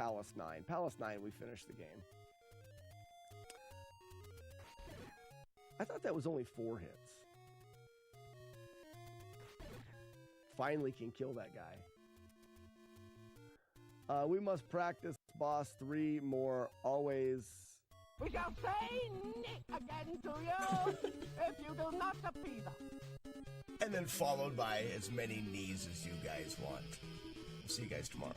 Palace 9. Palace 9, we finished the game. I thought that was only 4 hits. Finally can kill that guy. We must practice boss 3 more, always. We shall say Nick again to you if you do not appease us. And then followed by as many knees as you guys want. We'll see you guys tomorrow.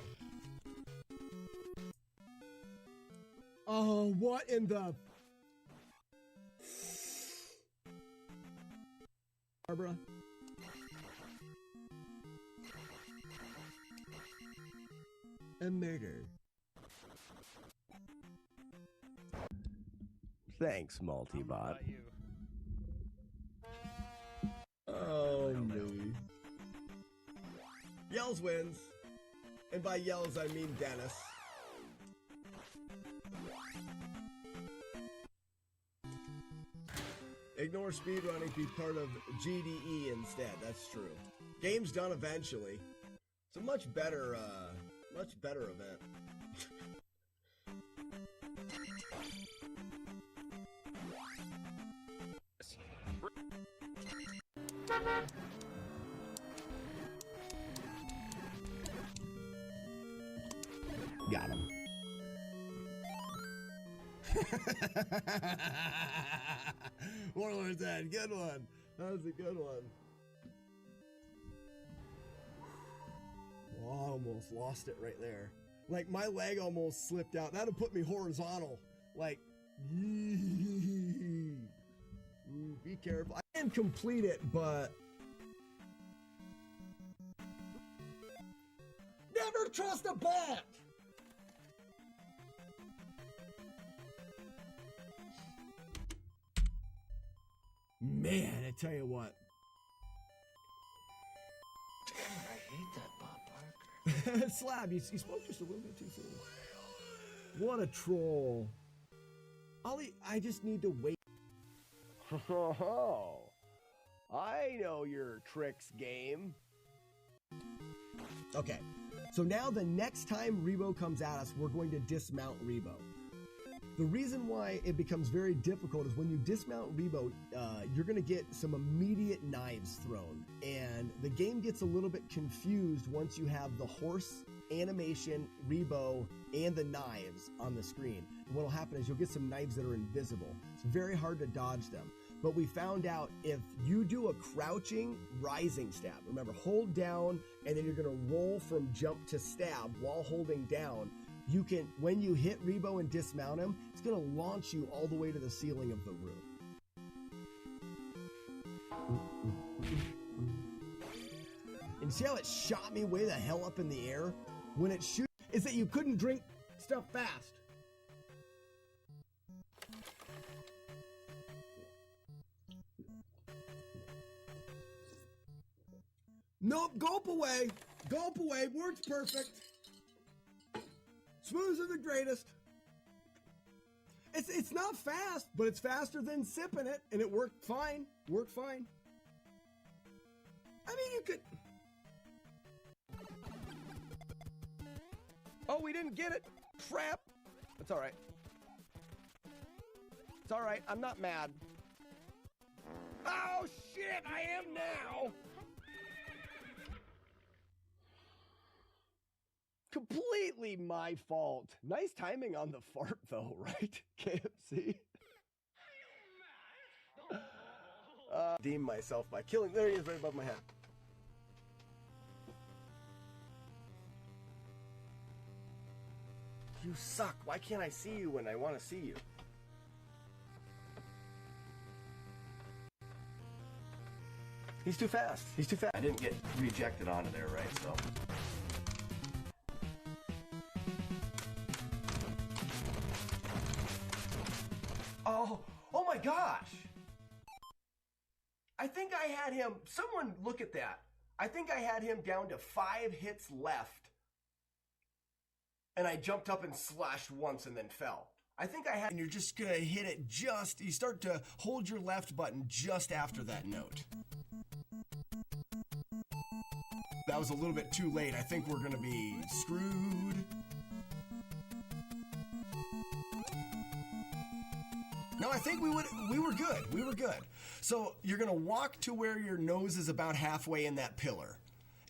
Oh, what in the... Barbara? A murder. Thanks, Multibot. Oh, no. Yells wins. And by yells, I mean Dennis. Ignore speedrunning, be part of GDE instead. That's true. Game's done eventually. It's a much better event. Got him. Warlord's Head, good one. That was a good one. Oh, I almost lost it right there. Like, my leg almost slipped out. That'd put me horizontal. Like, ooh, be careful. I can complete it, but... Never trust a bot! Man, I tell you what. Damn, I hate that Bob Barker. Slab, you spoke just a little bit too soon. What a troll. Ollie, I just need to wait. Oh, I know your tricks game. Okay, so now the next time Rebo comes at us, we're going to dismount Rebo. The reason why it becomes very difficult is when you dismount Rebo, you're going to get some immediate knives thrown. And the game gets a little bit confused once you have the horse animation, Rebo, and the knives on the screen. And what will happen is you'll get some knives that are invisible. It's very hard to dodge them. But we found out if you do a crouching rising stab, remember, hold down, and then you're going to roll from jump to stab while holding down. You can, when you hit Rebo and dismount him, it's going to launch you all the way to the ceiling of the room. And see how it shot me way the hell up in the air? When it shoots, is that you couldn't drink stuff fast. Nope, gulp away. Gulp away, works perfect. Smooths are the greatest. It's not fast, but it's faster than sipping it, and it worked fine. Worked fine. I mean, you could... Oh, we didn't get it. Crap. It's all right. It's all right. I'm not mad. Oh, shit. I am now. Completely my fault. Nice timing on the fart, though, right? KFC. Redeem myself by killing. There he is, right above my head. You suck. Why can't I see you when I want to see you? He's too fast. He's too fast. I didn't get rejected onto there, right? So. Oh my gosh. I think I had him, someone look at that. I think I had him down to 5 hits left. And I jumped up and slashed once and then fell. I think I had, And you're just gonna hit it just, you start to hold your left button just after that note. That was a little bit too late. I think we're gonna be screwed. No, I think we were good. We were good. So you're going to walk to where your nose is about halfway in that pillar.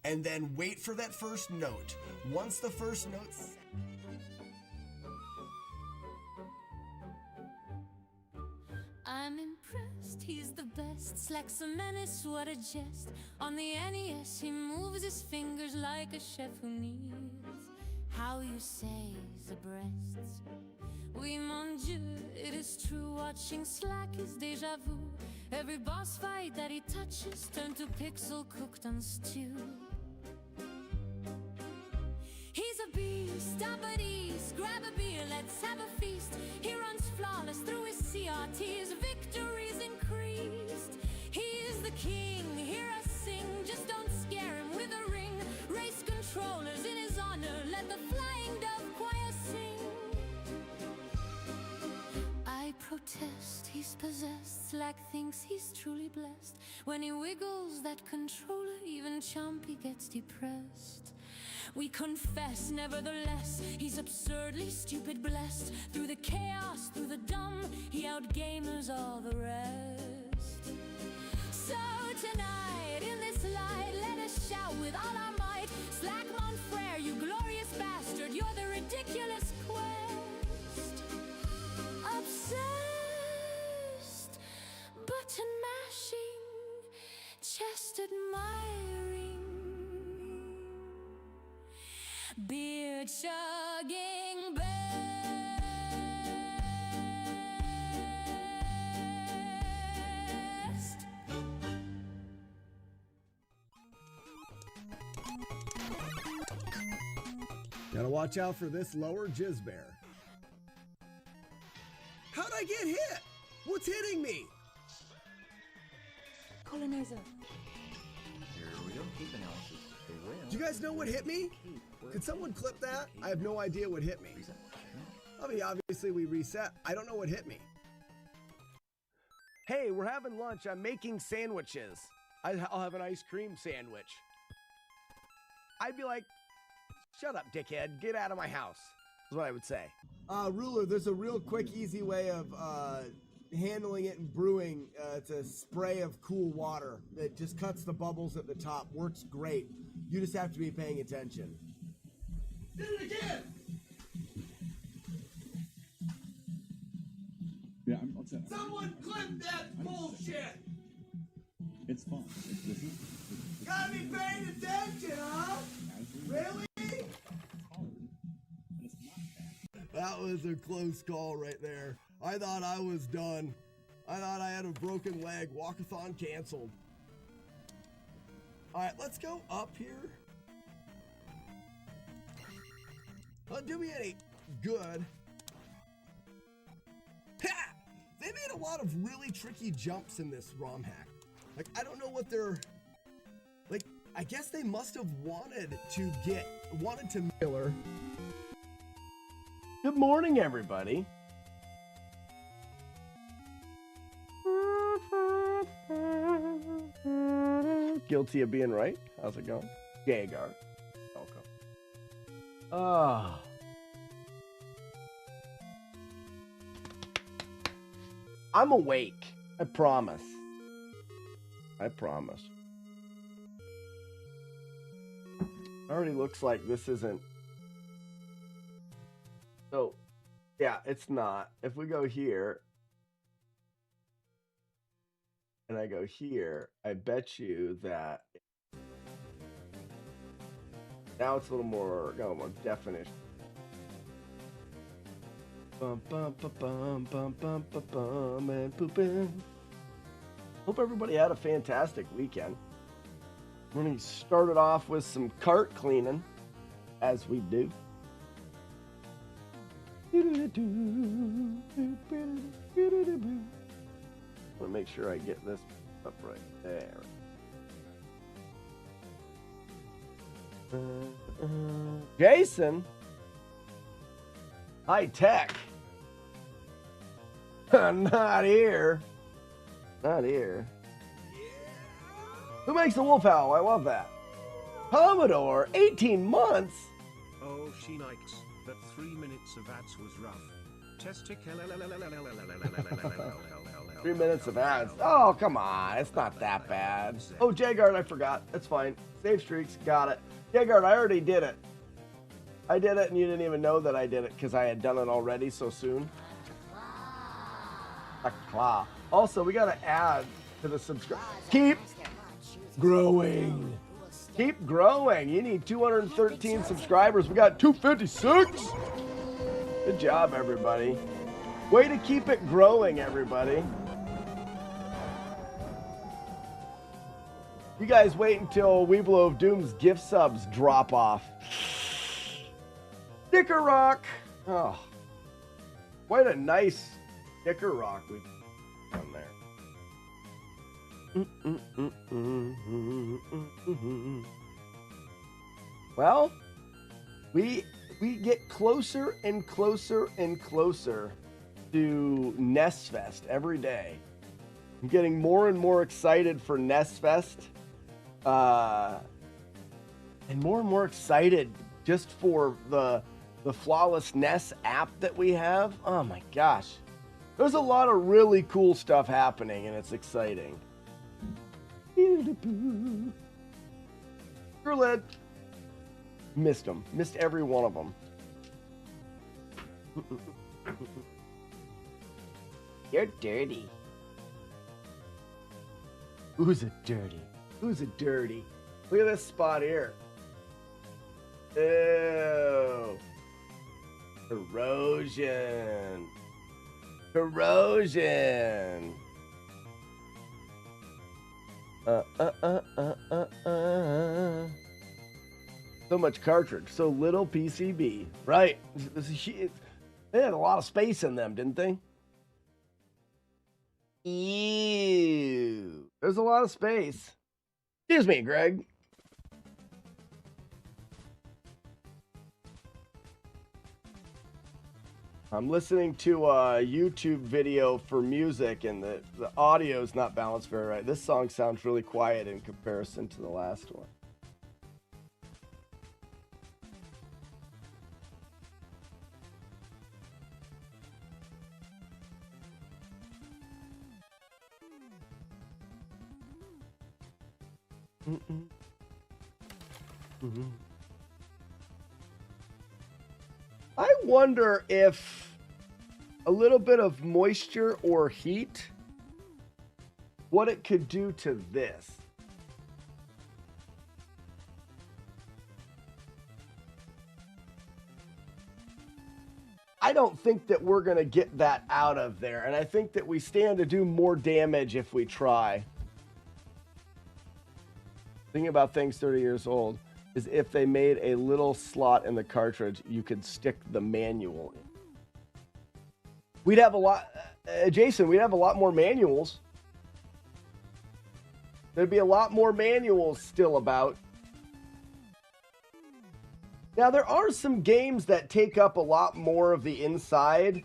And then wait for that first note. Once the first note's... I'm impressed, he's the best. Slacks a menace, what a jest. On the NES, he moves his fingers like a chef who needs how you say the breasts. Oui, mon Dieu, it is true. Watching Slack is deja vu. Every boss fight that he touches turn to pixel cooked on stew. He's a beast, up at ease. Grab a beer, let's have a feast. He runs flawless through his CRTs. Victories increased. He is the king, hear us sing. Just don't scare him with a ring. Race controllers in his honor. Let the flying dove choir sing. I protest, he's possessed. Slack thinks he's truly blessed. When he wiggles that controller, even Chompy gets depressed. We confess, nevertheless, he's absurdly stupid blessed. Through the chaos, through the dumb, he outgamers all the rest. So tonight, in this light, let us shout with all our might. Slack mon frere, you glorious bastard, you're the ridiculous quest. Obsessed, button mashing, chest admiring, beer chugging best. Gotta watch out for this lower jizz bear. How'd I get hit? What's hitting me? Colonizer. Here we go. Keep analysis. They will. Do you guys know what hit me? Could someone clip that? I have no idea what hit me. I mean, obviously we reset. I don't know what hit me. Hey, we're having lunch. I'm making sandwiches. I'll have an ice cream sandwich. I'd be like, shut up, dickhead. Get out of my house, is what I would say. Ruler, there's a real quick, easy way of handling it and brewing. It's a spray of cool water that just cuts the bubbles at the top. Works great. You just have to be paying attention. Did it again! Yeah, I'm upset. Someone clip that bullshit! It's fun. It's Gotta be paying attention, huh? Really? That was a close call right there. I thought I was done. I thought I had a broken leg. Walkathon canceled. All right, let's go up here. Don't do me any good. Ha! They made a lot of really tricky jumps in this ROM hack. Like, I don't know what they're... Like, I guess they must have wanted to Miller. Good morning, everybody. Guilty of being right. How's it going? Gagar. Welcome. I'm awake. I promise. I promise. Already looks like this isn't. So, yeah, it's not. If we go here, and I go here, I bet you that now it's a little more, got a little more definition. Bum bum ba bum bum bum ba bum and pooping. Hope everybody had a fantastic weekend. We're gonna start it off with some cart cleaning, as we do. I want to make sure I get this up right there. Jason, high tech. Not here. Not here. Who makes the wolf howl? I love that. Commodore, 18 months. Oh, she likes that 3 minutes of ads was rough. fantastic. 3 minutes of ads. Oh, come on. It's not that bad. Oh, Jagard, I forgot. That's fine. Save streaks. Got it. Jagard, I already did it. I did it, and you didn't even know that I did it because I had done it already so soon. Also, we got to add to the subscribe. Keep growing. Keep growing. You need 213 subscribers. We got 256. Good job, everybody. Way to keep it growing, everybody. You guys wait until Weeblo of Doom's gift subs drop off. Sticker rock. Oh, quite a nice sticker rock we've done there. Well, we get closer and closer and closer to NES Fest every day. I'm getting more and more excited for NES Fest. And more excited just for the FlawlessNES app that we have. Oh my gosh. There's a lot of really cool stuff happening and it's exciting. Screwlid. Missed them. Missed every one of them. You're dirty. Who's a dirty? Who's a dirty? Look at this spot here. Ew. Corrosion. Corrosion. So much cartridge, so little PCB. Right. They had a lot of space in them, didn't they? Ew. There's a lot of space. Excuse me, Greg. I'm listening to a YouTube video for music and the audio is not balanced very right. This song sounds really quiet in comparison to the last one. I wonder if a little bit of moisture or heat, what it could do to this. I don't think that we're going to get that out of there, and I think that we stand to do more damage if we try. Thinking about things 30 years old is if they made a little slot in the cartridge, you could stick the manual in. We'd have a lot, Jason, we'd have a lot more manuals. There'd be a lot more manuals still about. Now, there are some games that take up a lot more of the inside.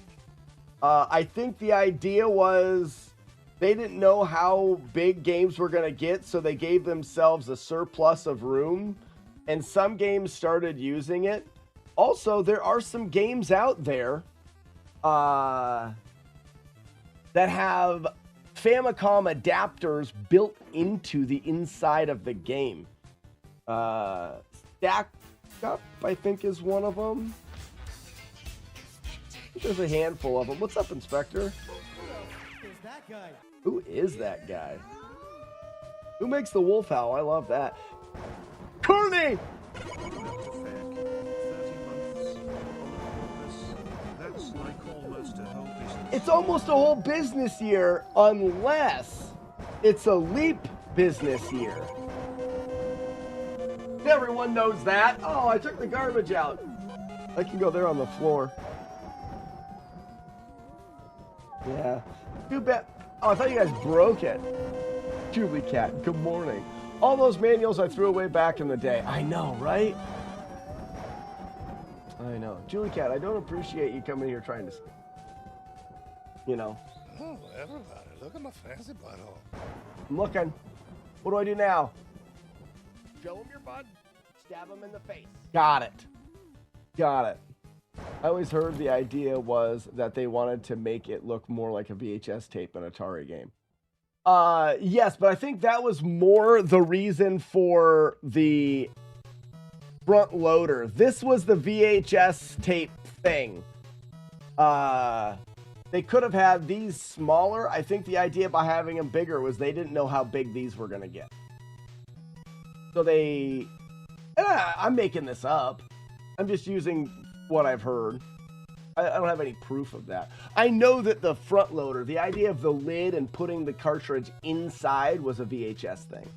I think the idea was they didn't know how big games were going to get, so they gave themselves a surplus of room, and some games started using it. Also, there are some games out there that have Famicom adapters built into the inside of the game. Stack Up, I think, is one of them. I think there's a handful of them. What's up, Inspector? Who is that guy? Who makes the wolf howl? I love that. Courtney! It's almost a whole business year unless it's a leap business year. Everyone knows that. Oh, I took the garbage out. I can go there on the floor. Yeah. Too bad. Oh, I thought you guys broke it. Julie Cat, good morning. All those manuals I threw away back in the day. I know, right? I know. Julie Cat, I don't appreciate you coming here trying to, you know. Oh, everybody, look at my fancy butthole. I'm looking. What do I do now? Show him your butt. Stab him in the face. Got it. Got it. I always heard the idea was that they wanted to make it look more like a VHS tape in an Atari game. Yes, but I think that was more the reason for the front loader. This was the VHS tape thing. They could have had these smaller. I think the idea by having them bigger was they didn't know how big these were going to get. So they... I'm making this up. I'm just using what I've heard. I don't have any proof of that. I know that the front loader, the idea of the lid and putting the cartridge inside was a VHS thing.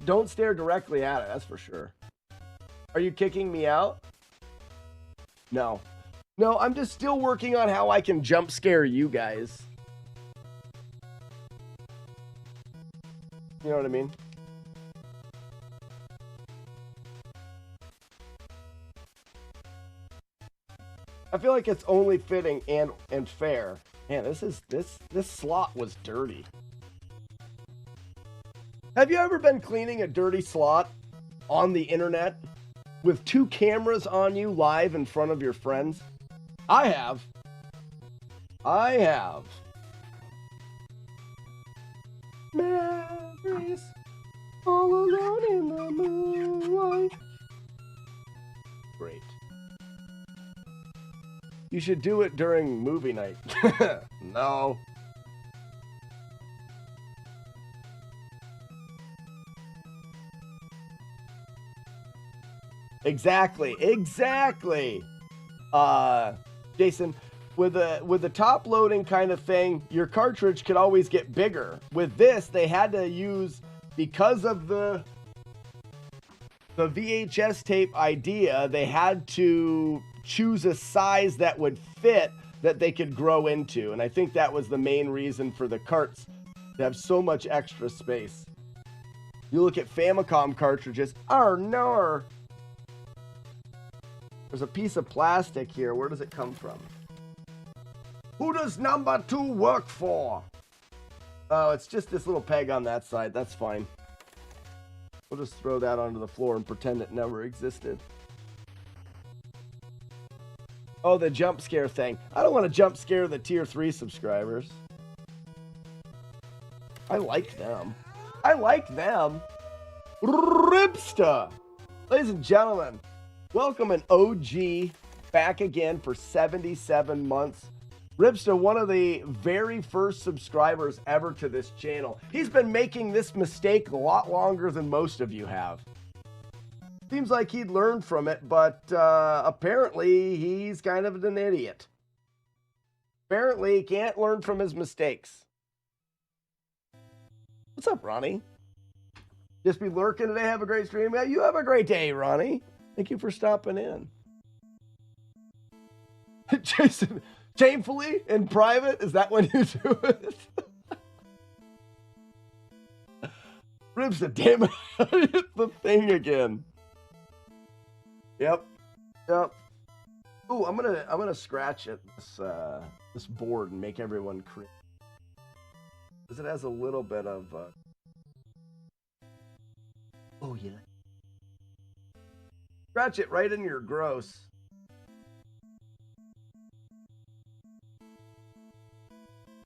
Don't stare directly at it, that's for sure. Are you kicking me out? No. No, I'm just still working on how I can jump scare you guys. You know what I mean? I feel like it's only fitting and fair. Man, this slot was dirty. Have you ever been cleaning a dirty slot on the internet with 2 cameras on you live in front of your friends? I have. I have. Memories all alone in the moonlight. Great. You should do it during movie night. No. Exactly. Jason, with the top loading kind of thing, your cartridge could always get bigger. With this, they had to use, because of the VHS tape idea, they had to choose a size that would fit that they could grow into. And I think that was the main reason for the carts to have so much extra space. You look at Famicom cartridges. Oh no! There's a piece of plastic here. Where does it come from? Who does number 2 work for? Oh, it's just this little peg on that side. That's fine. We'll just throw that onto the floor and pretend it never existed. Oh, the jump scare thing. I don't want to jump scare the tier 3 subscribers. I like them. Ripsta! Ladies and gentlemen, welcome an OG back again for 77 months. Ripsta, one of the very first subscribers ever to this channel. He's been making this mistake a lot longer than most of you have. Seems like he'd learned from it, but apparently he's kind of an idiot. Apparently he can't learn from his mistakes. What's up, Ronnie? Just be lurking today. Have a great stream. Yeah, you have a great day, Ronnie. Thank you for stopping in. Jason, shamefully in private, is that when you do it? Ripsa, damn it, I hit the thing again. Yep. Ooh, I'm gonna scratch at this board and make everyone creep. Because it has a little bit of oh yeah. Scratch it right in your gross.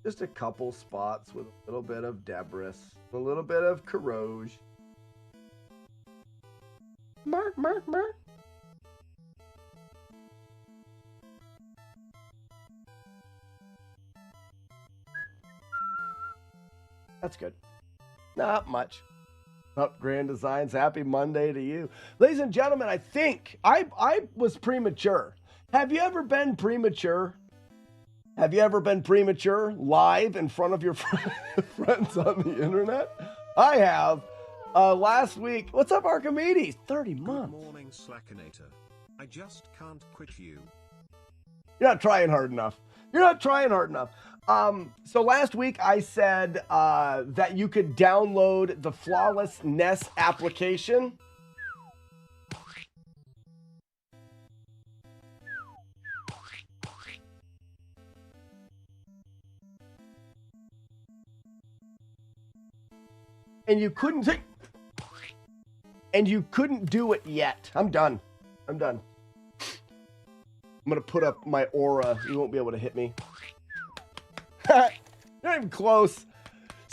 Just a couple spots with a little bit of debris, a little bit of corrosion. Mark. That's good. Not much. Up Grand Designs. Happy Monday to you. Ladies and gentlemen, I think I was premature. Have you ever been premature? Have you ever been premature live in front of your friends on the internet? I have. Last week. What's up, Archimedes? 30 months. Good morning, Slackinator. I just can't quit you. You're not trying hard enough. So last week I said that you could download the FlawlessNES application. And you couldn't take... and you couldn't do it yet. I'm done. I'm done. I'm going to put up my aura. You won't be able to hit me. Not even close.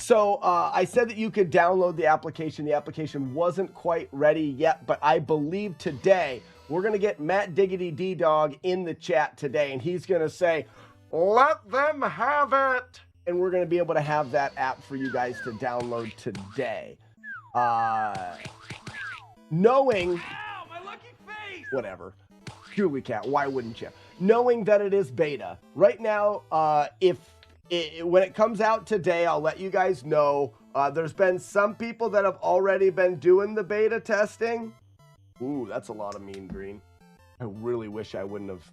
So I said that you could download the application. The application wasn't quite ready yet, but I believe today we're going to get Matt Diggity D-Dog in the chat today, and he's going to say, let them have it. And we're going to be able to have that app for you guys to download today. Knowing... Ow, my lucky face! Whatever. Julie Cat, why wouldn't you? Knowing that it is beta. Right now, when it comes out today, I'll let you guys know. There's been some people that have already been doing the beta testing. Ooh, that's a lot of mean green. I really wish I wouldn't have.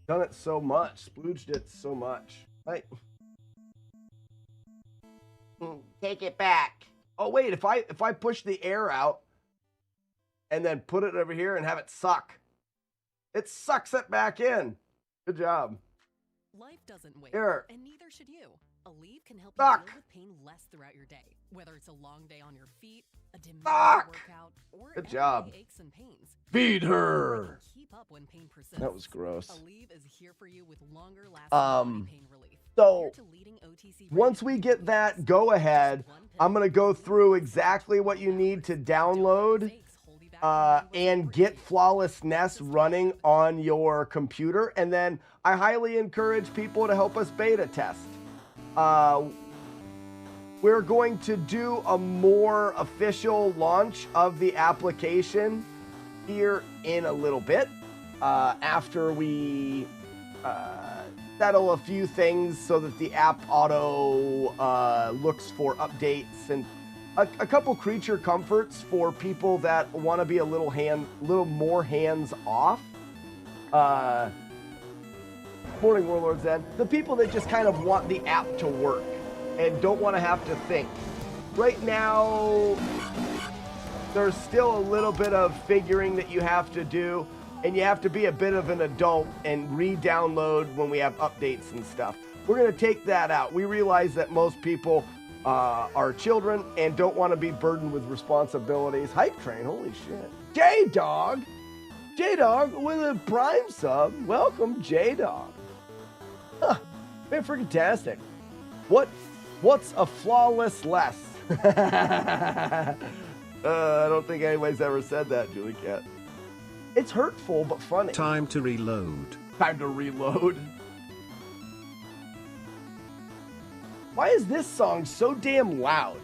Done it so much. Splooged it so much. Take it back. Oh wait, if I push the air out and then put it over here and have it suck, it sucks it back in. Good job. Life doesn't wait, Here. and neither should you. Aleve can help you deal with pain less throughout your day, whether it's a long day on your feet, a demanding workout, or Good job. aches and pains. Feed her. Keep up when pain persists. That was gross. Aleve is here for you with longer lasting pain relief. So once we get that go ahead, I'm going to go through exactly what you need to download and get FlawlessNES running on your computer. And then I highly encourage people to help us beta test. We're going to do a more official launch of the application here in a little bit after we settle a few things so that the app auto looks for updates and a couple creature comforts for people that want to be a little more hands off. Morning, Warlord Zen. The people that just kind of want the app to work and don't want to have to think. Right now, there's still a little bit of figuring that you have to do, and you have to be a bit of an adult and re-download when we have updates and stuff. We're going to take that out. We realize that most people are children and don't want to be burdened with responsibilities. Hype Train, holy shit. J-Dog! J-Dog with a Prime sub. Welcome, J-Dog. Huh, man, freaking-tastic. What's a flawless less? I don't think anybody's ever said that, Julie Cat. It's hurtful, but funny. Time to reload. Time to reload. Why is this song so damn loud?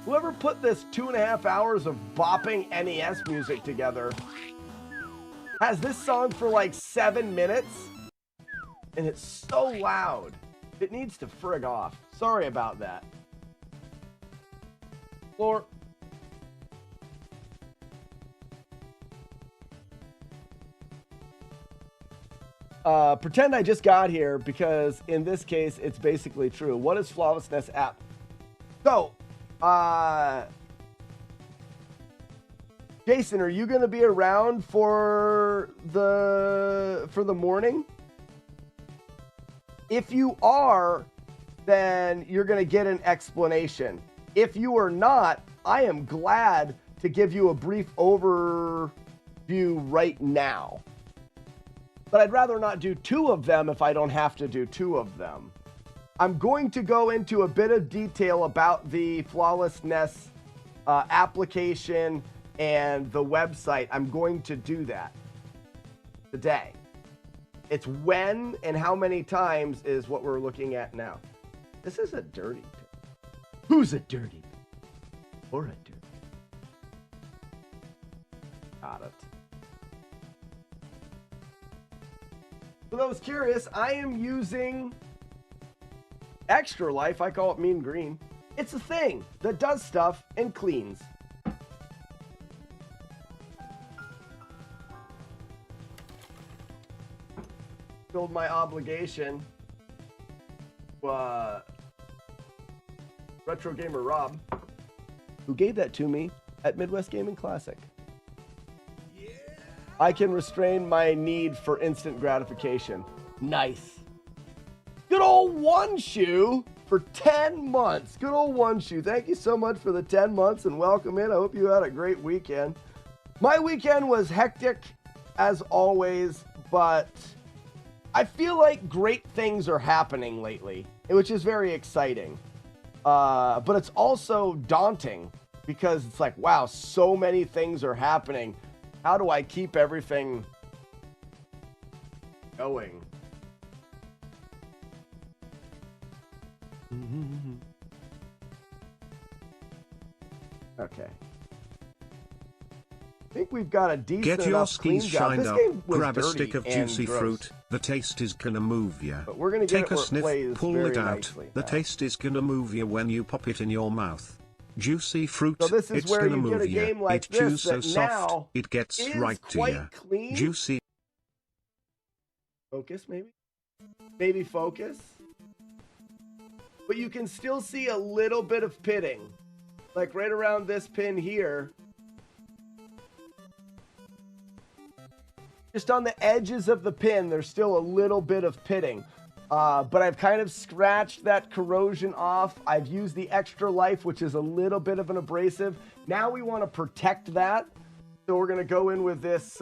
Whoever put this 2.5 hours of bopping NES music together has this song for like 7 minutes, and it's so loud. It needs to frig off. Sorry about that. Floor. Pretend I just got here because in this case, it's basically true. What is FlawlessNES app? So, Jason, are you going to be around for the morning? If you are, then you're going to get an explanation. If you are not, I am glad to give you a brief overview right now. But I'd rather not do 2 of them if I don't have to do 2 of them. I'm going to go into a bit of detail about the FlawlessNES application and the website. I'm going to do that today. It's when and how many times is what we're looking at now. This is a dirty pig. Who's a dirty pig? Or a dirty pig? Got it. For those curious, I am using Extra Life. I call it Mean Green. It's a thing that does stuff and cleans. Filled my obligation. Retro Gamer Rob, who gave that to me at Midwest Gaming Classic. I can restrain my need for instant gratification. Nice. Good old One Shoe for 10 months. Good old One Shoe. Thank you so much for the 10 months and welcome in. I hope you had a great weekend. My weekend was hectic as always, but I feel like great things are happening lately, which is very exciting. But it's also daunting because it's like, wow, so many things are happening. How do I keep everything going? Okay. I think we've got a decent Get your enough clean skis job. shined This up, game was grab a dirty stick of and juicy gross. fruit, the taste is gonna move ya. But we're gonna get Take it a where it sniff, plays pull very it out, nicely the now. taste is gonna move ya when you pop it in your mouth. Juicy fruit, So this is it's where gonna you get move a ya. game like It chews this so that soft, now it gets is right to quite ya. clean. Juicy. Focus, maybe? Maybe focus. But you can still see a little bit of pitting. Like right around this pin here. Just on the edges of the pin, there's still a little bit of pitting. But I've kind of scratched that corrosion off. I've used the extra life, which is a little bit of an abrasive. Now we want to protect that. So we're going to go in with this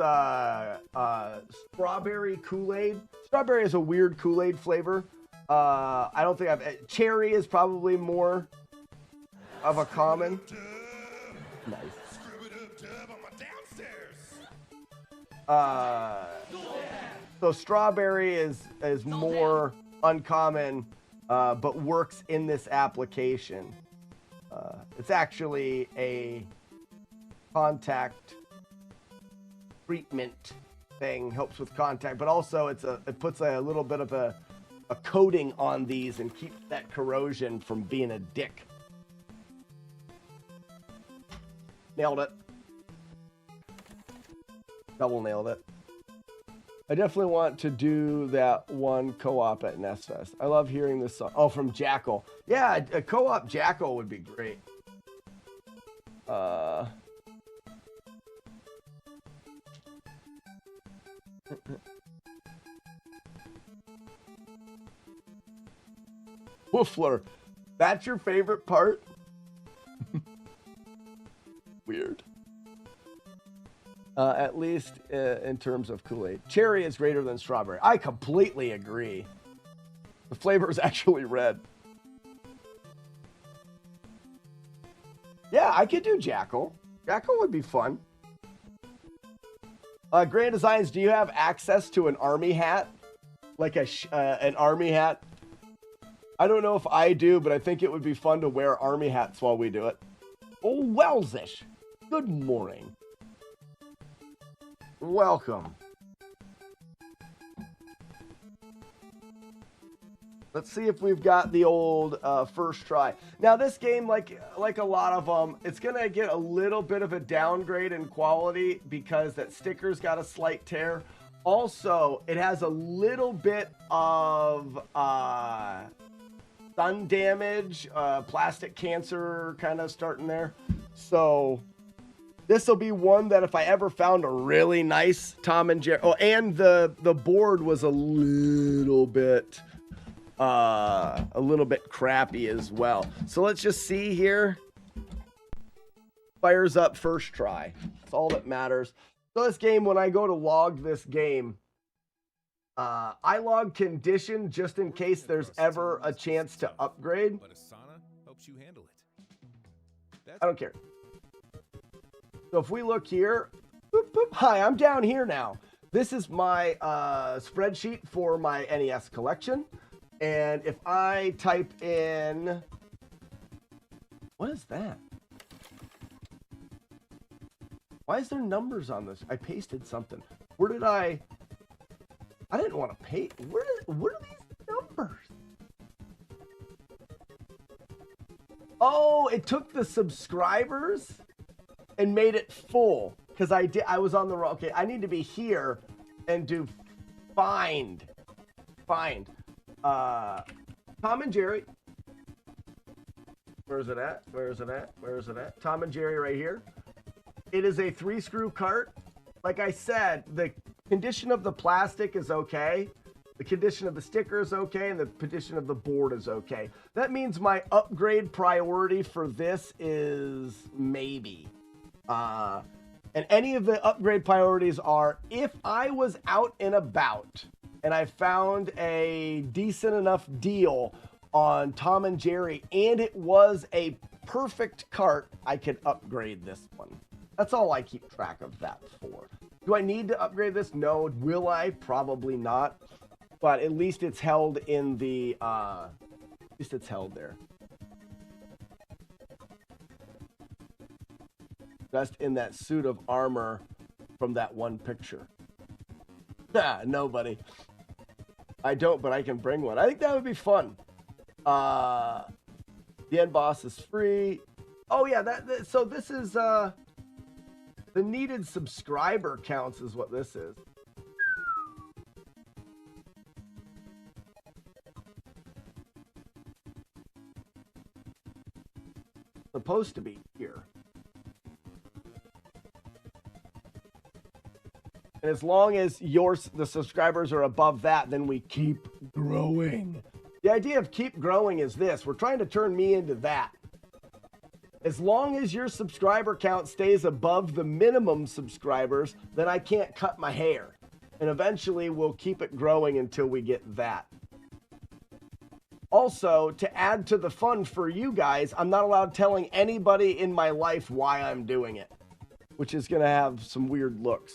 strawberry Kool-Aid. Strawberry is a weird Kool-Aid flavor. I don't think cherry is probably more of a common. Nice. So strawberry is more uncommon, but works in this application. It's actually a contact treatment thing, helps with contact, but also it puts a little bit of a coating on these and keeps that corrosion from being a dick. Nailed it. Double nailed it. I definitely want to do that one co-op at NES Fest. I love hearing this song. Oh, from Jackal. Yeah, a co-op Jackal would be great. Woofler, that's your favorite part? Weird. At least in terms of Kool-Aid. Cherry is greater than strawberry. I completely agree. The flavor is actually red. Yeah, I could do Jackal. Jackal would be fun. Grand Designs, do you have access to an army hat? Like an army hat? I don't know if I do, but I think it would be fun to wear army hats while we do it. Oh, Wellsish. Good morning. Welcome. Let's see if we've got the old first try. Now this game, like a lot of them, it's gonna get a little bit of a downgrade in quality because that sticker's got a slight tear. Also, it has a little bit of sun damage, plastic cancer kind of starting there. So this will be one that if I ever found a really nice Tom and Jerry, oh, and the board was a little bit crappy as well. So let's just see here. Fires up first try. That's all that matters. So this game, when I go to log this game, I log condition just in case there's ever a chance to upgrade. But Asana helps you handle it. I don't care. So if we look here, boop, boop, hi, I'm down here now. This is my spreadsheet for my NES collection. And if I type in, what is that? Why is there numbers on this? I pasted something. Where did I didn't want to paste. What are these numbers? Oh, it took the subscribers and made it full because I was on the wrong. Okay, I need to be here and do find. Tom and Jerry. Where is it at? Where is it at? Where is it at? Tom and Jerry right here. It is a 3-screw cart. Like I said, the condition of the plastic is okay. The condition of the sticker is okay, and the condition of the board is okay. That means my upgrade priority for this is maybe. And any of the upgrade priorities are if I was out and about and I found a decent enough deal on Tom and Jerry and it was a perfect cart, I could upgrade this one. That's all I keep track of that for. Do I need to upgrade this? No. Will I? Probably not. But at least it's held in the, at least it's held there. Dressed in that suit of armor from that one picture. Nah, nobody. I don't, but I can bring one. I think that would be fun. The end boss is free. Oh yeah, so this is the needed subscriber counts is what this is. Supposed to be here. And as long as the subscribers are above that, then we keep growing. The idea of keep growing is this. We're trying to turn me into that. As long as your subscriber count stays above the minimum subscribers, then I can't cut my hair. And eventually we'll keep it growing until we get that. Also, to add to the fun for you guys, I'm not allowed telling anybody in my life why I'm doing it, which is going to have some weird looks.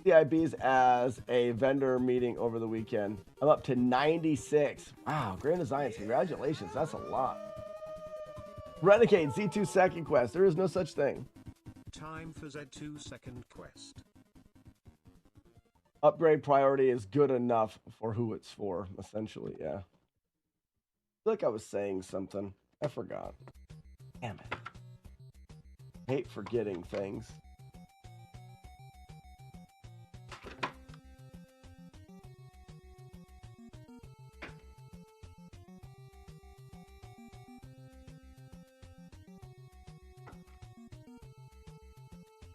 CIBs as a vendor meeting over the weekend. I'm up to 96. Wow, Grand Designs, congratulations. That's a lot. Renegade Z2 second quest. There is no such thing. Time for Z2 second quest. Upgrade priority is good enough for who it's for, essentially, yeah. I feel like I was saying something. I forgot. Damn it. I hate forgetting things.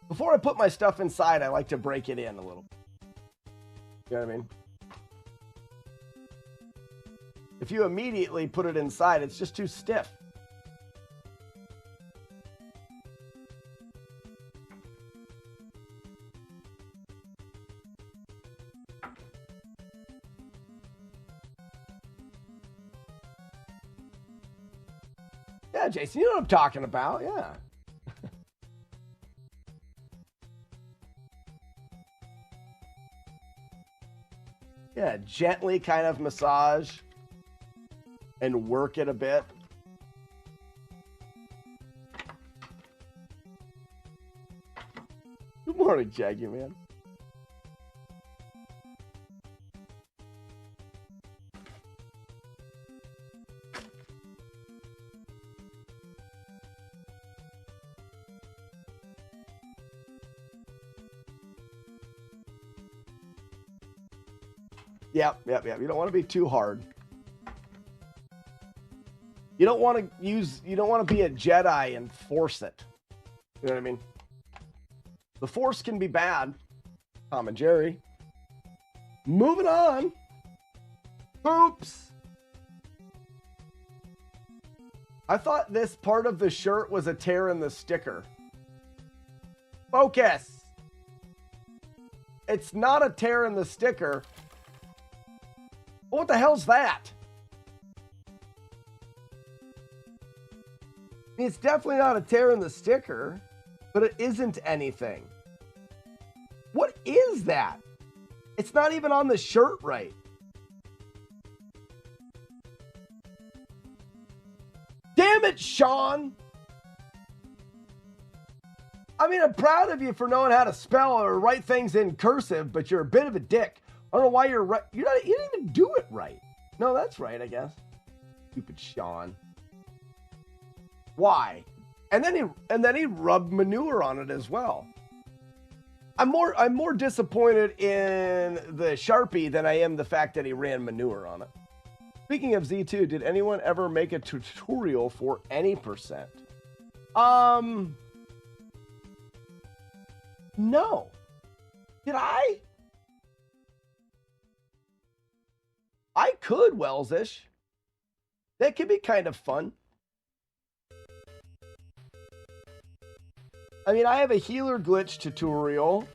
Before I put my stuff inside, I like to break it in a little. You know what I mean? If you immediately put it inside, it's just too stiff. Yeah, Jason, you know what I'm talking about. Yeah. Yeah, gently kind of massage and work it a bit. Good morning, Jaggy Man. Yep. You don't want to be too hard. You don't want to be a Jedi and force it. You know what I mean? The Force can be bad. Tom and Jerry. Moving on. Oops. I thought this part of the shirt was a tear in the sticker. Focus. It's not a tear in the sticker. What the hell's that? It's definitely not a tear in the sticker, but it isn't anything. What is that? It's not even on the shirt right. Damn it, Sean! I mean, I'm proud of you for knowing how to spell or write things in cursive, but you're a bit of a you don't know why you didn't even do it right. No, that's right, I guess. Stupid Sean. Why? And then he rubbed manure on it as well. I'm more disappointed in the Sharpie than I am the fact that he ran manure on it. Speaking of Z2, did anyone ever make a tutorial for any percent? No. Did I? I could, Wellsish. That could be kind of fun. I mean, I have a healer glitch tutorial.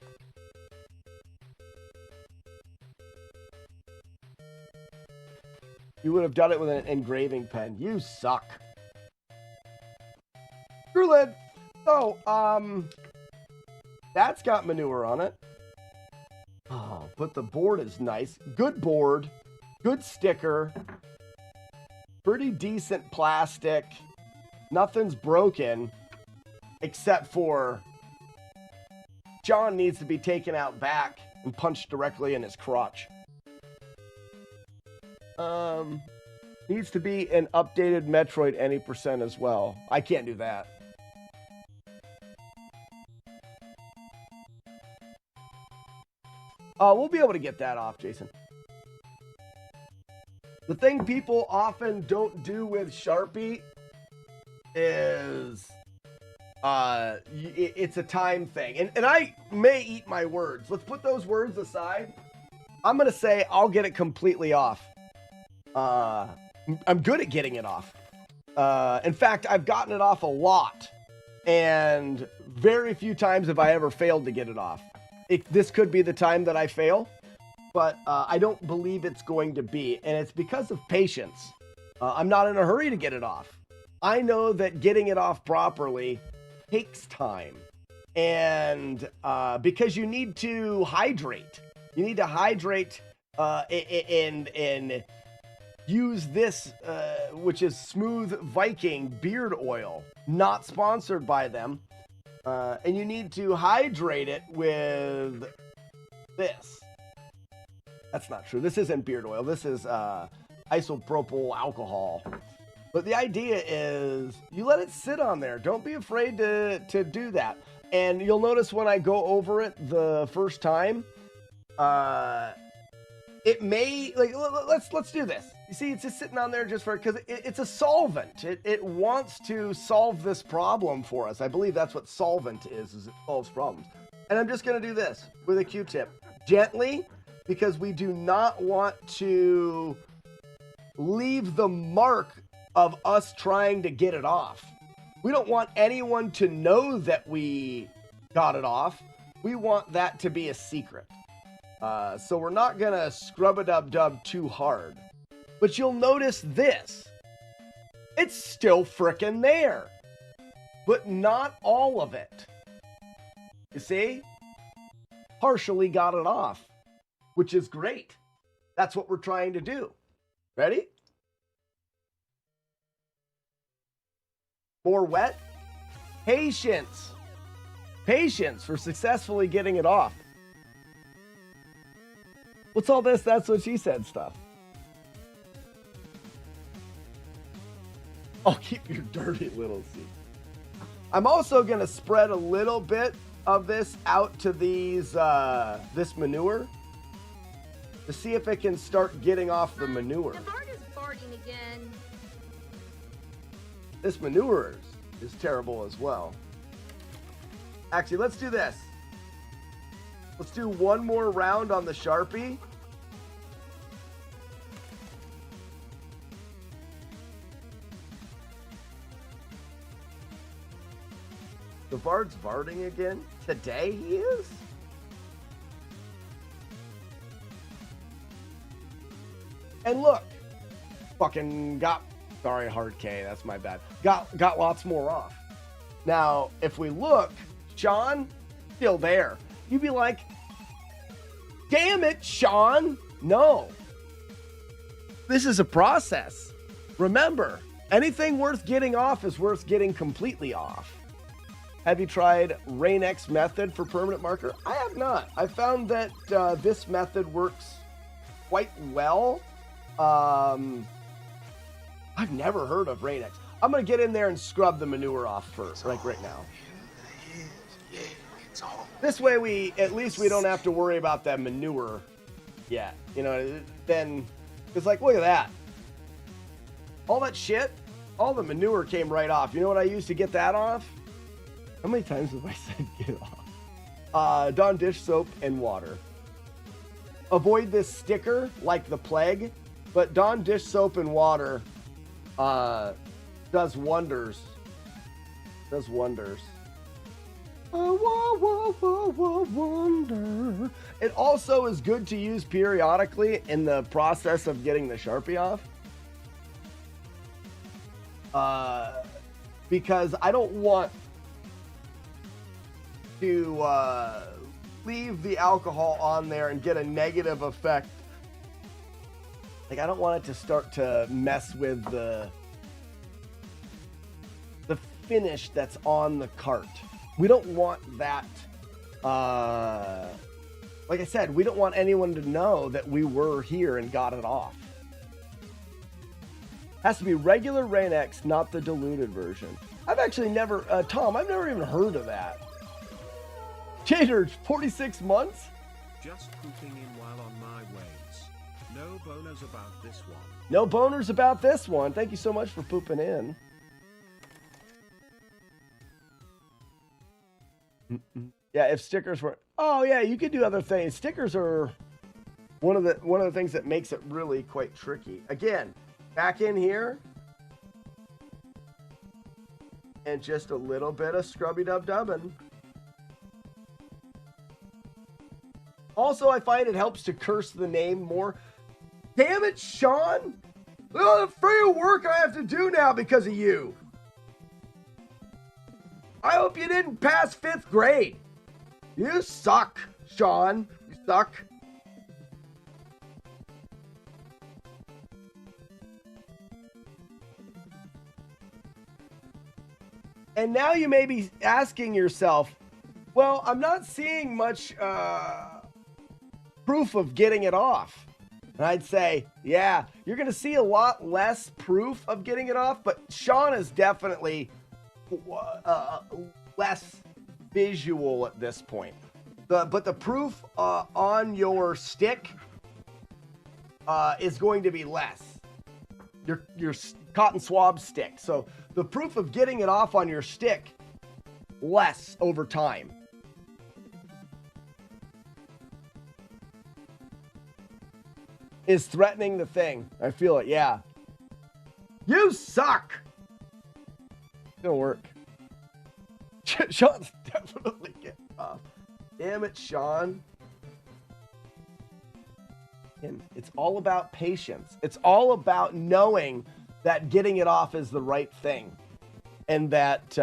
You would have done it with an engraving pen. You suck. Screwlid. So, that's got manure on it. Oh, but the board is nice. Good board. Good sticker. Pretty decent plastic. Nothing's broken. Except for John needs to be taken out back and punched directly in his crotch. Needs to be an updated Metroid any percent as well. I can't do that. We'll be able to get that off, Jason. The thing people often don't do with Sharpie is it's a time thing. And I may eat my words. Let's put those words aside. I'm going to say I'll get it completely off. I'm good at getting it off. In fact, I've gotten it off a lot. And very few times have I ever failed to get it off. This could be the time that I fail. But I don't believe it's going to be. And it's because of patience. I'm not in a hurry to get it off. I know that getting it off properly takes time. And because you need to hydrate. You need to hydrate and use this, which is Smooth Viking beard oil. Not sponsored by them. And you need to hydrate it with this. That's not true. This isn't beard oil. This is isopropyl alcohol. But the idea is you let it sit on there. Don't be afraid to do that. And you'll notice when I go over it the first time, it may, like, let's do this. You see, it's just sitting on there just for, because it's a solvent. It wants to solve this problem for us. I believe that's what solvent is it solves problems. And I'm just going to do this with a Q-tip. Gently, because we do not want to leave the mark of us trying to get it off. We don't want anyone to know that we got it off. We want that to be a secret. So we're not going to scrub-a-dub-dub too hard. But you'll notice this. It's still frickin' there. But not all of it. You see? Partially got it off. Which is great. That's what we're trying to do. Ready? More wet? Patience. Patience for successfully getting it off. What's all this? That's what she said stuff. Oh, keep your dirty little seat. I'm also going to spread a little bit of this out to these, this manure to see if it can start getting off the manure. The bird is farting again. This manure is terrible as well. Actually, let's do this. Let's do one more round on the Sharpie. The Bard's farting again? Today he is? And look, fucking got, sorry, hard K, that's my bad. Got lots more off. Now, if we look, Sean, still there. You'd be like, damn it, Sean. No. This is a process. Remember, anything worth getting off is worth getting completely off. Have you tried Rain-X method for permanent marker? I have not. I found that this method works quite well. I've never heard of Rain-X. I'm going to get in there and scrub the manure off first, like right now. This way at least we don't have to worry about that manure yet. You know, then it's like, look at that. All that shit, all the manure came right off. You know what I used to get that off? How many times have I said get off? Dawn dish soap and water. Avoid this sticker like the plague. But Dawn dish soap and water does wonders. Does wonders. Wonder. It also is good to use periodically in the process of getting the Sharpie off. Because I don't want to leave the alcohol on there and get a negative effect. Like, I don't want it to start to mess with the finish that's on the cart. We don't want that. Like I said, we don't want anyone to know that we were here and got it off. Has to be regular Rain-X, not the diluted version. I've actually never, Tom, I've never even heard of that. Catered 46 months? Just pooping in while on my ways. No boners about this one. No boners about this one. Thank you so much for pooping in. Yeah, if stickers were, oh yeah, you could do other things. Stickers are one of the things that makes it really quite tricky. Again, back in here, and just a little bit of scrubby dub dubbing. Also, I find it helps to curse the name more. Damn it, Sean! Look at the free work I have to do now because of you. I hope you didn't pass 5th grade. You suck, Sean. You suck. And now you may be asking yourself, well, I'm not seeing much proof of getting it off. And I'd say, yeah, you're going to see a lot less proof of getting it off, but Sean is definitely less visual at this point. But the proof on your stick is going to be less. Your cotton swab stick. So the proof of getting it off on your stick, less over time. Is threatening the thing. I feel it, yeah. You suck! It's gonna work. Sean's definitely getting off. Damn it, Sean. And it's all about patience. It's all about knowing that getting it off is the right thing. And that,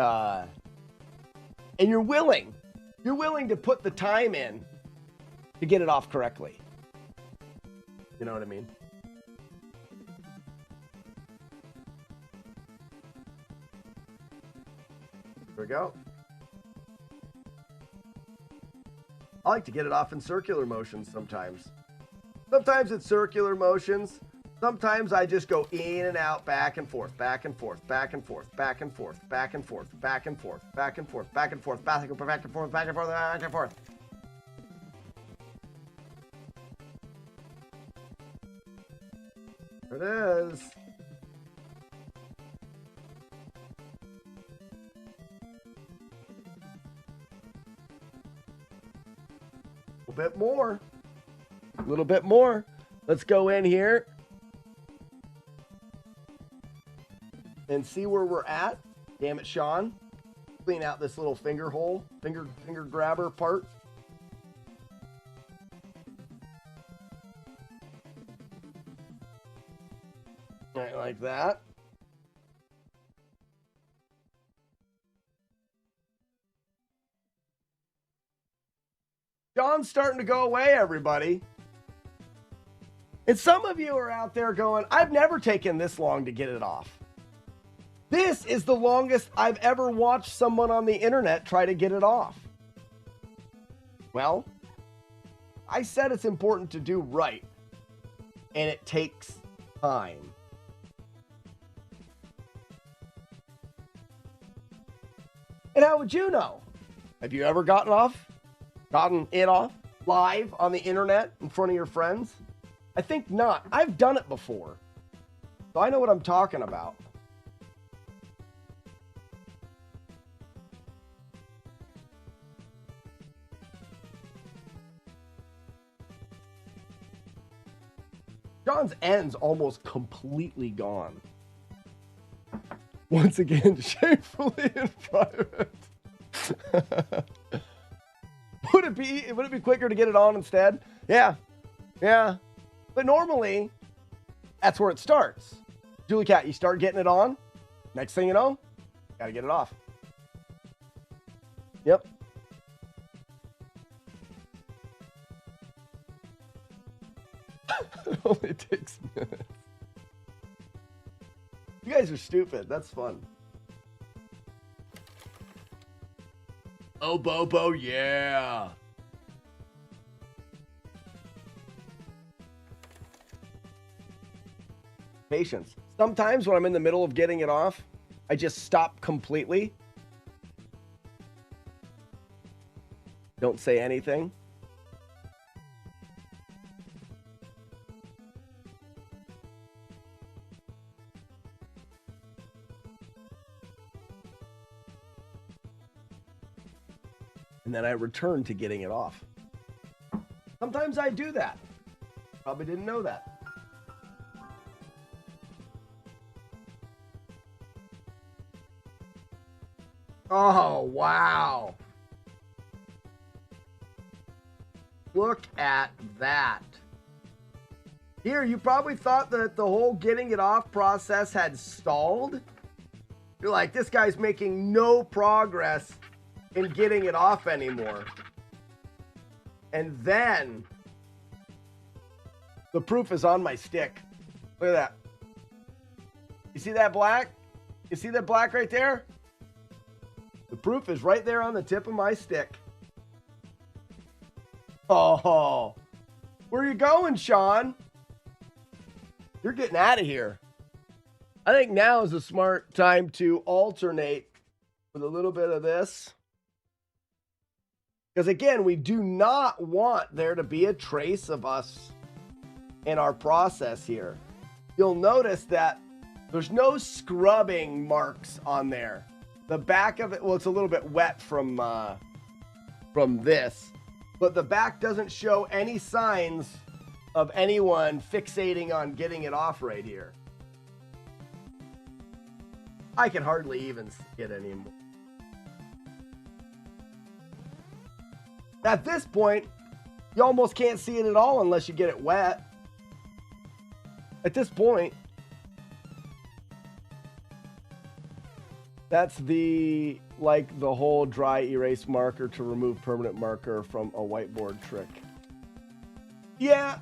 and you're willing to put the time in to get it off correctly. You know what I mean? There we go. I like to get it off in circular motions sometimes. Sometimes it's circular motions. Sometimes I just go in and out, back and forth, back and forth, back and forth, back and forth, back and forth, back and forth, back and forth, back and forth, back and forth, back and forth, back and forth, back and forth. There it is. A bit more. A little bit more. Let's go in here and see where we're at. Damn it, Sean. Clean out this little finger hole, finger grabber part. Right, like that. John's starting to go away, everybody. And some of you are out there going, I've never taken this long to get it off. This is the longest I've ever watched someone on the internet try to get it off. Well, I said it's important to do right, and it takes time. And how would you know? Have you ever gotten it off live on the internet in front of your friends? I think not. I've done it before, so I know what I'm talking about. Sean's end's almost completely gone. Once again, shamefully in private. Would it be quicker to get it on instead? Yeah. Yeah. But normally, that's where it starts. Julie Cat, you start getting it on. Next thing you know, gotta get it off. Yep. It only takes minutes. You guys are stupid. That's fun. Oh, Bobo, yeah. Patience. Sometimes when I'm in the middle of getting it off, I just stop completely. Don't say anything. And then I return to getting it off. Sometimes I do that. Probably didn't know that. Oh, wow. Look at that. Here, you probably thought that the whole getting it off process had stalled. You're like, this guy's making no progress in getting it off anymore. And then the proof is on my stick. Look at that. You see that black? You see that black right there? The proof is right there on the tip of my stick. Oh, where are you going, Sean? You're getting out of here. I think now is a smart time to alternate with a little bit of this. Because again, we do not want there to be a trace of us in our process here. You'll notice that there's no scrubbing marks on there. The back of it, well, it's a little bit wet from this, but the back doesn't show any signs of anyone fixating on getting it off right here. I can hardly even see it anymore. At this point, you almost can't see it at all unless you get it wet. At this point, that's the whole dry erase marker to remove permanent marker from a whiteboard trick. Yeah,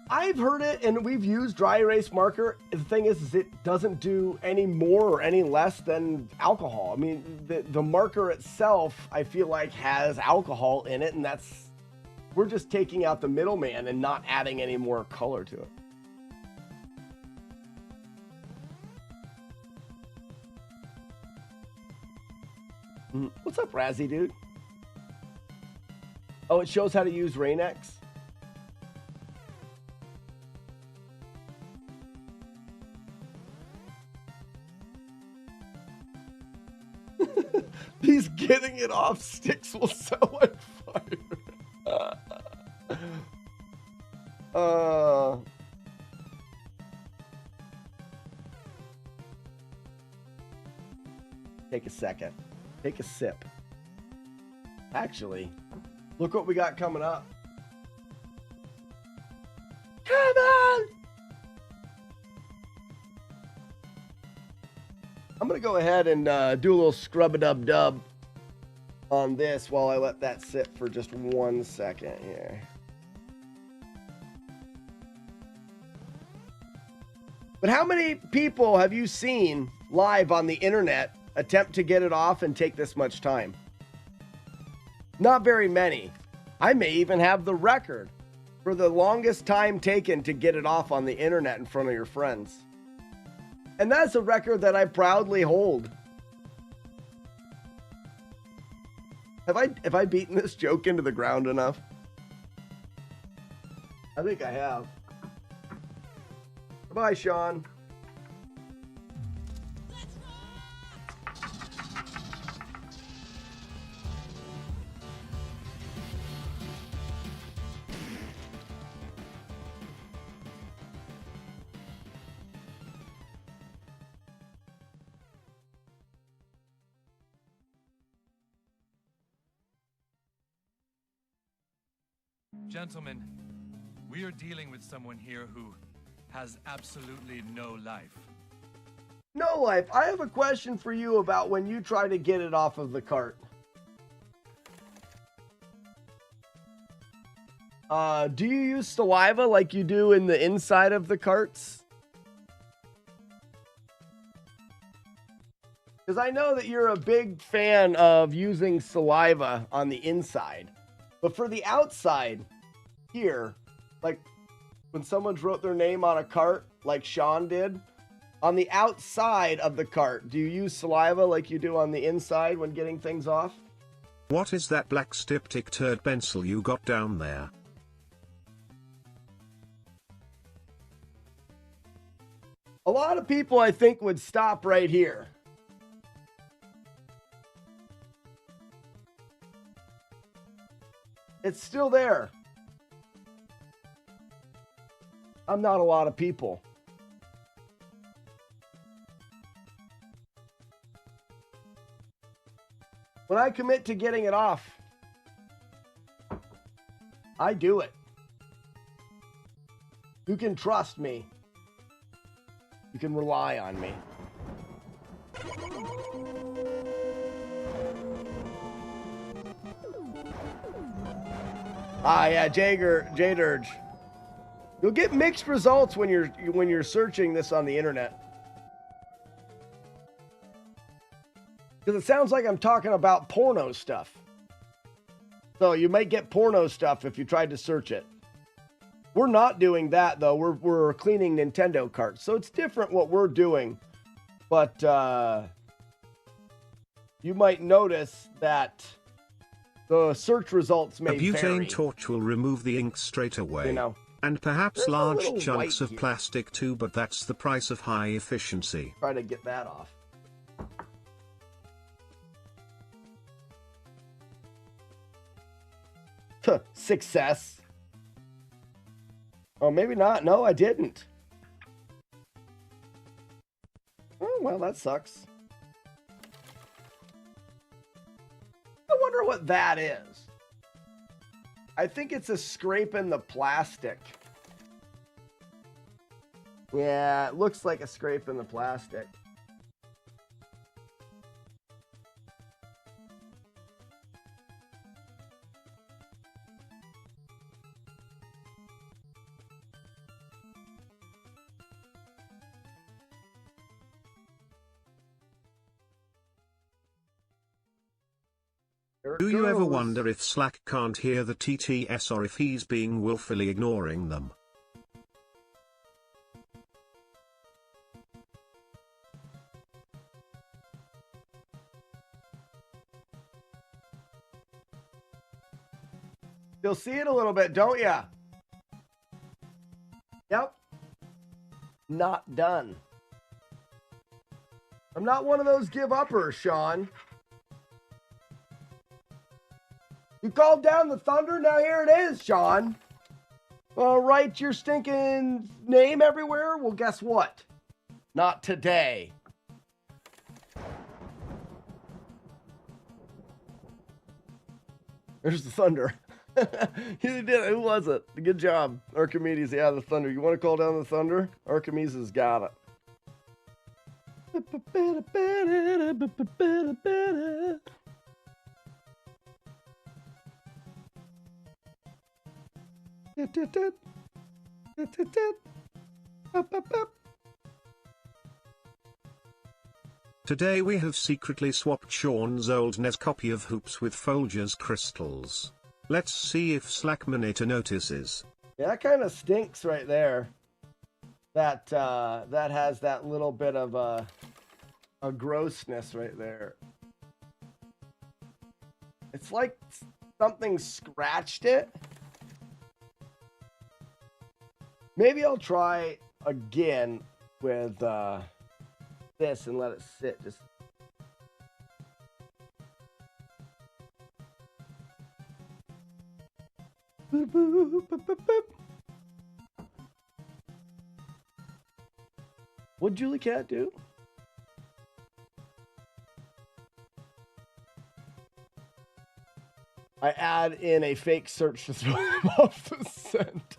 I've heard it and we've used dry erase marker. The thing is it doesn't do any more or any less than alcohol. I mean, the marker itself, I feel like, has alcohol in it, and we're just taking out the middleman and not adding any more color to it. What's up, Razzie, dude? Oh, it shows how to use Rain-X. These getting it off sticks will set on fire. Take a second. Take a sip. Actually, look what we got coming up. Come on! I'm going to go ahead and do a little scrub-a-dub-dub on this while I let that sit for just 1 second here. But how many people have you seen live on the internet attempt to get it off and take this much time? Not very many. I may even have the record for the longest time taken to get it off on the internet in front of your friends. And that's a record that I proudly hold. Have I beaten this joke into the ground enough? I think I have. Bye, Sean. Gentlemen, we are dealing with someone here who has absolutely no life. No life. I have a question for you about when you try to get it off of the cart. Do you use saliva like you do in the inside of the carts? Because I know that you're a big fan of using saliva on the inside. But for the outside, here, like when someone's wrote their name on a cart, like Sean did, on the outside of the cart, do you use saliva like you do on the inside when getting things off? What is that black styptic turd pencil you got down there? A lot of people, I think, would stop right here. It's still there. I'm not a lot of people. When I commit to getting it off, I do it. You can trust me. You can rely on me. Ah, yeah, Jaderge. You'll get mixed results when you're searching this on the internet. Because it sounds like I'm talking about porno stuff. So you might get porno stuff if you tried to search it. We're not doing that, though. We're cleaning Nintendo carts. So it's different what we're doing. But you might notice that the search results may vary. A butane torch will remove the ink straight away. You know, and perhaps there's a large little chunks white of here. plastic too, but that's the price of high efficiency. Try to get that off. Success. Oh, maybe not. No, I didn't. Oh, well, that sucks. I wonder what that is. I think it's a scrape in the plastic. Yeah, it looks like a scrape in the plastic. Do you ever wonder if Slack can't hear the TTS or if he's being willfully ignoring them? You'll see it a little bit, don't ya? Yep. Not done. I'm not one of those give-uppers, Sean. You called down the thunder, now here it is, Sean. Write your stinking name everywhere? Well, guess what? Not today. There's the thunder. You did it. Who was it? Good job. Archimedes, yeah, the thunder. You want to call down the thunder? Archimedes has got it. Today we have secretly swapped Sean's old NES copy of Hoops with Folger's crystals. Let's see if Slackmanator notices. Yeah, that kind of stinks right there. That that has that little bit of a grossness right there. It's like something scratched it. Maybe I'll try again with this and let it sit. Just boop, boop, boop, boop, boop. What'd Julie Cat do? I add in a fake search to throw him off the scent.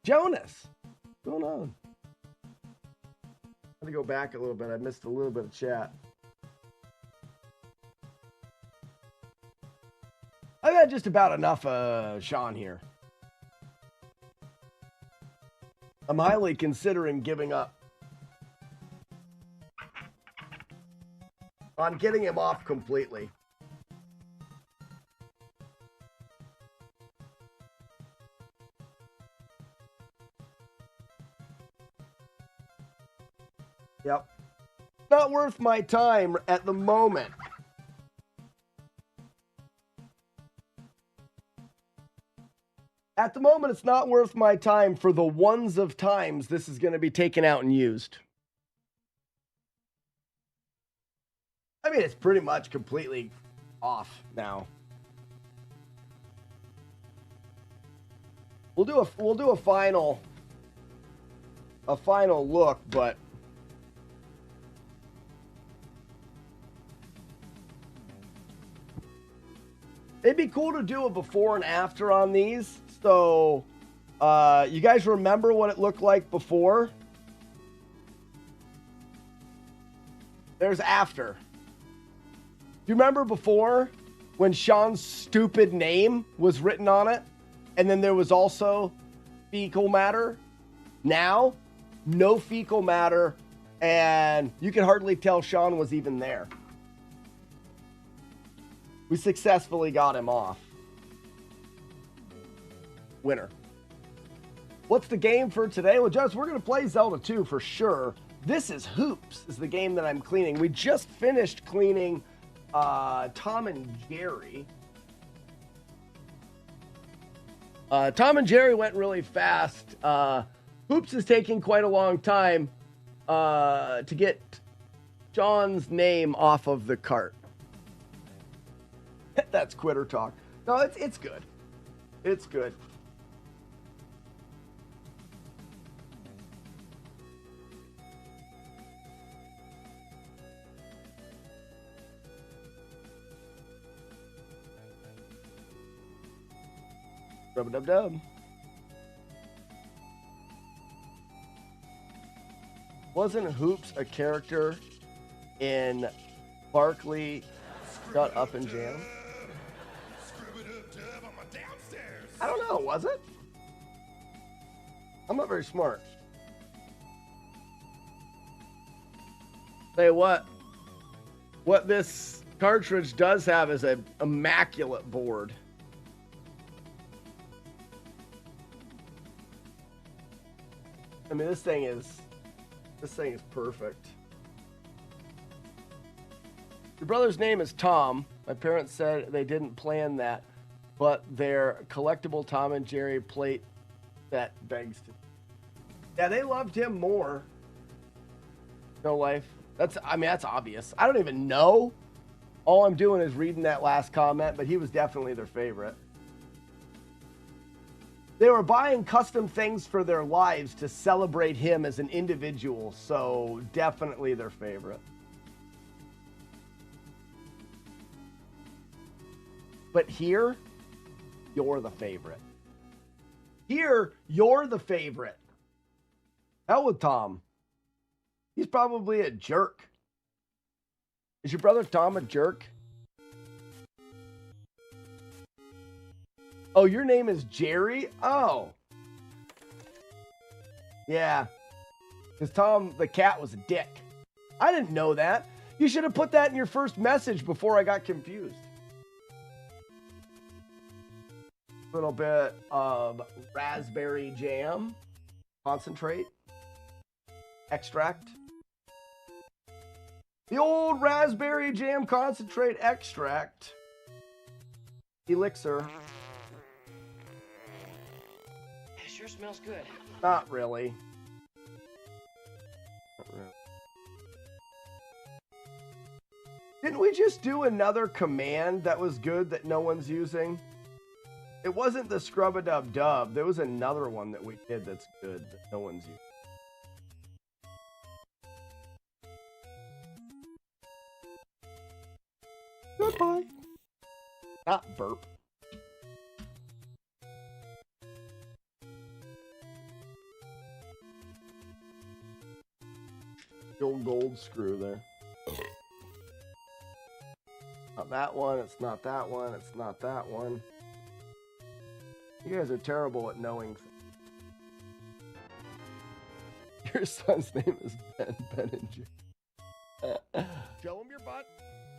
Jonas, what's going on? Let me go back a little bit. I missed a little bit of chat. I've had just about enough Sean here. I'm highly considering giving up on getting him off completely. Yep. Not worth my time at the moment. At the moment, it's not worth my time for the ones of times this is going to be taken out and used. I mean, it's pretty much completely off now. We'll do a final look, but it'd be cool to do a before and after on these. So, you guys remember what it looked like before? There's after. Do you remember before when Sean's stupid name was written on it? And then there was also fecal matter? Now, no fecal matter, and you can hardly tell Sean was even there. We successfully got him off. Winner. What's the game for today? Well, Just, we're going to play Zelda 2 for sure. This is Hoops, is the game that I'm cleaning. We just finished cleaning Tom and Jerry. Tom and Jerry went really fast. Hoops is taking quite a long time to get John's name off of the cart. That's quitter talk. No, it's good. It's good. Rub-a-dub-dub. Wasn't Hoops a character in Barkley Shut Up and Jam? I don't know, was it? I'm not very smart. Say what this cartridge does have is an immaculate board. I mean, this thing is perfect. Your brother's name is Tom. My parents said they didn't plan that, but their collectible Tom and Jerry plate set begs to. Yeah, they loved him more. No life. That's obvious. I don't even know. All I'm doing is reading that last comment, but he was definitely their favorite. They were buying custom things for their lives to celebrate him as an individual, so definitely their favorite. But here, you're the favorite. Here, you're the favorite. Hell with Tom. He's probably a jerk. Is your brother Tom a jerk? Oh, your name is Jerry? Oh. Yeah. Because Tom the cat was a dick. I didn't know that. You should have put that in your first message before I got confused. A little bit of raspberry jam. Concentrate. Extract. The old raspberry jam concentrate extract. Elixir. It sure smells good. Not really. Not really. Didn't we just do another command that was good that no one's using? It wasn't the scrub-a-dub-dub. There was another one that we did that's good that no one's using. Bye. Not burp. The old gold screw there. Not that one, it's not that one, it's not that one. You guys are terrible at knowing things. Your son's name is Ben Benninger. Show him your butt.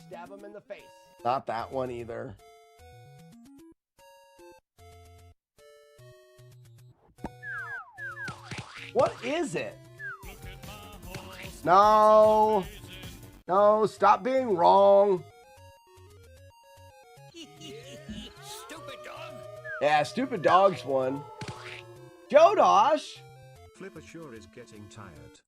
Stab him in the face. Not that one either. What is it? No. No, stop being wrong. Stupid dog. Yeah, stupid dog's one. Joe Dosh. Flipper sure is getting tired.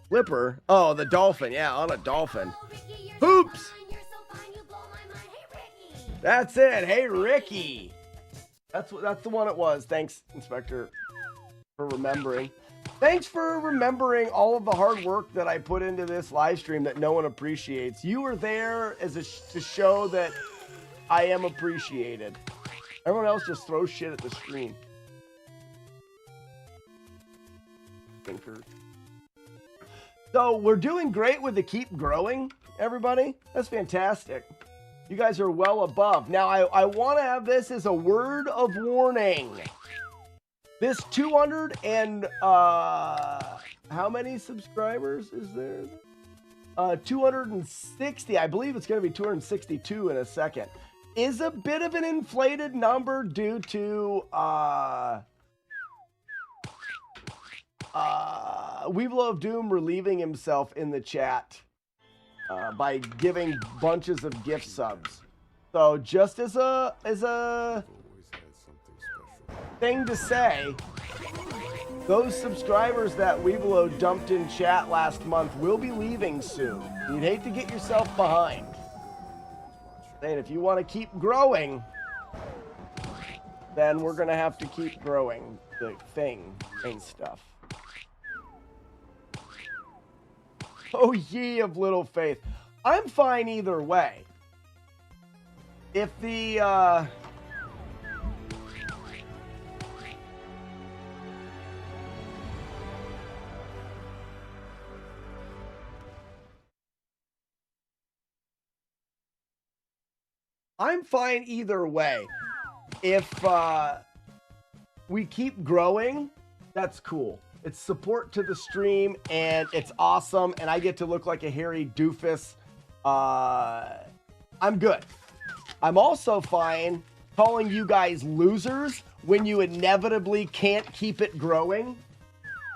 Flipper? Oh, the dolphin. Yeah, on a dolphin. Hoops. That's it. Hey, Ricky. That's the one it was. Thanks, Inspector, for remembering. Thanks for remembering all of the hard work that I put into this live stream that no one appreciates. You were there to show that I am appreciated. Everyone else just throws shit at the screen. Thinker. So we're doing great with the keep growing, everybody. That's fantastic. You guys are well above. Now, I want to have this as a word of warning. This 200 and, how many subscribers is there? 260. I believe it's going to be 262 in a second. Is a bit of an inflated number due to, Weevil of Doom relieving himself in the chat by giving bunches of gift subs. So just as a thing to say, those subscribers that Weevilo dumped in chat last month will be leaving soon. You'd hate to get yourself behind. And if you want to keep growing, then we're gonna have to keep growing the thing and stuff. Oh, ye of little faith. I'm fine either way. If the, I'm fine either way. If, we keep growing, that's cool. It's support to the stream, and it's awesome, and I get to look like a hairy doofus. I'm good. I'm also fine calling you guys losers when you inevitably can't keep it growing,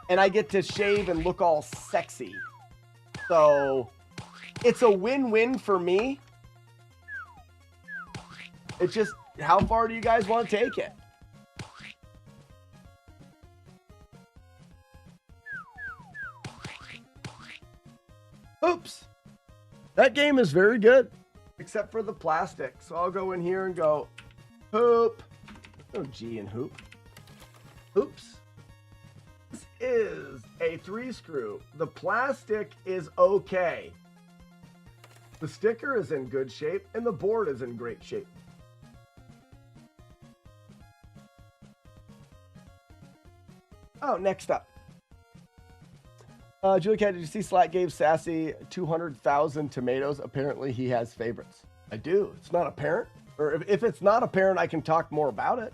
and I get to shave and look all sexy. So, it's a win-win for me. It's just, how far do you guys want to take it? Oops. That game is very good, except for the plastic. So I'll go in here and go, hoop. Oh, G and hoop. Oops. This is a 3-screw. The plastic is okay. The sticker is in good shape, and the board is in great shape. Oh, next up. Julie Cat, did you see Slack gave Sassy 200,000 tomatoes? Apparently he has favorites. I do. It's not apparent. Or if it's not apparent, I can talk more about it.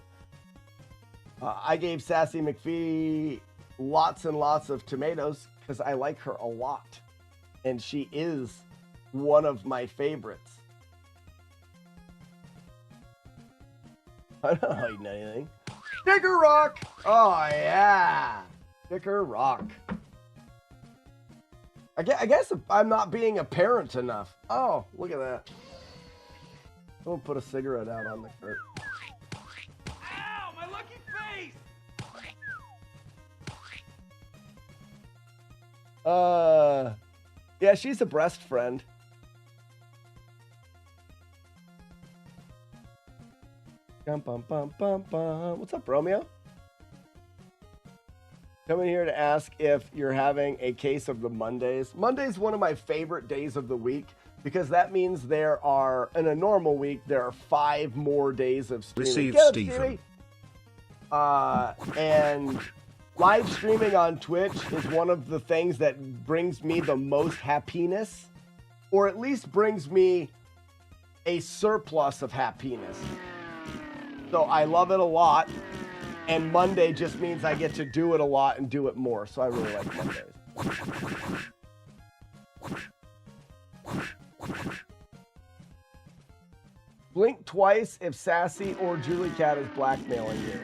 I gave Sassy McPhee lots and lots of tomatoes because I like her a lot. And she is one of my favorites. I don't hide anything. Sticker Rock! Oh, yeah. Sticker Rock. I guess I'm not being apparent enough. Oh, look at that. Don't put a cigarette out on the cart. Ow, my lucky face! Yeah, she's a breast friend. Bum, bum, bum, bum, bum. What's up, Romeo? Coming here to ask if you're having a case of the Mondays. Monday's one of my favorite days of the week because that means there are, in a normal week, there are 5 more days of streaming. Receive Get it, Stephen. And live streaming on Twitch is one of the things that brings me the most happiness, or at least brings me a surplus of happiness. So I love it a lot. And Monday just means I get to do it a lot and do it more. So I really like Mondays. Blink twice if Sassy or Julie Cat is blackmailing you.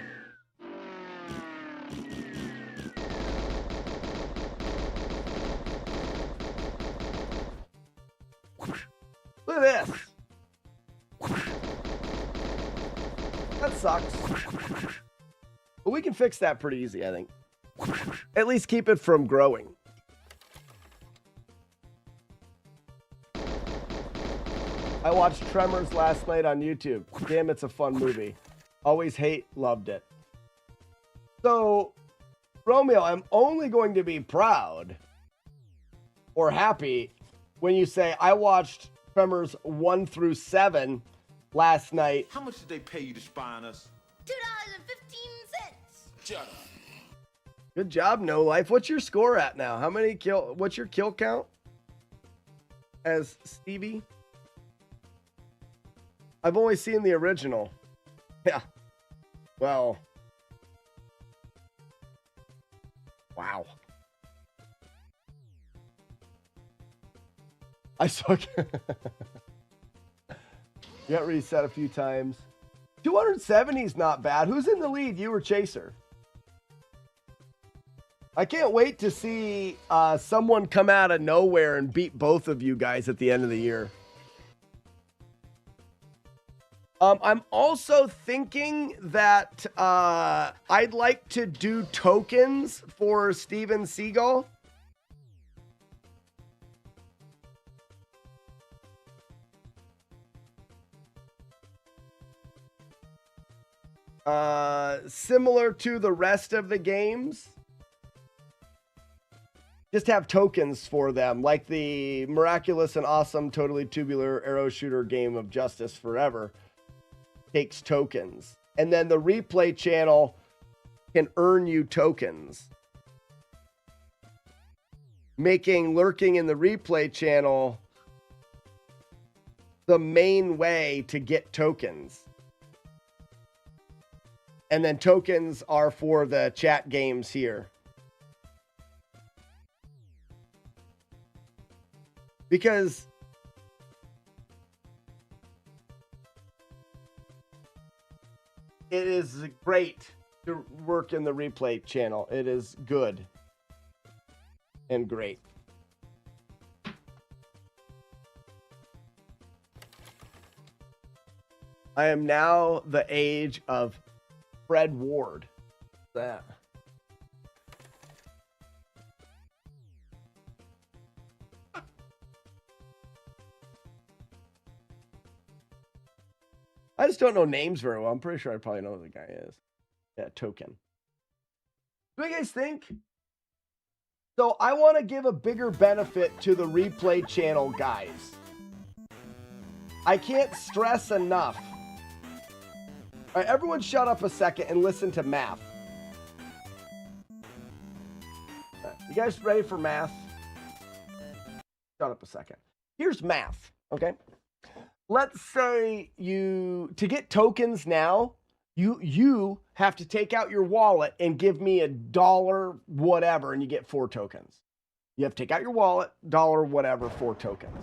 Look at this. That sucks. But we can fix that pretty easy, I think. At least keep it from growing. I watched Tremors last night on YouTube. Damn, it's a fun movie. Always hate, loved it. So, Romeo, I'm only going to be proud or happy when you say I watched Tremors 1 through 7 last night. How much did they pay you to spy on us? $2.15. Shut up. Good job, No Life. What's your score at now? How many kill? What's your kill count as Stevie? I've only seen the original. Yeah. Well. Wow. I suck. You got reset a few times. 270 is not bad. Who's in the lead? You or Chaser? I can't wait to see someone come out of nowhere and beat both of you guys at the end of the year. I'm also thinking that I'd like to do tokens for Steven Seagal. Similar to the rest of the games. Just have tokens for them, like the miraculous and awesome, totally tubular arrow shooter game of Justice Forever takes tokens. And then the replay channel can earn you tokens, making lurking in the replay channel the main way to get tokens. And then tokens are for the chat games here. Because it is great to work in the replay channel. It is good and great. I am now the age of Fred Ward. That. I just don't know names very well. I'm pretty sure I probably know who the guy is. Yeah, token. What do you guys think? So I want to give a bigger benefit to the replay channel guys. I can't stress enough. All right, everyone shut up a second and listen to math. You guys ready for math? Shut up a second. Here's math, okay? Let's say to get tokens now, you have to take out your wallet and give me $1 whatever, and you get 4 tokens. You have to take out your wallet, $1 whatever, 4 tokens.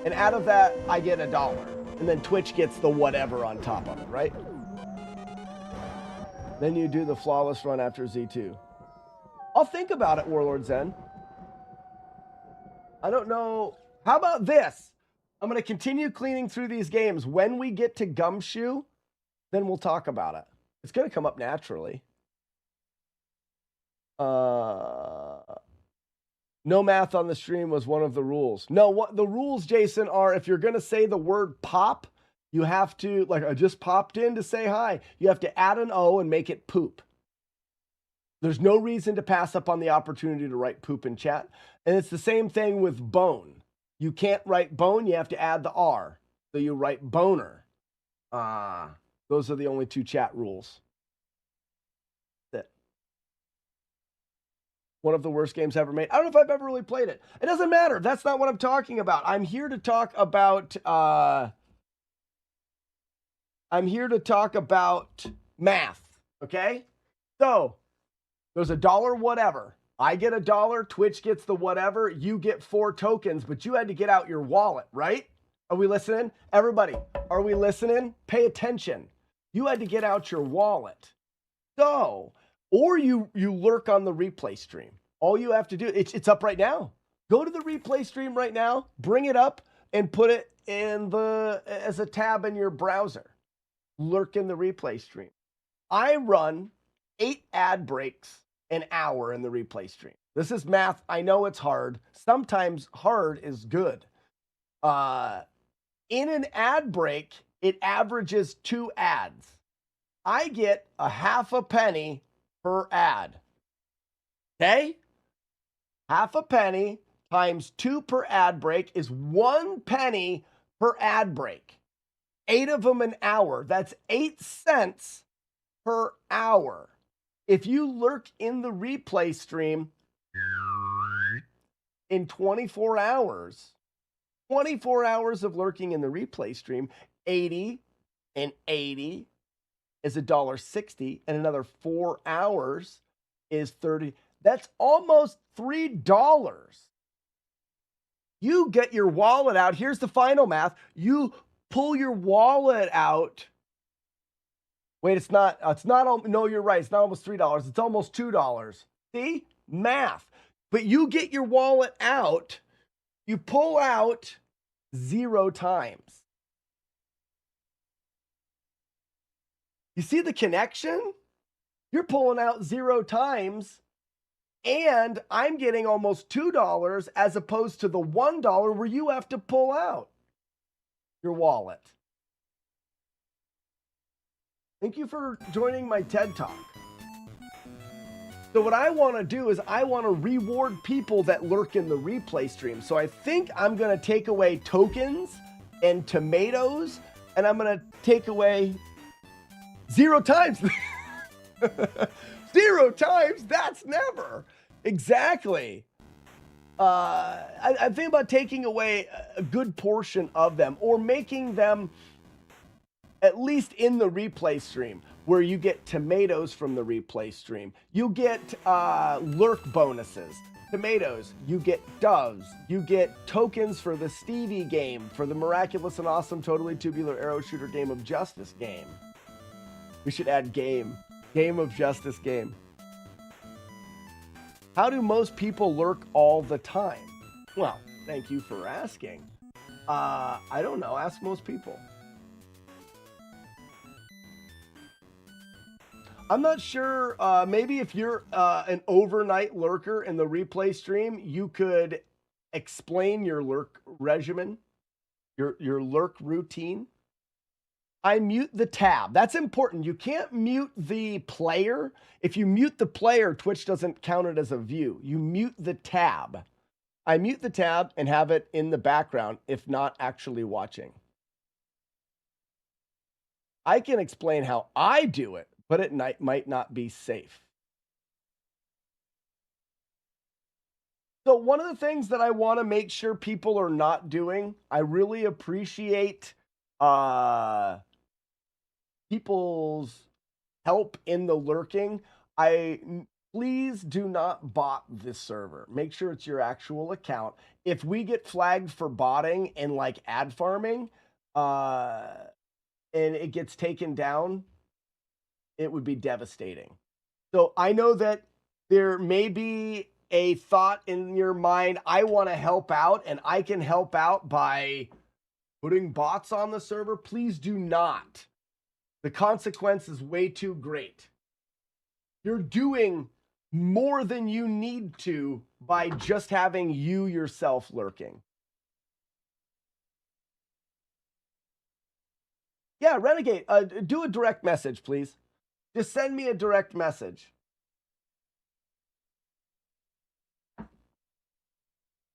And out of that, I get $1. And then Twitch gets the whatever on top of it, right? Then you do the flawless run after Z2. I'll think about it, Warlord Zen. I don't know. How about this? I'm going to continue cleaning through these games. When we get to Gumshoe, then we'll talk about it. It's going to come up naturally. No math on the stream was one of the rules. No, what the rules, Jason, are if you're going to say the word pop, you have to, like I just popped in to say hi. You have to add an O and make it poop. There's no reason to pass up on the opportunity to write poop in chat. And it's the same thing with bone. You can't write bone, you have to add the R. So you write boner. Those are the only two chat rules. That's it. One of the worst games ever made. I don't know if I've ever really played it. It doesn't matter. That's not what I'm talking about. I'm here to talk about math. Okay? So there's $1 whatever. I get $1, Twitch gets the whatever, you get 4 tokens, but you had to get out your wallet, right? Are we listening? Everybody, are we listening? Pay attention. You had to get out your wallet. So, or you lurk on the replay stream. All you have to do, it's up right now. Go to the replay stream right now, bring it up, and put it in as a tab in your browser. Lurk in the replay stream. I run 8 ad breaks an hour in the replay stream. This is math. I know it's hard. Sometimes hard is good. In an ad break, it averages 2 ads. I get a half a penny per ad. Okay? Half a penny times 2 per ad break is 1 penny per ad break. 8 of them an hour. That's 8 cents per hour. If you lurk in the replay stream in 24 hours, 24 hours of lurking in the replay stream, 80 and 80 is $1.60, and another 4 hours is 30. That's almost $3. You get your wallet out. Here's the final math. You pull your wallet out. Wait, it's not, no, you're right. It's not almost $3. It's almost $2. See? Math. But you get your wallet out, you pull out 0 times. You see the connection? You're pulling out 0 times, and I'm getting almost $2 as opposed to the $1 where you have to pull out your wallet. Thank you for joining my TED Talk. So what I want to do is I want to reward people that lurk in the replay stream. So I think I'm going to take away tokens and tomatoes, and I'm going to take away 0 times. 0 times? That's never. Exactly. I think about taking away a good portion of them, or making them at least in the replay stream, where you get tomatoes from the replay stream. You get lurk bonuses. Tomatoes, you get doves. You get tokens for the Stevie game, for the miraculous and awesome totally tubular arrow shooter game of justice game. We should add game of justice game. How do most people lurk all the time? Well, thank you for asking. I don't know. Ask most people. I'm not sure. Maybe if you're an overnight lurker in the replay stream, you could explain your lurk regimen, your lurk routine. I mute the tab. That's important. You can't mute the player. If you mute the player, Twitch doesn't count it as a view. You mute the tab. I mute the tab and have it in the background if not actually watching. I can explain how I do it, but it might not be safe. So one of the things that I want to make sure people are not doing, I really appreciate people's help in the lurking. Please do not bot this server. Make sure it's your actual account. If we get flagged for botting and like ad farming, and it gets taken down, it would be devastating. So I know that there may be a thought in your mind, I want to help out, and I can help out by putting bots on the server. Please do not. The consequence is way too great. You're doing more than you need to by just having you yourself lurking. Yeah, Renegade, do a direct message, please. Just send me a direct message.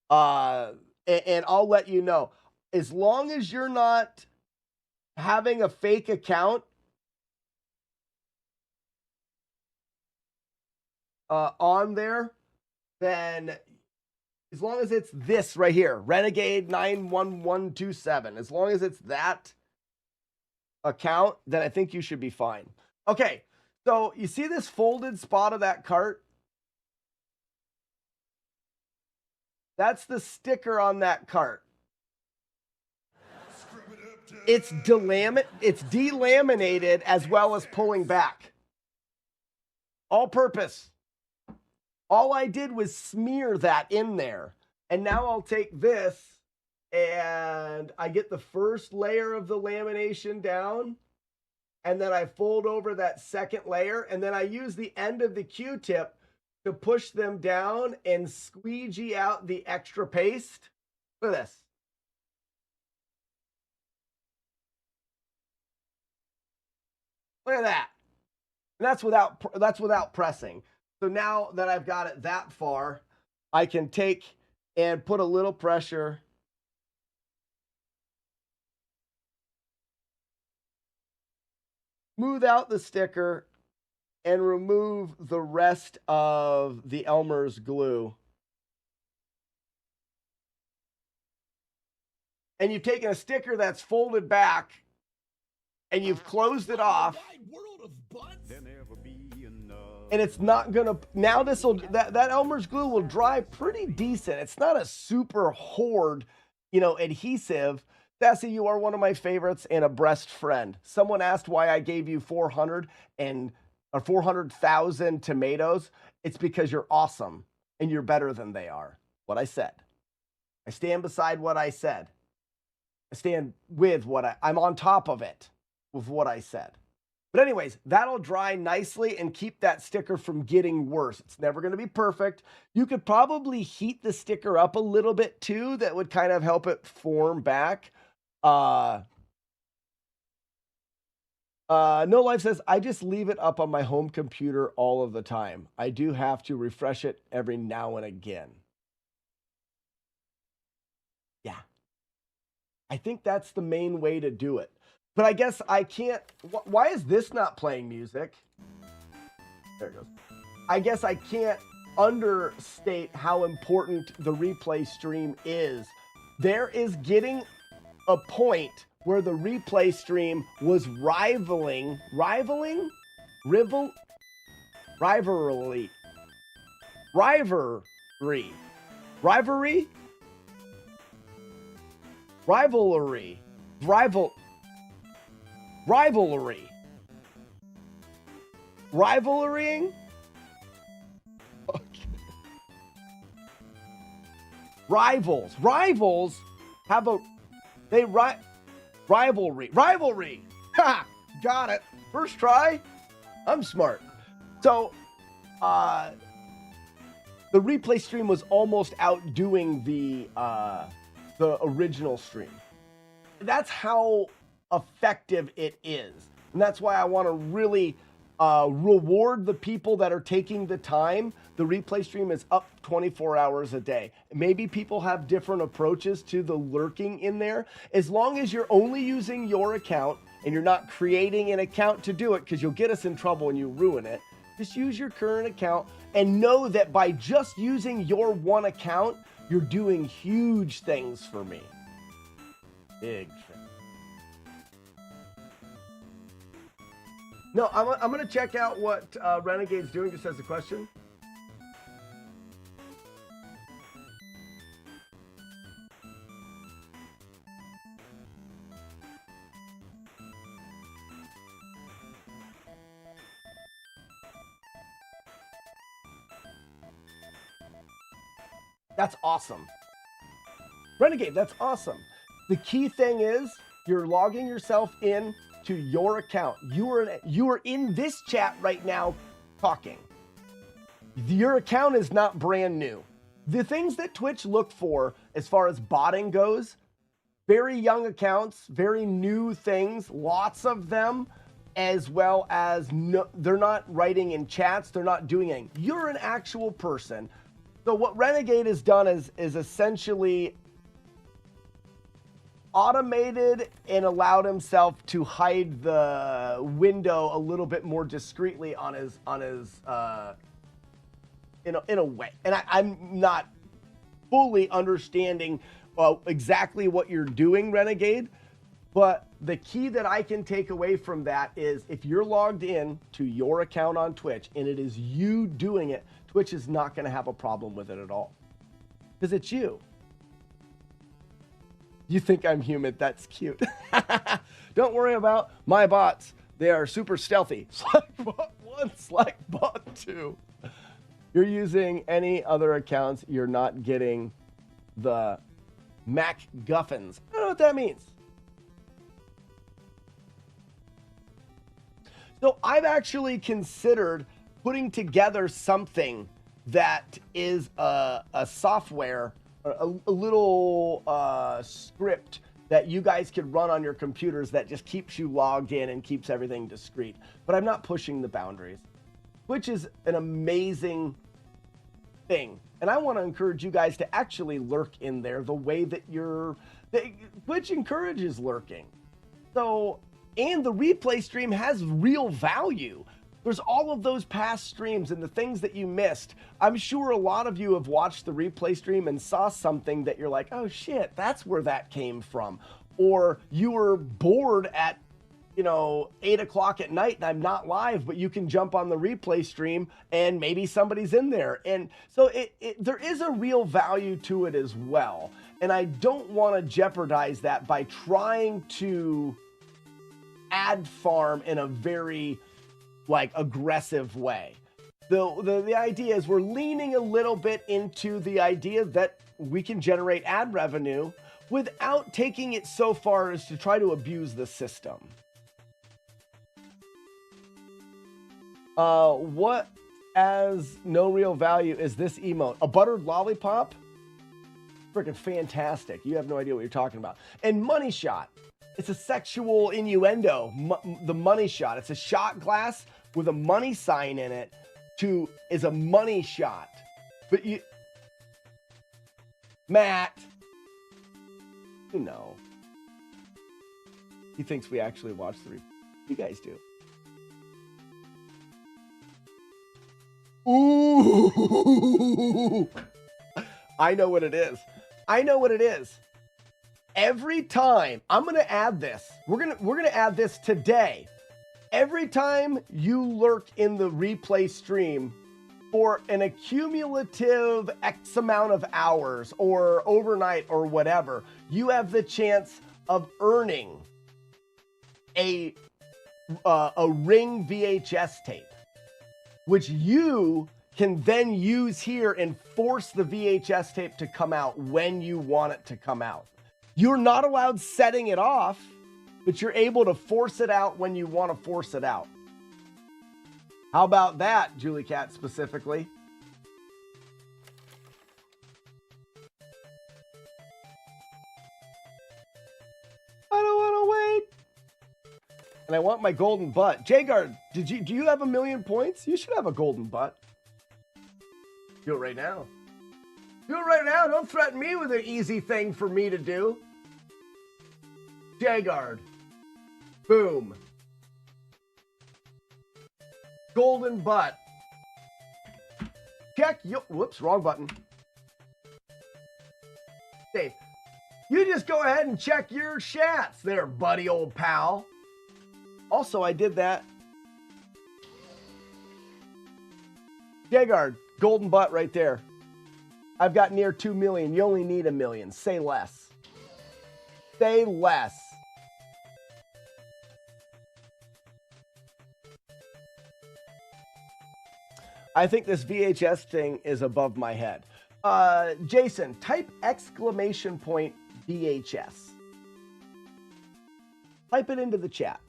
And I'll let you know. As long as you're not having a fake account on there, then as long as it's this right here, Renegade 91127, as long as it's that account, then I think you should be fine. Okay, so you see this folded spot of that cart? That's the sticker on that cart. It's delaminated as well as pulling back. All purpose. All I did was smear that in there. And now I'll take this and I get the first layer of the lamination down. And then I fold over that second layer. And then I use the end of the Q-tip to push them down and squeegee out the extra paste. Look at this. Look at that. And that's without pressing. So now that I've got it that far, I can take and put a little pressure. Smooth out the sticker and remove the rest of the Elmer's glue. And you've taken a sticker that's folded back and you've closed it off. And it's not gonna, now that Elmer's glue will dry pretty decent. It's not a super hoard, adhesive. Sassy, you are one of my favorites and a breast friend. Someone asked why I gave you 400,000 tomatoes. It's because you're awesome and you're better than they are. What I said. I stand beside what I said. I stand with I'm on top of it with what I said. But anyways, that'll dry nicely and keep that sticker from getting worse. It's never going to be perfect. You could probably heat the sticker up a little bit too. That would kind of help it form back. No Life says, I just leave it up on my home computer all of the time. I do have to refresh it every now and again. Yeah. I think that's the main way to do it. But I guess I can't. Why is this not playing music? There it goes. I guess I can't understate how important the replay stream is. There is getting a point where the replay stream was rivalry, rivalying. Okay. Rivals have a rivalry. Ha! Got it. First try. I'm smart. So, the replay stream was almost outdoing the original stream. That's how effective it is. And that's why I want to really reward the people that are taking the time. The replay stream is up 24 hours a day. Maybe people have different approaches to the lurking in there. As long as you're only using your account and you're not creating an account to do it, because you'll get us in trouble and you ruin it. Just use your current account and know that by just using your one account, you're doing huge things for me. Big thing. No, I'm going to check out what Renegade's doing, just as a question. That's awesome. Renegade, that's awesome. The key thing is you're logging yourself in to your account. You are in this chat right now talking. Your account is not brand new. The things that Twitch look for as far as botting goes, very young accounts, very new things, lots of them, as well as they're not writing in chats, they're not doing anything. You're an actual person So what Renegade has done is essentially automated and allowed himself to hide the window a little bit more discreetly on his in a way. And I'm not fully understanding exactly what you're doing, Renegade, but the key that I can take away from that is if you're logged in to your account on Twitch and it is you doing it, Twitch is not going to have a problem with it at all because it's you. You think I'm human? That's cute. Don't worry about my bots. They are super stealthy. Slackbot 1, Slackbot 2. You're using any other accounts, you're not getting the MacGuffins. I don't know what that means. So I've actually considered putting together something that is a software, a little script that you guys could run on your computers that just keeps you logged in and keeps everything discreet. But I'm not pushing the boundaries, which is an amazing thing. And I want to encourage you guys to actually lurk in there the way that Twitch encourages lurking. So, and the replay stream has real value. There's all of those past streams and the things that you missed. I'm sure a lot of you have watched the replay stream and saw something that you're like, oh shit, that's where that came from. Or you were bored at 8 o'clock at night and I'm not live, but you can jump on the replay stream and maybe somebody's in there. And so there is a real value to it as well. And I don't want to jeopardize that by trying to ad farm in a very aggressive way. The idea is we're leaning a little bit into the idea that we can generate ad revenue without taking it so far as to try to abuse the system. What as no real value is this emote? A buttered lollipop? Freaking fantastic. You have no idea what you're talking about. And money shot. It's a sexual innuendo. The money shot. It's a shot glass with a money sign in it is a money shot. But Matt, he thinks we actually watch the you guys do. Ooh, I know what it is. Every time I'm going to add this, we're going to add this today. Every time you lurk in the replay stream for an accumulative X amount of hours or overnight or whatever, you have the chance of earning a Ring VHS tape, which you can then use here and force the VHS tape to come out when you want it to come out. You're not allowed setting it off, but you're able to force it out when you want to force it out. How about that, Julie Cat specifically? I don't want to wait. And I want my golden butt. Jagard, do you have 1,000,000 points? You should have a golden butt. Do it right now. Do it right now. Don't threaten me with an easy thing for me to do. Jagard. Boom. Golden butt. Check your... Whoops, wrong button. Dave, you just go ahead and check your chats there, buddy, old pal. Also, I did that. Jagard, golden butt right there. I've got near 2 million. You only need 1 million. Say less. Say less. I think this VHS thing is above my head. Jason, type !VHS. Type it into the chat.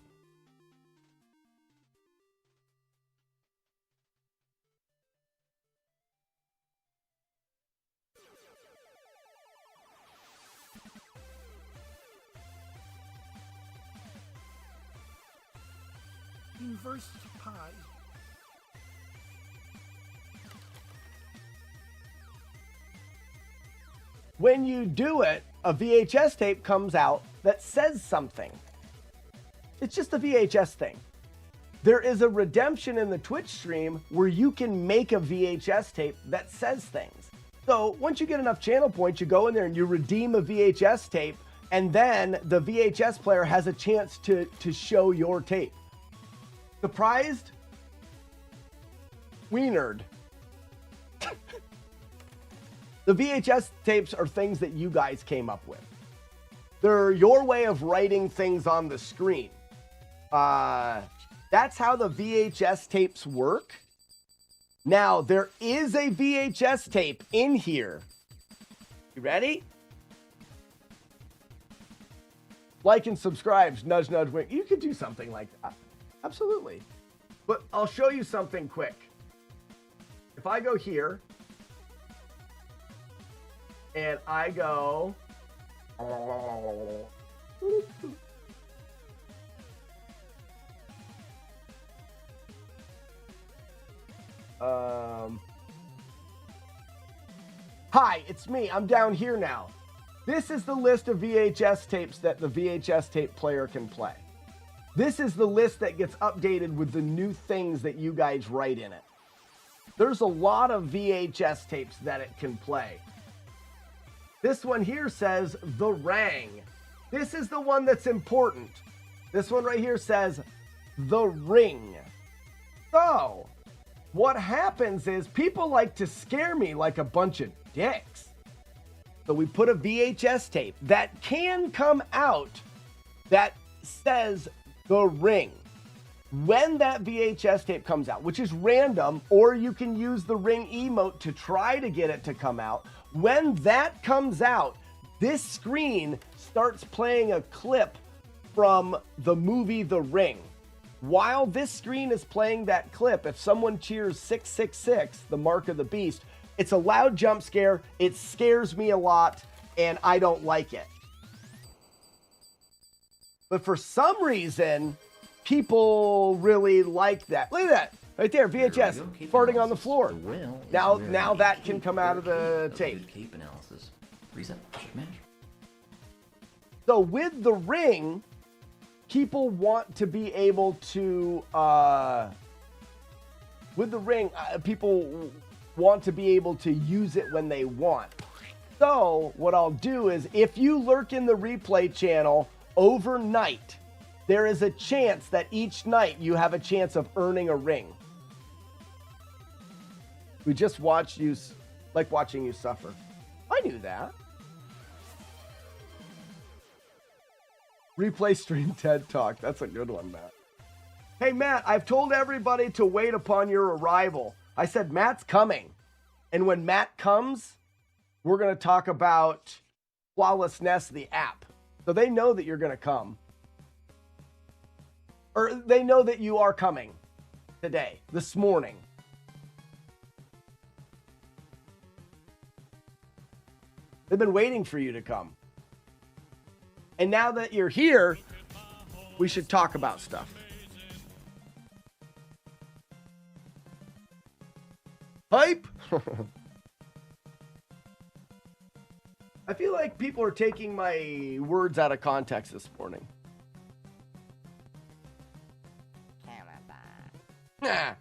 University pie. when you do it, a VHS tape comes out that says something. It's just a VHS thing. There is a redemption in the Twitch stream where you can make a VHS tape that says things. So once you get enough channel points, you go in there and you redeem a VHS tape, and then the VHS player has a chance to show your tape. Surprised? Wienered. The VHS tapes are things that you guys came up with. They're your way of writing things on the screen. That's how the VHS tapes work. Now, there is a VHS tape in here. You ready? Like and subscribe, nudge, nudge, wink. You could do something like that. Absolutely. But I'll show you something quick. If I go here, and I go... Hi, it's me. I'm down here now. This is the list of VHS tapes that the VHS tape player can play. This is the list that gets updated with the new things that you guys write in it. There's a lot of VHS tapes that it can play. This one here says The Rang. This is the one that's important. This one right here says The Ring. So, what happens is people like to scare me like a bunch of dicks. So we put a VHS tape that can come out that says The Ring. When that VHS tape comes out, which is random, or you can use the Ring emote to try to get it to come out, when that comes out, this screen starts playing a clip from the movie The Ring. While this screen is playing that clip, if someone cheers 666, the mark of the beast, it's a loud jump scare, it scares me a lot, and I don't like it. But for some reason, people really like that. Look at that, right there, VHS, farting on the floor. Now that can come out of the tape. So with The Ring, people want to be able to, people want to be able to use it when they want. So what I'll do is, if you lurk in the replay channel overnight, there is a chance that each night you have a chance of earning a ring. We just watched you, like watching you suffer. I knew that. Replay stream TED Talk. That's a good one, Matt. Hey, Matt, I've told everybody to wait upon your arrival. I said, Matt's coming. And when Matt comes, we're going to talk about FlawlessNES, the app. So they know that you're going to come. Or they know that you are coming today, this morning. They've been waiting for you to come. And now that you're here, we should talk about stuff. Hype! I feel like people are taking my words out of context this morning. Nah.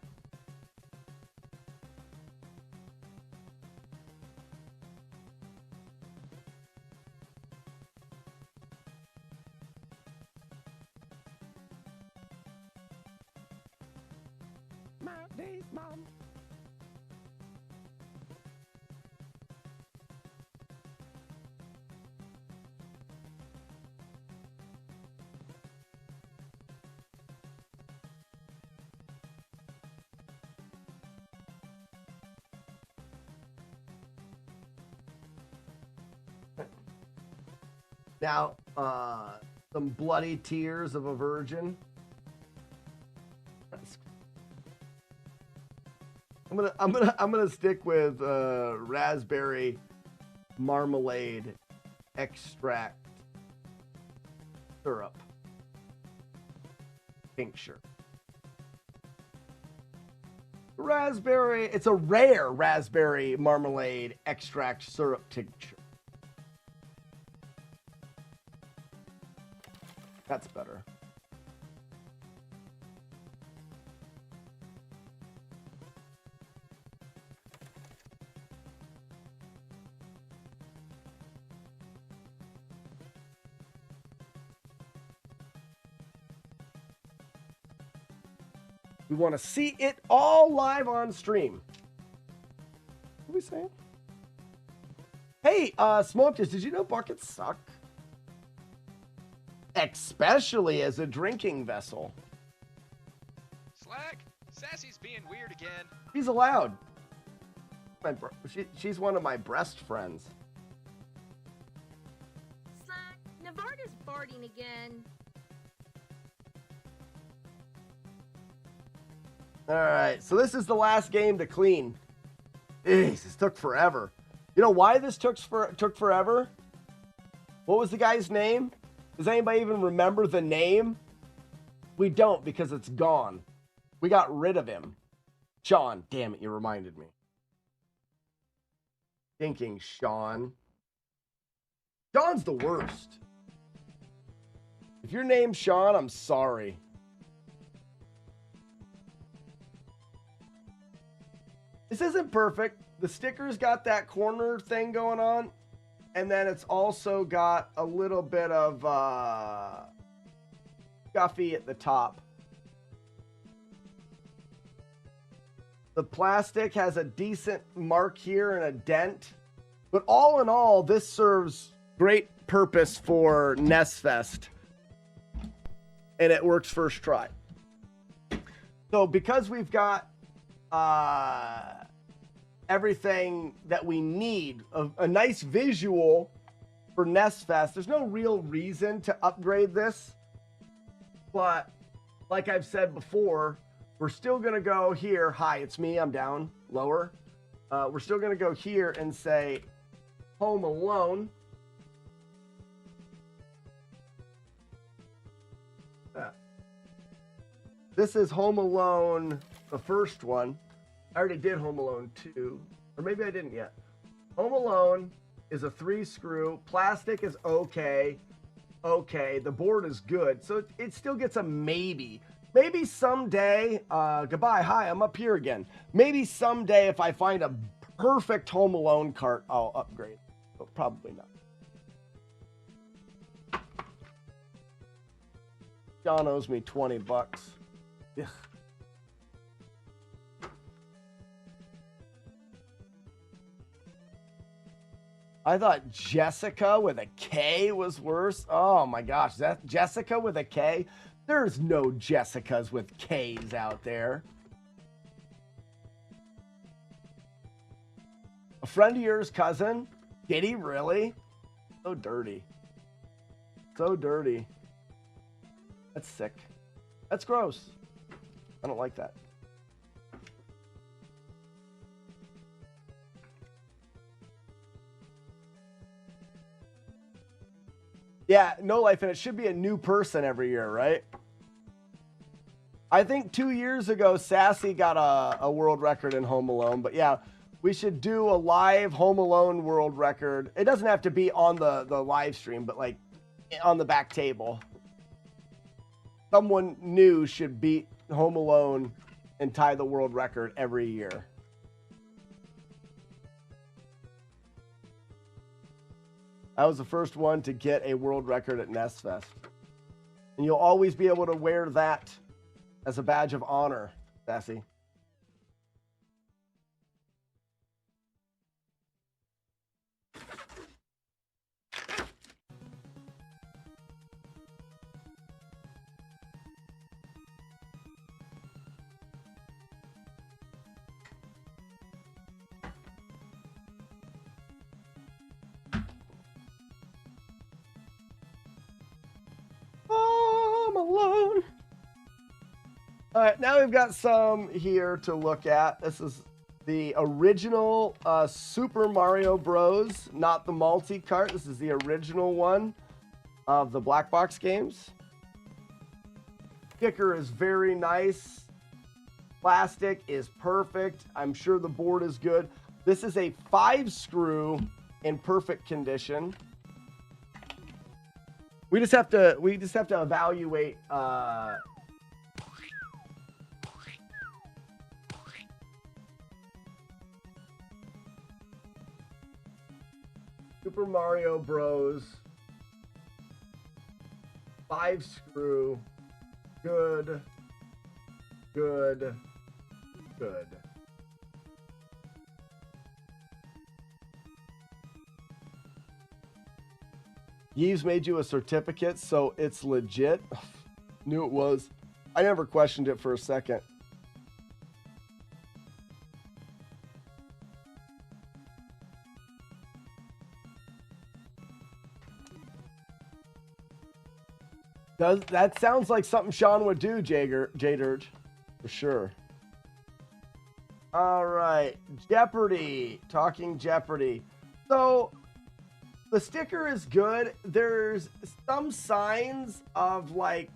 Mom. Now, some bloody tears of a virgin. I'm gonna stick with raspberry marmalade extract syrup tincture. Raspberry, it's a rare raspberry marmalade extract syrup tincture. That's better. We want to see it all live on stream. What are we saying? Hey, Smokers, did you know buckets suck? Especially as a drinking vessel. Slack, Sassy's being weird again. She's allowed. She's one of my breast friends. Slack, Nevada's farting again. All right, so this is the last game to clean. Jeez, this took forever. You know why this took forever? What was the guy's name? Does anybody even remember the name? We don't, because it's gone. We got rid of him. Sean. Damn it, you reminded me. Thinking Sean. Sean's the worst. If your name's Sean, I'm sorry. This isn't perfect. The sticker's got that corner thing going on. And then it's also got a little bit of scuffy at the top. The plastic has a decent mark here and a dent. But all in all, this serves great purpose for NES Fest. And it works first try. So because we've got everything that we need, a nice visual for NES Fest, there's no real reason to upgrade this. But like I've said before, we're still going to go here. Hi, it's me. I'm down lower. We're still going to go here and say Home Alone. This is Home Alone, the first one. I already did Home Alone 2, or maybe I didn't yet. Home Alone is a 3-screw. Plastic is okay. Okay, the board is good. So it still gets a maybe. Maybe someday, goodbye, hi, I'm up here again. Maybe someday if I find a perfect Home Alone cart, I'll upgrade. But probably not. John owes me 20 bucks. Ugh. I thought Jessica with a K was worse. Oh my gosh, that Jessica with a K? There's no Jessicas with K's out there. A friend of yours, cousin? Did he really? So dirty. So dirty. That's sick. That's gross. I don't like that. Yeah, No Life, and it should be a new person every year, right? I think 2 years ago, Sassy got a world record in Home Alone. But yeah, we should do a live Home Alone world record. It doesn't have to be on the live stream, but like on the back table. Someone new should beat Home Alone and tie the world record every year. I was the first one to get a world record at NES Fest. And you'll always be able to wear that as a badge of honor, Sassy. Alone. All right, now we've got some here to look at. This is the original Super Mario Bros, not the multi-cart. This is the original one of the black box games. Sticker is very nice. Plastic is perfect. I'm sure the board is good. This is a 5-screw in perfect condition. We just have to evaluate Super Mario Bros. 5-screw. Good. Yves made you a certificate, so it's legit. Knew it was. I never questioned it for a second. That sounds like something Sean would do, Jader, for sure. All right, Jeopardy, talking Jeopardy. So the sticker is good. There's some signs of like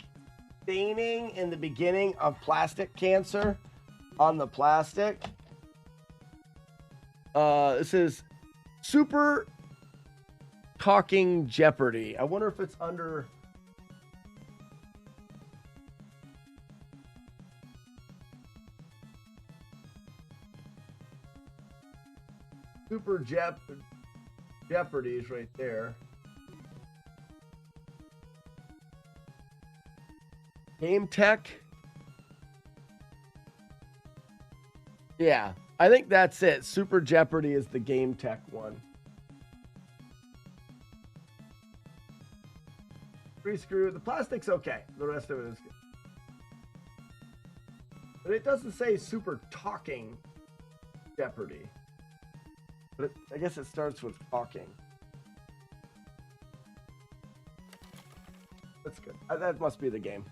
staining in the beginning of plastic cancer on the plastic. This is Super Talking Jeopardy. I wonder if it's under... Super Jeopardy is right there. Game Tech. Yeah, I think that's it. Super Jeopardy is the Game Tech one. Free screw. The plastic's okay. The rest of it is good. But it doesn't say Super Talking Jeopardy. But I guess it starts with talking. That's good. That must be the game.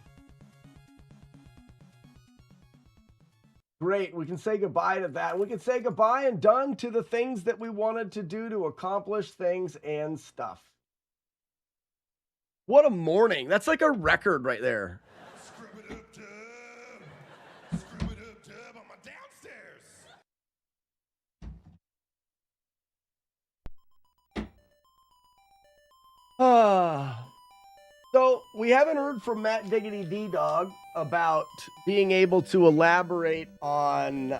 Great. We can say goodbye to that. We can say goodbye and done to the things that we wanted to do to accomplish things and stuff. What a morning. That's like a record right there. So we haven't heard from Matt Diggity D-Dog about being able to elaborate on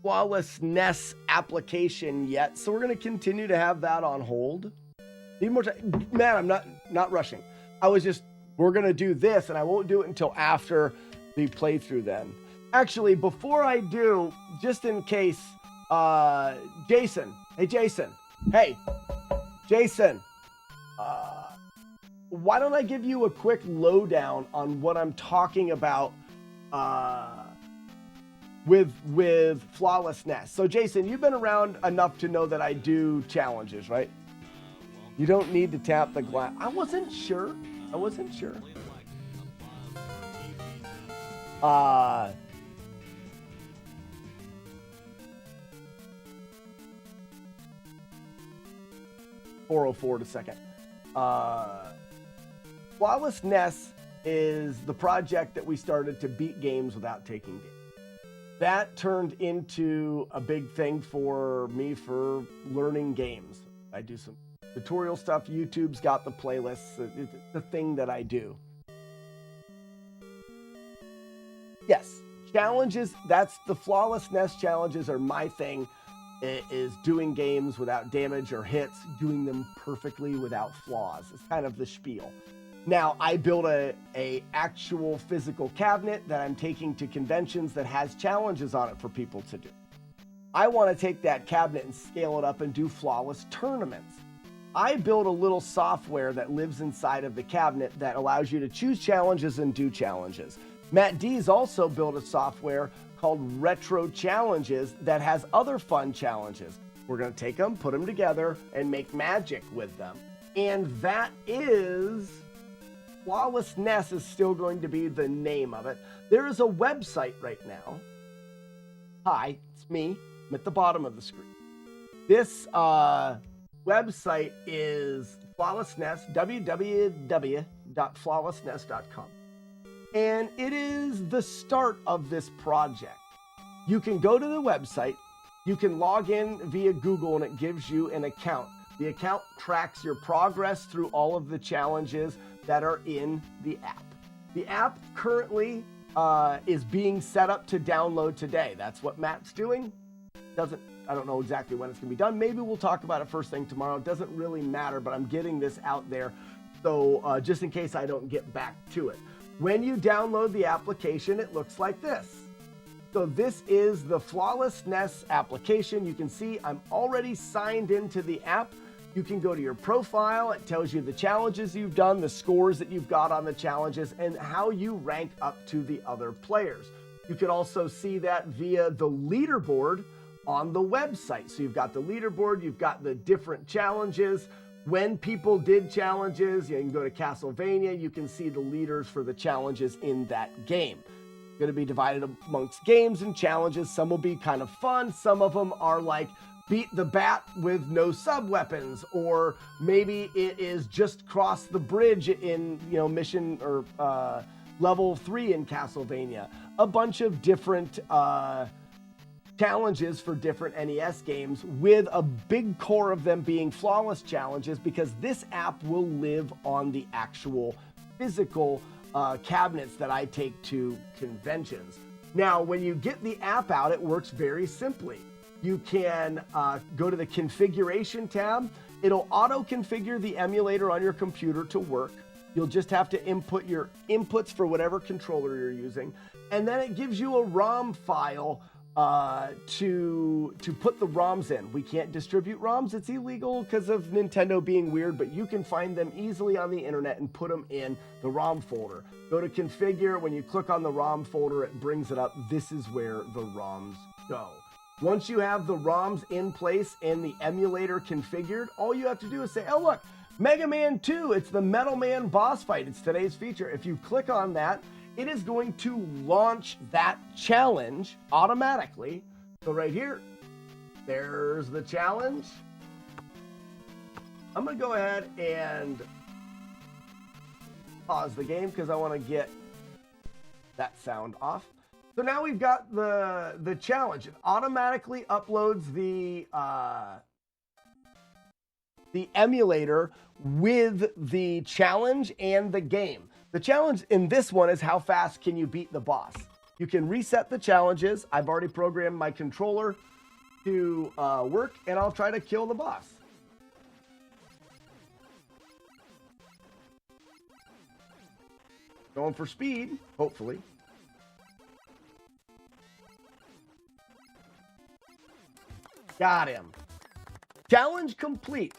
FlawlessNES application yet. So we're going to continue to have that on hold. Need more time. Man, I'm not rushing. We're going to do this, and I won't do it until after the playthrough then. Actually, before I do, just in case, Jason. Hey, Jason. Hey, Jason. Why don't I give you a quick lowdown on what I'm talking about with FlawlessNES. So, Jason, you've been around enough to know that I do challenges, right? You don't need to tap the glass. I wasn't sure. 404 to second. FlawlessNES is the project that we started to beat games without taking games. That turned into a big thing for me for learning games. I do some tutorial stuff. YouTube's got the playlists. It's the thing that I do. Yes, challenges. That's the FlawlessNES challenges are my thing. It is doing games without damage or hits, doing them perfectly without flaws. It's kind of the spiel. Now, I built a actual physical cabinet that I'm taking to conventions that has challenges on it for people to do. I want to take that cabinet and scale it up and do flawless tournaments. I built a little software that lives inside of the cabinet that allows you to choose challenges and do challenges. Matt D's also built a software called Retro Challenges that has other fun challenges. We're going to take them, put them together, and make magic with them. And that is... FlawlessNES is still going to be the name of it. There is a website right now. Hi, it's me. I'm at the bottom of the screen. This website is FlawlessNES, www.flawlessnes.com. And it is the start of this project. You can go to the website, you can log in via Google, and it gives you an account. The account tracks your progress through all of the challenges that are in the app. The app currently is being set up to download today. That's what Matt's doing. I don't know exactly when it's going to be done. Maybe we'll talk about it first thing tomorrow. It doesn't really matter, but I'm getting this out there. So just in case I don't get back to it. When you download the application, it looks like this. So this is the FlawlessNES application. You can see I'm already signed into the app. You can go to your profile. It tells you the challenges you've done, the scores that you've got on the challenges, and how you rank up to the other players. You can also see that via the leaderboard on the website. So you've got the leaderboard, you've got the different challenges. When people did challenges, you can go to Castlevania, you can see the leaders for the challenges in that game. It's going to be divided amongst games and challenges. Some will be kind of fun. Some of them are like beat the bat with no sub weapons, or maybe it is just cross the bridge in, mission or level 3 in Castlevania. A bunch of different challenges for different NES games, with a big core of them being flawless challenges, because this app will live on the actual physical cabinets that I take to conventions. Now, when you get the app out, it works very simply. You can go to the configuration tab. It'll auto-configure the emulator on your computer to work. You'll just have to input your inputs for whatever controller you're using. And then it gives you a ROM file to put the ROMs in. We can't distribute ROMs. It's illegal because of Nintendo being weird, but you can find them easily on the internet and put them in the ROM folder. Go to configure. When you click on the ROM folder, it brings it up. This is where the ROMs go. Once you have the ROMs in place and the emulator configured, all you have to do is say, oh, look, Mega Man 2, it's the Metal Man boss fight. It's today's feature. If you click on that, it is going to launch that challenge automatically. So right here, there's the challenge. I'm going to go ahead and pause the game because I want to get that sound off. So now we've got the challenge. It automatically uploads the emulator with the challenge and the game. The challenge in this one is how fast can you beat the boss. You can reset the challenges. I've already programmed my controller to work, and I'll try to kill the boss. Going for speed, hopefully. Got him. Challenge complete.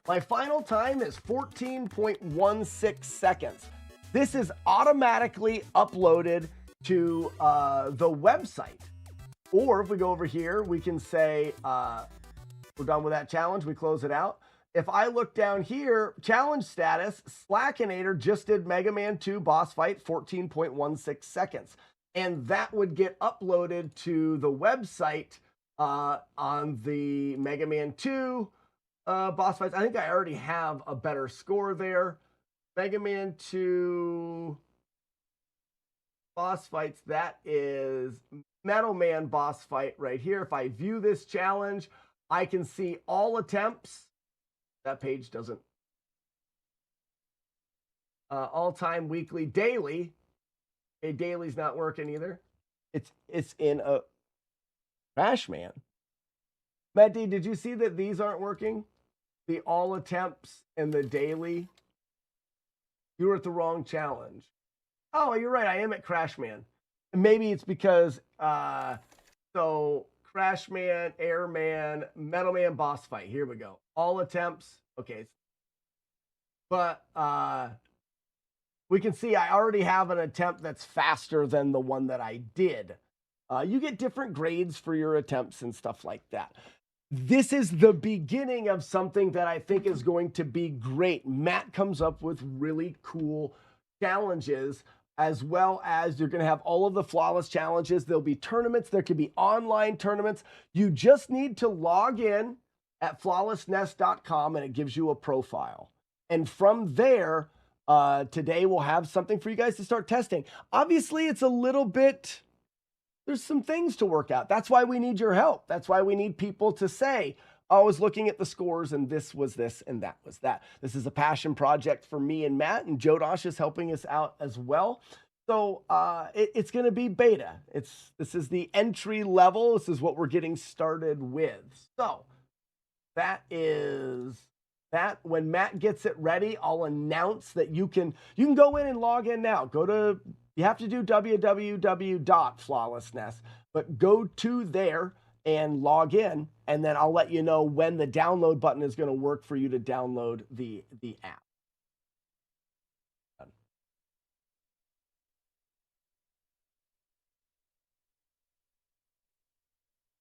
My final time is 14.16 seconds. This is automatically uploaded to the website. Or if we go over here, we can say, we're done with that challenge. We close it out. If I look down here, challenge status, Slackinator just did Mega Man 2 boss fight, 14.16 seconds. And that would get uploaded to the website on the Mega Man 2 boss fights. I think I already have a better score there. Mega Man 2 boss fights, that is Metal Man boss fight right here. If I view this challenge, I can see all attempts. That page doesn't. All-time, weekly, daily. Okay, daily's not working either. It's in a Crash Man. Matt D, did you see that these aren't working? The all attempts and the daily. You were at the wrong challenge. Oh, you're right. I am at Crash Man. Maybe it's because, so Crash Man, Airman, Metal Man boss fight. Here we go. All attempts. Okay. But we can see I already have an attempt that's faster than the one that I did. You get different grades for your attempts and stuff like that. This is the beginning of something that I think is going to be great. Matt comes up with really cool challenges, as well as you're going to have all of the flawless challenges. There'll be tournaments. There could be online tournaments. You just need to log in at FlawlessNES.com, and it gives you a profile. And from there, today we'll have something for you guys to start testing. Obviously, it's a little bit... There's some things to work out. That's why we need your help. That's why we need people to say, always looking at the scores, and this was this and that was that. This is a passion project for me and Matt, and Jodosh is helping us out as well. So it's going to be beta. This is the entry level. This is what we're getting started with. So that is that. When Matt gets it ready, I'll announce that you can go in and log in now. You have to do www.FlawlessNES, but go to there and log in, and then I'll let you know when the download button is going to work for you to download the app.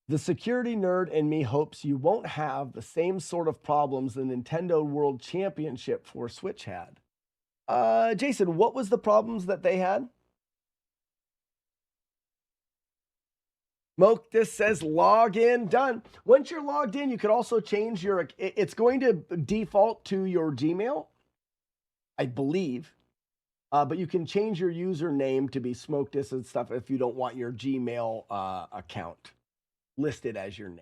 The security nerd in me hopes you won't have the same sort of problems the Nintendo World Championship for Switch had. Jason, what was the problems that they had? Smoke this says log in, done. Once you're logged in, you could also change it's going to default to your Gmail, I believe. But you can change your username to be Smoke This and stuff if you don't want your Gmail account listed as your name.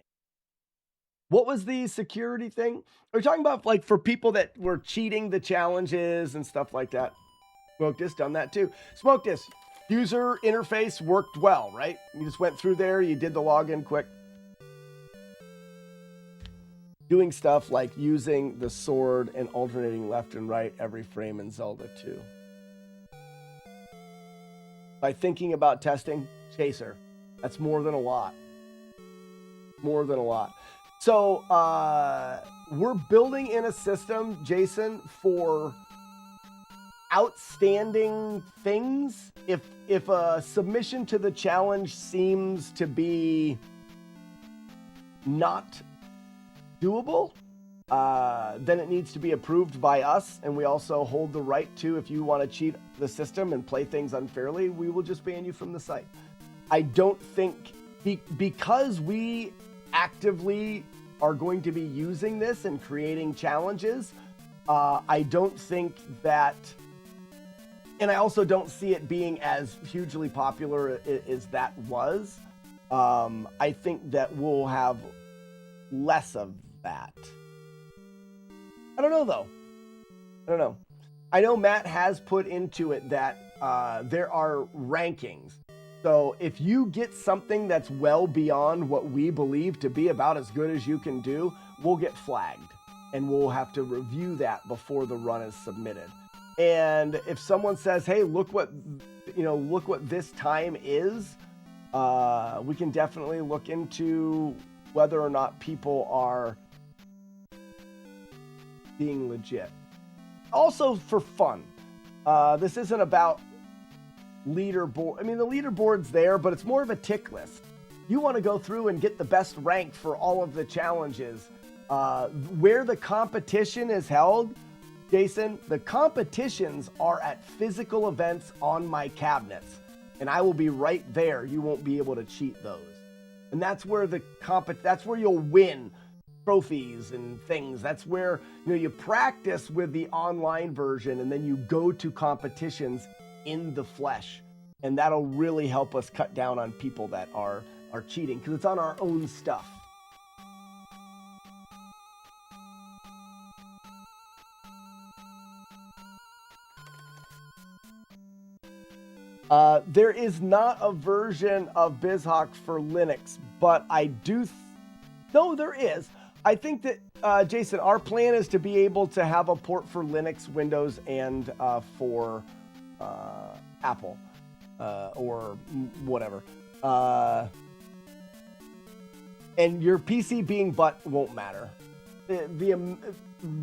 What was the security thing? Are you talking about like for people that were cheating the challenges and stuff like that? Smoke This done that too. Smoke This user interface worked well, right? You just went through there, you did the login quick. Doing stuff like using the sword and alternating left and right every frame in Zelda 2. By thinking about testing, Chaser, that's more than a lot. More than a lot. So we're building in a system, Jason, for outstanding things. If a submission to the challenge seems to be not doable, then it needs to be approved by us, and we also hold the right to, if you want to cheat the system and play things unfairly, we will just ban you from the site. I don't think, because we actively are going to be using this and creating challenges, I don't think that, and I also don't see it being as hugely popular as that was. I think that we'll have less of that. I don't know, though. I don't know. I know Matt has put into it that there are rankings. So if you get something that's well beyond what we believe to be about as good as you can do, we'll get flagged. And we'll have to review that before the run is submitted. And if someone says, hey, look what this time is, we can definitely look into whether or not people are being legit. Also for fun. This isn't about leaderboard. I mean, the leaderboard's there, but it's more of a tick list. You want to go through and get the best rank for all of the challenges. Where the competition is held, Jason, the competitions are at physical events on my cabinets, and I will be right there. You won't be able to cheat those. And that's where that's where you'll win trophies and things. That's where you practice with the online version, and then you go to competitions in the flesh, and that'll really help us cut down on people that are cheating, because it's on our own stuff. There is not a version of BizHawk for Linux, but I do no, there is. I think that, Jason, our plan is to be able to have a port for Linux, Windows, and for Apple, or whatever. And your PC being butt won't matter.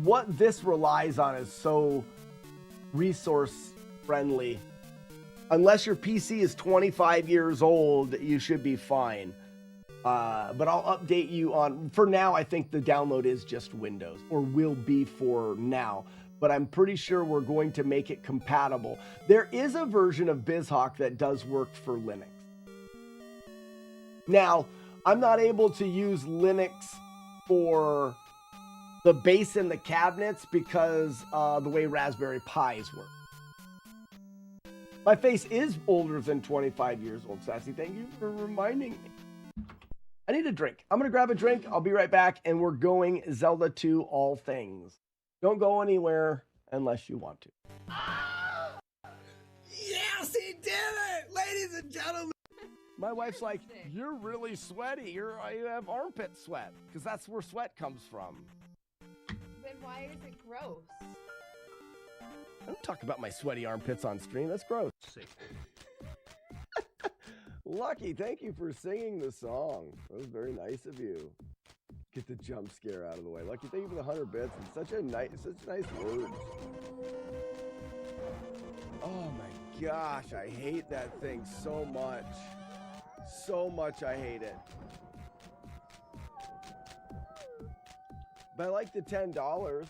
What this relies on is so resource friendly. Unless your PC is 25 years old, you should be fine. But I'll update you on, for now, I think the download is just Windows, or will be for now. But I'm pretty sure we're going to make it compatible. There is a version of BizHawk that does work for Linux. Now, I'm not able to use Linux for the base and the cabinets because the way Raspberry Pis work. My face is older than 25 years old, Sassy. Thank you for reminding me. I need a drink. I'm going to grab a drink. I'll be right back. And we're going Zelda 2 All Things. Don't go anywhere unless you want to. Yes, he did it! Ladies and gentlemen. My wife's like, you're really sweaty. You have armpit sweat. Because that's where sweat comes from. Then why is it gross? I don't talk about my sweaty armpits on stream. That's gross. Lucky, thank you for singing the song. That was very nice of you. Get the jump scare out of the way. Lucky, thank you for the 100 bits. It's such nice words. Oh my gosh, I hate that thing so much. So much I hate it. But I like the $10.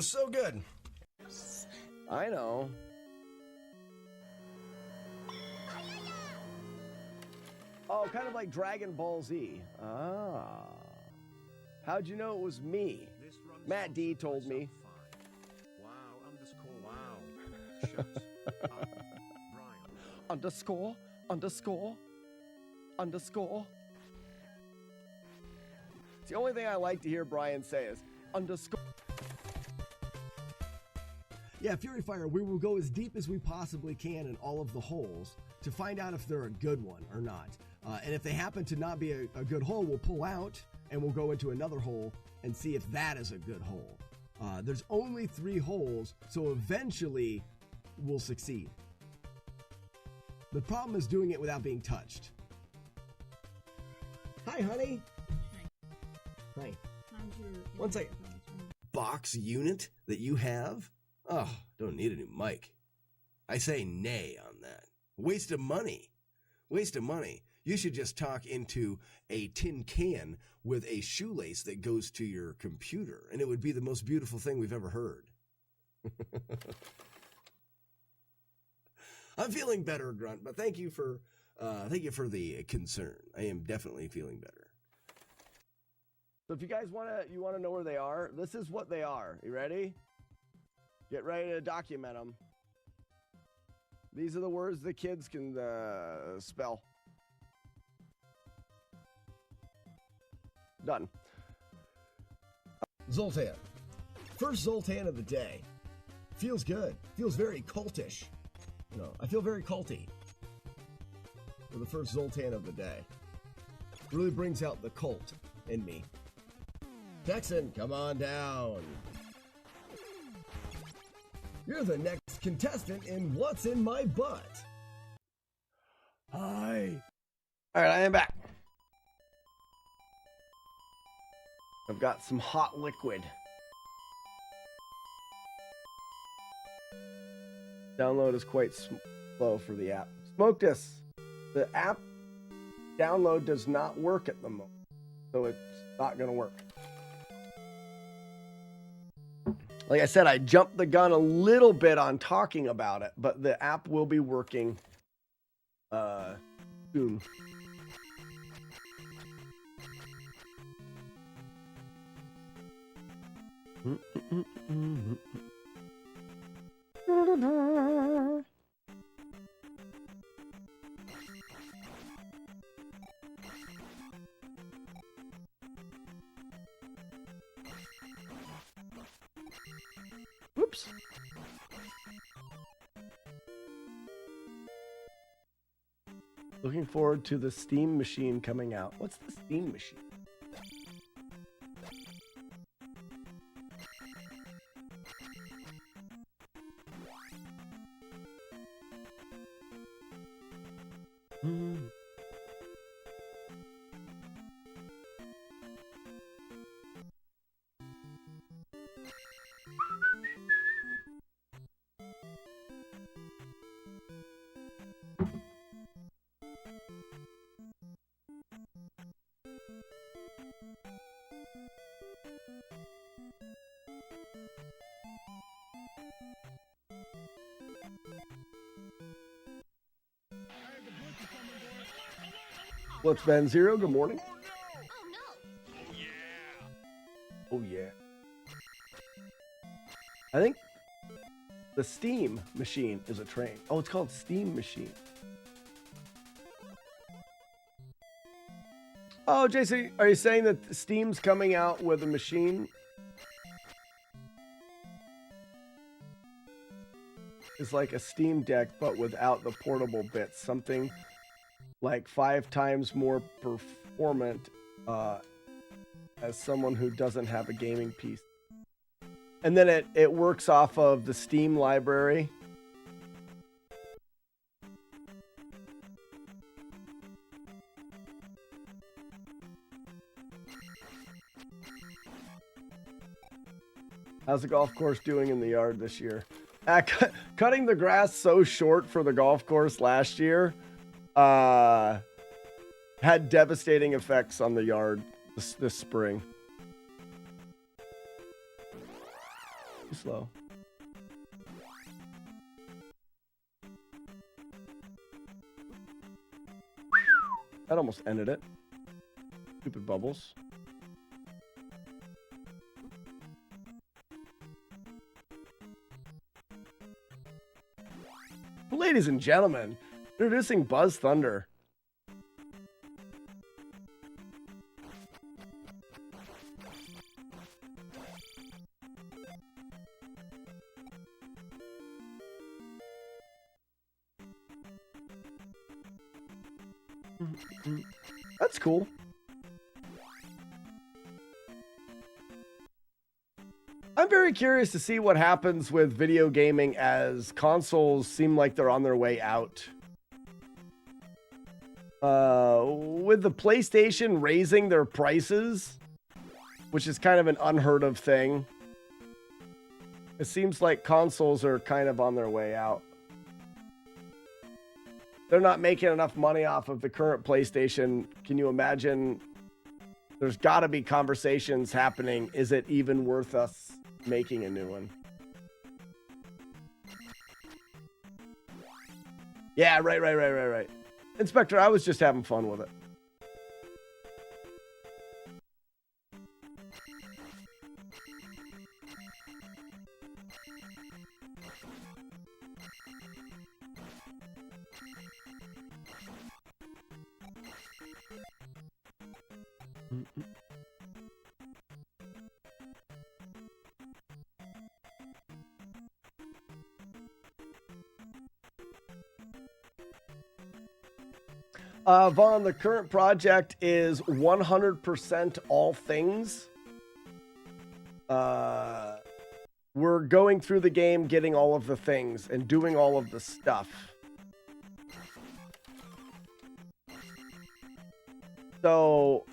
So good. I know. Oh, kind of like Dragon Ball Z. Ah. How'd you know it was me? Matt D told me. Wow, underscore, wow. Shut up, Brian. Underscore, underscore, underscore. It's the only thing I like to hear Brian say is underscore. Yeah, Fury Fire, we will go as deep as we possibly can in all of the holes to find out if they're a good one or not. And if they happen to not be a good hole, we'll pull out and we'll go into another hole and see if that is a good hole. There's only 3 holes, so eventually we'll succeed. The problem is doing it without being touched. Hi, honey. Hi. One second. Box unit that you have? Oh, don't need a new mic. I say nay on that. Waste of money. Waste of money. You should just talk into a tin can with a shoelace that goes to your computer, and it would be the most beautiful thing we've ever heard. I'm feeling better, Grunt, but thank you for the concern. I am definitely feeling better. So if you guys want to know where they are, this is what they are. You ready? Get ready to document them. These are the words the kids can spell. Done. Zoltan. First Zoltan of the day. Feels good. Feels very cultish. You know, I feel very culty for the first Zoltan of the day. Really brings out the cult in me. Texan, come on down. You're the next contestant in What's in My Butt. Hi. All right, I am back. I've got some hot liquid. Download is quite slow for the app. Smoke this. The app download does not work at the moment, so it's not going to work. Like I said, I jumped the gun a little bit on talking about it, but the app will be working soon. Whoops. Looking forward to the Steam machine coming out. What's the Steam machine? What's been Zero? Good morning. Oh yeah. I think The Steam Machine is a train. Oh, it's called Steam Machine. Oh, Jason, are you saying that Steam's coming out with a machine? It's like a Steam Deck, but without the portable bits. Something like 5 times more performant as someone who doesn't have a gaming PC. And then it works off of the Steam library. How's the golf course doing in the yard this year? Cutting the grass so short for the golf course last year had devastating effects on the yard this spring. Too slow. That almost ended it. Stupid bubbles. Ladies and gentlemen, introducing Buzz Thunder. That's cool. I'm very curious to see what happens with video gaming as consoles seem like they're on their way out. With the PlayStation raising their prices, which is kind of an unheard of thing, it seems like consoles are kind of on their way out. They're not making enough money off of the current PlayStation. Can you imagine? There's got to be conversations happening. Is it even worth us making a new one? Yeah, right. Inspector, I was just having fun with it. Vaughn, the current project is 100% all things. We're going through the game, getting all of the things and doing all of the stuff. So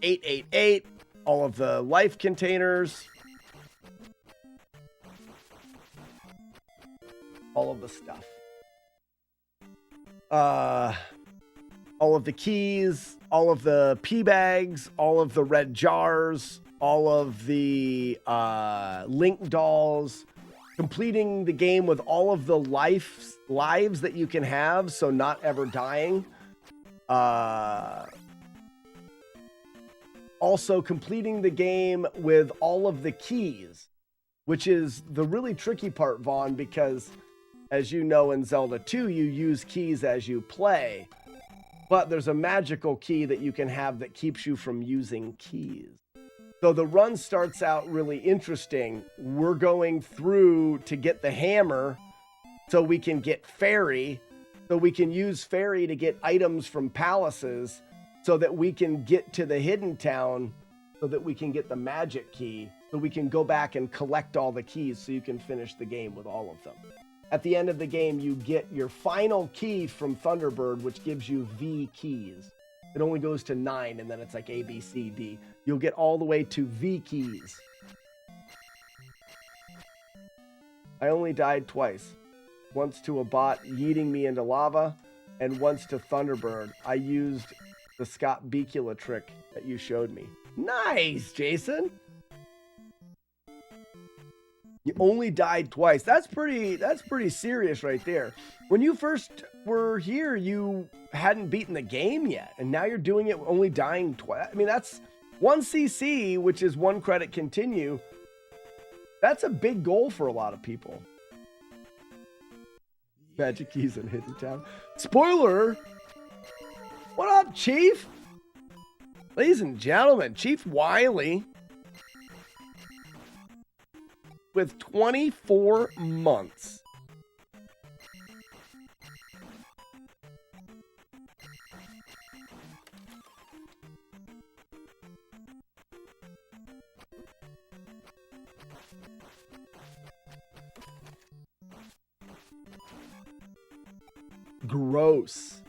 888, all of the life containers, all of the stuff. All of the keys, all of the pea bags, all of the red jars, all of the link dolls, completing the game with all of the lives that you can have, so not ever dying. Also completing the game with all of the keys, which is the really tricky part, Vaughn, because as you know, in Zelda 2, you use keys as you play, but there's a magical key that you can have that keeps you from using keys. So the run starts out really interesting. We're going through to get the hammer so we can get fairy, so we can use fairy to get items from palaces, so that we can get to the hidden town, so that we can get the magic key, so we can go back and collect all the keys so you can finish the game with all of them. At the end of the game, you get your final key from Thunderbird, which gives you V keys. It only goes to 9, and then it's like A, B, C, D. You'll get all the way to V keys. I only died twice. Once to a bot yeeting me into lava, and once to Thunderbird. I used the Scott Bakula trick that you showed me. Nice, Jason! You only died twice. That's pretty serious right there. When you first were here, you hadn't beaten the game yet, and now you're doing it only dying twice. I mean, that's 1 CC, which is 1 credit continue. That's a big goal for a lot of people. Magic keys in Hidden Town. Spoiler! What up, Chief? Ladies and gentlemen, Chief Wiley with 24 months. Gross.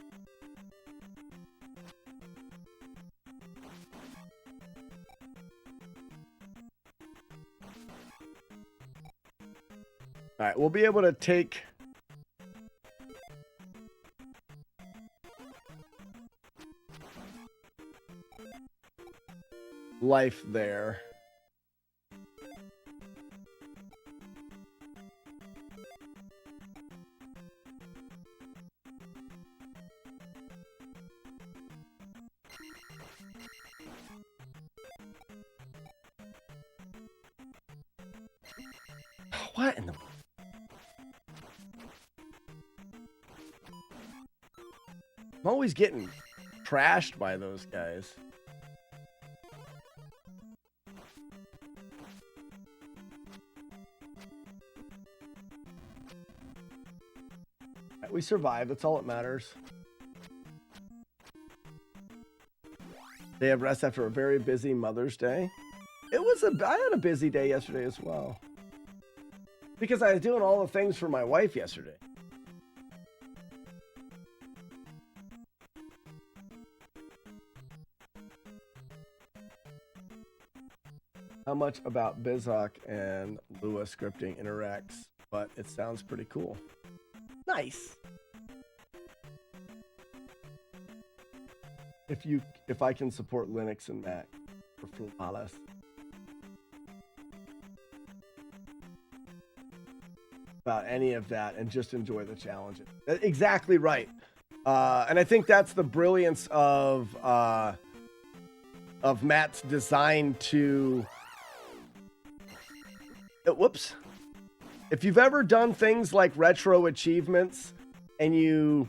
All right, we'll be able to take life there. What in the... I'm always getting trashed by those guys. We survived. That's all that matters. They have rest after a very busy Mother's Day. I had a busy day yesterday as well. Because I was doing all the things for my wife yesterday. How much about Bizhawk and Lua scripting interacts, but it sounds pretty cool. Nice. If I can support Linux and Mac for Flawless. About any of that and just enjoy the challenges. Exactly right. And I think that's the brilliance of Matt's design to... Whoops. If you've ever done things like retro achievements and you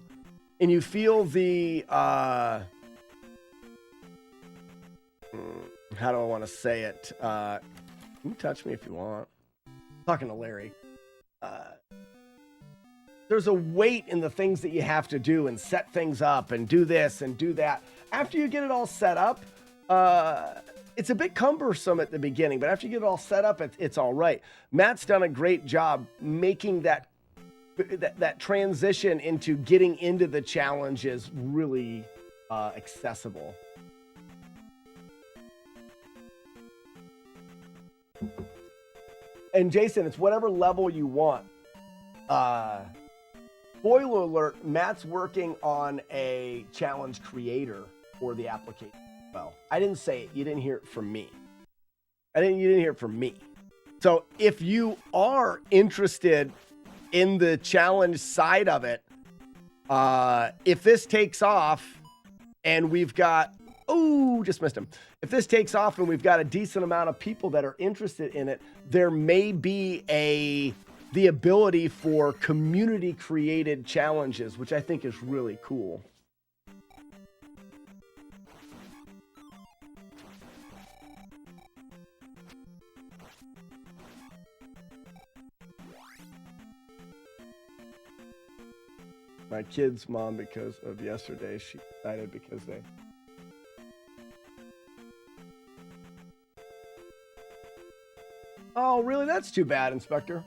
feel the how do I want to say it? You can touch me if you want. I'm talking to Larry. There's a weight in the things that you have to do and set things up and do this and do that. After you get it all set up, it's a bit cumbersome at the beginning, but after you get it all set up, it's all right. Matt's done a great job making that transition into getting into the challenges really accessible. And Jason, it's whatever level you want. Spoiler alert, Matt's working on a challenge creator for the application. Well, I didn't say it. You didn't hear it from me. You didn't hear it from me. So if you are interested in the challenge side of it, if this takes off and we've got, just missed him. If this takes off and we've got a decent amount of people that are interested in it, there may be the ability for community created challenges, which I think is really cool. My kid's mom, because of yesterday, she decided because they... Oh, really? That's too bad, Inspector.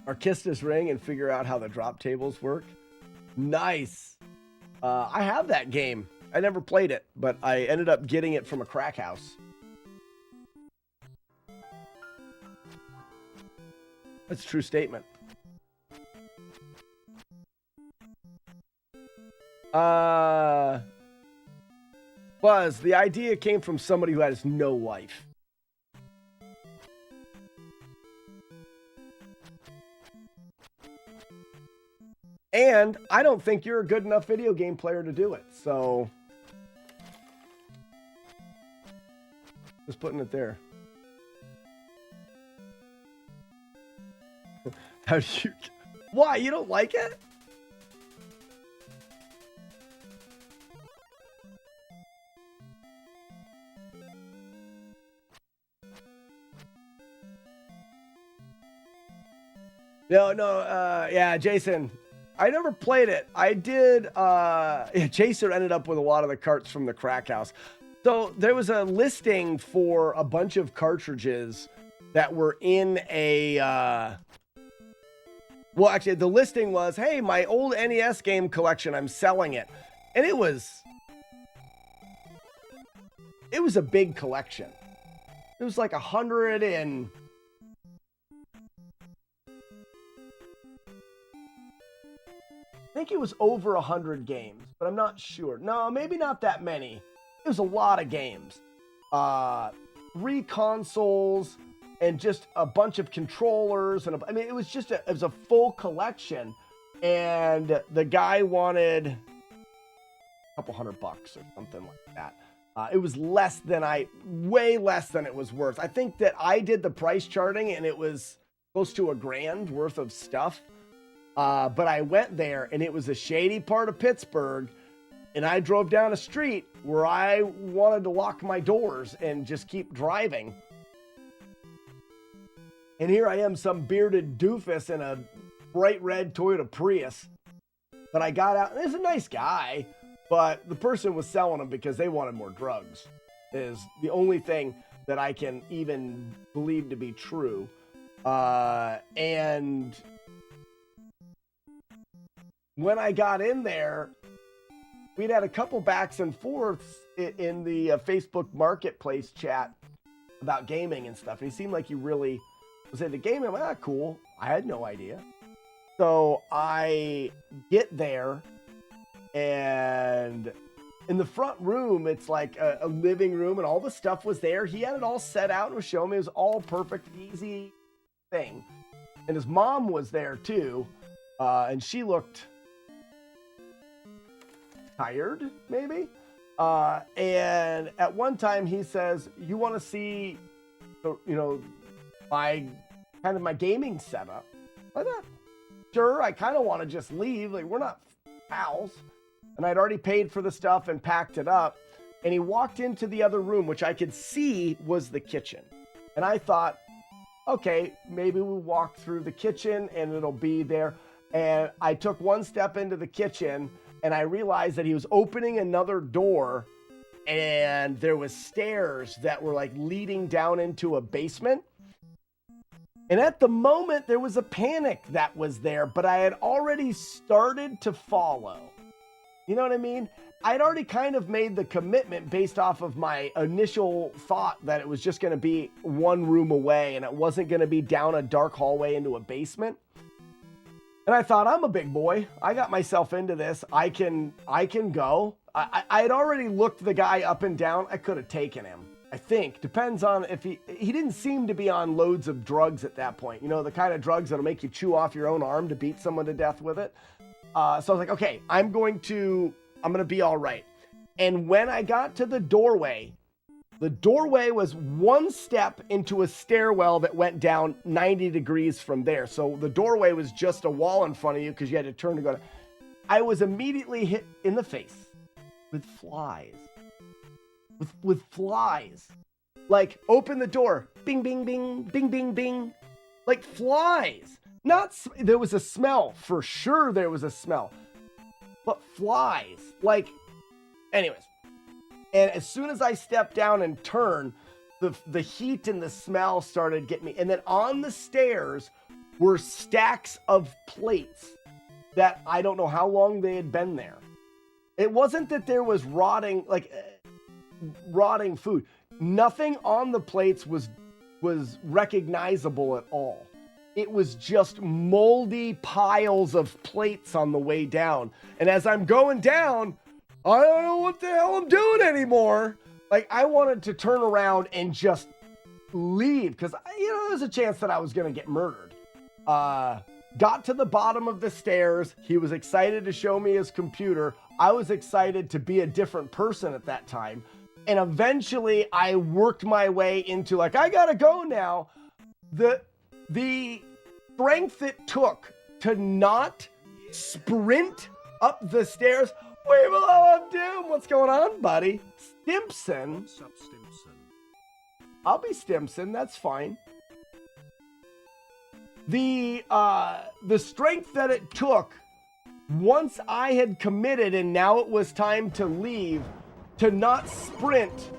Arkista's ring and figure out how the drop tables work. Nice. I have that game. I never played it, but I ended up getting it from a crack house. That's a true statement. Buzz, the idea came from somebody who has no life. And I don't think you're a good enough video game player to do it. So just putting it there. How do you... Why? You don't like it? No, yeah, Jason, I never played it. I did, yeah, Jason ended up with a lot of the carts from the crack house. So there was a listing for a bunch of cartridges that were in a, well, actually, the listing was, hey, my old NES game collection, I'm selling it. And it was a big collection. It was like 100 and... I think it was over 100 games, but I'm not sure. No, maybe not that many. It was a lot of games. 3 consoles and just a bunch of controllers. And I mean, it was just it was a full collection. And the guy wanted a couple $100 or something like that. It was way less than it was worth. I think that I did the price charting and it was close to $1,000 worth of stuff. But I went there and it was a shady part of Pittsburgh, and I drove down a street where I wanted to lock my doors and just keep driving. And here I am, some bearded doofus in a bright red Toyota Prius. But I got out, and he's a nice guy, but the person was selling them because they wanted more drugs, is the only thing that I can even believe to be true. And when I got in there, we'd had a couple backs and forths in the Facebook Marketplace chat about gaming and stuff. And he seemed like he really was into gaming. I'm like, cool. I had no idea. So I get there, and in the front room, it's like a living room, and all the stuff was there. He had it all set out and was showing me. It was all perfect, easy thing. And his mom was there too, and she looked tired, maybe. And at one time he says, you want to see, my gaming setup? I thought, sure, I kind of want to just leave. Like, we're not pals. And I'd already paid for the stuff and packed it up. And he walked into the other room, which I could see was the kitchen. And I thought, okay, maybe we'll walk through the kitchen and it'll be there. And I took one step into the kitchen, and I realized that he was opening another door, and there was stairs that were like leading down into a basement. And at the moment, there was a panic that was there, but I had already started to follow. You know what I mean? I'd already kind of made the commitment based off of my initial thought that it was just going to be one room away and it wasn't going to be down a dark hallway into a basement. And I thought, I'm a big boy. I got myself into this. I can go. I had already looked the guy up and down. I could have taken him, I think. Depends on if he didn't seem to be on loads of drugs at that point. You know, the kind of drugs that'll make you chew off your own arm to beat someone to death with it. So I was like, okay, I'm going to be all right. And when I got to the doorway was one step into a stairwell that went down 90 degrees from there. So the doorway was just a wall in front of you because you had to turn to go. I was immediately hit in the face with flies. With flies. Like, open the door. Bing, bing, bing, bing, bing, bing. Like flies. There was a smell. For sure there was a smell. But flies. Like, anyways. And as soon as I stepped down and turned, the heat and the smell started getting me. And then on the stairs were stacks of plates that I don't know how long they had been there. It wasn't that there was rotting food. Nothing on the plates was recognizable at all. It was just moldy piles of plates on the way down. And as I'm going down, I don't know what the hell I'm doing anymore. Like, I wanted to turn around and just leave because, there's a chance that I was going to get murdered. got to the bottom of the stairs. He was excited to show me his computer. I was excited to be a different person at that time. And eventually I worked my way into like, I gotta go now. The strength it took to not sprint up the stairs. Way below of doom. What's going on, buddy? Stimpson. What's up, Stimpson? I'll be Stimpson. That's fine. The strength that it took once I had committed and now it was time to leave, to not sprint,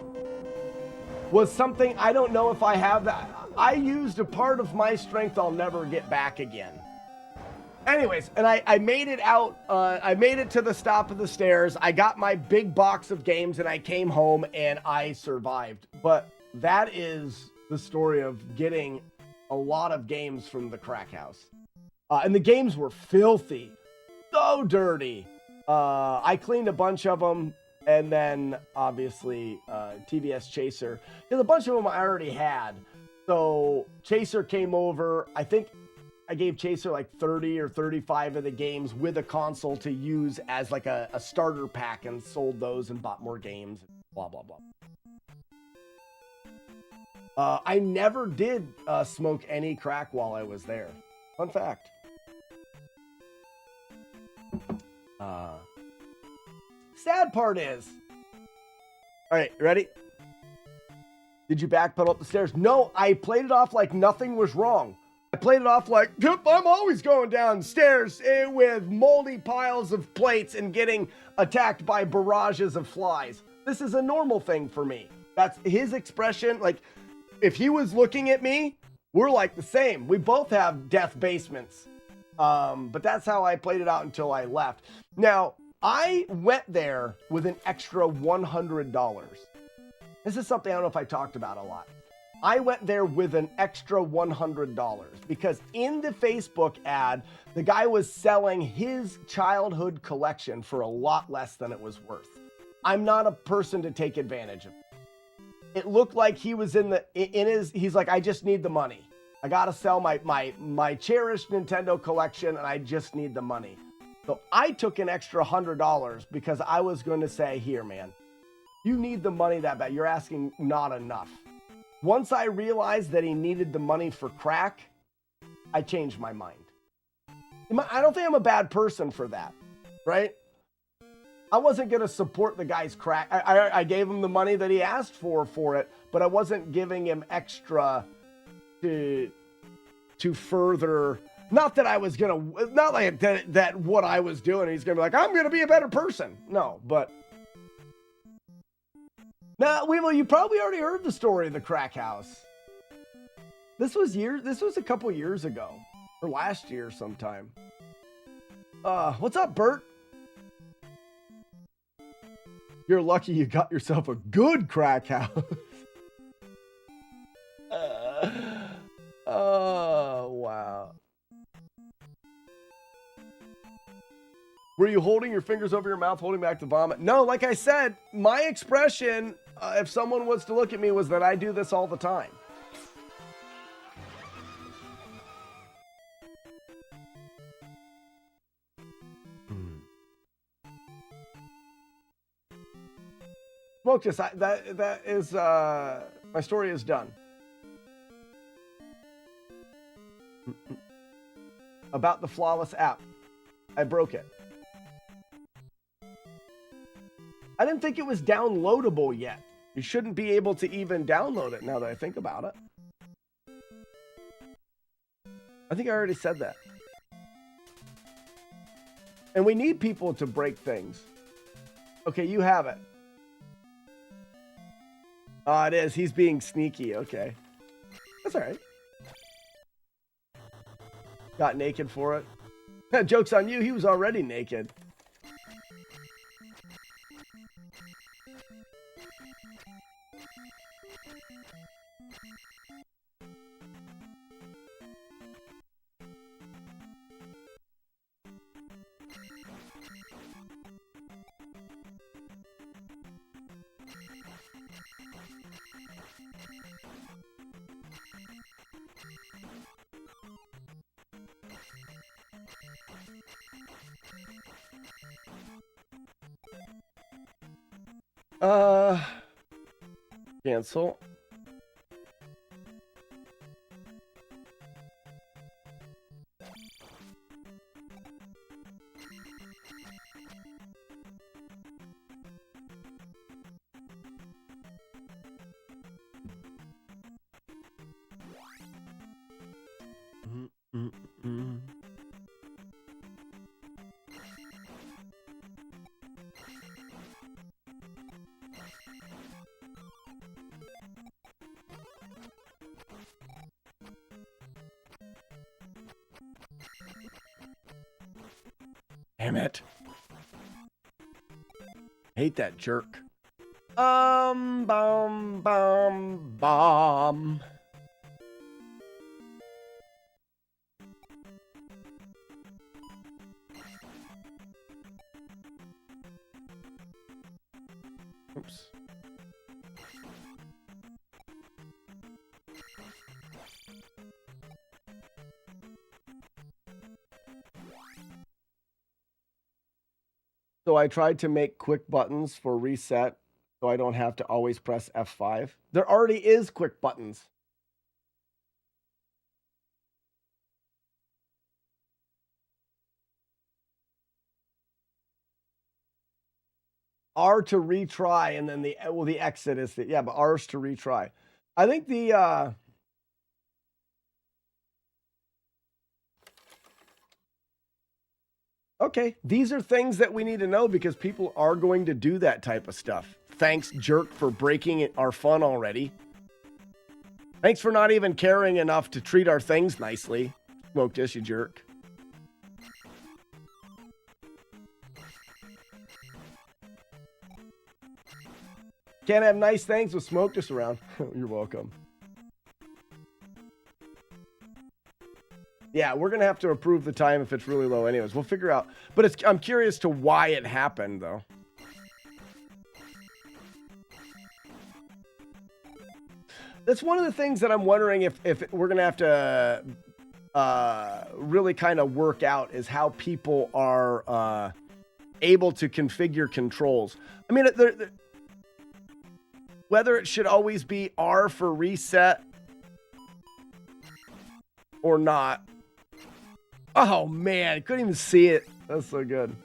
was something I don't know if I have that. I used a part of my strength I'll never get back again. Anyways, and I made it out. I made it to the top of the stairs. I got my big box of games and I came home and I survived. But that is the story of getting a lot of games from the crack house. And the games were filthy, so dirty. I cleaned a bunch of them. And then obviously TVS Chaser, because a bunch of them I already had. So Chaser came over. I think I gave Chaser like 30 or 35 of the games with a console to use as like a starter pack, and sold those and bought more games, blah, blah, blah. I never did smoke any crack while I was there. Fun fact. Sad part is, all right, ready? Did you backpedal up the stairs? No, I played it off like nothing was wrong. I played it off like, yep, I'm always going down stairs with moldy piles of plates and getting attacked by barrages of flies. This is a normal thing for me. That's his expression. Like, if he was looking at me, we're like the same. We both have death basements. But that's how I played it out until I left. Now, I went there with an extra $100. This is something I don't know if I talked about a lot. I went there with an extra $100 because in the Facebook ad, the guy was selling his childhood collection for a lot less than it was worth. I'm not a person to take advantage of. It looked like he was he's like, I just need the money. I gotta sell my cherished Nintendo collection and I just need the money. So I took an extra $100 because I was going to say, here, man, you need the money that bad. You're asking not enough. Once I realized that he needed the money for crack, I changed my mind. I don't think I'm a bad person for that, right? I wasn't going to support the guy's crack. I gave him the money that he asked for it, but I wasn't giving him extra to further. Not that I was going to, not like that what I was doing, he's going to be like, I'm going to be a better person. No, but. Now, Weevil, you probably already heard the story of the crack house. This was a couple years ago. Or last year sometime. What's up, Bert? You're lucky you got yourself a good crack house. Oh, wow. Were you holding your fingers over your mouth, holding back the vomit? No, like I said, my expression, if someone was to look at me, was that I do this all the time. Smoke this. That is, my story is done. About the Flawless app. I broke it. I didn't think it was downloadable yet. You shouldn't be able to even download it now that I think about it. I think I already said that. And we need people to break things. Okay, you have it. Oh, it is. He's being sneaky. Okay. That's all right. Got naked for it. Joke's on you. He was already naked. Cancel. Damn it. Hate that jerk. Bomb, bomb. Oops. So I tried to make quick buttons for reset so I don't have to always press F5. There already is quick buttons. R to retry, and then the exit is the, yeah, but R's to retry. I think the okay, these are things that we need to know because people are going to do that type of stuff. Thanks, jerk, for breaking our fun already. Thanks for not even caring enough to treat our things nicely. Smoke this, you jerk. Can't have nice things with Smoke this around. You're welcome. Yeah, we're going to have to approve the time if it's really low anyways. We'll figure out. But I'm curious to why it happened, though. That's one of the things that I'm wondering if we're going to have to really kind of work out is how people are able to configure controls. I mean, whether it should always be R for reset or not. Oh, man. I couldn't even see it. That's so good.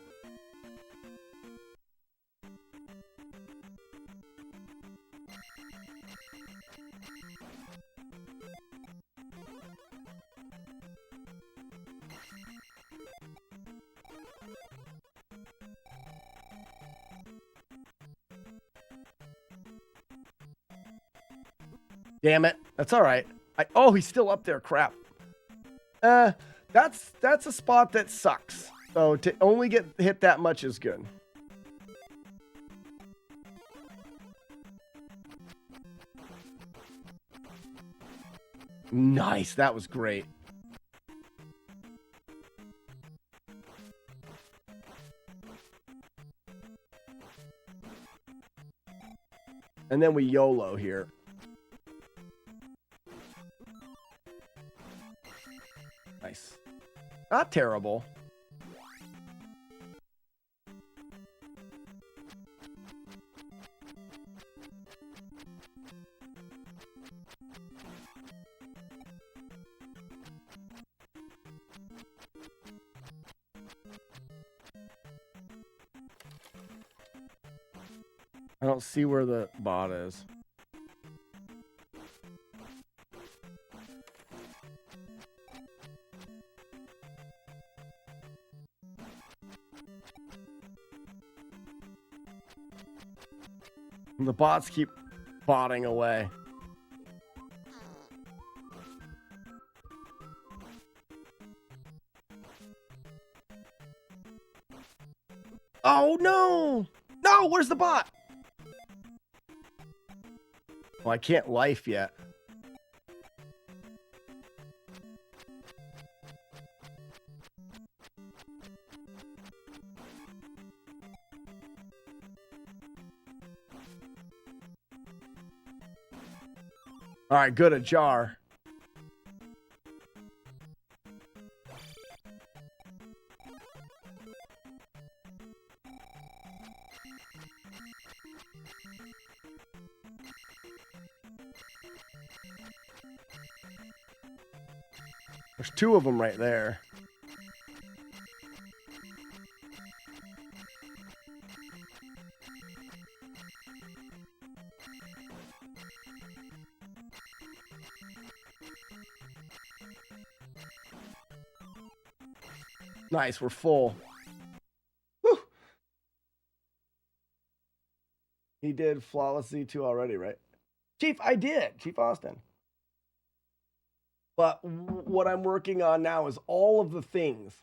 Damn it. That's all right. Oh, he's still up there. Crap. That's a spot that sucks. So to only get hit that much is good. Nice. That was great. And then we YOLO here. Nice. Not terrible. I don't see where the bot is. And the bots keep botting away. Oh no! No, where's the bot? Well, I can't life yet. All right, good, a jar. There's 2 of them right there. Nice, we're full. Whew. He did Flawless Z2 already, right? Chief, I did. Chief Austin. But what I'm working on now is all of the things.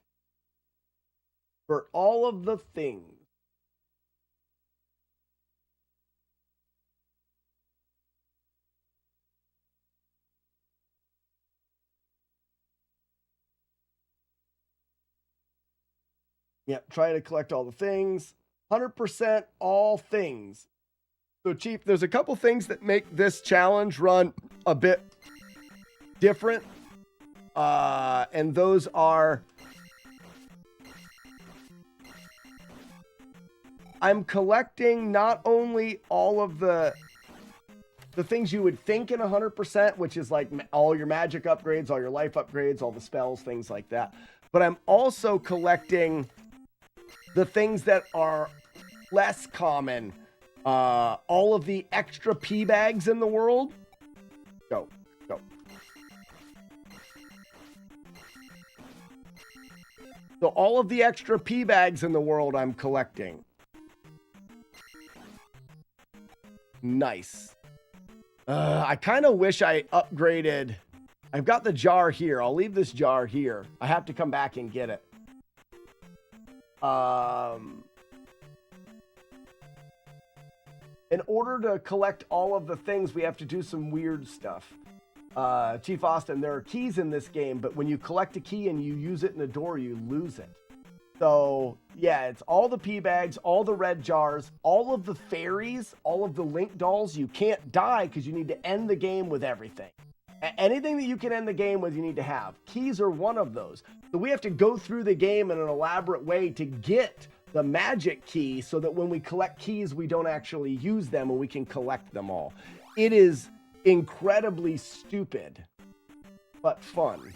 For all of the things. Yep, try to collect all the things. 100% all things. So, Chief, there's a couple things that make this challenge run a bit different. And those are... I'm collecting not only all of the things you would think in 100%, which is like all your magic upgrades, all your life upgrades, all the spells, things like that. But I'm also collecting the things that are less common. All of the extra P bags in the world. Go. So all of the extra P bags in the world I'm collecting. Nice. I kind of wish I upgraded. I've got the jar here. I'll leave this jar here. I have to come back and get it. In order to collect all of the things, we have to do some weird stuff. Chief Austin, there are keys in this game, but when you collect a key and you use it in a door, you lose it. So, yeah, it's all the P bags, all the red jars, all of the fairies, all of the Link dolls. You can't die because you need to end the game with everything. Anything that you can end the game with, you need to have. Keys are one of those. So we have to go through the game in an elaborate way to get the magic key so that when we collect keys, we don't actually use them and we can collect them all. It is incredibly stupid, but fun.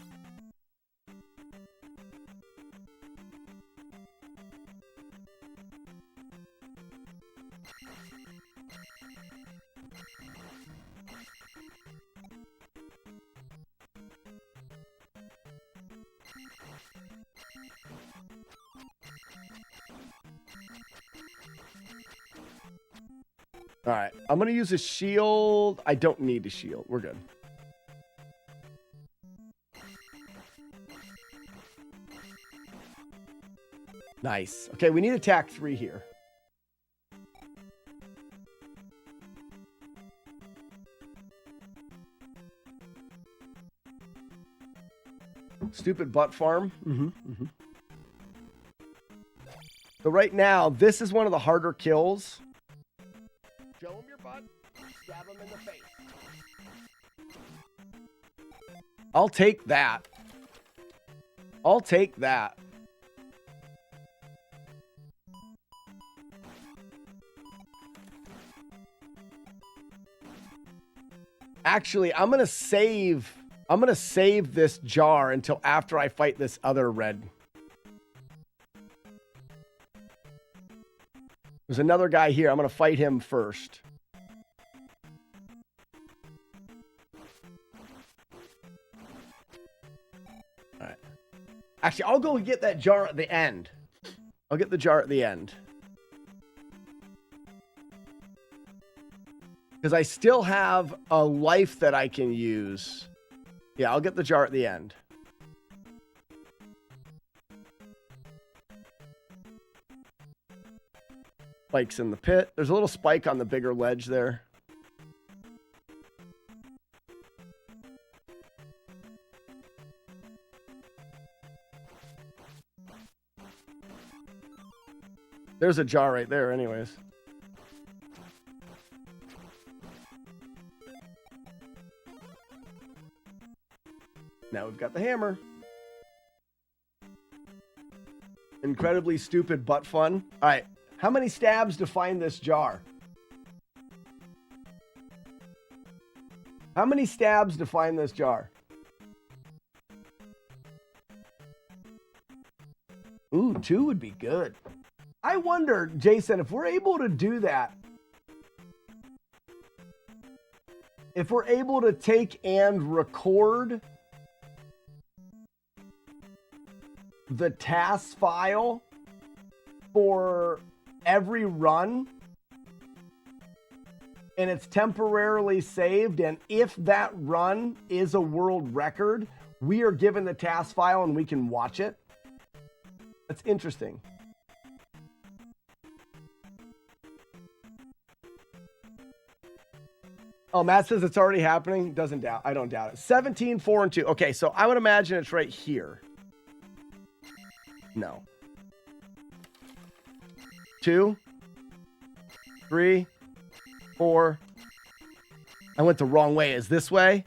All right, I'm going to use a shield. I don't need a shield. We're good. Nice. Okay, we need attack 3 here. Stupid butt farm. So right now, this is one of the harder kills. Show him your butt, stab him in the face. I'll take that. I'll take that. Actually, I'm going to save this jar until after I fight this other red. There's another guy here. I'm going to fight him first. All right. Actually, I'll go get that jar at the end. I'll get the jar at the end. Because I still have a life that I can use. Yeah, I'll get the jar at the end. Spikes in the pit. There's a little spike on the bigger ledge there. There's a jar right there anyways. Now we've got the hammer. Incredibly stupid but fun. All right. How many stabs to find this jar? How many stabs to find this jar? 2 would be good. I wonder, Jason, if we're able to do that, if we're able to take and record the task file for every run, and it's temporarily saved, and if that run is a world record, we are given the task file and we can watch it. That's interesting. Oh, Matt says it's already happening. Doesn't doubt. I don't doubt it. 17, 4, and 2. Okay, so I would imagine it's right here. No. 2, 3, 4. I went the wrong way. Is this way?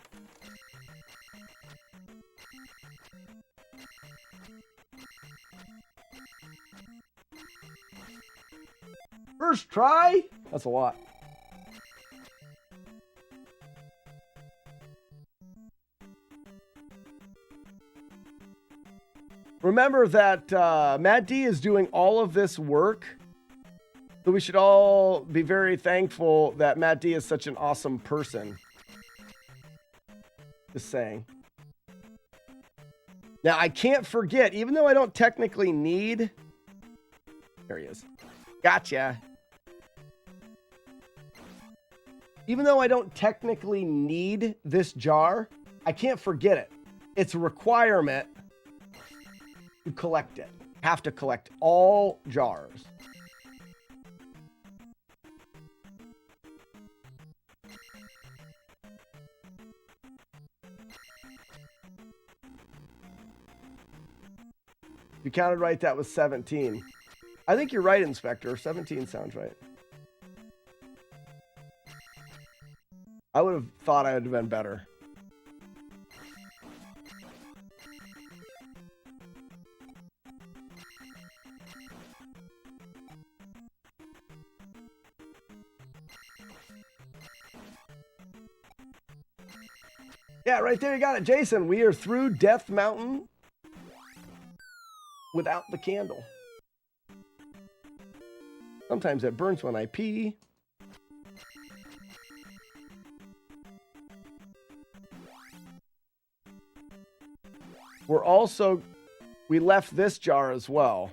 First try? That's a lot. Remember that Matt D is doing all of this work. So we should all be very thankful that Matt D is such an awesome person. Just saying. Now, I can't forget, even though I don't technically need... There he is. Gotcha. Even though I don't technically need this jar, I can't forget it. It's a requirement to collect it. Have to collect all jars. You counted right, that was 17. I think you're right, Inspector. 17 sounds right. I would have thought I would have been better. Yeah, right there, you got it, Jason. We are through Death Mountain without the candle. Sometimes it burns when I pee. We're also, we left this jar as well.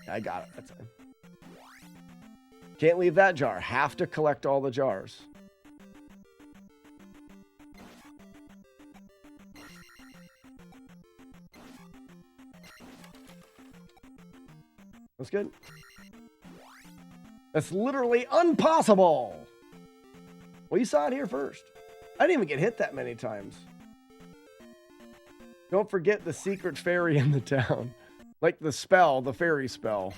I got it, that's fine. Can't leave that jar. Have to collect all the jars. That's good. That's literally impossible. Well, you saw it here first. I didn't even get hit that many times. Don't forget the secret fairy in the town. Like the spell, the fairy spell.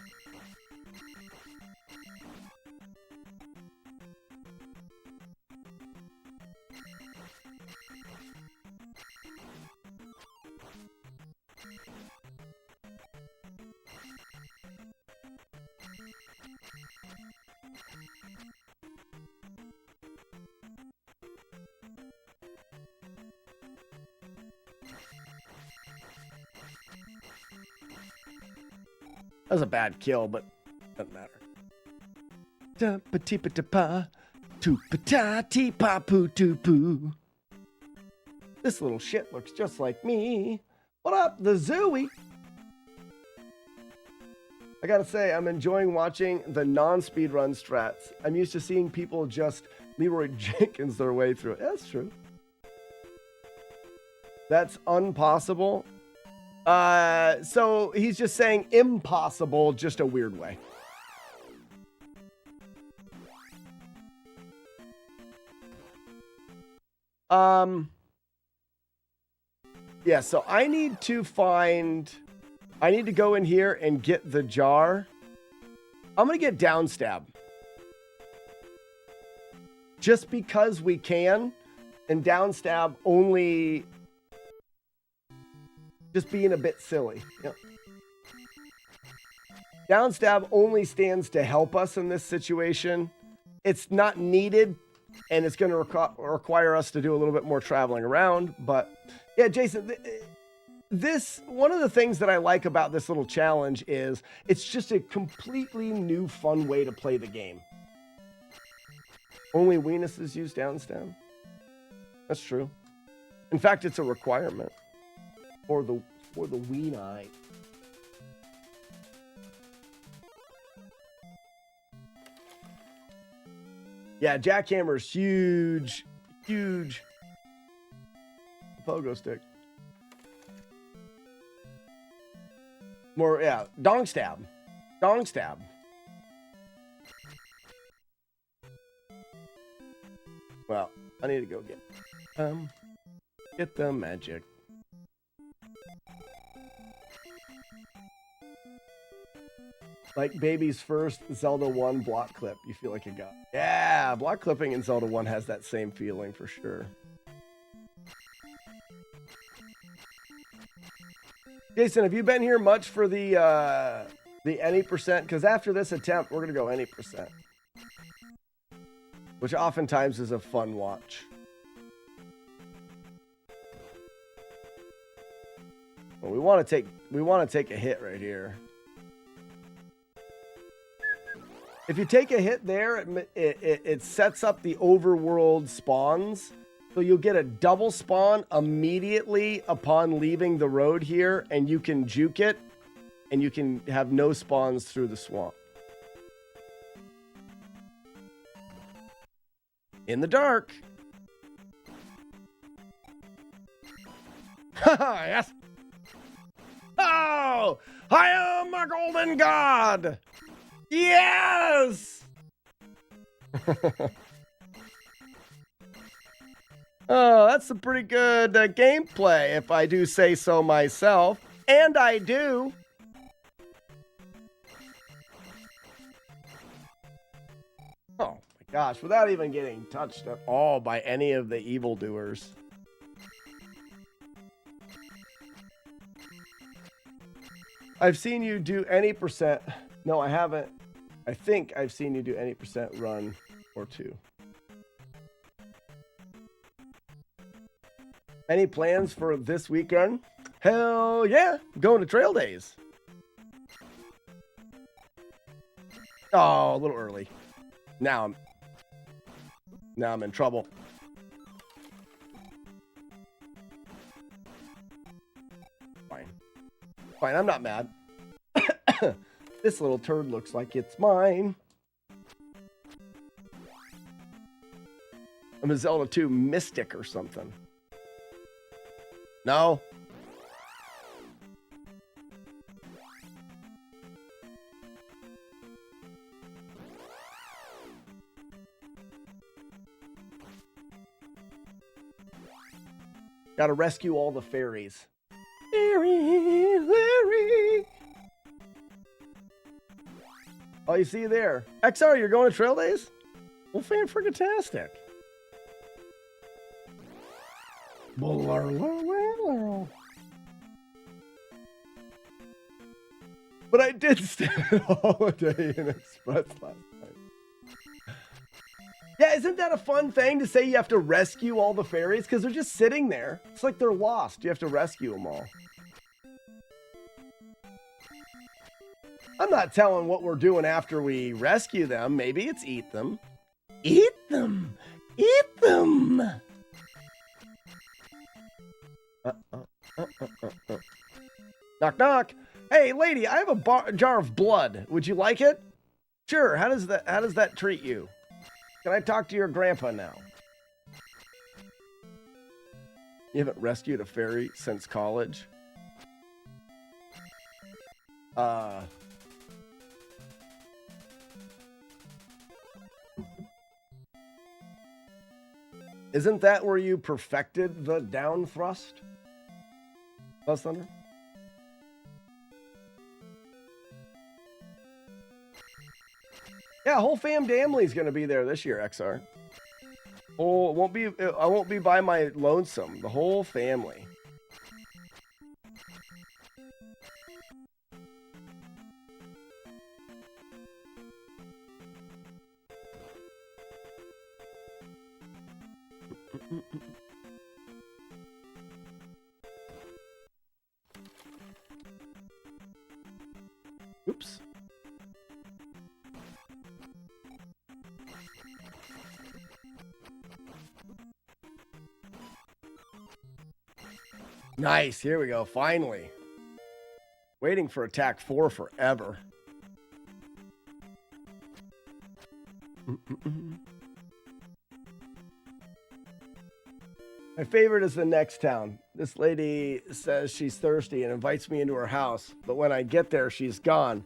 That was a bad kill, but doesn't matter. This little shit looks just like me. What up, the Zooey? I gotta say, I'm enjoying watching the non-speedrun strats. I'm used to seeing people just Leroy Jenkins their way through it. That's true. That's impossible. So he's just saying impossible, just a weird way. Yeah, so I need to go in here and get the jar. I'm going to get down stab. Just because we can, and down stab only just being a bit silly. Yep. Down stab only stands to help us in this situation. It's not needed and it's going to require us to do a little bit more traveling around. But yeah, Jason, this one of the things that I like about this little challenge is it's just a completely new, fun way to play the game. Only weenuses use downstab. That's true. In fact, it's a requirement for the ween eye. Yeah, jackhammer's huge, huge. Pogo stick. More, yeah, dong stab. Dong stab. Well, I need to go get the magic. Like baby's first Zelda 1 block clip. You feel like a god. Yeah, block clipping in Zelda 1 has that same feeling for sure. Jason, have you been here much for the any percent? Because after this attempt, we're gonna go any percent, which oftentimes is a fun watch. Well, we want to take a hit right here. If you take a hit there, it sets up the overworld spawns. So you'll get a double spawn immediately upon leaving the road here, and you can juke it, and you can have no spawns through the swamp. In the dark. Haha, yes. Oh, I am a golden god. Yes. Oh, that's some pretty good gameplay, if I do say so myself. And I do. Oh my gosh, without even getting touched at all by any of the evildoers. I've seen you do any percent. No, I haven't. I think I've seen you do any percent run or two. Any plans for this weekend? Hell yeah, going to trail days. Oh, a little early. Now I'm in trouble. Fine, I'm not mad. This little turd looks like it's mine. I'm a Zelda 2 Mystic or something. No. Gotta rescue all the fairies. Larry. Oh, you see you there. XR, you're going to trail days? Well, fan-frigatastic. But I did stay at Holiday Inn Express last night. Yeah, isn't that a fun thing to say you have to rescue all the fairies? Because they're just sitting there. It's like they're lost. You have to rescue them all. I'm not telling what we're doing after we rescue them. Maybe it's eat them. Eat them! Eat them! Knock, knock. Hey, lady, I have a jar of blood. Would you like it? Sure. How does that treat you? Can I talk to your grandpa now? You haven't rescued a fairy since college? Isn't that where you perfected the down thrust? Buzz Thunder? Yeah, whole fam family's gonna be there this year, XR. Oh, I won't be by my lonesome. The whole family. Hoops. Nice. Here we go. Finally. Waiting for attack 4 forever. My favorite is the next town. This lady says she's thirsty and invites me into her house, but when I get there, she's gone.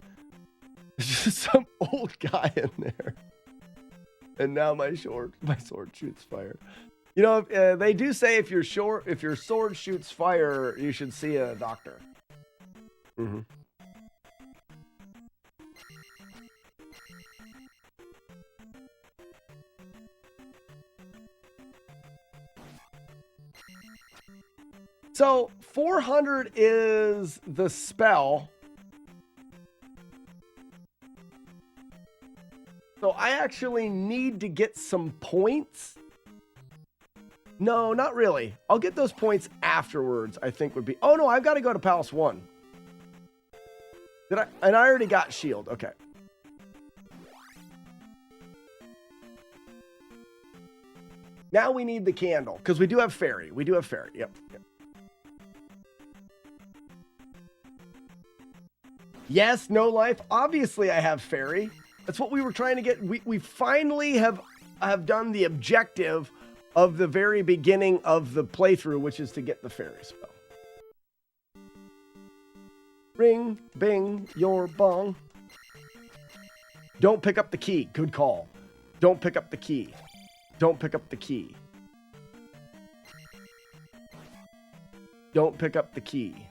There's just some old guy in there. And now my sword shoots fire. You know, they do say if your sword shoots fire, you should see a doctor. Mm-hmm. So 400 is the spell. So I actually need to get some points. No, not really. I'll get those points afterwards, I think would be. Oh no, I've got to go to Palace 1. Did I? And I already got shield. Okay. Now we need the candle because we do have fairy. We do have fairy. Yep. Yes, no life. Obviously, I have fairy. That's what we were trying to get. We finally have done the objective of the very beginning of the playthrough, which is to get the fairy spell. Ring, bing, your bong. Don't pick up the key. Good call. Don't pick up the key. Don't pick up the key. Don't pick up the key.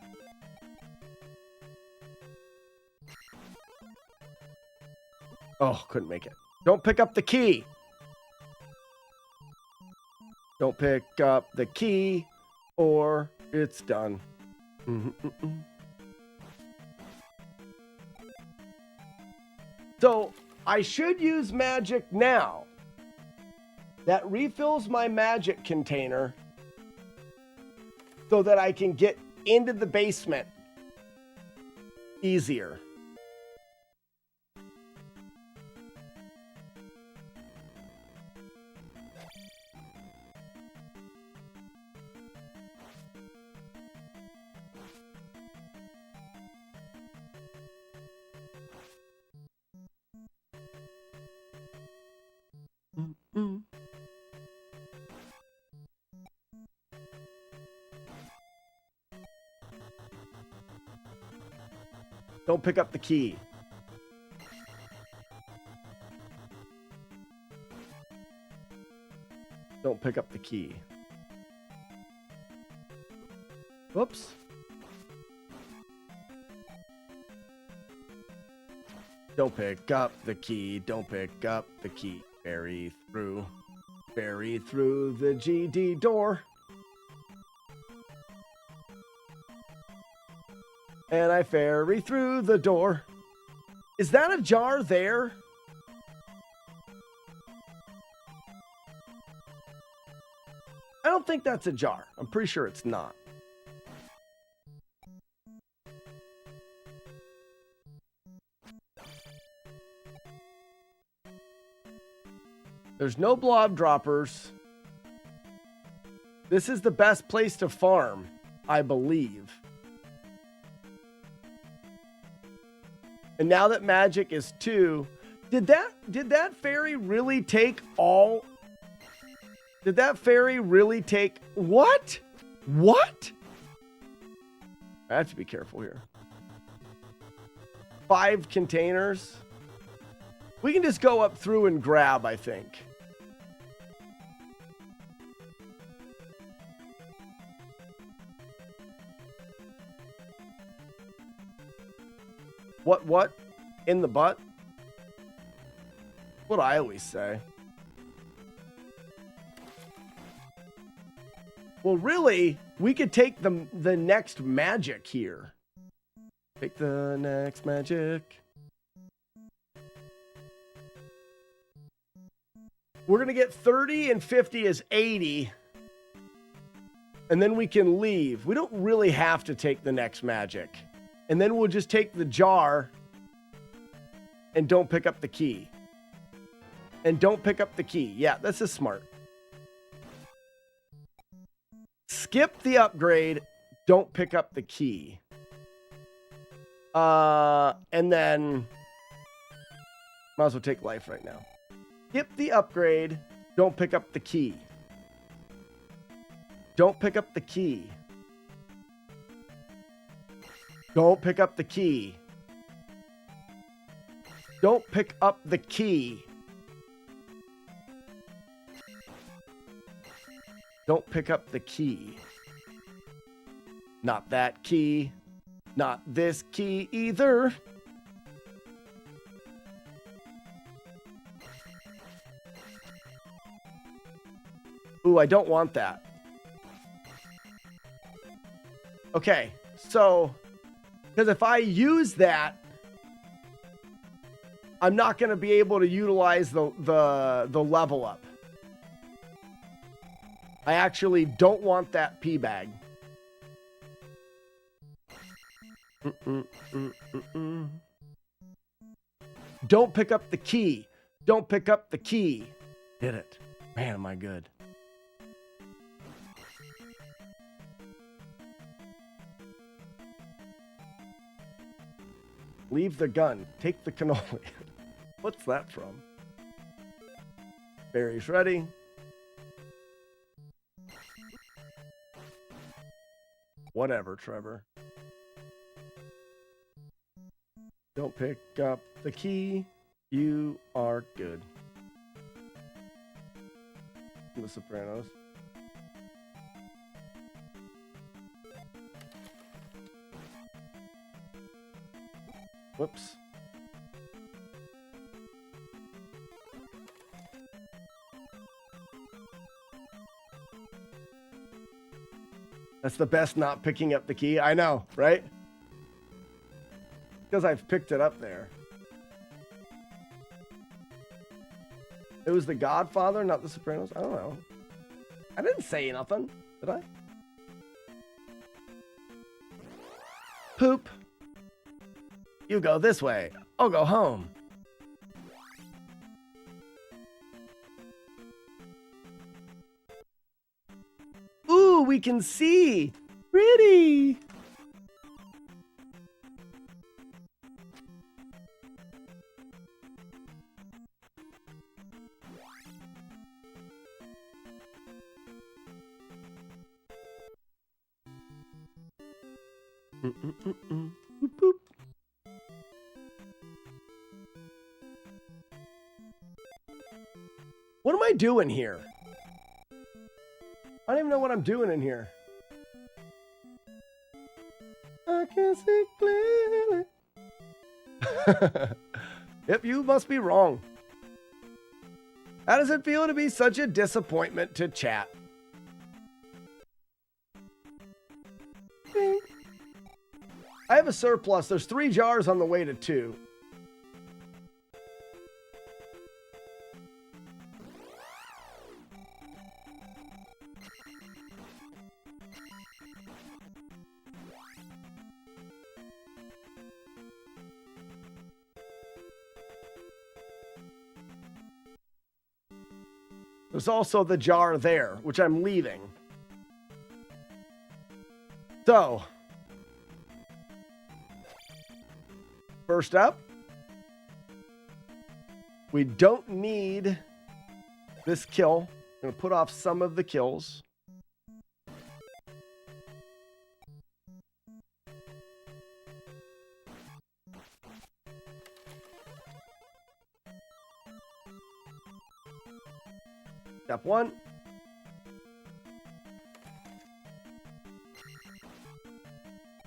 Oh, couldn't make it. Don't pick up the key. Don't pick up the key or it's done. So I should use magic now. That refills my magic container so that I can get into the basement easier. Don't pick up the key. Don't pick up the key. Whoops. Don't pick up the key. Don't pick up the key. Bury through the GD door. And I ferry through the door. Is that a jar there? I don't think that's a jar. I'm pretty sure it's not. There's no blob droppers. This is the best place to farm, I believe. And now that magic is 2, did that fairy really take all? Did that fairy really take what? What? I have to be careful here. 5 containers. We can just go up through and grab, I think. What? In the butt? What I always say. Well, really, we could take the next magic here. Take the next magic. We're going to get 30 and 50 is 80. And then we can leave. We don't really have to take the next magic. And then we'll just take the jar and don't pick up the key. And don't pick up the key. Yeah, this is smart. Skip the upgrade. Don't pick up the key. And then might as well take life right now. Skip the upgrade. Don't pick up the key. Don't pick up the key. Don't pick up the key. Don't pick up the key. Don't pick up the key. Not that key. Not this key either. Ooh, I don't want that. Okay, so, because if I use that, I'm not going to be able to utilize the level up. I actually don't want that pea bag. Don't pick up the key. Don't pick up the key. Did it. Man, am I good. Leave the gun. Take the cannoli. What's that from? Berries ready. Whatever, Trevor. Don't pick up the key. You are good. The Sopranos. Whoops. That's the best not picking up the key. I know, right? Because I've picked it up there. It was The Godfather, not The Sopranos. I don't know. I didn't say nothing, did I? Poop. You go this way. I'll go home. Ooh, we can see. Pretty. Boop, boop. What am I doing here? I don't even know what I'm doing in here. I can see clearly. Yep, you must be wrong. How does it feel to be such a disappointment to chat? Ding. I have a surplus. There's 3 jars on the way to 2. There's also the jar there, which I'm leaving. So, first up, we don't need this kill. I'm going to put off some of the kills. Step 1.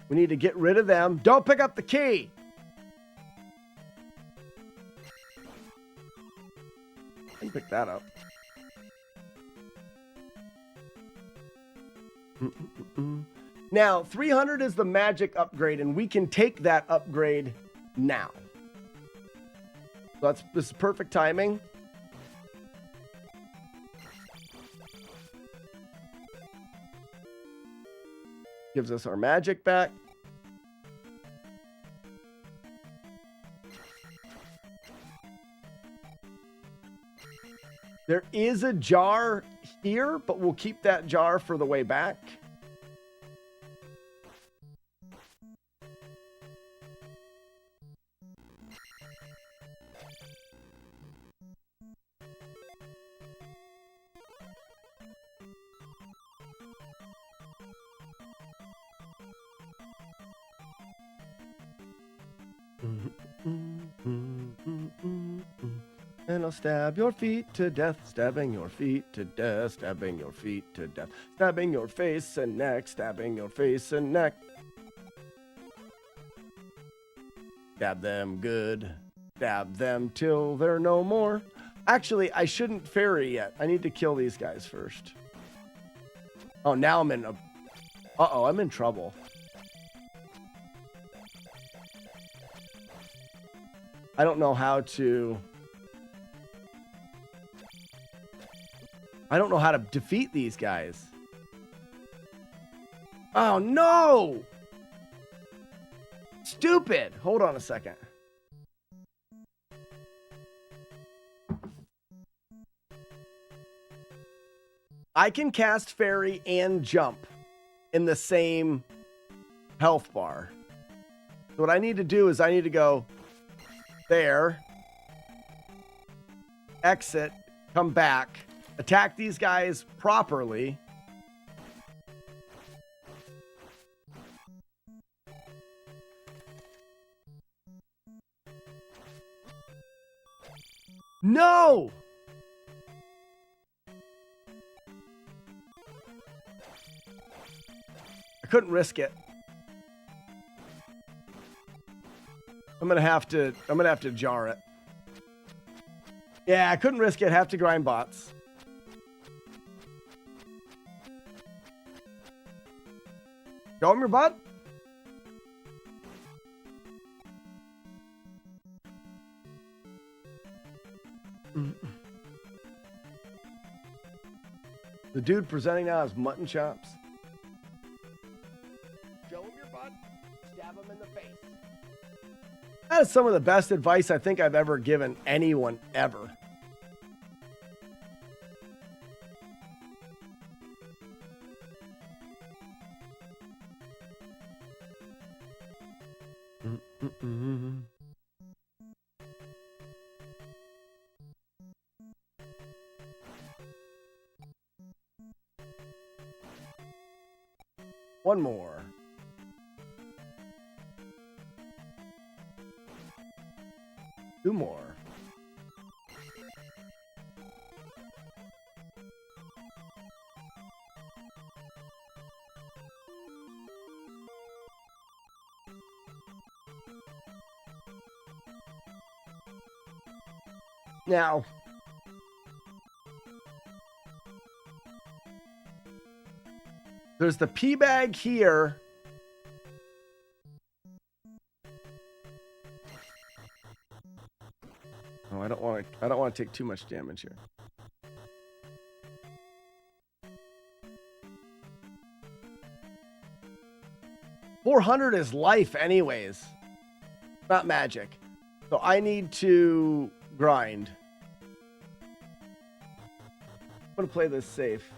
We need to get rid of them. Don't pick up the key. I can pick that up. Now, 300 is the magic upgrade, and we can take that upgrade now. So this is perfect timing. Gives us our magic back. There is a jar here, but we'll keep that jar for the way back. And I'll stab your feet to death, stabbing your feet to death, stabbing your feet to death, stabbing your face and neck, stabbing your face and neck. Stab them good, stab them till they're no more. Actually, I shouldn't fairy yet. I need to kill these guys first. Oh, now I'm in a... Uh-oh, I'm in trouble. I don't know how to... I don't know how to defeat these guys. Oh, no! Stupid! Hold on a second. I can cast fairy and jump in the same health bar. So what I need to do is I need to go there, exit, come back, attack these guys properly. No! I couldn't risk it. I'm gonna have to jar it. Yeah, I couldn't risk it. Have to grind bots. Show him your butt. The dude presenting now has mutton chops. Show him your butt. Stab him in the face. That is some of the best advice I think I've ever given anyone ever. One more. Two more. Now, there's the pea bag here. Oh, I don't want to take too much damage here. $400 is life anyways. Not magic. So I need to grind. I'm going to play this safe.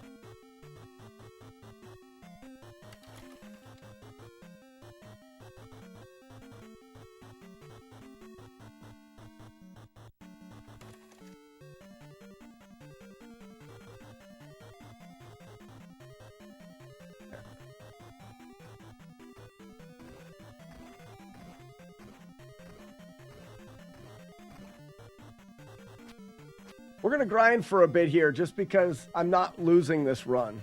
We're going to grind for a bit here just because I'm not losing this run.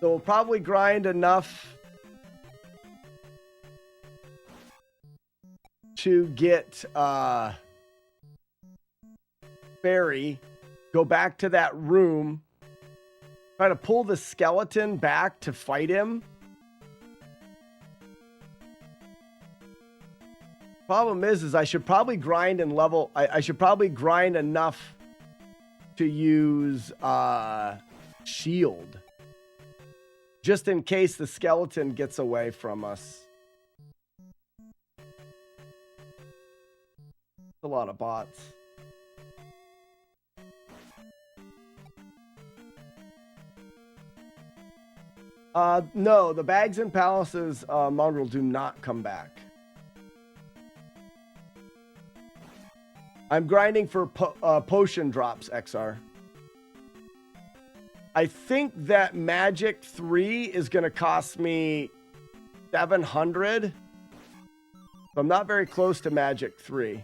So we'll probably grind enough to get Barry, go back to that room, try to pull the skeleton back to fight him. Problem is I should probably grind and level. I should probably grind enough to use shield. Just in case the skeleton gets away from us. A lot of bots. No, the bags and palaces, mongrel do not come back. I'm grinding for potion drops, XR. I think that Magic 3 is going to cost me 700. I'm not very close to Magic 3.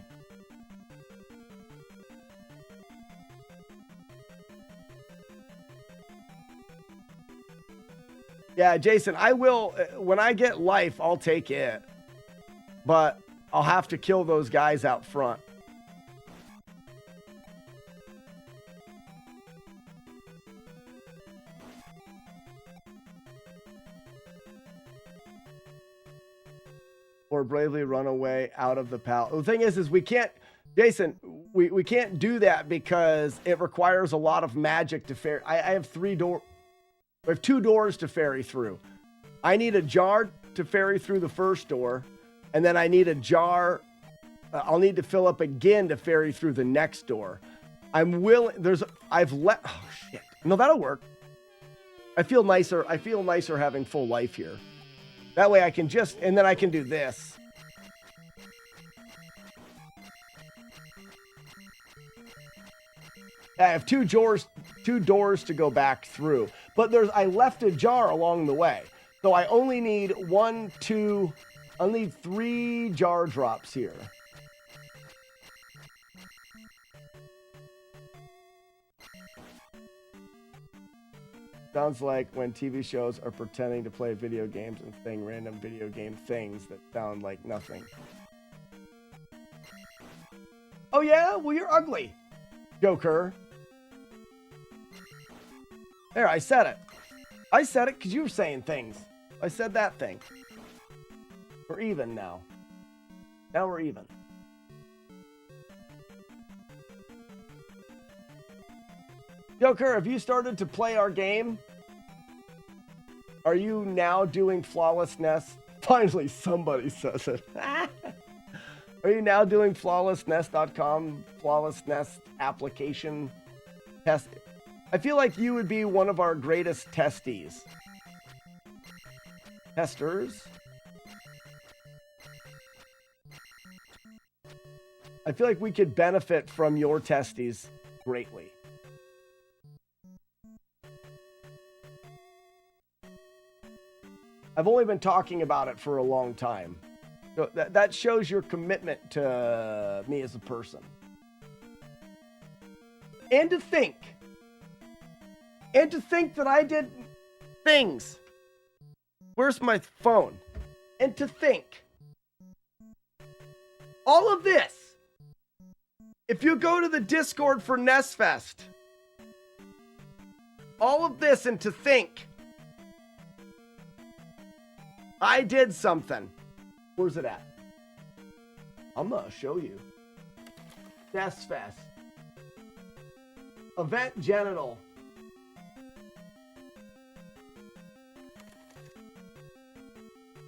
Yeah, Jason, I will, when I get life, I'll take it. But I'll have to kill those guys out front. Or bravely run away out of the palace. The thing is we can't, Jason, we can't do that because it requires a lot of magic to ferry. I have I have 2 doors to ferry through. I need a jar to ferry through the first door, and then I need a jar. I'll need to fill up again to ferry through the next door. I'm willing. Oh shit. No, that'll work. I feel nicer. I feel nicer having full life here. That way I can just, and then I can do this. I have 2 doors to go back through, but I left a jar along the way. So I only need 3 jar drops here. Sounds like when TV shows are pretending to play video games and saying random video game things that sound like nothing. Oh yeah? Well, you're ugly, Joker. There, I said it. I said it because you were saying things. I said that thing. We're even now. Now we're even. Joker, have you started to play our game? Are you now doing FlawlessNES? Finally, somebody says it. Are you now doing FlawlessNES.com, FlawlessNES application test? I feel like you would be one of our greatest testers. I feel like we could benefit from your testes greatly. I've only been talking about it for a long time. So that shows your commitment to me as a person. And to think that I did things. Where's my phone? And to think. All of this. If you go to the Discord for NESFest. All of this and to think. I did something. Where's it at? I'm gonna show you. NESFest. Event genital.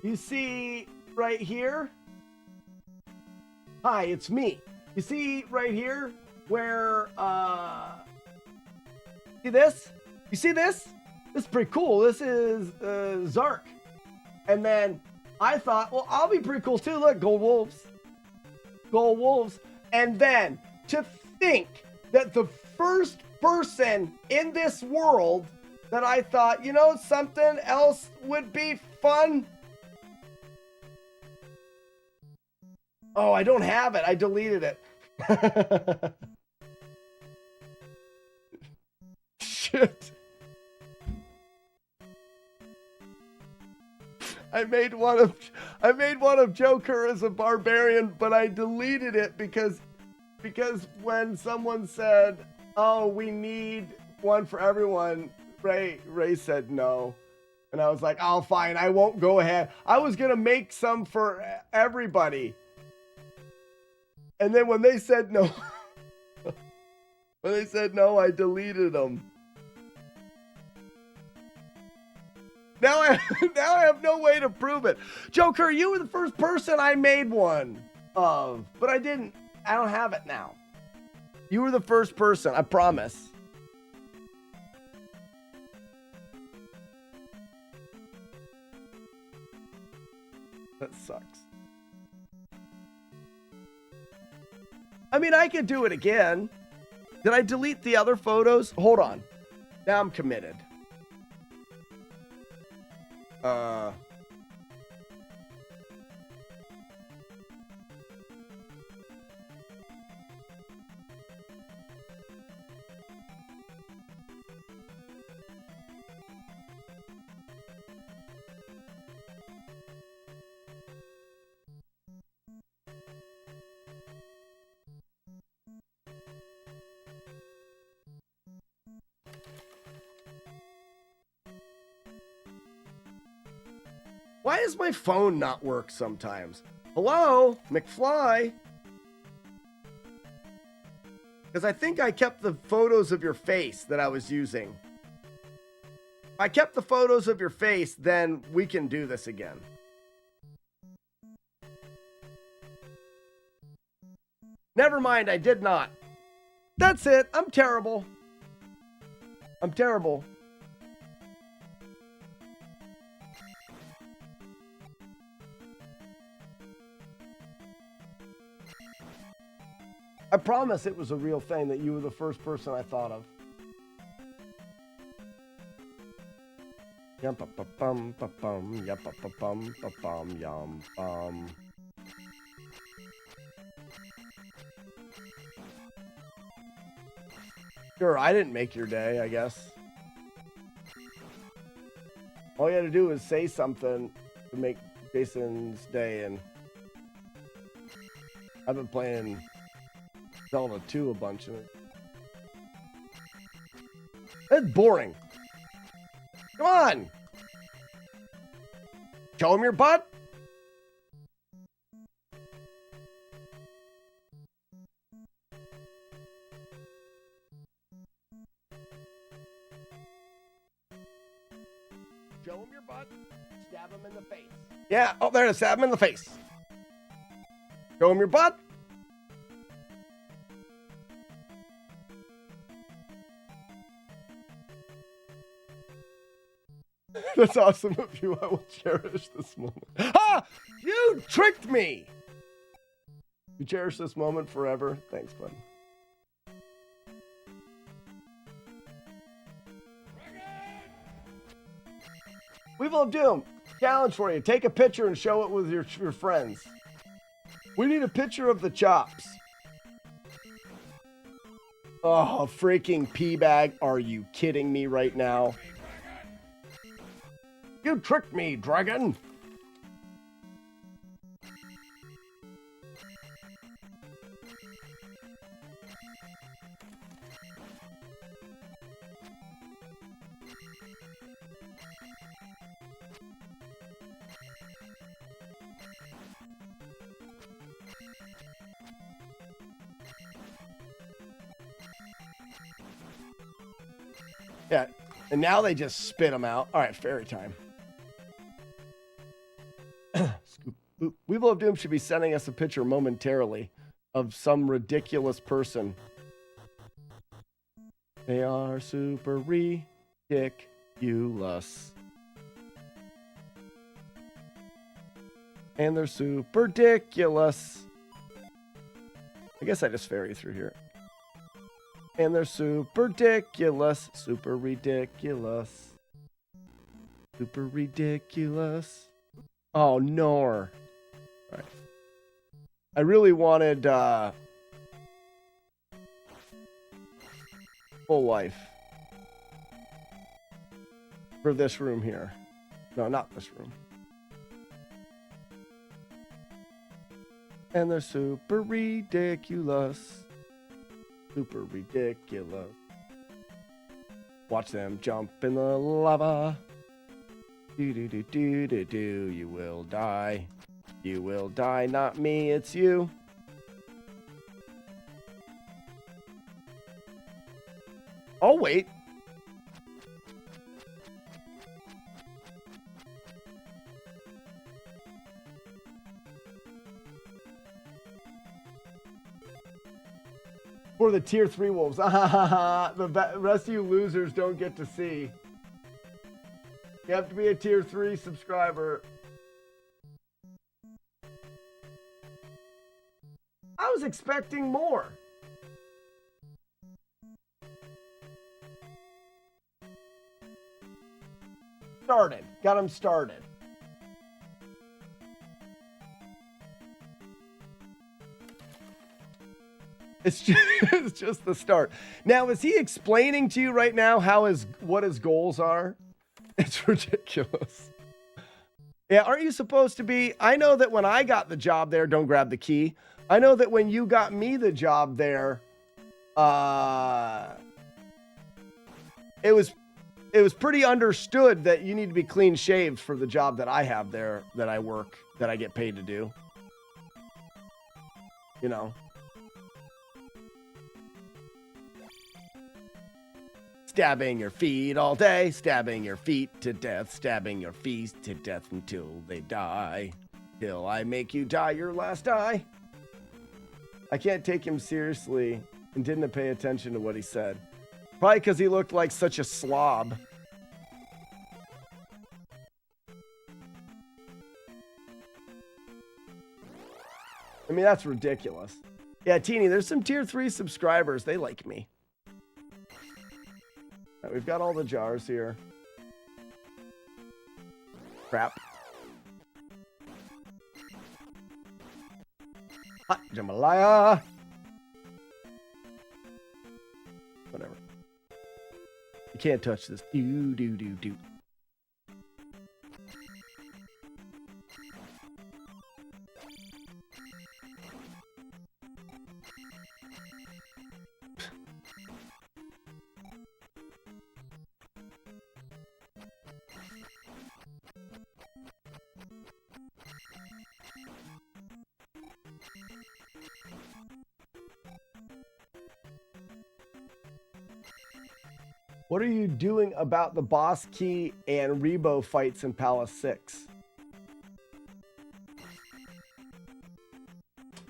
You see right here? Hi, it's me. You see right here where, see this? You see this? This is pretty cool. This is Zark. And then I thought, well, I'll be pretty cool too. Look, gold wolves. Gold wolves. And then to think that the first person in this world that I thought, you know, something else would be fun. Oh, I don't have it. I deleted it. Shit. I made one of Joker as a barbarian, but I deleted it because when someone said, "Oh, we need one for everyone," Ray said no. And I was like, "Oh, fine, I won't go ahead." I was going to make some for everybody. And then when they said no, I deleted them. Now I have no way to prove it. Joker, you were the first person I made one of, but I don't have it now. You were the first person, I promise. That sucks. I mean, I could do it again. Did I delete the other photos? Hold on. Now I'm committed. Why does my phone not work sometimes? Hello, McFly? Because I think I kept the photos of your face that I was using. If I kept the photos of your face, then we can do this again. Never mind, I did not. That's it. I'm terrible. I'm terrible. I promise it was a real thing that you were the first person I thought of. Yum pa bum pa bum yum pa bum pa bum yum bum. Sure, I didn't make your day, I guess. All you had to do was say something to make Jason's day, and I've been playing Zelda 2 a bunch of it. That's boring. Come on! Show him your butt! Show him your butt. Stab him in the face. Yeah, oh, there it is. Stab him in the face. Show him your butt. That's awesome of you. I will cherish this moment. Ah! You tricked me! You cherish this moment forever. Thanks, bud. Weevil of Doom, challenge for you. Take a picture and show it with your friends. We need a picture of the chops. Oh, freaking pea bag. Are you kidding me right now? You tricked me, dragon! Yeah, and now they just spit them out. All right, fairy time. Weevil of Doom should be sending us a picture momentarily of some ridiculous person. They are super ridiculous. And they're super ridiculous. I guess I just ferry through here. And they're super ridiculous. Super ridiculous. Super ridiculous. Oh, no. Right. I really wanted full life for this room here. No, not this room. And they're super ridiculous. Super ridiculous. Watch them jump in the lava. Do do do do do do. You will die. You will die, not me, it's you. I'll wait. For the tier 3 wolves. The rest of you losers don't get to see. You have to be a tier 3 subscriber. was expecting more. Started. Got him started. It's just the start. Now, is he explaining to you right now what his goals are? It's ridiculous. Yeah, aren't you supposed to be? I know that when I got the job there, don't grab the key. I know that when you got me the job there, it was pretty understood that you need to be clean shaved for the job that I have there, that I work, that I get paid to do. You know. Stabbing your feet all day, stabbing your feet to death, stabbing your feet to death until they die. Till I make you die your last die. I can't take him seriously and didn't pay attention to what he said. Probably because he looked like such a slob. I mean, that's ridiculous. Yeah, Teeny, there's some tier 3 subscribers. They like me. All right, we've got all the jars here. Crap. Hot jambalaya. Whatever. You can't touch this. Do. What are you doing about the boss key and Rebo fights in Palace 6?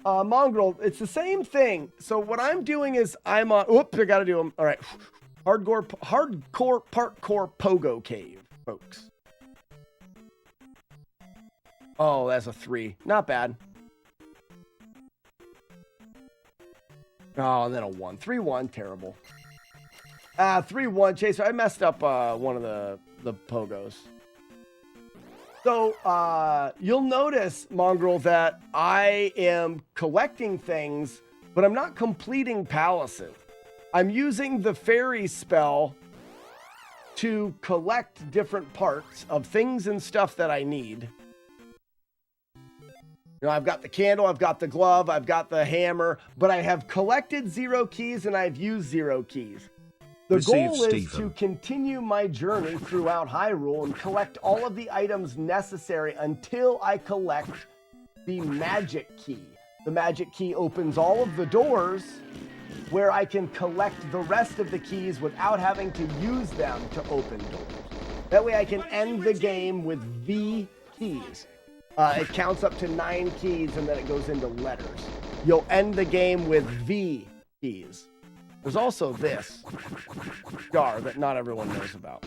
Mongrel, it's the same thing. So what I'm doing is I'm on... Whoop, I gotta do them. All right. Hardcore parkour pogo cave, folks. Oh, that's a 3. Not bad. Oh, and then a 1. 3-1, terrible. 3-1, Chaser. I messed up one of the pogos. So, you'll notice, Mongrel, that I am collecting things, but I'm not completing palaces. I'm using the fairy spell to collect different parts of things and stuff that I need. You know, I've got the candle, I've got the glove, I've got the hammer, but I have collected 0 keys and I've used 0 keys. The goal is to continue my journey throughout Hyrule and collect all of the items necessary until I collect the magic key. The magic key opens all of the doors where I can collect the rest of the keys without having to use them to open doors. That way I can end the game with V keys. It counts up to 9 keys and then it goes into letters. You'll end the game with V keys. There's also this jar that not everyone knows about.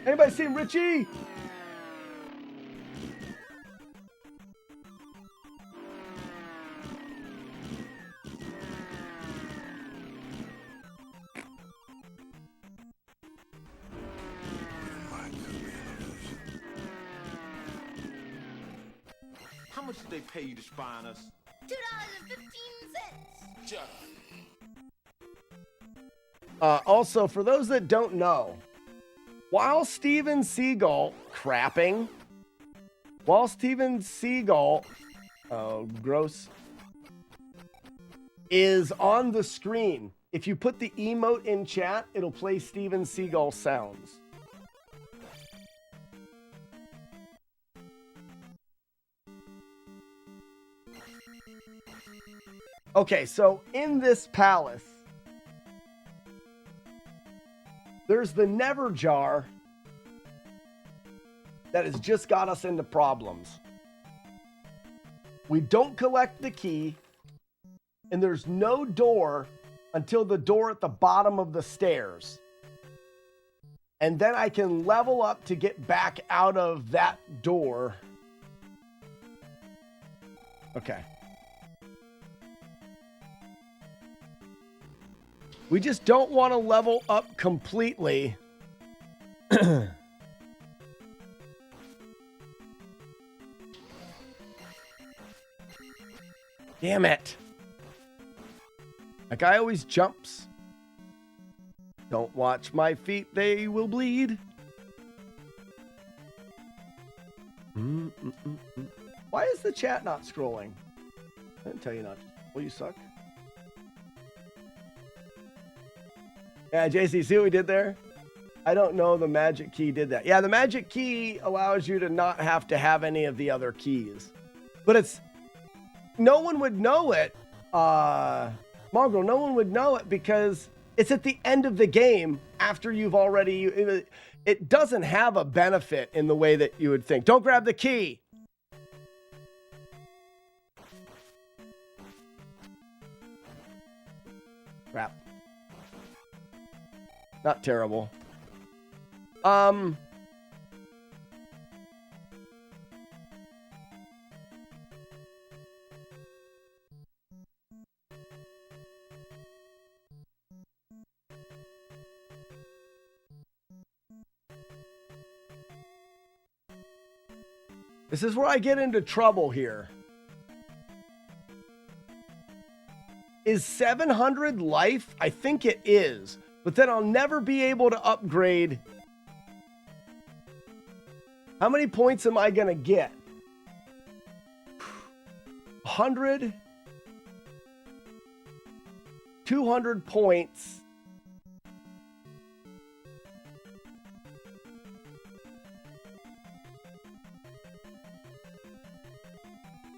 Anybody seen Richie? How much did they pay you to spy on us? $2.15. Also, for those that don't know, while Steven Seagal gross, is on the screen, if you put the emote in chat, it'll play Steven Seagal sounds. Okay, so in this palace, there's the Never Jar that has just got us into problems. We don't collect the key, and there's no door until the door at the bottom of the stairs. And then I can level up to get back out of that door. Okay. We just don't want to level up completely. Damn it. That guy always jumps. Don't watch my feet, they will bleed. Why is the chat not scrolling? I didn't tell you not to. Well, you suck. Yeah, JC, see what we did there? I don't know the magic key did that. Yeah, the magic key allows you to not have to have any of the other keys. But it's... No one would know it. Mongrel, no one would know it because it's at the end of the game after you've already... It doesn't have a benefit in the way that you would think. Don't grab the key. Crap. Not terrible. This is where I get into trouble here. Is 700 life? I think it is. But then I'll never be able to upgrade. How many points am I going to get? 100. 200 points.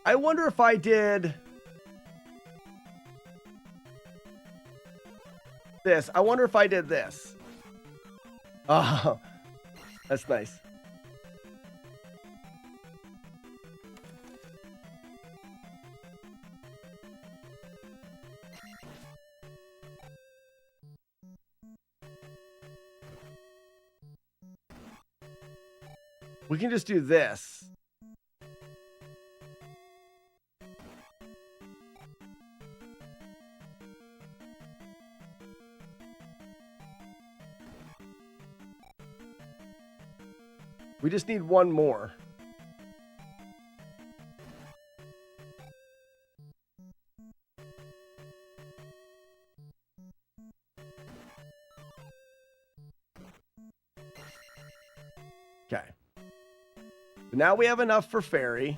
I wonder if I did this. I wonder if I did this. Oh, that's nice. We can just do this. We just need one more. Okay. So now we have enough for Fairy.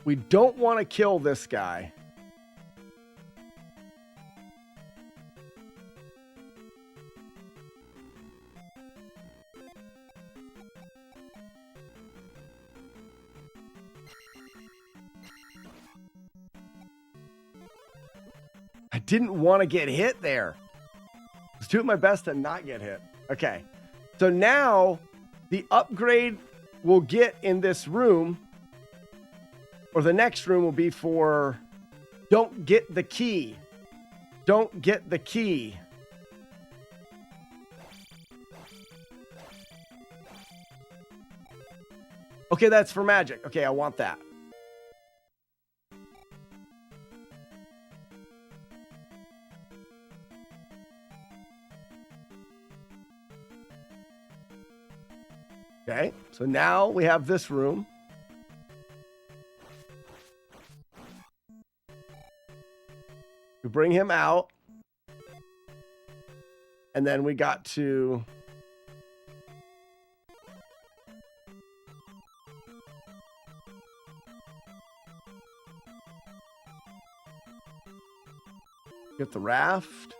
We don't want to kill this guy. I didn't want to get hit there. I was doing my best to not get hit. Okay. So now the upgrade we'll get in this room, or the next room, will be for don't get the key. Don't get the key. Okay, that's for magic. Okay, I want that. Okay, so now we have this room. We bring him out. And then we got to... get the raft.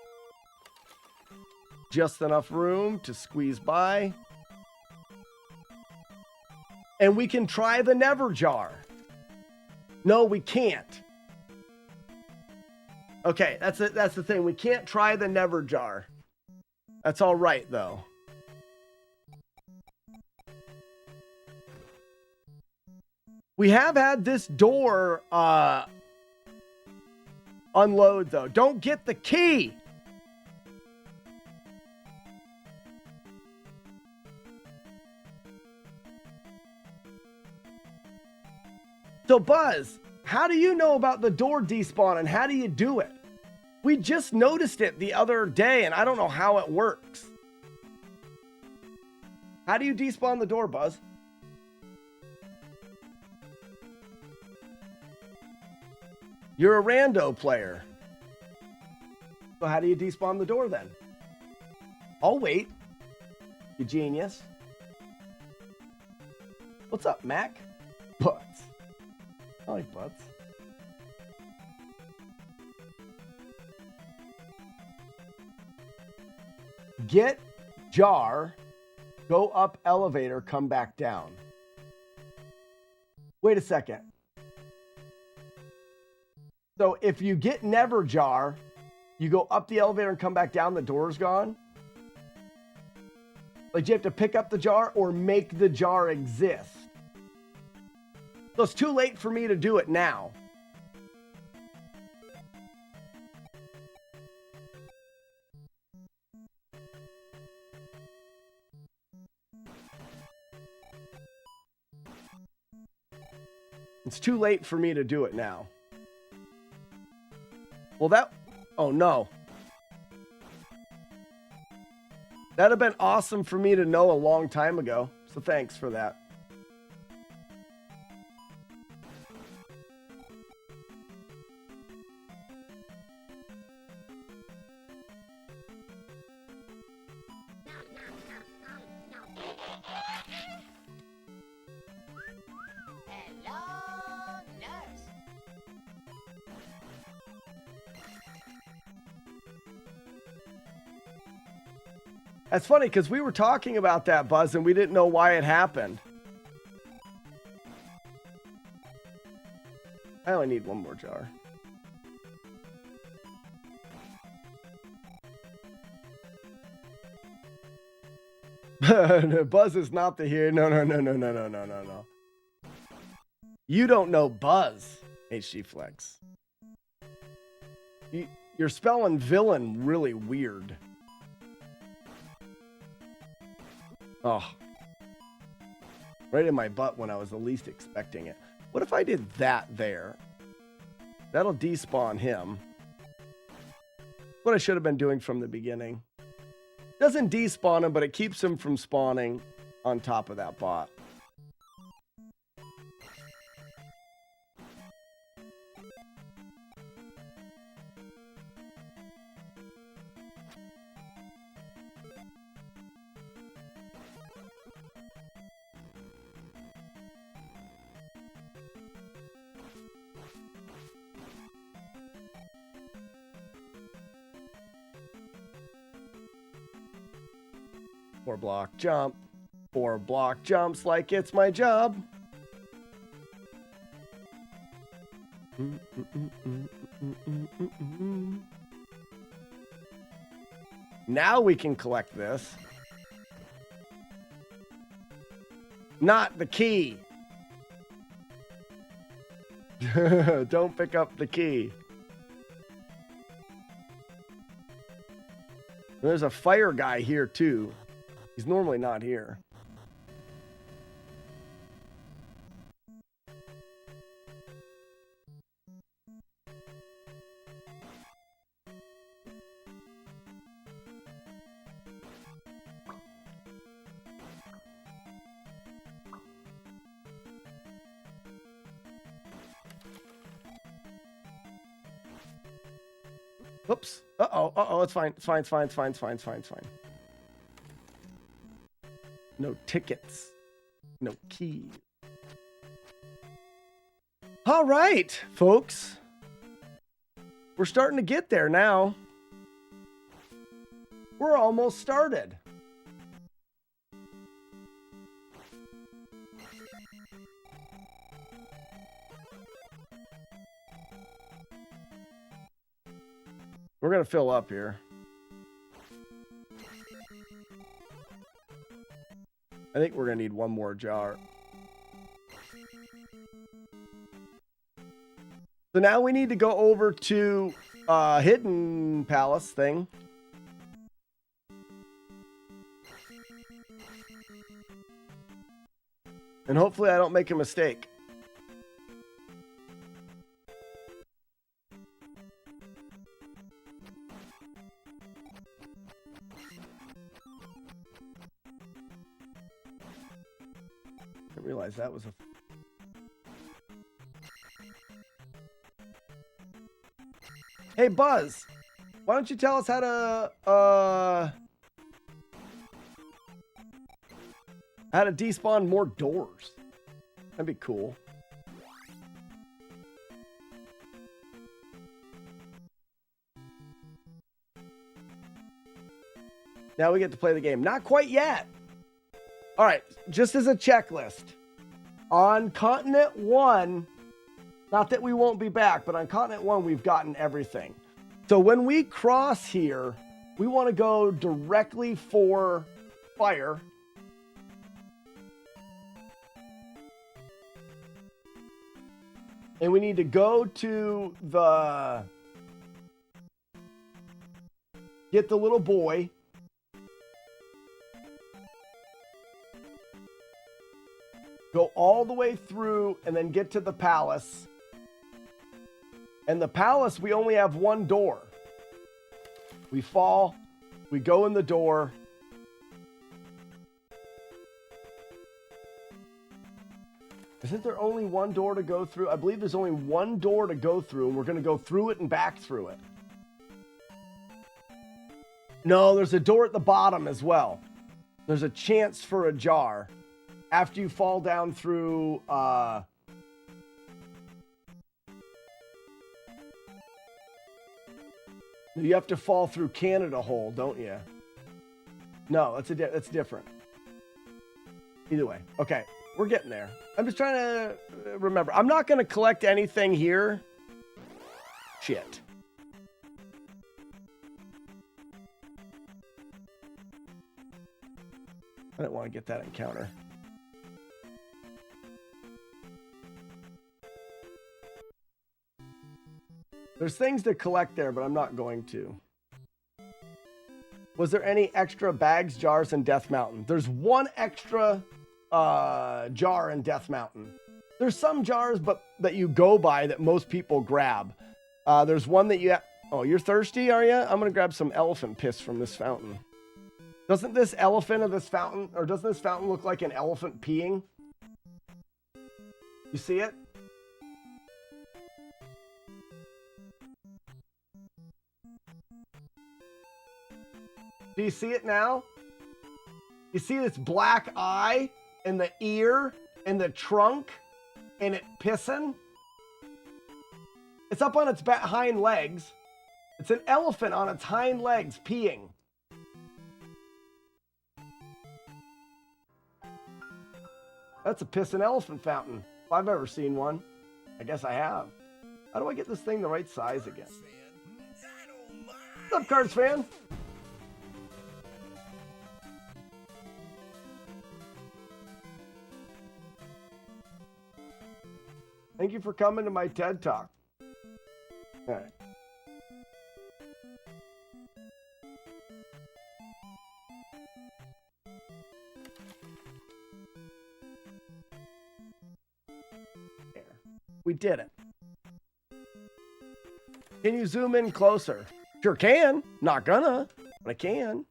Just enough room to squeeze by. And we can try the Never Jar. No, we can't. Okay, that's the thing. We can't try the Never Jar. That's all right, though. We have had this door Unload, though. Don't get the key. So, Buzz, how do you know about the door despawn and how do you do it? We just noticed it the other day and I don't know how it works. How do you despawn the door, Buzz? You're a rando player. So how do you despawn the door then? I'll wait. You genius. What's up, Mac? Butts. I like butts. Get jar, go up elevator, come back down. Wait a second. So if you get never jar, you go up the elevator and come back down, the door's gone? Like, you have to pick up the jar or make the jar exist? So it's too late for me to do it now. It's too late for me to do it now. Well, that... Oh, no. That'd have been awesome for me to know a long time ago. So thanks for that. That's funny because we were talking about that, Buzz, and we didn't know why it happened. I only need one more jar. Buzz is not the hero. No. You don't know Buzz, HG Flex. You're spelling villain really weird. Oh. Right in my butt when I was the least expecting it. What if I did that there? That'll despawn him. What I should have been doing from the beginning. Doesn't despawn him, but it keeps him from spawning on top of that bot. Four block jump. 4 block jumps like it's my job. Now we can collect this. Not the key. Don't pick up the key. There's a fire guy here too. He's normally not here. Oops. Uh-oh. It's fine. It's fine. No tickets. No keys. All right, folks. We're starting to get there now. We're almost started. We're going to fill up here. I think we're going to need one more jar. So now we need to go over to Hidden Palace thing. And hopefully I don't make a mistake. I didn't realize that was a... Hey, Buzz, why don't you tell us how to despawn more doors? That'd be cool. Now we get to play the game. Not quite yet. All right, just as a checklist. On Continent 1, not that we won't be back, but on Continent 1, we've gotten everything. So when we cross here, we want to go directly for fire. And we need to go to the... Get the little boy. Go all the way through and then get to the palace. And the palace, we only have one door. We fall, we go in the door. Isn't there only one door to go through? I believe there's only one door to go through, and we're going to go through it and back through it. No, there's a door at the bottom as well. There's a chance for a jar. After you fall down through, you have to fall through Canada Hole, don't you? No, that's different. Either way. Okay, we're getting there. I'm just trying to remember. I'm not going to collect anything here. Shit. I don't want to get that encounter. There's things to collect there, but I'm not going to. Was there any extra bags, jars in Death Mountain? There's one extra jar in Death Mountain. There's some jars but that you go by that most people grab. There's one that you... Oh, you're thirsty, are you? I'm going to grab some elephant piss from this fountain. Doesn't this elephant of this fountain... Or doesn't this fountain look like an elephant peeing? You see it? Do you see it now? You see this black eye and the ear and the trunk and it pissing? It's up on its hind legs. It's an elephant on its hind legs peeing. That's a pissing elephant fountain. If I've ever seen one. I guess I have. How do I get this thing the right size again? What's up, Cards fan? Thank you for coming to my TED Talk. All right. There. We did it. Can you zoom in closer? Sure can. Not gonna, but I can.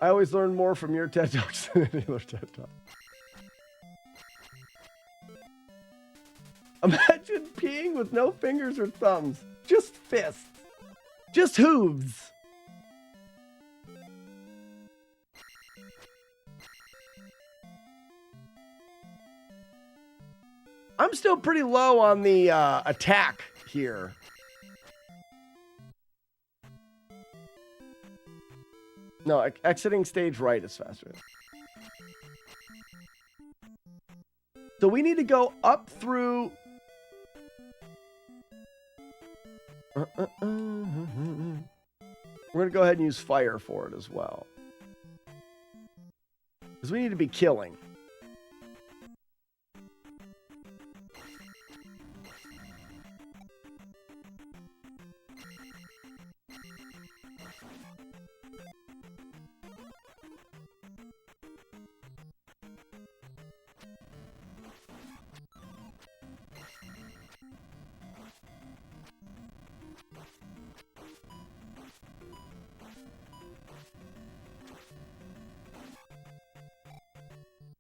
I always learn more from your TED Talks than any other TED Talk. Imagine peeing with no fingers or thumbs. Just fists. Just hooves. I'm still pretty low on the attack here. No, exiting stage right is faster. So we need to go up through... We're going to go ahead and use fire for it as well. Because we need to be killing.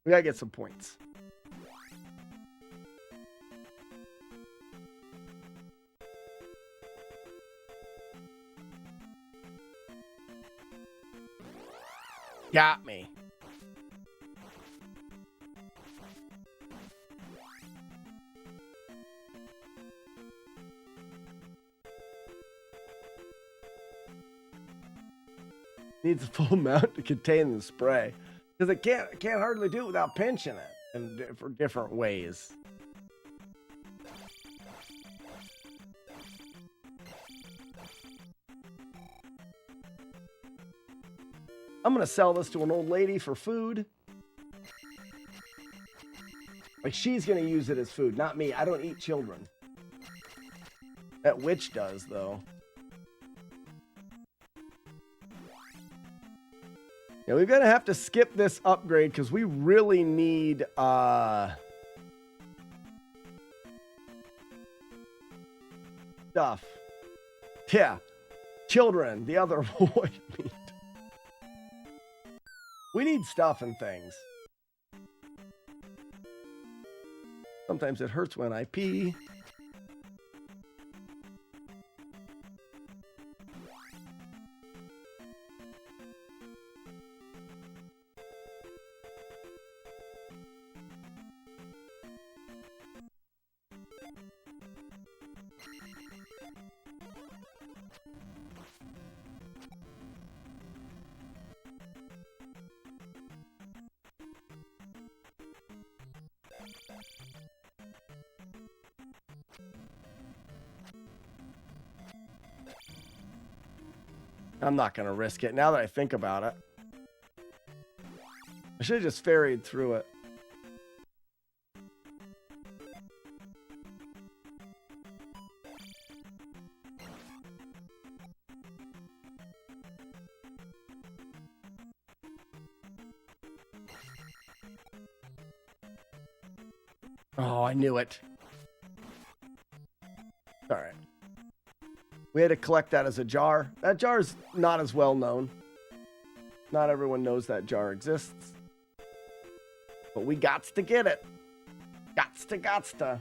We gotta get some points. Got me. Needs a full amount to contain the spray. Because it can't hardly do it without pinching it and for different ways. I'm gonna sell this to an old lady for food. Like, she's gonna use it as food, not me. I don't eat children. That witch does, though. Yeah, we're gonna have to skip this upgrade because we really need stuff. Yeah. Children, the other void meat. We need stuff and things. Sometimes it hurts when I pee. I'm not going to risk it now that I think about it. I should have just ferried through it. Oh, I knew it. All right. We had to collect that as a jar. That jar is not as well known. Not everyone knows that jar exists. But we gots to get it. Gots to.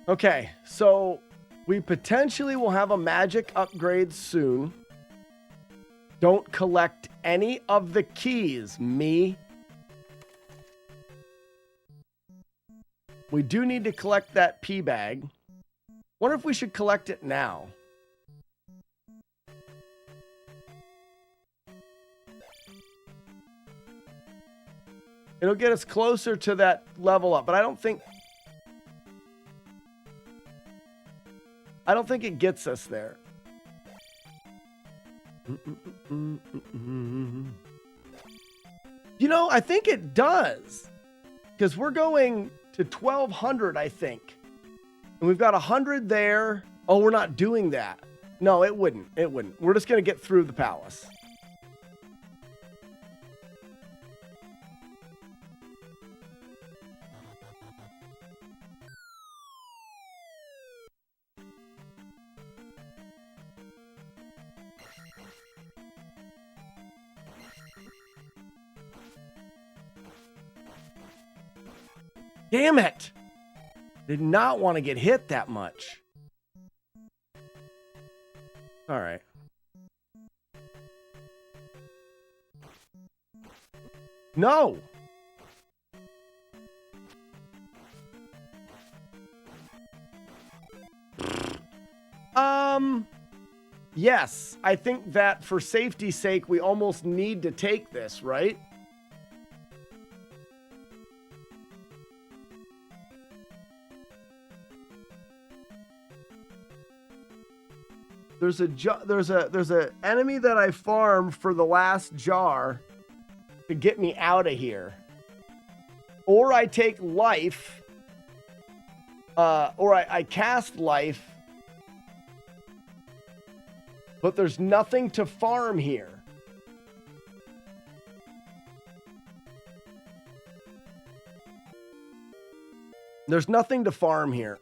Okay, so we potentially will have a magic upgrade soon. Don't collect any of the keys, me. We do need to collect that pea bag. Wonder if we should collect it now. It'll get us closer to that level up, but I don't think it gets us there. You know, I think it does. Because we're going to 1,200, I think. And we've got 100 there. Oh, we're not doing that. No, it wouldn't. It wouldn't. We're just going to get through the palace. Damn it! Did not want to get hit that much. All right. No! Yes, I think that for safety's sake, we almost need to take this, right? There's a enemy that I farmed for the last jar to get me out of here. Or I take life, or I cast life, but there's nothing to farm here. There's nothing to farm here.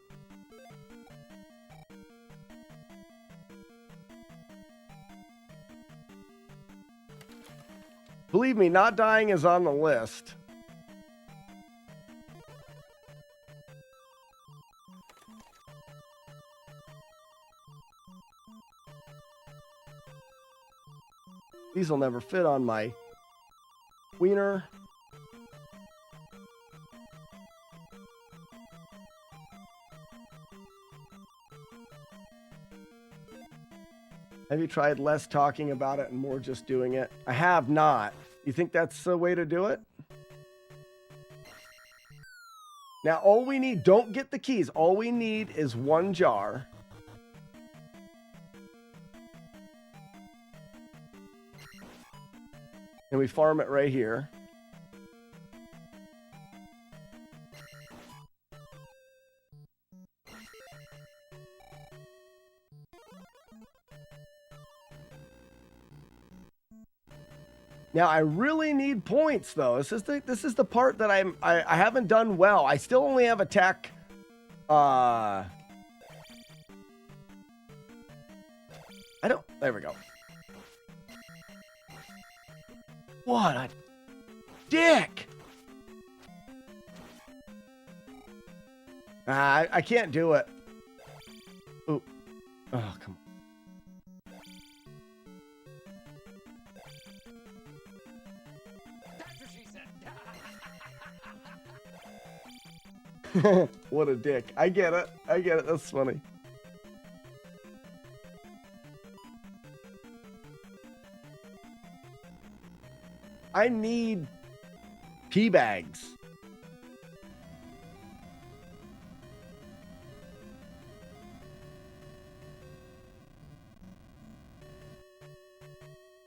Believe me, not dying is on the list. These will never fit on my wiener. Have you tried less talking about it and more just doing it? I have not. You think that's the way to do it? Now, all we need, don't get the keys. All we need is one jar. And we farm it right here. Now I really need points though. This is the part that I haven't done well. I still only have attack. I don't. There we go. What a dick! I can't do it. Ooh. Oh, come on. What a dick. I get it. I get it. That's funny. I need pea bags.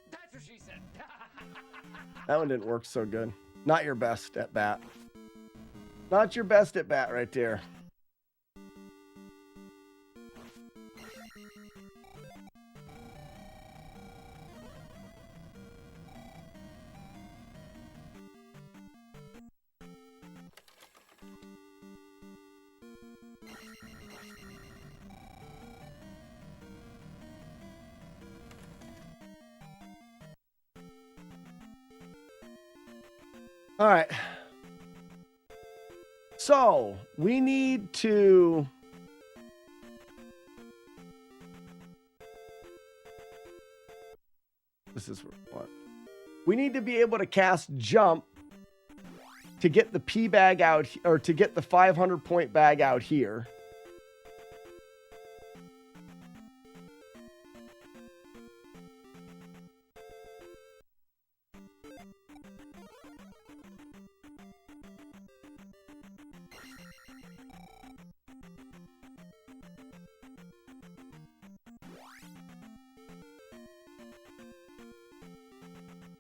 That's what she said. That one didn't work so good. Not your best at bat. Not your best at bat right there. All right. So, we need to... This is what? We need to be able to cast jump to get the P bag out, or to get the 500 point bag out here.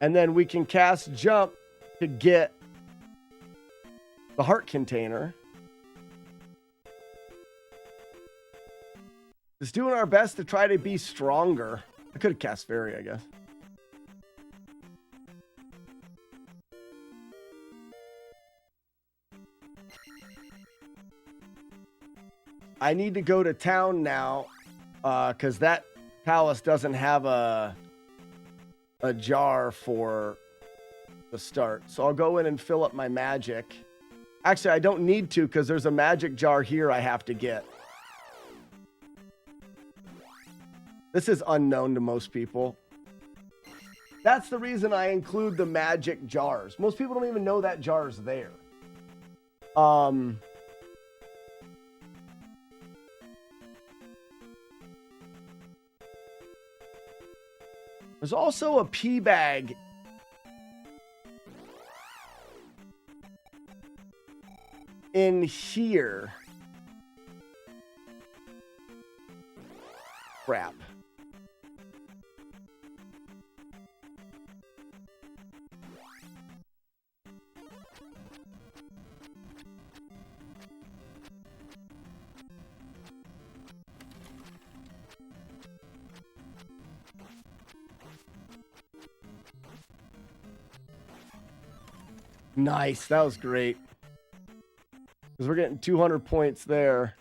And then we can cast jump to get the heart container. Just doing our best to try to be stronger. I could have cast fairy, I guess. I need to go to town now, because that palace doesn't have a jar for the start. So I'll go in and fill up my magic. Actually, I don't need to, because there's a magic jar here I have to get. This is unknown to most people. That's the reason I include the magic jars. Most people don't even know that jar's there. There's also a pea bag in here. Crap. Nice. That was great. Because we're getting 200 points there.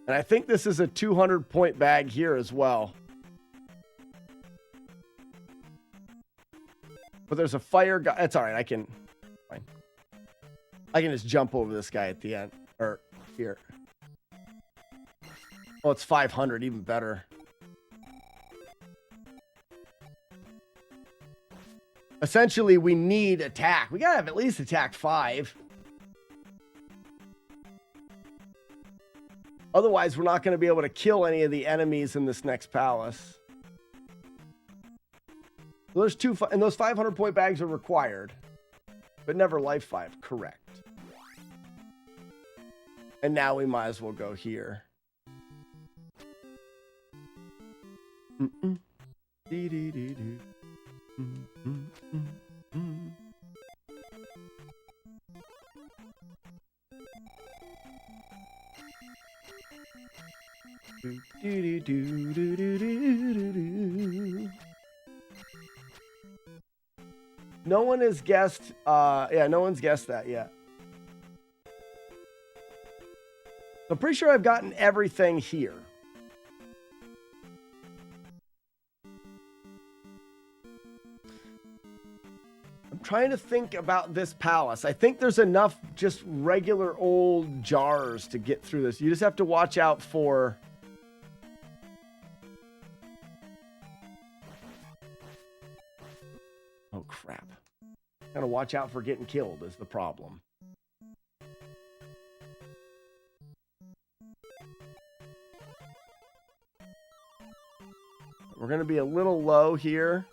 And I think this is a 200-point bag here as well. But there's a fire guy. That's all right. I can just jump over this guy at the end. Or here. Oh, it's 500. Even better. Essentially, we need attack. We gotta have at least attack 5. Otherwise, we're not going to be able to kill any of the enemies in this next palace. So there's 2, and those 500-point bags are required, but never life 5. Correct. And now we might as well go here. No one has guessed. Yeah, no one's guessed that yet. I'm pretty sure I've gotten everything here. I'm trying to think about this palace. I think there's enough just regular old jars to get through this. You just have to watch out for... Oh, crap. Gotta watch out for getting killed is the problem. We're gonna be a little low here.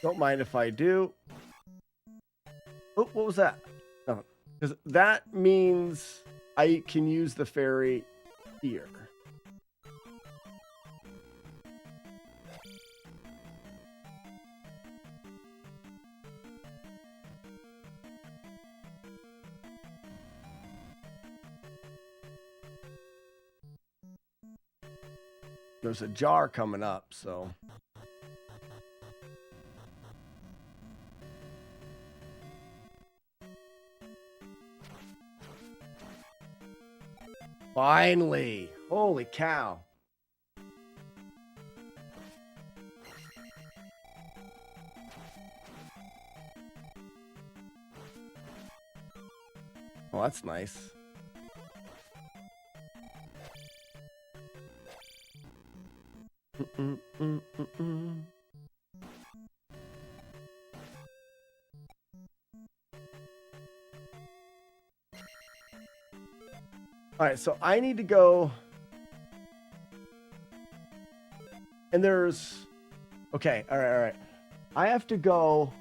Don't mind if I do. Oh, what was that? Oh, because that means I can use the ferry here. There's a jar coming up, so... Finally! Holy cow. Well, that's nice. All right, so I need to go, and there's, okay, all right. I have to go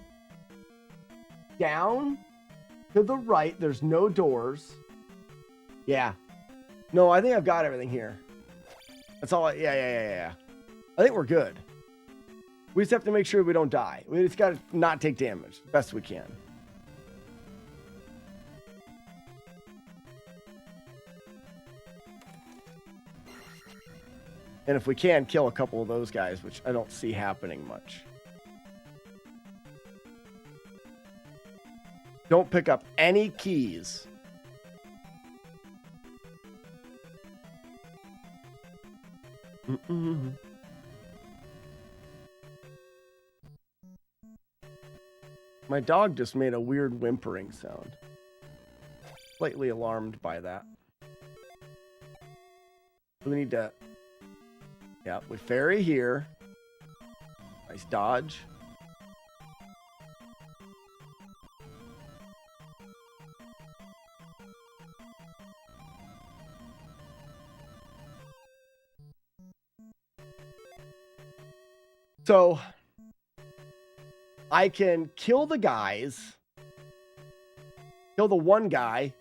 down to the right. There's no doors. Yeah. No, I think I've got everything here. That's all. Yeah. I think we're good. We just have to make sure we don't die. We just got to not take damage best we can. And if we can, kill a couple of those guys, which I don't see happening much. Don't pick up any keys. My dog just made a weird whimpering sound. Slightly alarmed by that. We need to... Yeah, we ferry here. Nice dodge. So, I can kill the guys, kill the one guy,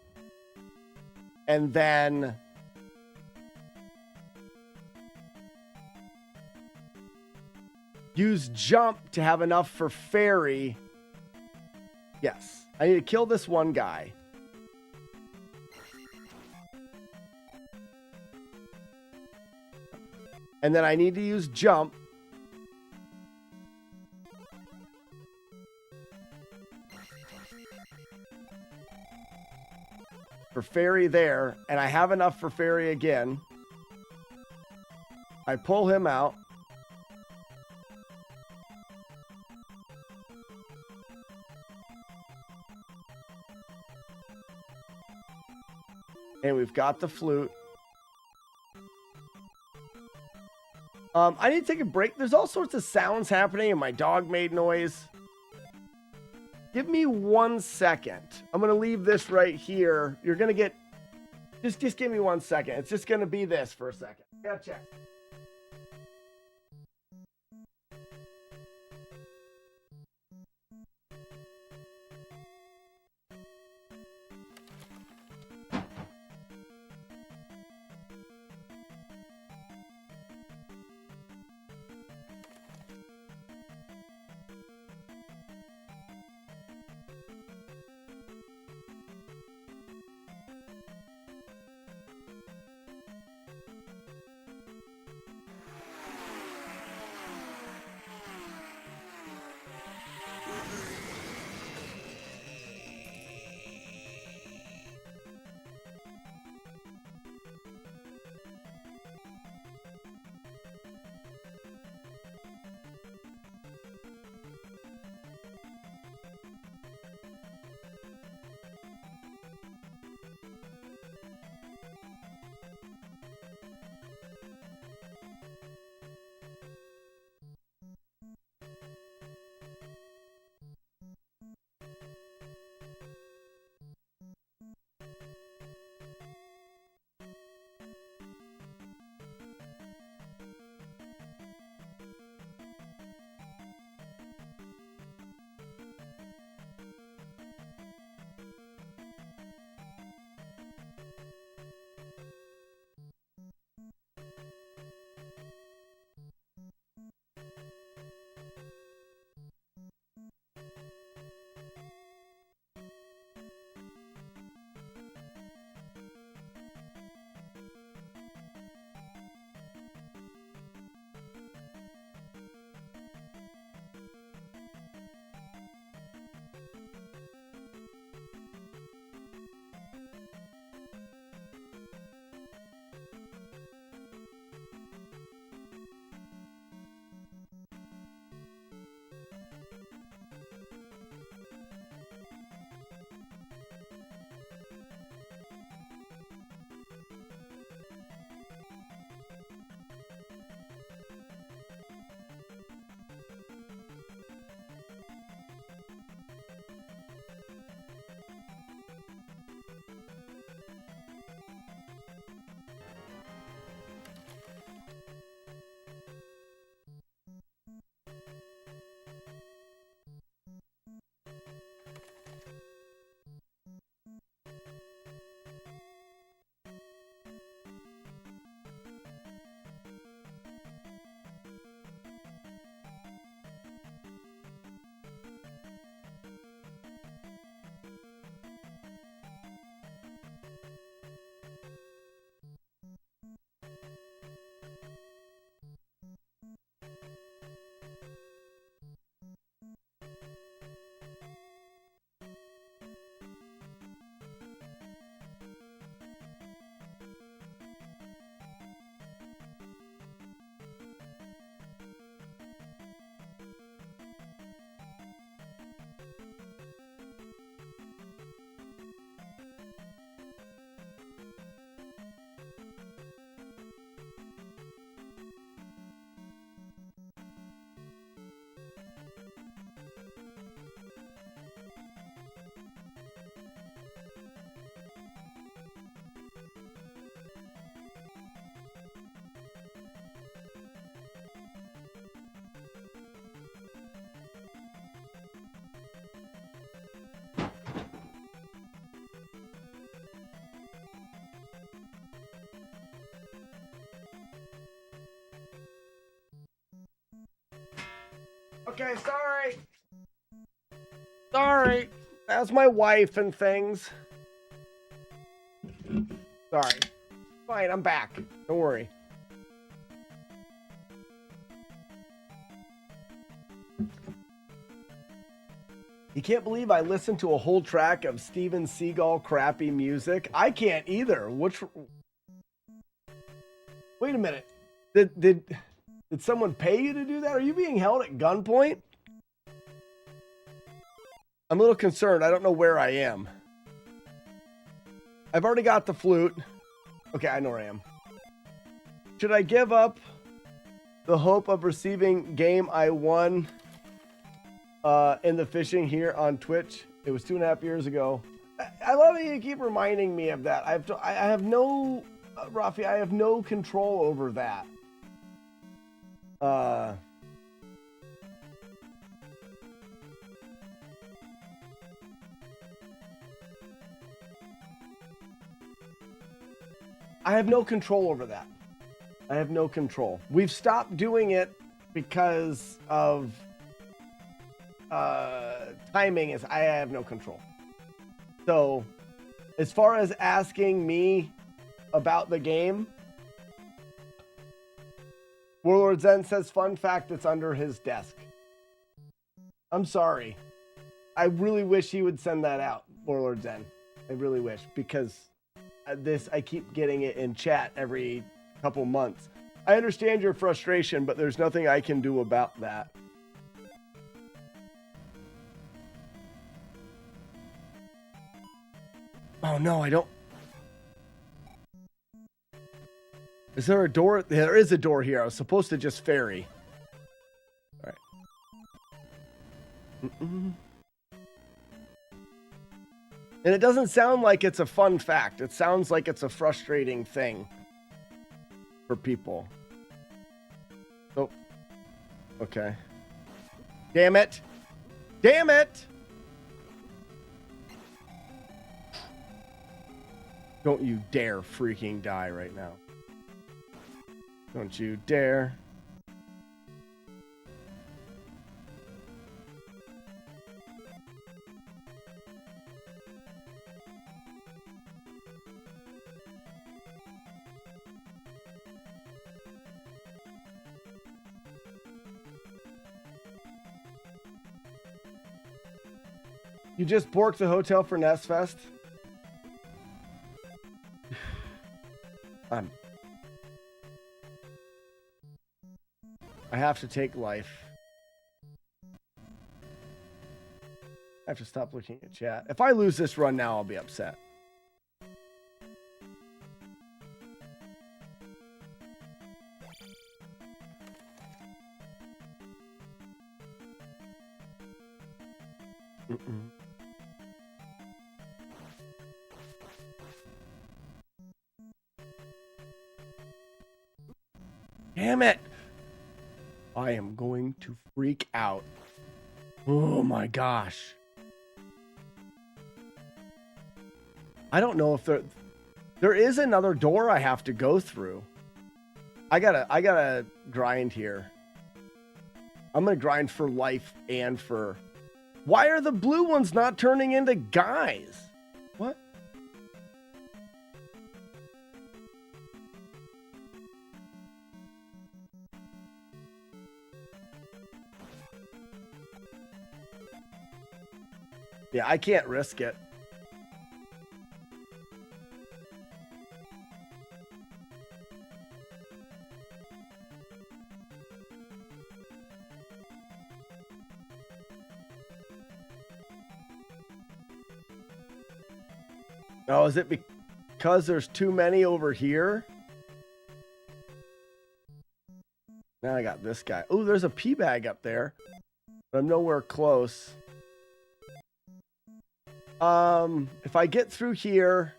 and then use jump to have enough for ferry. Yes, I need to kill this one guy. And then I need to use jump for ferry there, and I have enough for ferry again. I pull him out. And we've got the flute. I need to take a break. There's all sorts of sounds happening, and my dog made noise. Give me 1 second. I'm going to leave this right here. You're going to get... Just give me 1 second. It's just going to be this for a second. Gotcha. Okay, sorry. Sorry. That's my wife and things. Sorry. Fine, I'm back. Don't worry. You can't believe I listened to a whole track of Steven Seagal crappy music. I can't either. Which? Wait a minute. Did someone pay you to do that? Are you being held at gunpoint? I'm a little concerned. I don't know where I am. I've already got the flute. Okay, I know where I am. Should I give up the hope of receiving game I won in the fishing here on Twitch? It was 2.5 years ago. I love that you keep reminding me of that. I have no, Rafi, I have no control over that. I have no control over that. I have no control. We've stopped doing it because of timing. I have no control. So, as far as asking me about the game, Warlord Zen says, fun fact, it's under his desk. I'm sorry. I really wish he would send that out, Warlord Zen. I really wish, because I keep getting it in chat every couple months. I understand your frustration, but there's nothing I can do about that. Oh no, I don't. Is there a door? There is a door here. I was supposed to just ferry. All right. And it doesn't sound like it's a fun fact. It sounds like it's a frustrating thing for people. Oh. Okay. Damn it. Damn it! Don't you dare freaking die right now. Don't you dare. You just borked the hotel for Nest Fest? I have to take life. I have to stop looking at chat. If I lose this run now, I'll be upset. Damn it! I am going to freak out. Oh my gosh. I don't know if there is another door I have to go through. I gotta grind here. I'm gonna grind for life and for... Why are the blue ones not turning into guys? What? Yeah, I can't risk it. Oh, is it because there's too many over here? Now I got this guy. Oh, there's a pea bag up there. But I'm nowhere close. If I get through here,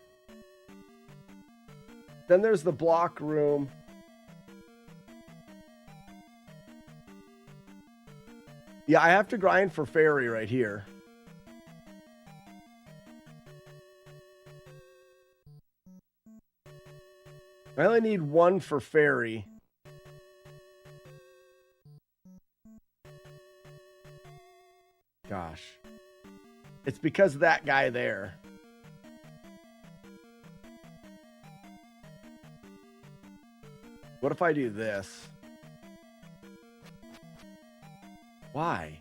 then there's the block room. Yeah, I have to grind for fairy right here. I only need one for fairy. It's because of that guy there. What if I do this? Why?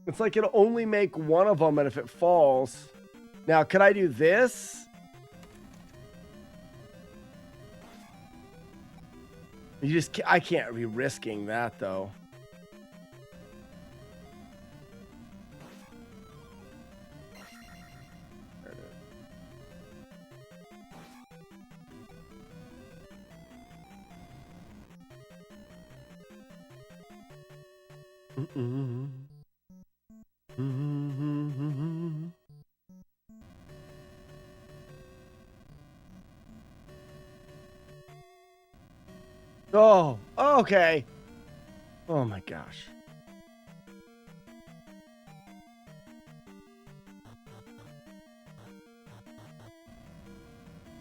It's like it'll only make one of them, and if it falls... Now, could I do this? I can't be risking that, though. There it is. Oh, okay. Oh my gosh.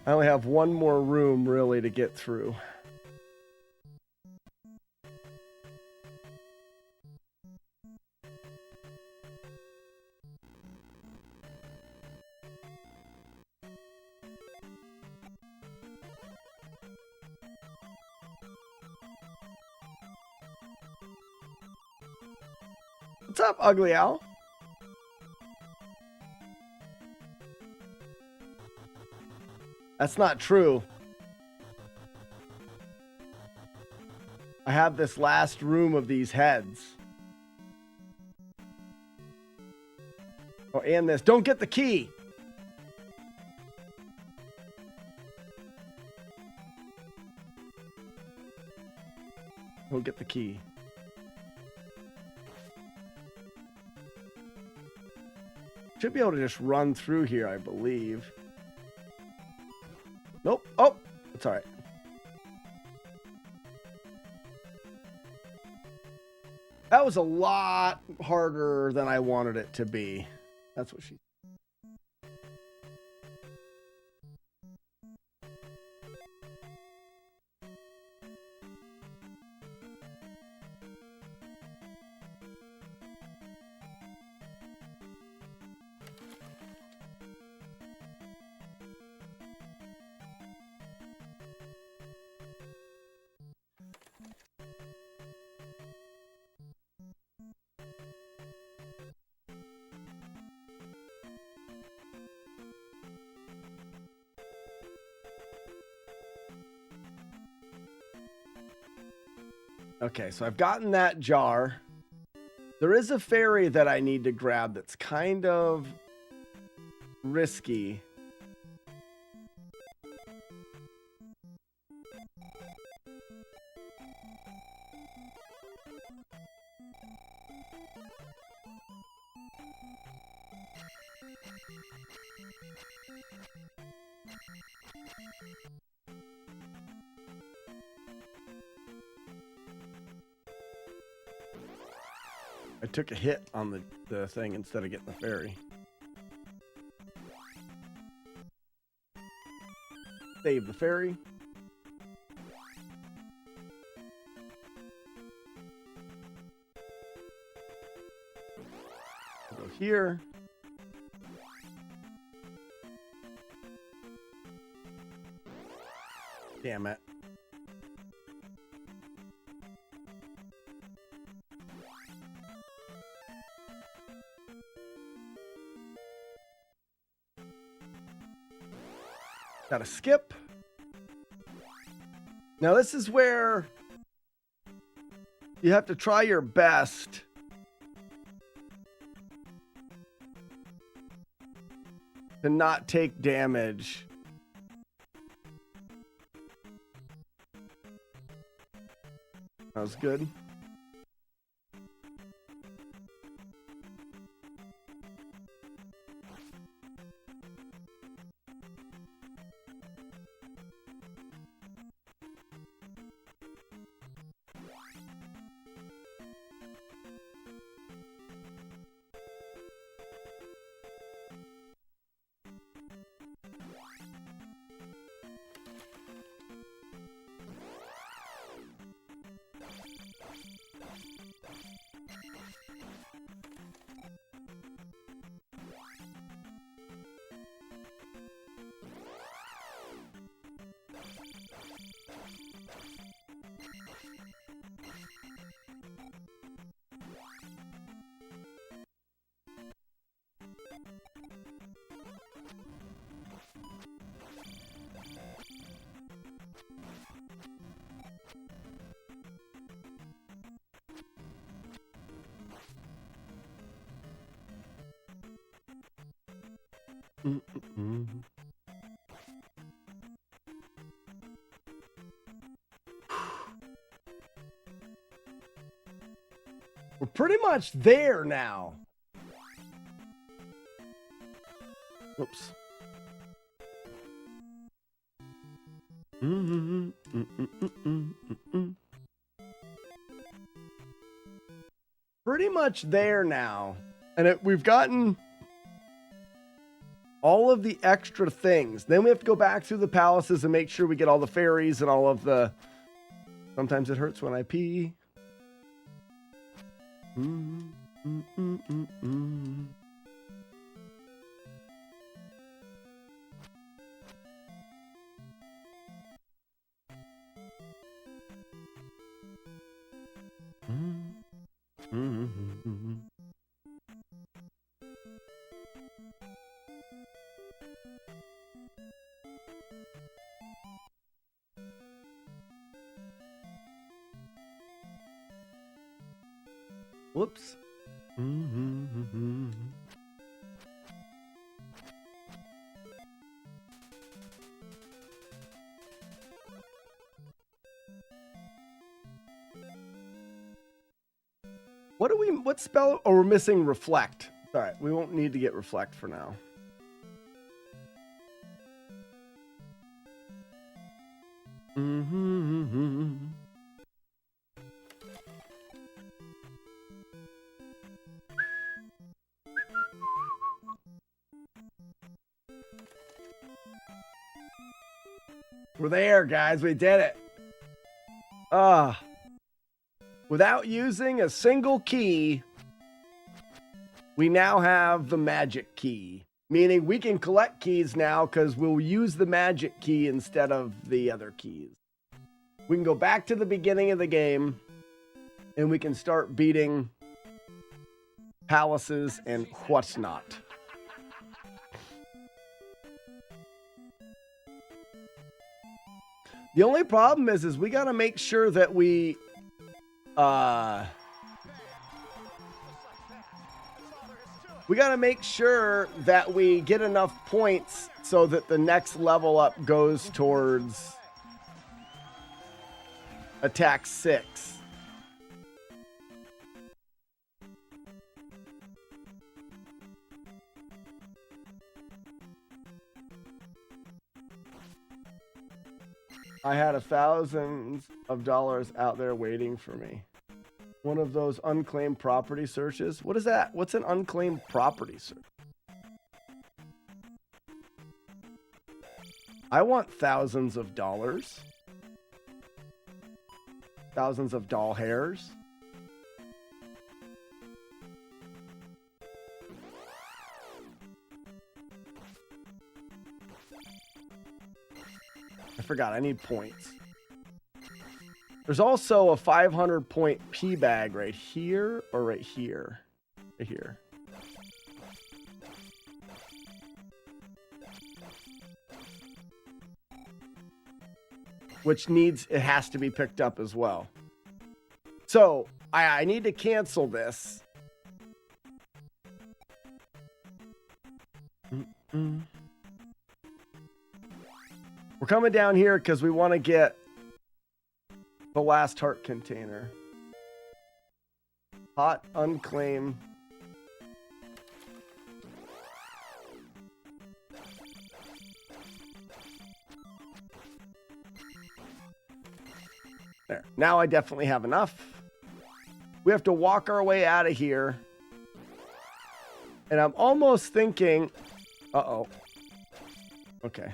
I only have one more room really to get through. What's up, Ugly Owl? That's not true. I have this last room of these heads. Oh, and this. Don't get the key. Don't get the key. Should be able to just run through here, I believe. Nope. Oh, it's all right. That was a lot harder than I wanted it to be. That's what she... Okay, so I've gotten that jar. There is a fairy that I need to grab that's kind of risky. I took a hit on the thing instead of getting the fairy. Save the fairy. Go here. Damn it. Gotta skip. Now this is where you have to try your best to not take damage. That was good. We're pretty much there now. Oops. Pretty much there now. And we've gotten all of the extra things. Then we have to go back through the palaces and make sure we get all the fairies and all of the... Sometimes it hurts when I pee. Whoops. What spell? Oh, we're missing reflect. All right, we won't need to get reflect for now. We're there, guys. We did it. Without using a single key, we now have the magic key. Meaning we can collect keys now because we'll use the magic key instead of the other keys. We can go back to the beginning of the game and we can start beating palaces and what's not. The only problem is we got to make sure that we got to make sure that we get enough points so that the next level up goes towards attack 6. I had thousands of dollars out there waiting for me. One of those unclaimed property searches. What is that? What's an unclaimed property search? I want thousands of dollars. Thousands of doll hairs. I forgot, I need points. There's also a 500 point P bag right here or right here. Right here. Which it has to be picked up as well. So I need to cancel this. We're coming down here because we want to get the last heart container. Hot, unclaimed. There. Now I definitely have enough. We have to walk our way out of here. And I'm almost thinking... Uh-oh. Okay.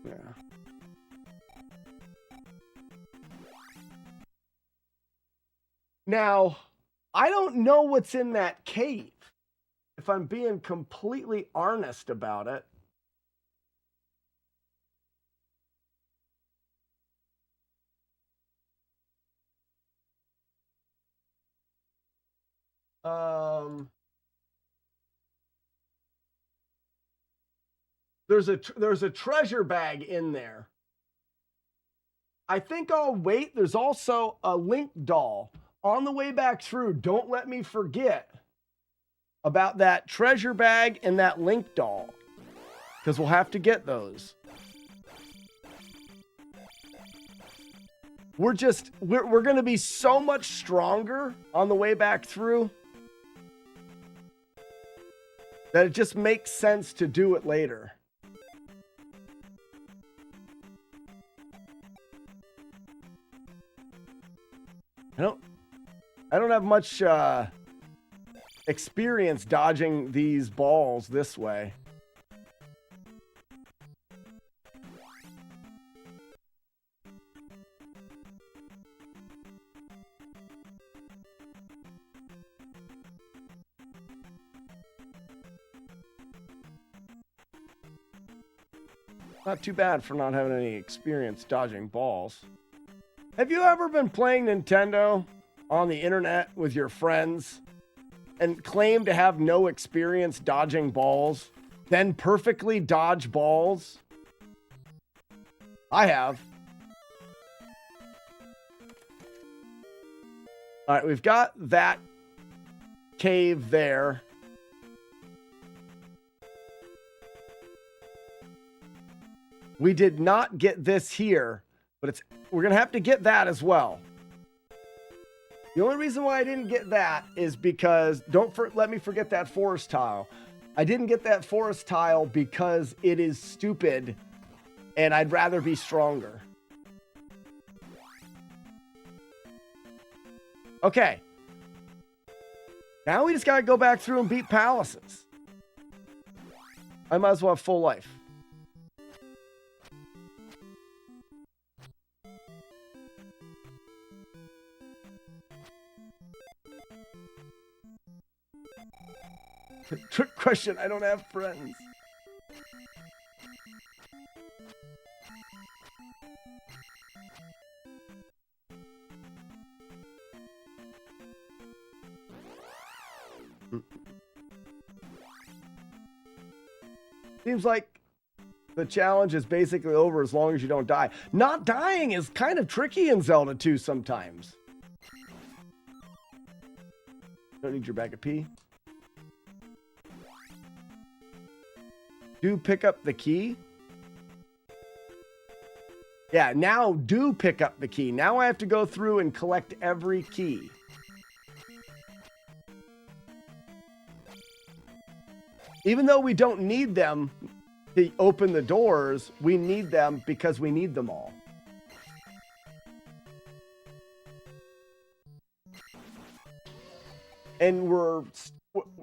Yeah. Now, I don't know what's in that cave, if I'm being completely honest about it. There's a treasure bag in there. I think I'll wait. There's also a Link doll on the way back through. Don't let me forget about that treasure bag and that Link doll, because we'll have to get those. We're going to be so much stronger on the way back through that it just makes sense to do it later. I don't have much experience dodging these balls this way. Not too bad for not having any experience dodging balls. Have you ever been playing Nintendo on the internet with your friends and claim to have no experience dodging balls, then perfectly dodge balls? I have. All right, we've got that cave there. We did not get this here, but we're going to have to get that as well. The only reason why I didn't get that is because, let me forget that forest tile. I didn't get that forest tile because it is stupid and I'd rather be stronger. Okay. Now we just got to go back through and beat palaces. I might as well have full life. Trick question, I don't have friends. Seems like the challenge is basically over as long as you don't die. Not dying is kind of tricky in Zelda 2 sometimes. Don't need your bag of pee. Do pick up the key. Yeah, now do pick up the key. Now I have to go through and collect every key. Even though we don't need them to open the doors, we need them because we need them all. And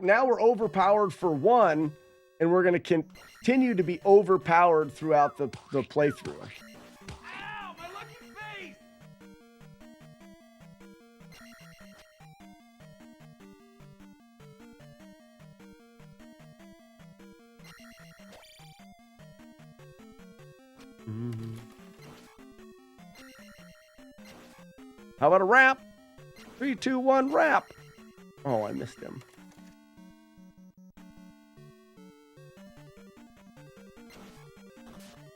now we're overpowered for one, and we're going to continue to be overpowered throughout the playthrough. Ow, my lucky face! How about a wrap? 3, 2, 1, wrap. Oh, I missed him.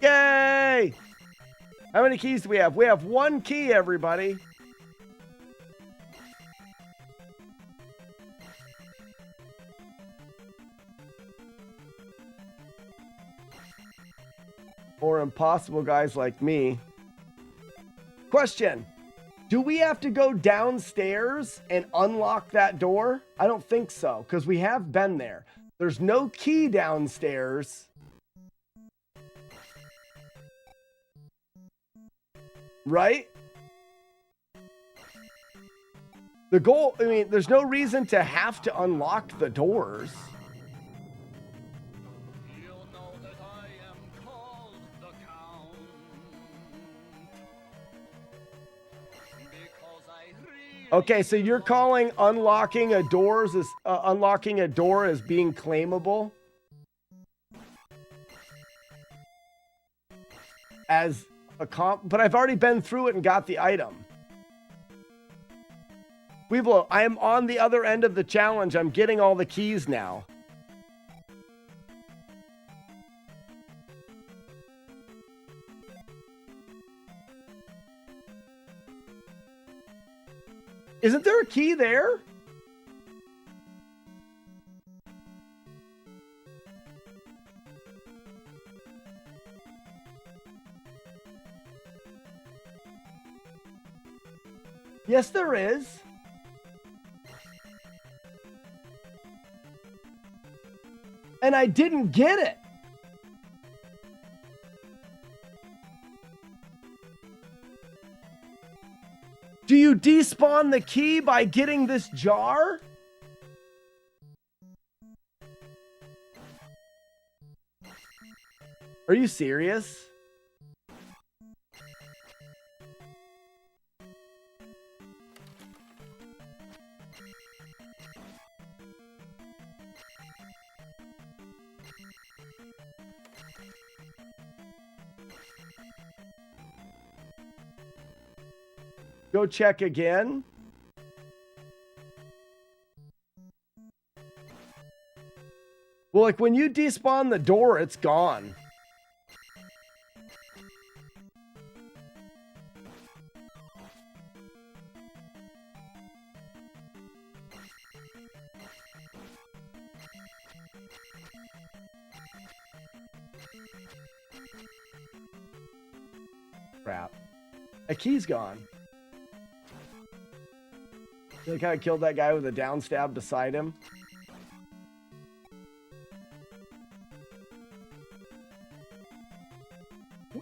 Yay! How many keys do we have? We have 1 key, everybody. Or impossible guys like me. Question. Do we have to go downstairs and unlock that door? I don't think so, because we have been there. There's no key downstairs. Right? The goal, I mean, there's no reason to have to unlock the doors. Okay, so you're calling unlocking a door as being claimable? As a but I've already been through it and got the item. Weeblo, I am on the other end of the challenge. I'm getting all the keys now. Isn't there a key there? Yes, there is. And I didn't get it. Do you despawn the key by getting this jar? Are you serious? Go check again. Well, like when you despawn the door, it's gone. Crap. A key's gone. Think I killed that guy with a down stab beside him?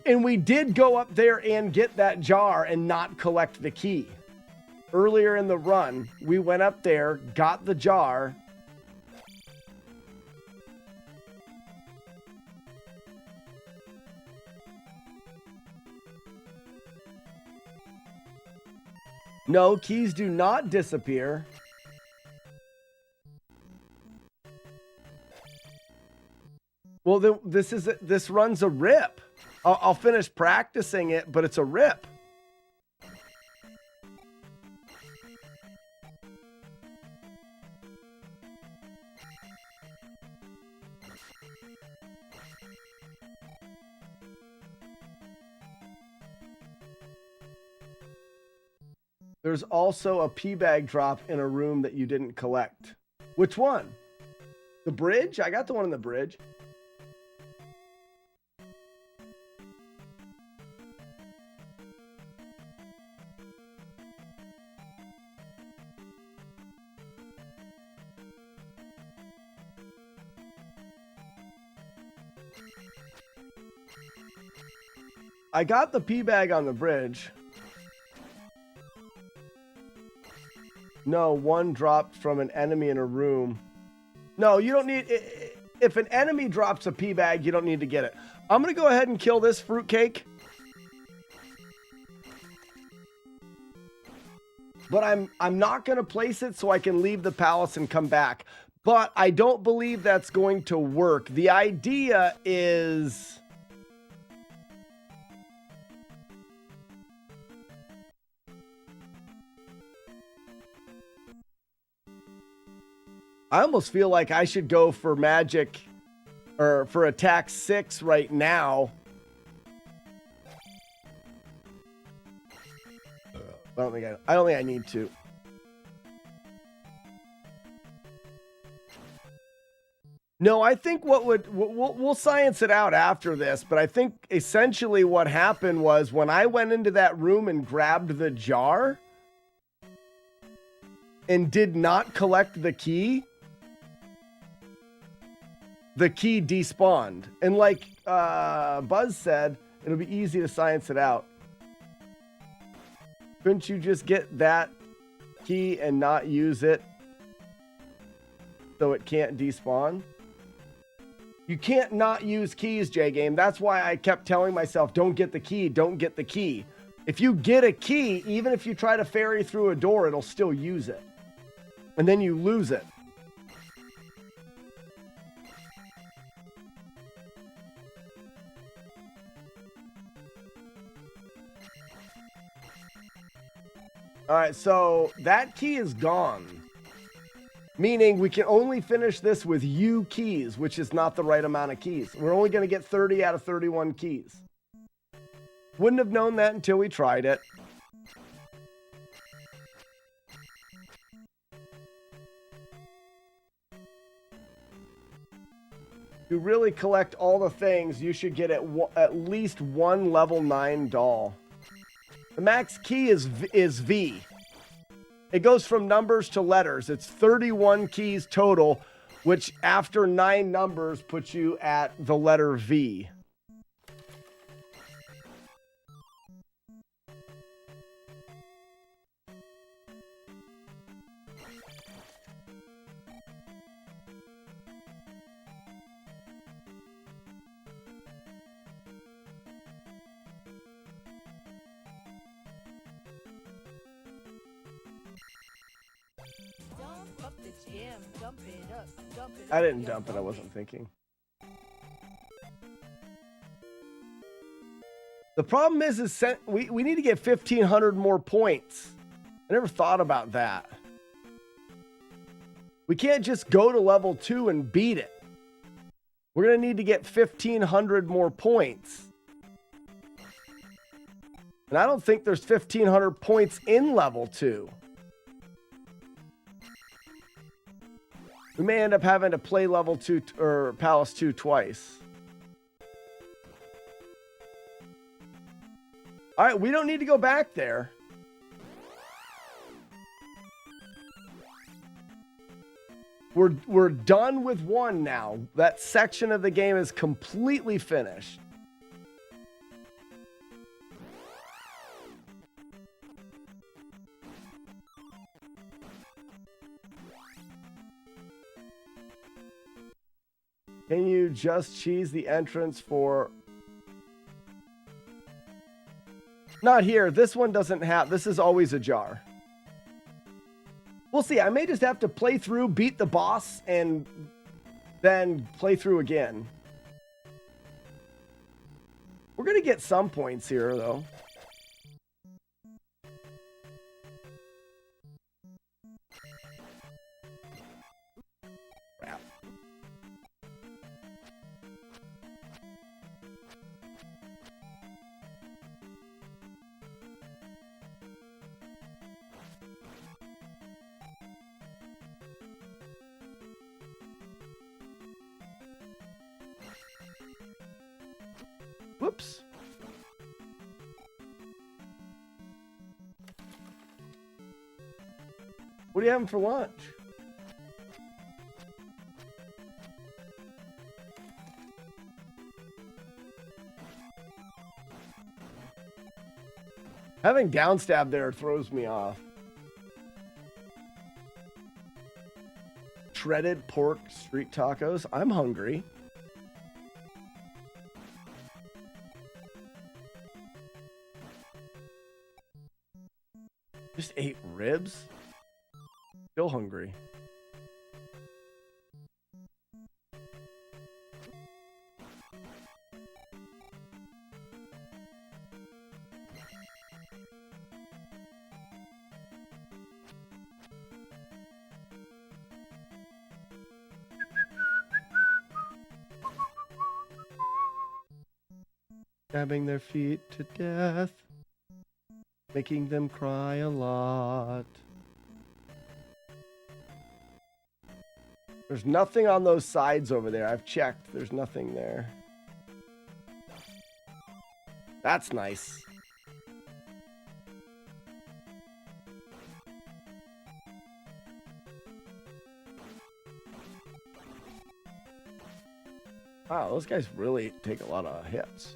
And we did go up there and get that jar and not collect the key. Earlier in the run, we went up there, got the jar. No, keys do not disappear. Well, this runs a rip. I'll finish practicing it, but it's a rip. There's also a pee bag drop in a room that you didn't collect. Which one? The bridge? I got the one in the bridge. I got the pee bag on the bridge. No, one dropped from an enemy in a room. No, you don't need... If an enemy drops a pee bag, you don't need to get it. I'm going to go ahead and kill this fruitcake. But I'm not going to place it so I can leave the palace and come back. But I don't believe that's going to work. The idea is... I almost feel like I should go for magic or for attack 6 right now. I don't think I need to. No, I think we'll science it out after this, but I think essentially what happened was when I went into that room and grabbed the jar and did not collect the key despawned. And like Buzz said, it'll be easy to science it out. Couldn't you just get that key and not use it so it can't despawn? You can't not use keys, J-Game. That's why I kept telling myself, don't get the key, don't get the key. If you get a key, even if you try to ferry through a door, it'll still use it. And then you lose it. All right, so that key is gone. Meaning we can only finish this with U keys, which is not the right amount of keys. We're only going to get 30 out of 31 keys. Wouldn't have known that until we tried it. To really collect all the things, you should get at least one level 9 doll. The max key is V. It goes from numbers to letters. It's 31 keys total, which after 9 numbers puts you at the letter V. Dump up the gym, dump it up, dump it up. I didn't dump it, I wasn't thinking. The problem is we need to get 1,500 more points. I never thought about that. We can't just go to level 2 and beat it. We're going to need to get 1,500 more points. And I don't think there's 1,500 points in level 2. We may end up having to play level 2 or Palace 2 twice. All right, we don't need to go back there. We're done with 1 now. That section of the game is completely finished. Can you just cheese the entrance for... Not here. This one doesn't have... This is always a jar. We'll see. I may just have to play through, beat the boss, and then play through again. We're going to get some points here, though. Crap. Whoops. What are you having for lunch? Having downstab there throws me off. Shredded pork street tacos. I'm hungry. Just ate ribs? Still hungry. Stabbing their feet to death. Making them cry a lot. There's nothing on those sides over there. I've checked. There's nothing there. That's nice. Wow, those guys really take a lot of hits.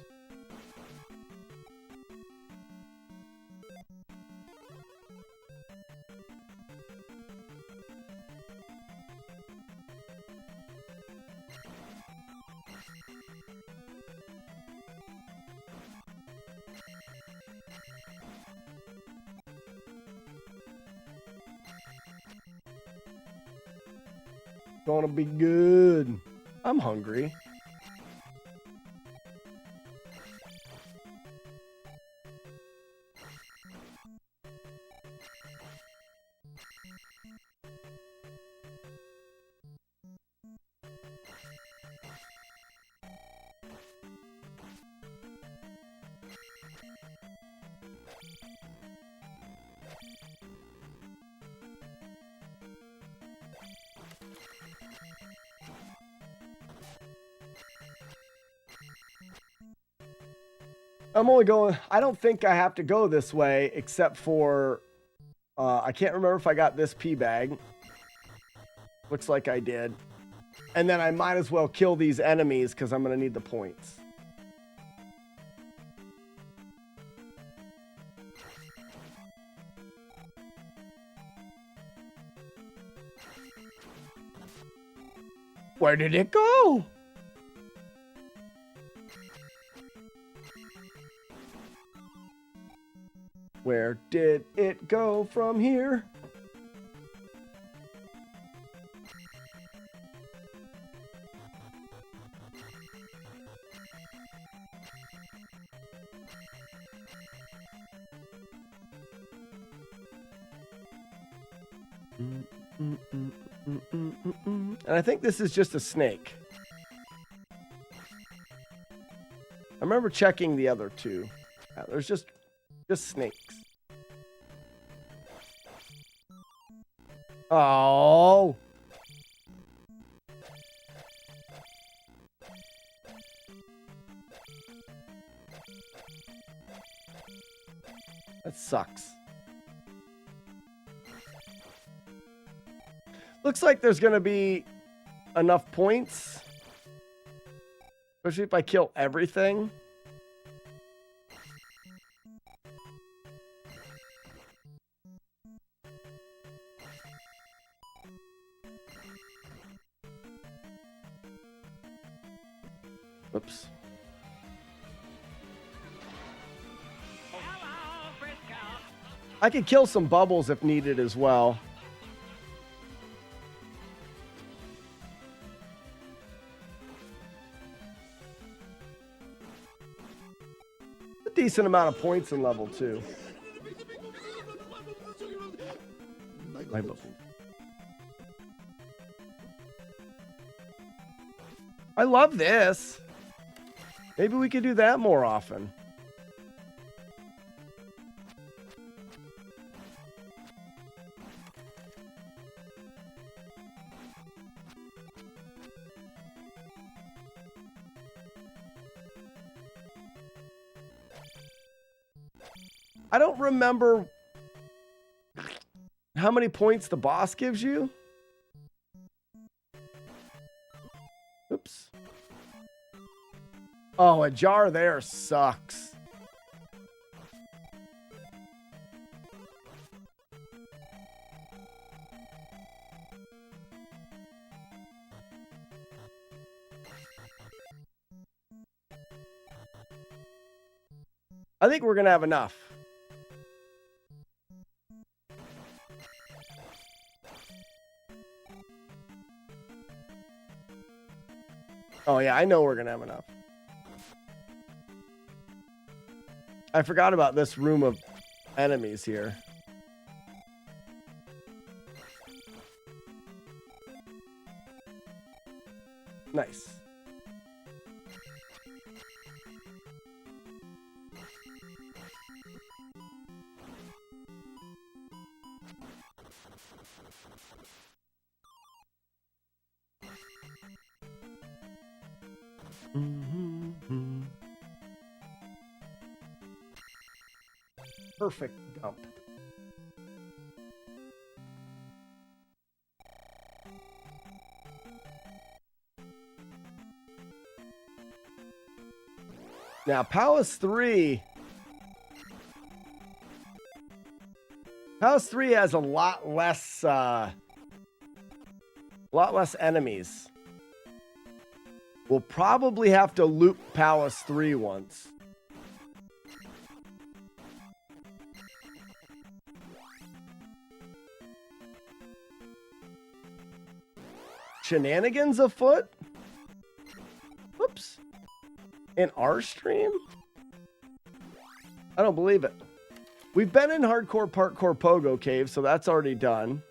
Gonna be good. I'm hungry. I'm only going, I don't think I have to go this way except for, I can't remember if I got this pea bag. Looks like I did. And then I might as well kill these enemies because I'm going to need the points. Where did it go? Where did it go from here? And I think this is just a snake. I remember checking the other two. Yeah, there's just snakes. Oh. That sucks. Looks like there's going to be enough points. Especially if I kill everything. Oops. I could kill some bubbles if needed as well. A decent amount of points in level 2. My bubble. I love this. Maybe we could do that more often. I don't remember how many points the boss gives you. Oops. Oh, a jar there sucks. I think we're going to have enough. Oh, yeah, I know we're going to have enough. I forgot about this room of enemies here. Nice. Perfect dump. Now, Palace 3. Palace 3 has a lot less enemies. We'll probably have to loop Palace 3 once. Shenanigans afoot? Whoops. In our stream? I don't believe it. We've been in Hardcore Parkour Pogo Cave, so that's already done.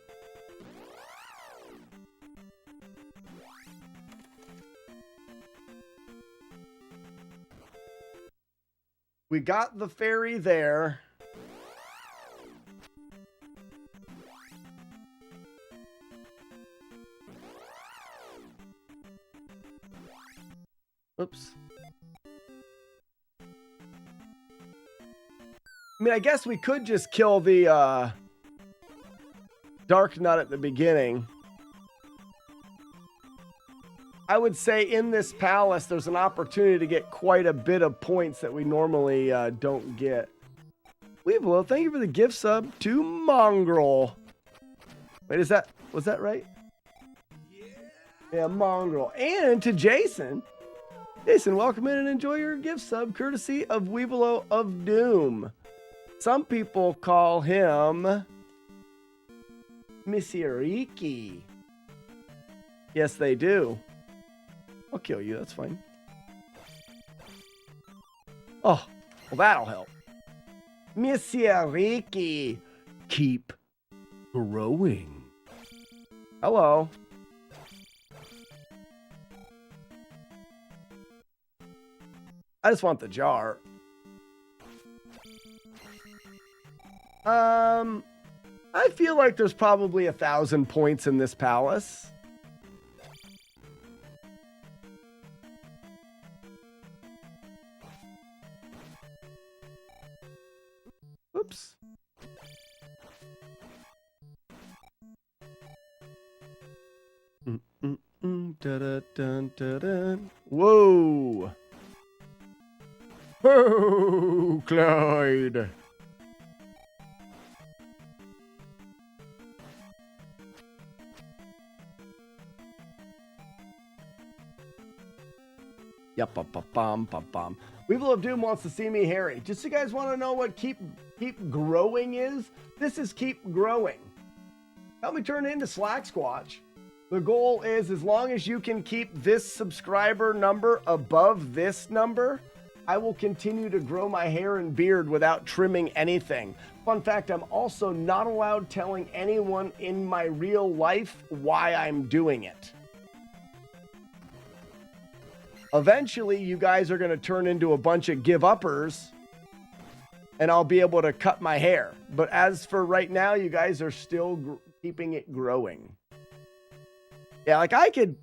We got the ferry there. Oops. I mean, I guess we could just kill the Dark Nut at the beginning. I would say in this palace, there's an opportunity to get quite a bit of points that we normally don't get. Weevil, thank you for the gift sub to Mongrel. Wait, was that right? Yeah, Mongrel. And to Jason. Jason, welcome in and enjoy your gift sub, courtesy of Weevil of Doom. Some people call him Misiriki. Yes, they do. I'll kill you, that's fine. Oh, well, that'll help. Misiriki, keep growing. Hello. I just want the jar. I feel like there's probably 1,000 points in this palace. Oops. Whoa. Oh, Clyde. Yep, bum. Weevil of Doom wants to see me hairy. Just so you guys want to know what keep growing is, this is keep growing. Help me turn into Slack Squatch. The goal is, as long as you can keep this subscriber number above this number, I will continue to grow my hair and beard without trimming anything. Fun fact, I'm also not allowed telling anyone in my real life why I'm doing it. Eventually, you guys are going to turn into a bunch of give-uppers, and I'll be able to cut my hair. But as for right now, you guys are still keeping it growing. Yeah, like I could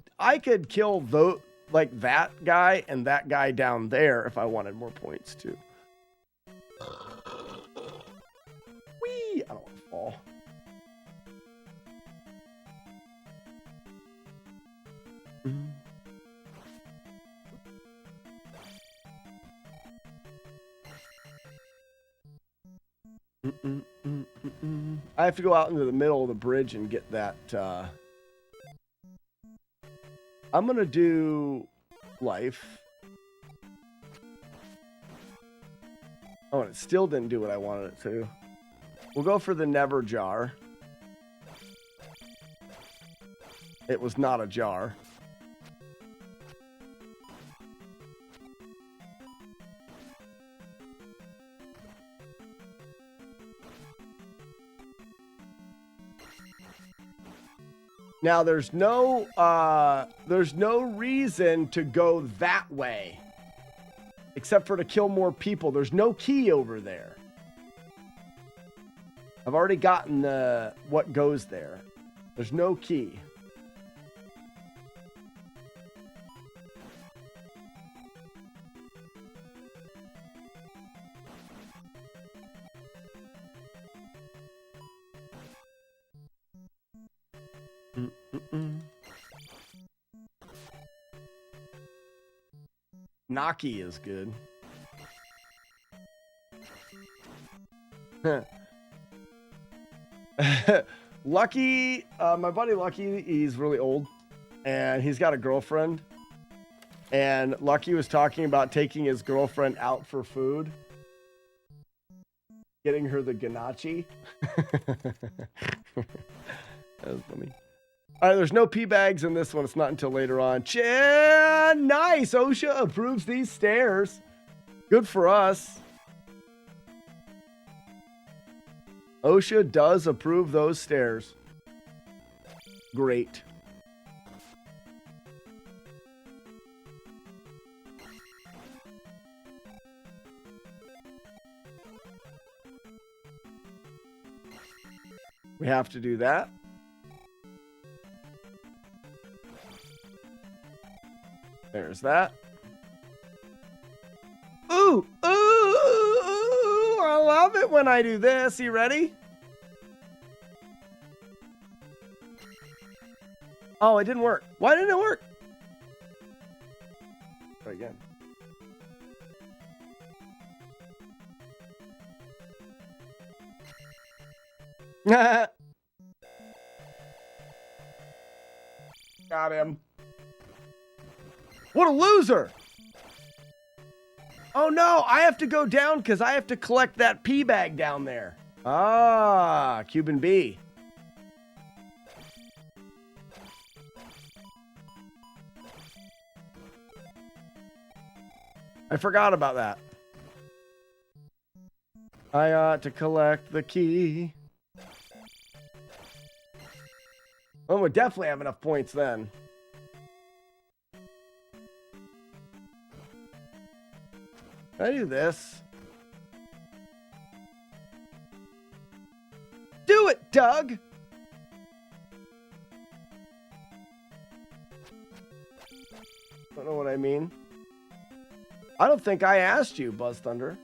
kill that guy and that guy down there if I wanted more points too. Whee! I don't want to fall. I have to go out into the middle of the bridge and get that. I'm going to do life. Oh, and it still didn't do what I wanted it to. We'll go for the never jar. It was not a jar. Now there's no reason to go that way, except for to kill more people. There's no key over there. I've already gotten what goes there. There's no key. Naki is good. Lucky, my buddy Lucky, he's really old, and he's got a girlfriend. And Lucky was talking about taking his girlfriend out for food, getting her the ganache. That was funny. All right, there's no pee bags in this one. It's not until later on. Nice. OSHA approves these stairs. Good for us. OSHA does approve those stairs. Great. We have to do that. There's that. Ooh, I love it when I do this. You ready? Oh, it didn't work. Why didn't it work? Try again. Got him. What a loser! Oh no, I have to go down because I have to collect that pea bag down there. Ah, Cuban B. I forgot about that. I ought to collect the key. Well, we'll definitely have enough points then. Can I do this? Do it, Doug! Don't know what I mean. I don't think I asked you, Buzz Thunder.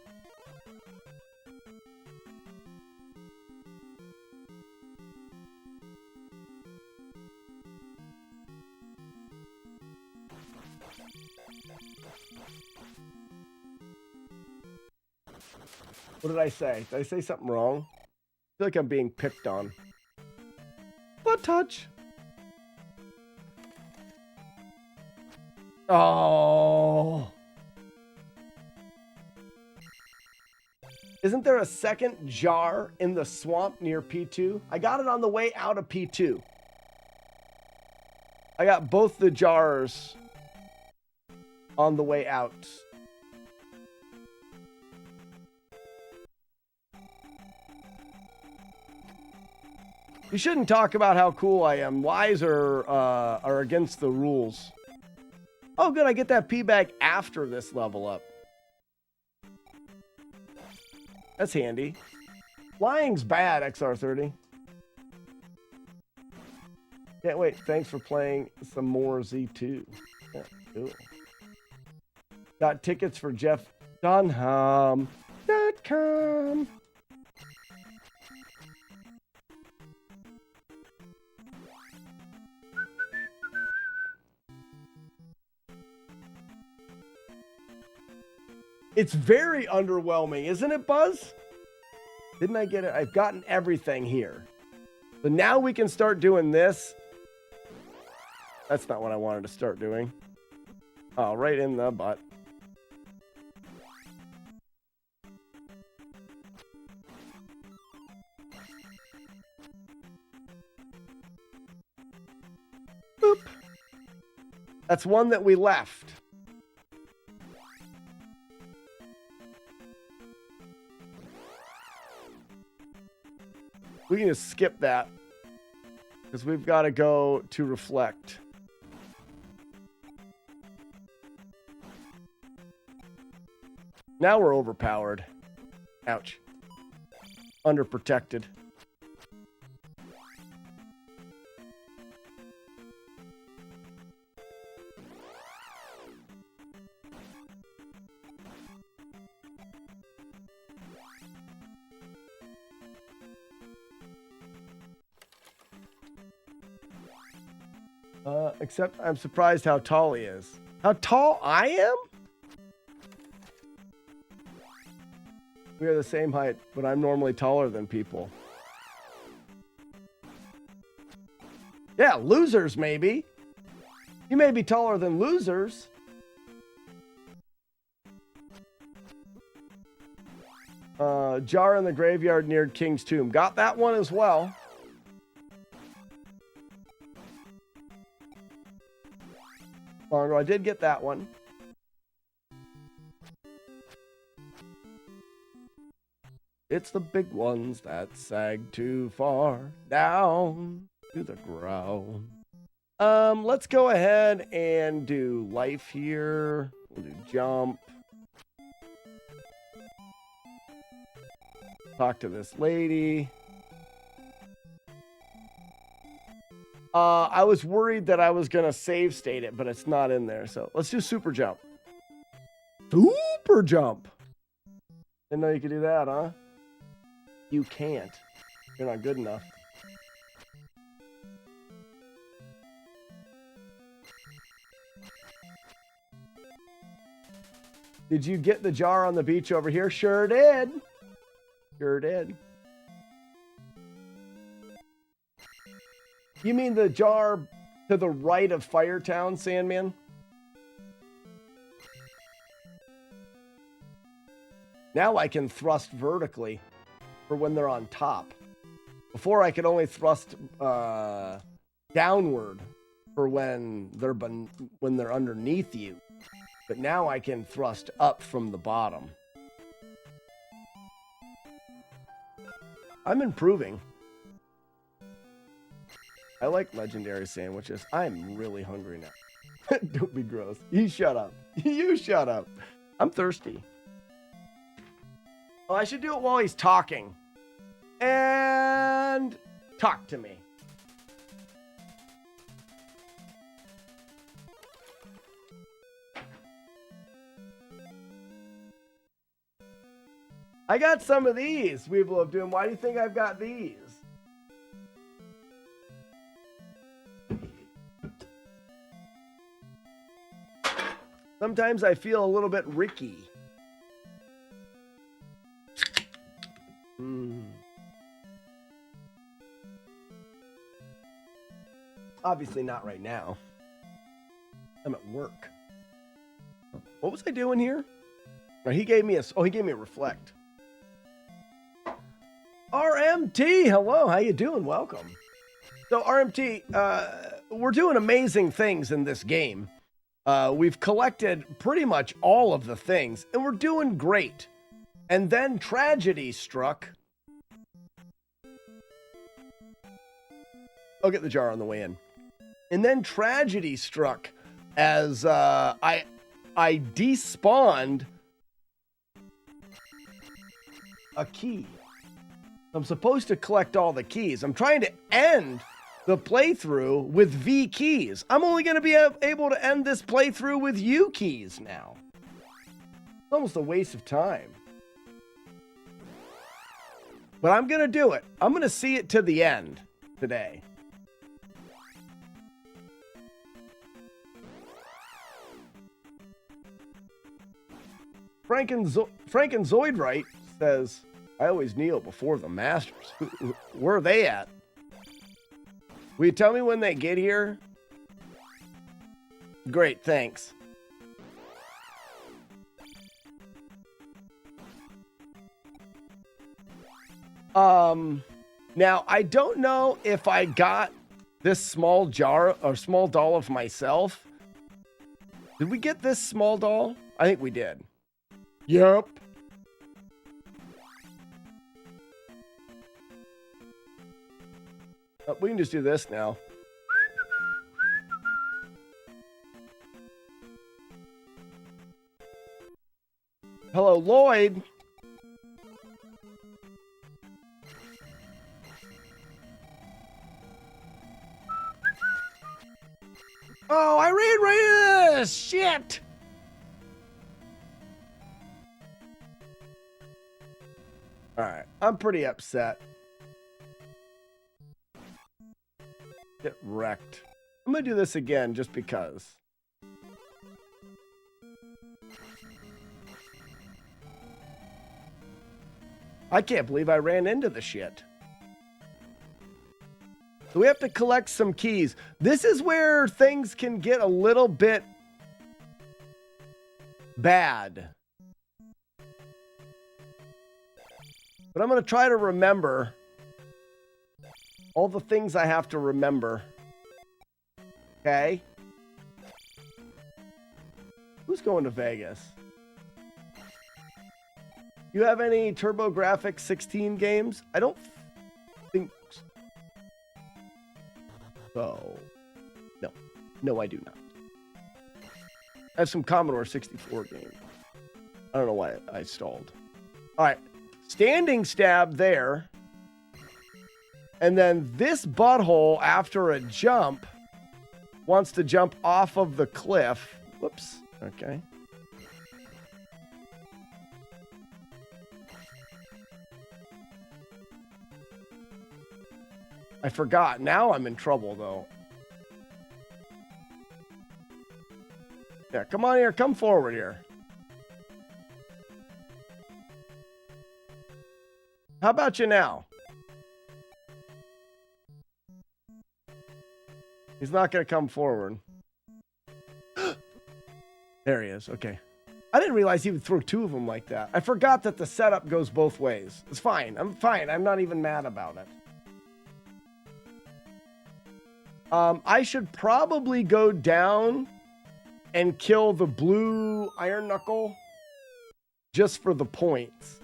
What did I say? Did I say something wrong? I feel like I'm being picked on. Butt touch. Oh. Isn't there a second jar in the swamp near P2? I got it on the way out of P2. I got both the jars on the way out. You shouldn't talk about how cool I am. Lies are against the rules. Oh, good. I get that pea bag after this level up. That's handy. Lying's bad, XR30. Can't wait. Thanks for playing some more Z2. Yeah, cool. Got tickets for JeffDunham.com. It's very underwhelming, isn't it, Buzz? Didn't I get it? I've gotten everything here. So now we can start doing this. That's not what I wanted to start doing. Oh, right in the butt. Boop. That's one that we left. We can just skip that because we've got to go to reflect. Now we're overpowered. Ouch. Underprotected. Except I'm surprised how tall he is. How tall I am? We are the same height, but I'm normally taller than people. Yeah, losers maybe. You may be taller than losers. Jar in the graveyard near King's Tomb. Got that one as well. I did get that one. It's the big ones that sag too far down to the ground. Let's go ahead and do life here. We'll do jump. Talk to this lady. I was worried that I was going to save state it, but it's not in there. So let's do super jump. Super jump. Didn't know you could do that, huh? You can't. You're not good enough. Did you get the jar on the beach over here? Sure did. Sure did. You mean the jar to the right of Firetown, Sandman? Now I can thrust vertically for when they're on top. Before I could only thrust downward for when they're underneath you. But now I can thrust up from the bottom. I'm improving. I like legendary sandwiches. I'm really hungry now. Don't be gross. You shut up. You shut up. I'm thirsty. Oh, I should do it while he's talking. And talk to me. I got some of these, Weevil of Doom. Why do you think I've got these? Sometimes I feel a little bit Ricky. Obviously not right now. I'm at work. What was I doing here? No, he gave me a reflect. RMT, hello, how you doing? Welcome. So RMT, we're doing amazing things in this game. We've collected pretty much all of the things, and we're doing great. And then tragedy struck. I'll get the jar on the way in. And then tragedy struck as I despawned a key. I'm supposed to collect all the keys. I'm trying to end the playthrough with V keys. I'm only going to be able to end this playthrough with U keys now. It's almost a waste of time. But I'm going to do it. I'm going to see it to the end today. Frankenzoidrite says, I always kneel before the masters. Where are they at? Will you tell me when they get here? Great, thanks. Now, I don't know if I got this small jar or small doll of myself. Did we get this small doll? I think we did. Yep. We can just do this now. Hello, Lloyd. Oh, I ran this shit. All right, I'm pretty upset. Get wrecked. I'm gonna do this again just because. I can't believe I ran into the shit. So we have to collect some keys. This is where things can get a little bit bad. But I'm going to try to remember all the things I have to remember. Okay? Who's going to Vegas? You have any TurboGrafx 16 games? I don't think so. No. No, I do not. I have some Commodore 64 games. I don't know why I stalled. All right. Standing stab there. And then this butthole, after a jump, wants to jump off of the cliff. Whoops. Okay. I forgot. Now I'm in trouble, though. Yeah, come on here. Come forward here. How about you now? He's not going to come forward. There he is. Okay. I didn't realize he would throw two of them like that. I forgot that the setup goes both ways. It's fine. I'm fine. I'm not even mad about it. I should probably go down and kill the blue iron knuckle just for the points.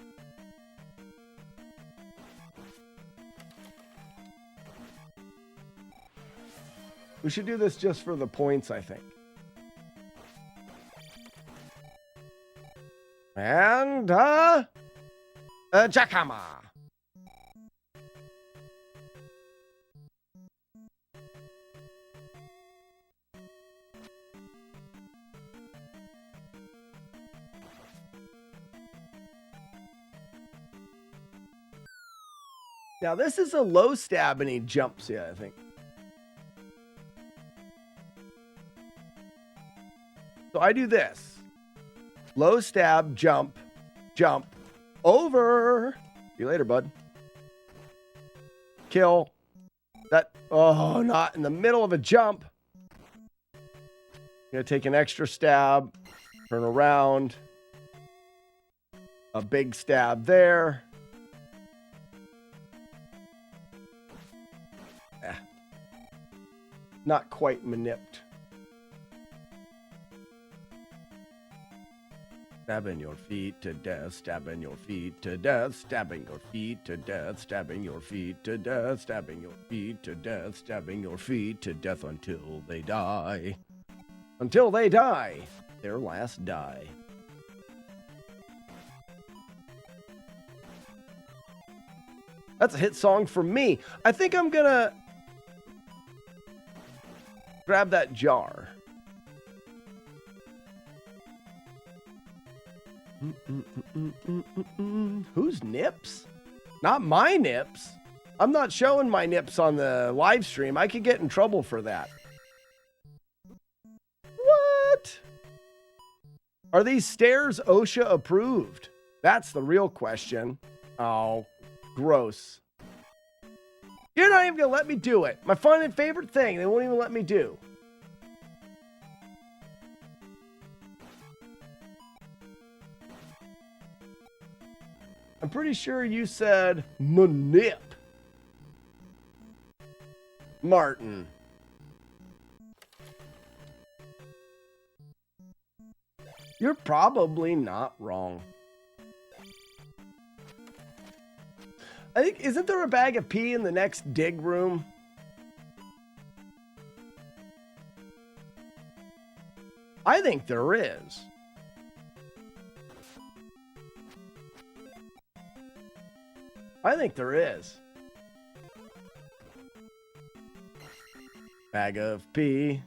We should do this just for the points, I think. And, Jakama. Now, this is a low stab and he jumps, yeah, I think. So I do this. Low stab, jump, jump, over. See you later, bud. Kill. That, oh, not in the middle of a jump. Gonna take an extra stab, turn around. A big stab there. Not quite manipped. Stabbing your feet to death, stabbing your feet to death, stabbing your feet to death, stabbing your feet to death, stabbing your feet to death, stabbing your feet to death until they die. Until they die. Their last die. That's a hit song for me. I think I'm gonna grab that jar. Whose nips? Not my nips. I'm not showing my nips on the live stream. I could get in trouble for that. What? Are these stairs OSHA approved? That's the real question. Oh, gross. You're not even going to let me do it. My fun and favorite thing, they won't even let me do. I'm pretty sure you said manip. Martin. You're probably not wrong. I think, isn't there a bag of pee in the next dig room? I think there is. I think there is. Bag of pee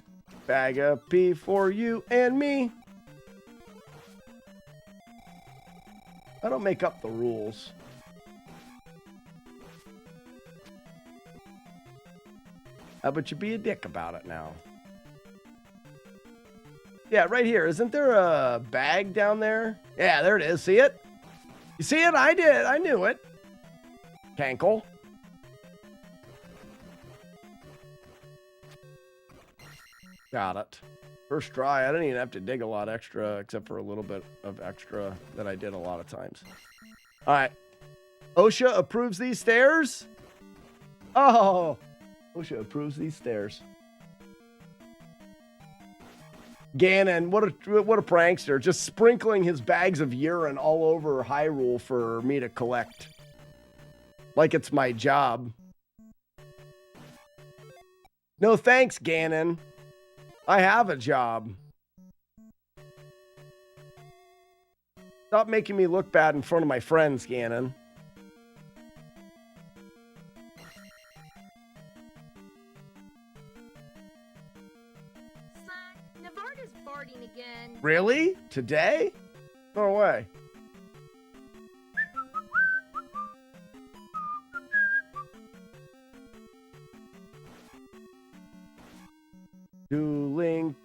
for you and me. I don't make up the rules. How about you be a dick about it now? Yeah, right here. Isn't there a bag down there? Yeah, there it is. See it? You see it? I did. I knew it. Cankle. Got it. First try. I didn't even have to dig a lot extra, except for a little bit of extra that I did a lot of times. All right. OSHA approves these stairs? Oh, OSHA approves these stairs. Ganon, what a prankster. Just sprinkling his bags of urine all over Hyrule for me to collect. Like it's my job. No thanks, Ganon. I have a job. Stop making me look bad in front of my friends, Ganon. Navarda's farting again. Really? Today? No way.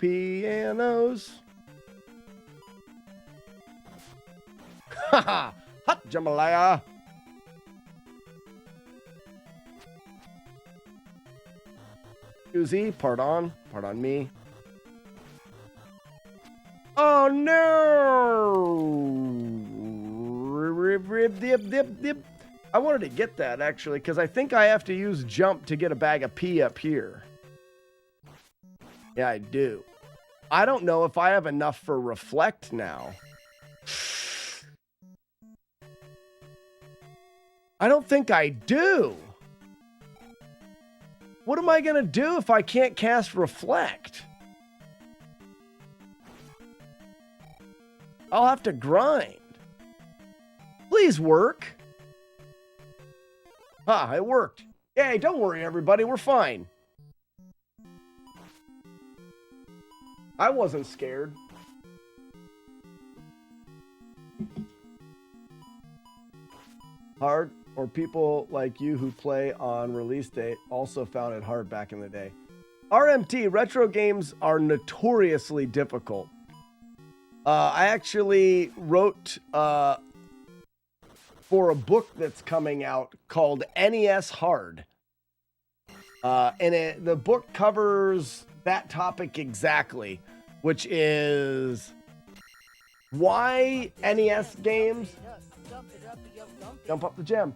pianos. Haha! Hot jambalaya! Susie, pardon me. Oh no! Dip. I wanted to get that actually, because I think I have to use jump to get a bag of pea up here. Yeah, I do. I don't know if I have enough for reflect now. I don't think I do. What am I going to do if I can't cast reflect? I'll have to grind. Please work. Ah, it worked. Yay, don't worry, everybody. We're fine. I wasn't scared. Hard, or people like you who play on release date also found it hard back in the day. RMT, retro games are notoriously difficult. I actually wrote for a book that's coming out called NES Hard. And the book covers that topic exactly, which is why NES games... Jump up the gem.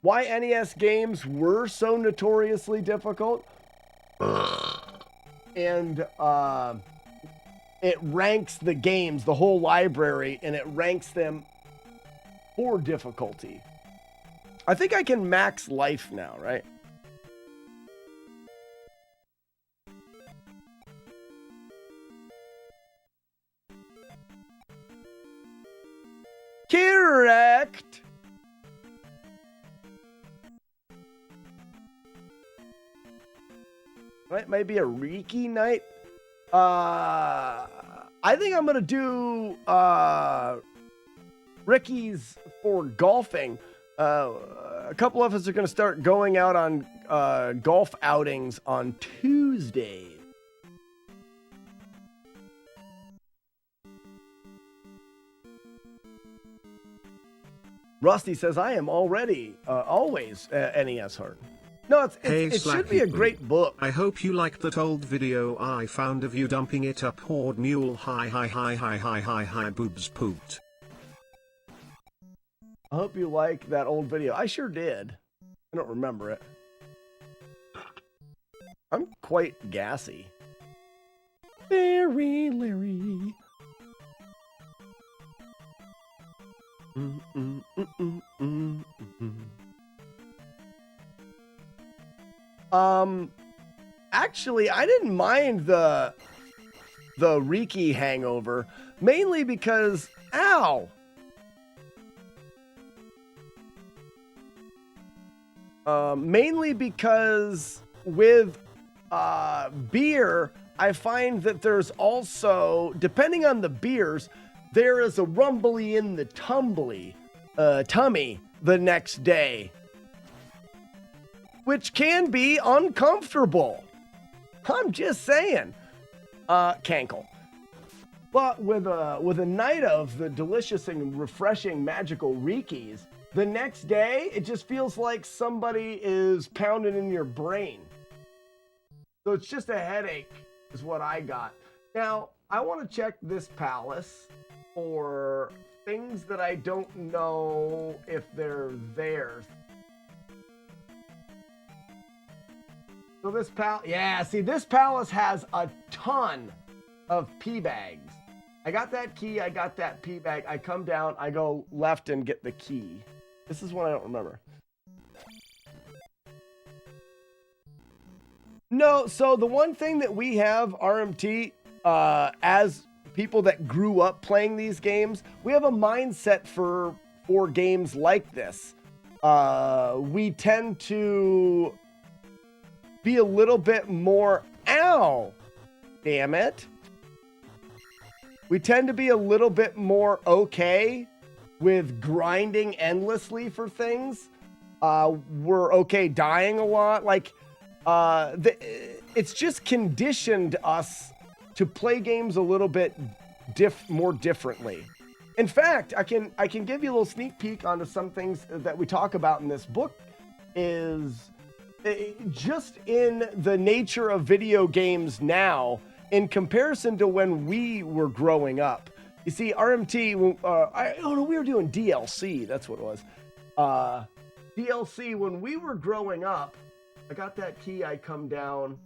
Why NES games were so notoriously difficult. And it ranks the games, the whole library, and it ranks them for difficulty. I think I can max life now, right? Correct. Right, maybe a Reiki night. I think I'm gonna do Ricky's for golfing. A couple of us are gonna start going out on golf outings on Tuesday. Rusty says, I am already, always NES hard. No, it should be a great book. I hope you liked that old video I found of you dumping it up Horde Mule. Hi, boobs pooped. I hope you like that old video. I sure did. I don't remember it. I'm quite gassy. Very Larry. Actually, I didn't mind the Reiki hangover, mainly because, ow! Mainly because with beer, I find that there's also, depending on the beers, there is a rumbly in the tummy the next day, which can be uncomfortable. I'm just saying. Cankle. But with a night of the delicious and refreshing magical Rikis, the next day, it just feels like somebody is pounding in your brain. So it's just a headache is what I got. Now, I want to check this palace for things that I don't know if they're there. So this this palace has a ton of pea bags. I got that key, I got that pea bag. I come down, I go left and get the key. This is one I don't remember. No, so the one thing that we have, RMT, as people that grew up playing these games, we have a mindset for games like this. We tend to be a little bit more, ow, damn it. We tend to be a little bit more okay with grinding endlessly for things. We're okay dying a lot. Like, it's just conditioned us to play games a little bit more differently. In fact, I can give you a little sneak peek onto some things that we talk about in this book. Is just in the nature of video games now in comparison to when we were growing up. You see, RMT, we were doing DLC. That's what it was. DLC, when we were growing up, I got that key, I come down,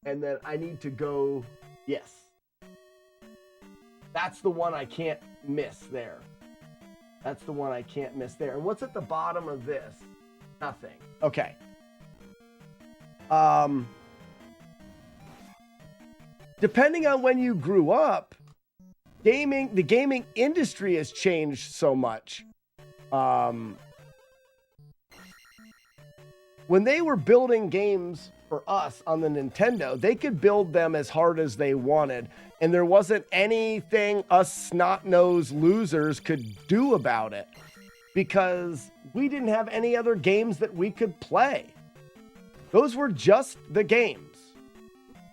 and then I need to go, yes. That's the one I can't miss there. That's the one I can't miss there. And what's at the bottom of this? Nothing. Okay. Depending on when you grew up, the gaming industry has changed so much. When they were building games for us on the Nintendo, they could build them as hard as they wanted, and there wasn't anything us snot-nosed losers could do about it because we didn't have any other games that we could play. Those were just the games.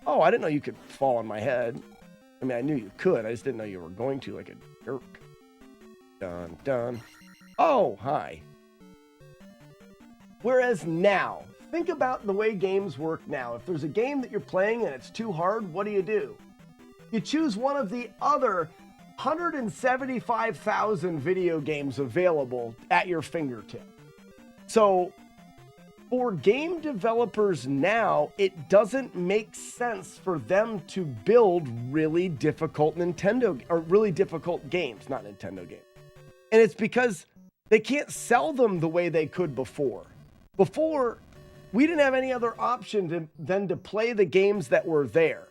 Oh, I didn't know you could fall on my head. I mean, I knew you could. I just didn't know you were going to, like a jerk. Dun, dun. Oh, hi. Whereas now, think about the way games work now. If there's a game that you're playing and it's too hard, what do? You choose one of the other 175,000 video games available at your fingertip. So, for game developers now, it doesn't make sense for them to build really difficult really difficult games, not Nintendo games. And it's because they can't sell them the way they could before. Before, we didn't have any other option than to play the games that were there.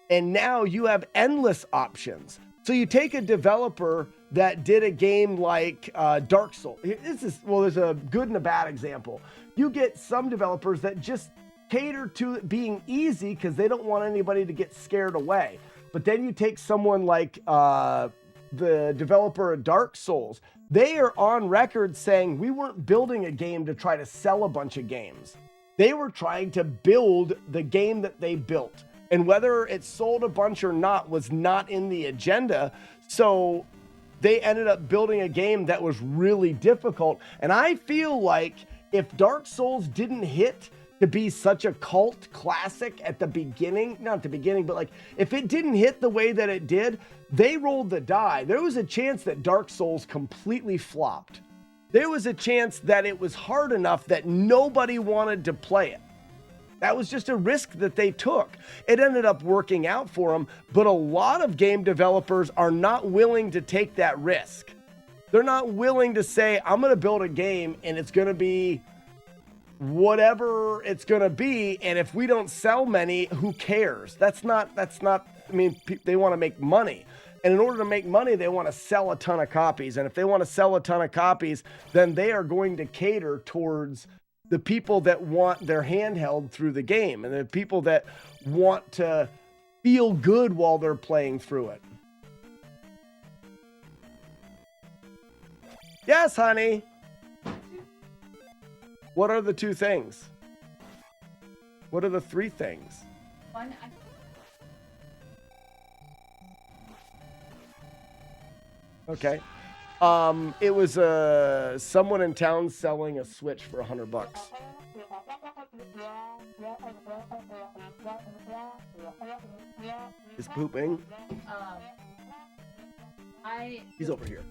And now you have endless options. So you take a developer that did a game like Dark Souls. There's a good and a bad example. You get some developers that just cater to it being easy because they don't want anybody to get scared away. But then you take someone like the developer of Dark Souls. They are on record saying we weren't building a game to try to sell a bunch of games. They were trying to build the game that they built. And whether it sold a bunch or not was not in the agenda. So they ended up building a game that was really difficult. And I feel like if Dark Souls didn't hit to be such a cult classic at the beginning, not the beginning, but like if it didn't hit the way that it did, they rolled the die. There was a chance that Dark Souls completely flopped. There was a chance that it was hard enough that nobody wanted to play it. That was just a risk that they took. It ended up working out for them, but a lot of game developers are not willing to take that risk. They're not willing to say, I'm going to build a game and it's going to be whatever it's going to be. And if we don't sell many, who cares? That's not, I mean, they want to make money. And in order to make money, they want to sell a ton of copies. And if they want to sell a ton of copies, then they are going to cater towards the people that want their handheld through the game and the people that want to feel good while they're playing through it. Yes, honey. What are the two things? What are the three things? One, Okay. It was someone in town selling a Switch for $100. Is pooping? He's over here.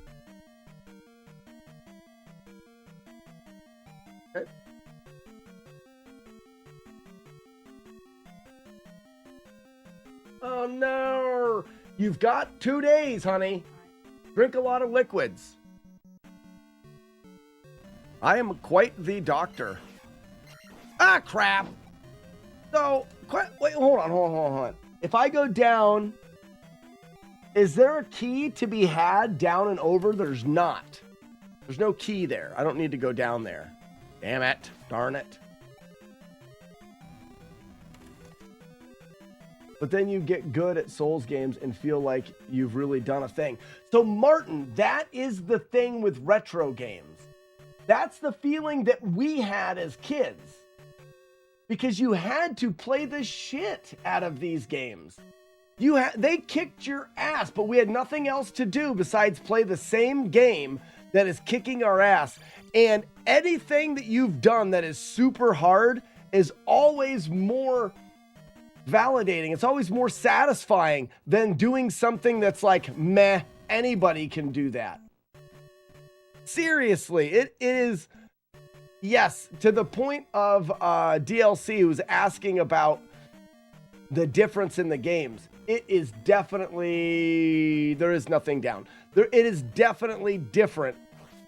Okay. Oh no! You've got 2 days, honey. Drink a lot of liquids. I am quite the doctor. Ah, crap. So, wait, hold on. If I go down, is there a key to be had down and over? There's not. There's no key there. I don't need to go down there. Damn it. Darn it. But then you get good at Souls games and feel like you've really done a thing. So Martin, that is the thing with retro games. That's the feeling that we had as kids. because you had to play the shit out of these games. They kicked your ass, but we had nothing else to do besides play the same game that is kicking our ass. And anything that you've done that is super hard is always more validating. It's always more satisfying than doing something that's like, meh, anybody can do that. Seriously, it is, yes, to the point of DLC who's asking about the difference in the games. It is definitely, there is nothing down. It is definitely different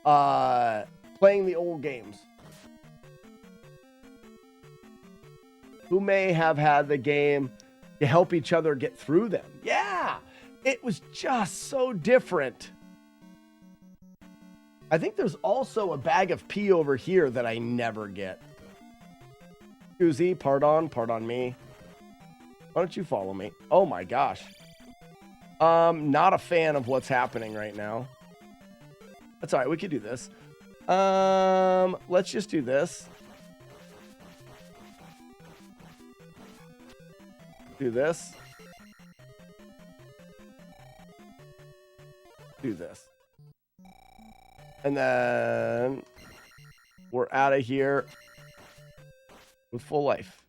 playing the old games. Who may have had the game to help each other get through them. Yeah, it was just so different. I think there's also a bag of pee over here that I never get. Susie, pardon me. Why don't you follow me? Oh my gosh. Not a fan of what's happening right now. That's all right, we could do this. Let's just do this. Do this. Do this. And then we're out of here with full life.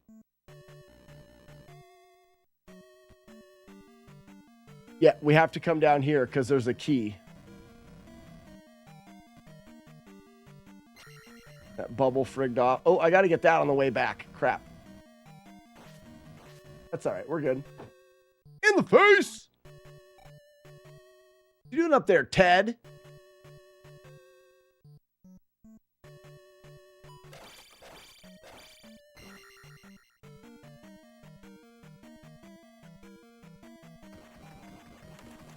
Yeah, we have to come down here because there's a key. That bubble frigged off. Oh, I got to get that on the way back. Crap. That's all right. We're good. In the face! What you doing up there, Ted?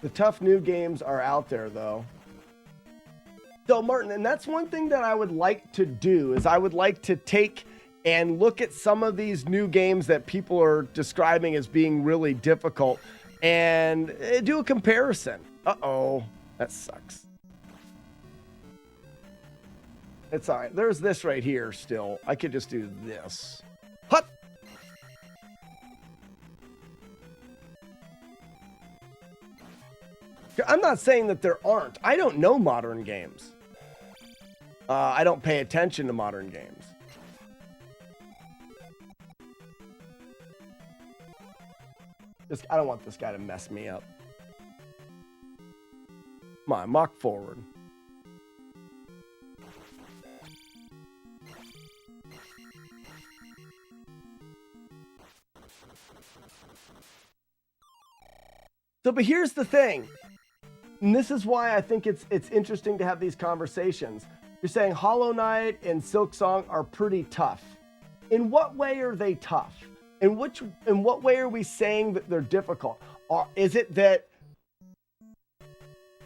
The tough new games are out there, though. So, Martin, and that's one thing that I would like to do, is I would like to take and look at some of these new games that people are describing as being really difficult and do a comparison. Uh-oh, that sucks. It's all right. There's this right here still. I could just do this. Hut! I'm not saying that there aren't. I don't know modern games. I don't pay attention to modern games. I don't want this guy to mess me up. Come on, mock forward. So, but here's the thing. And this is why I think it's interesting to have these conversations. You're saying Hollow Knight and Silksong are pretty tough. In what way are they tough? In what way are we saying that they're difficult? Is it that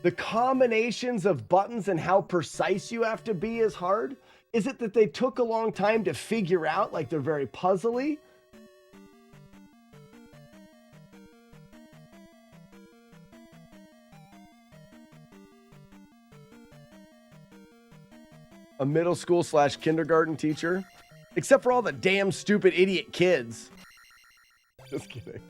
the combinations of buttons and how precise you have to be is hard? Is it that they took a long time to figure out, like they're very puzzly? A middle school / kindergarten teacher? Except for all the damn stupid idiot kids. Just kidding.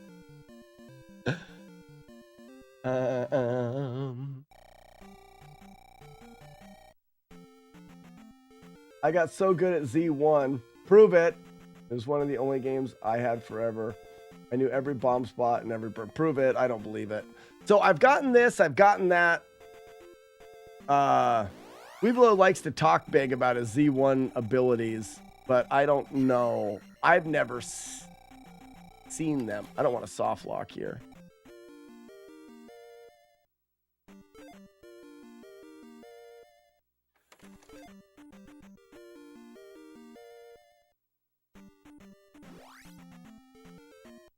I got so good at Z1. Prove it. It was one of the only games I had forever. I knew every bomb spot and every... Prove it. I don't believe it. So I've gotten this. I've gotten that. Weeblo likes to talk big about his Z1 abilities, but I don't know. I've never seen them. I don't want a soft lock here.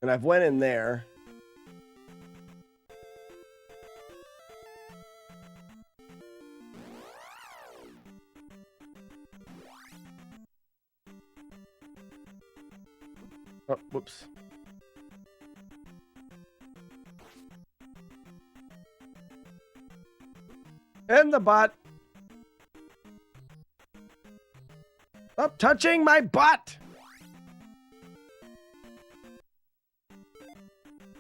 And I've went in there. Oh, whoops. And the butt. Stop touching my butt.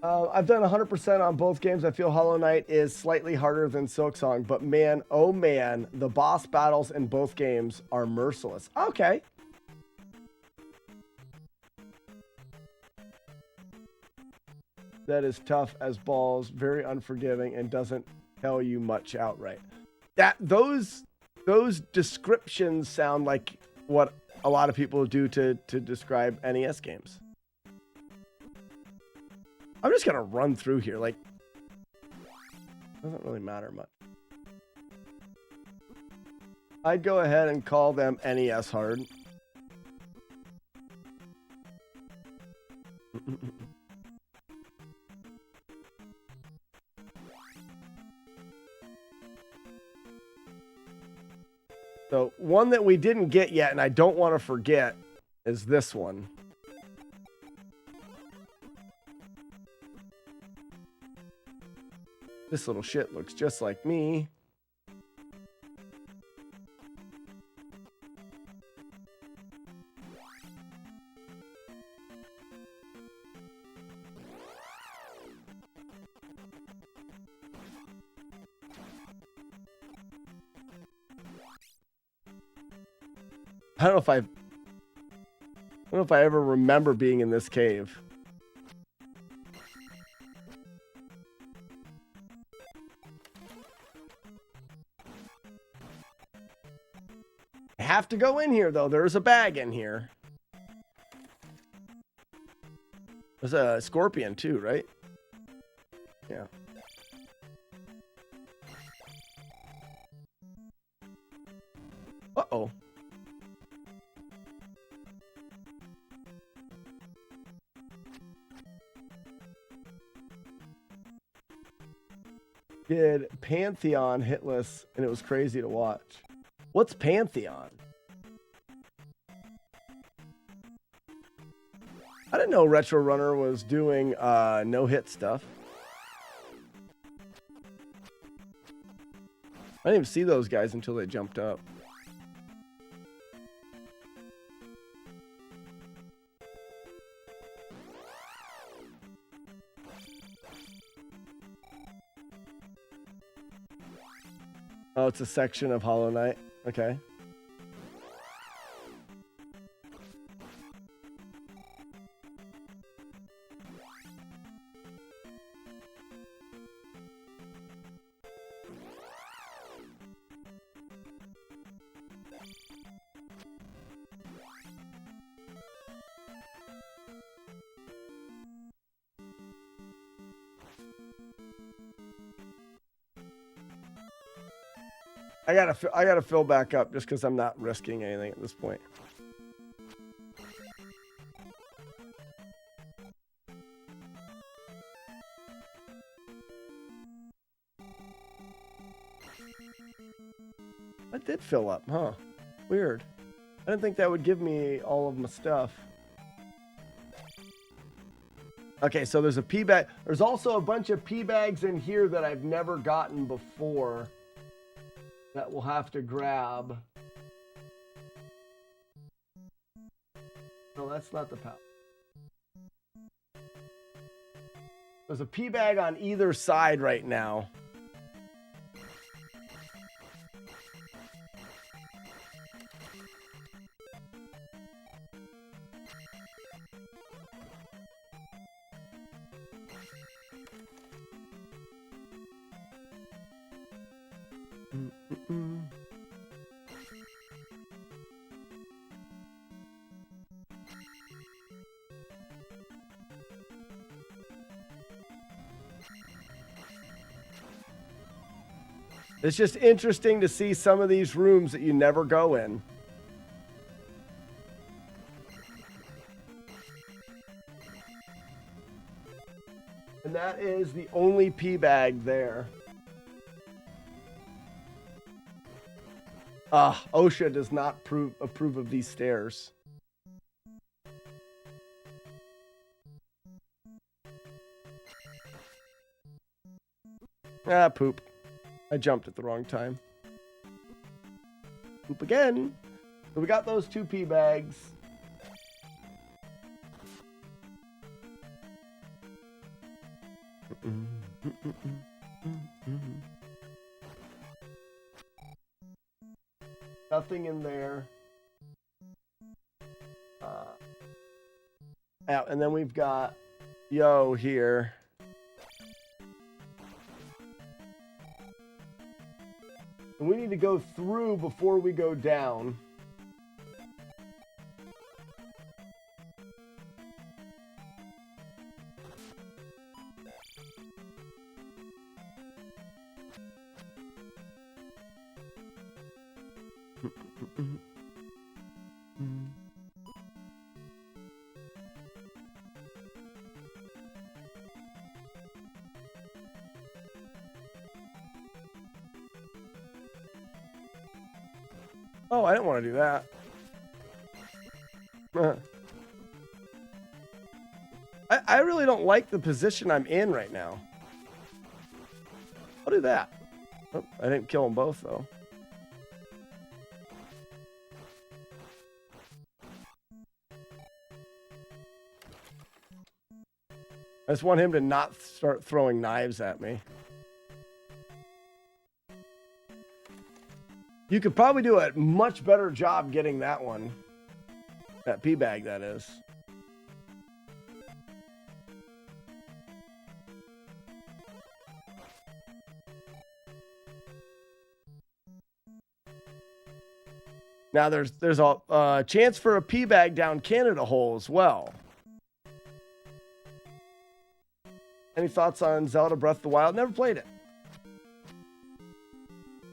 I've done 100% on both games. I feel Hollow Knight is slightly harder than Silksong, but man, oh man, the boss battles in both games are merciless. Okay. That is tough as balls, very unforgiving, and doesn't tell you much outright. Those descriptions sound like what a lot of people do to describe NES games. I'm just gonna run through here, like, doesn't really matter much. I'd go ahead and call them NES hard. So one that we didn't get yet, and I don't want to forget, is this one. This little shit looks just like me. I don't know if I ever remember being in this cave. I have to go in here though. There's a bag in here. There's a scorpion too, right? Yeah. Uh-oh. Did Pantheon hitless, and it was crazy to watch. What's Pantheon? I didn't know Retro Runner was doing no-hit stuff. I didn't even see those guys until they jumped up. Oh, it's a section of Hollow Knight. Okay. I gotta fill back up just because I'm not risking anything at this point. I did fill up, huh? Weird. I didn't think that would give me all of my stuff. Okay, so there's a pea bag. There's also a bunch of pea bags in here that I've never gotten before that we'll have to grab. No, that's not the pouch. There's a pea bag on either side right now. It's just interesting to see some of these rooms that you never go in. And that is the only pea bag there. OSHA does not approve of these stairs. Poop. I jumped at the wrong time. Poop again. So we got those 2 pea bags. Nothing in there. Yeah, and then we've got Yo here. And we need to go through before we go down. Oh, I didn't want to do that. I really don't like the position I'm in right now. I'll do that. Oh, I didn't kill them both, though. I just want him to not start throwing knives at me. You could probably do a much better job getting that one. That pea bag, that is. Now there's a chance for a pea bag down Canada hole as well. Any thoughts on Zelda Breath of the Wild? Never played it.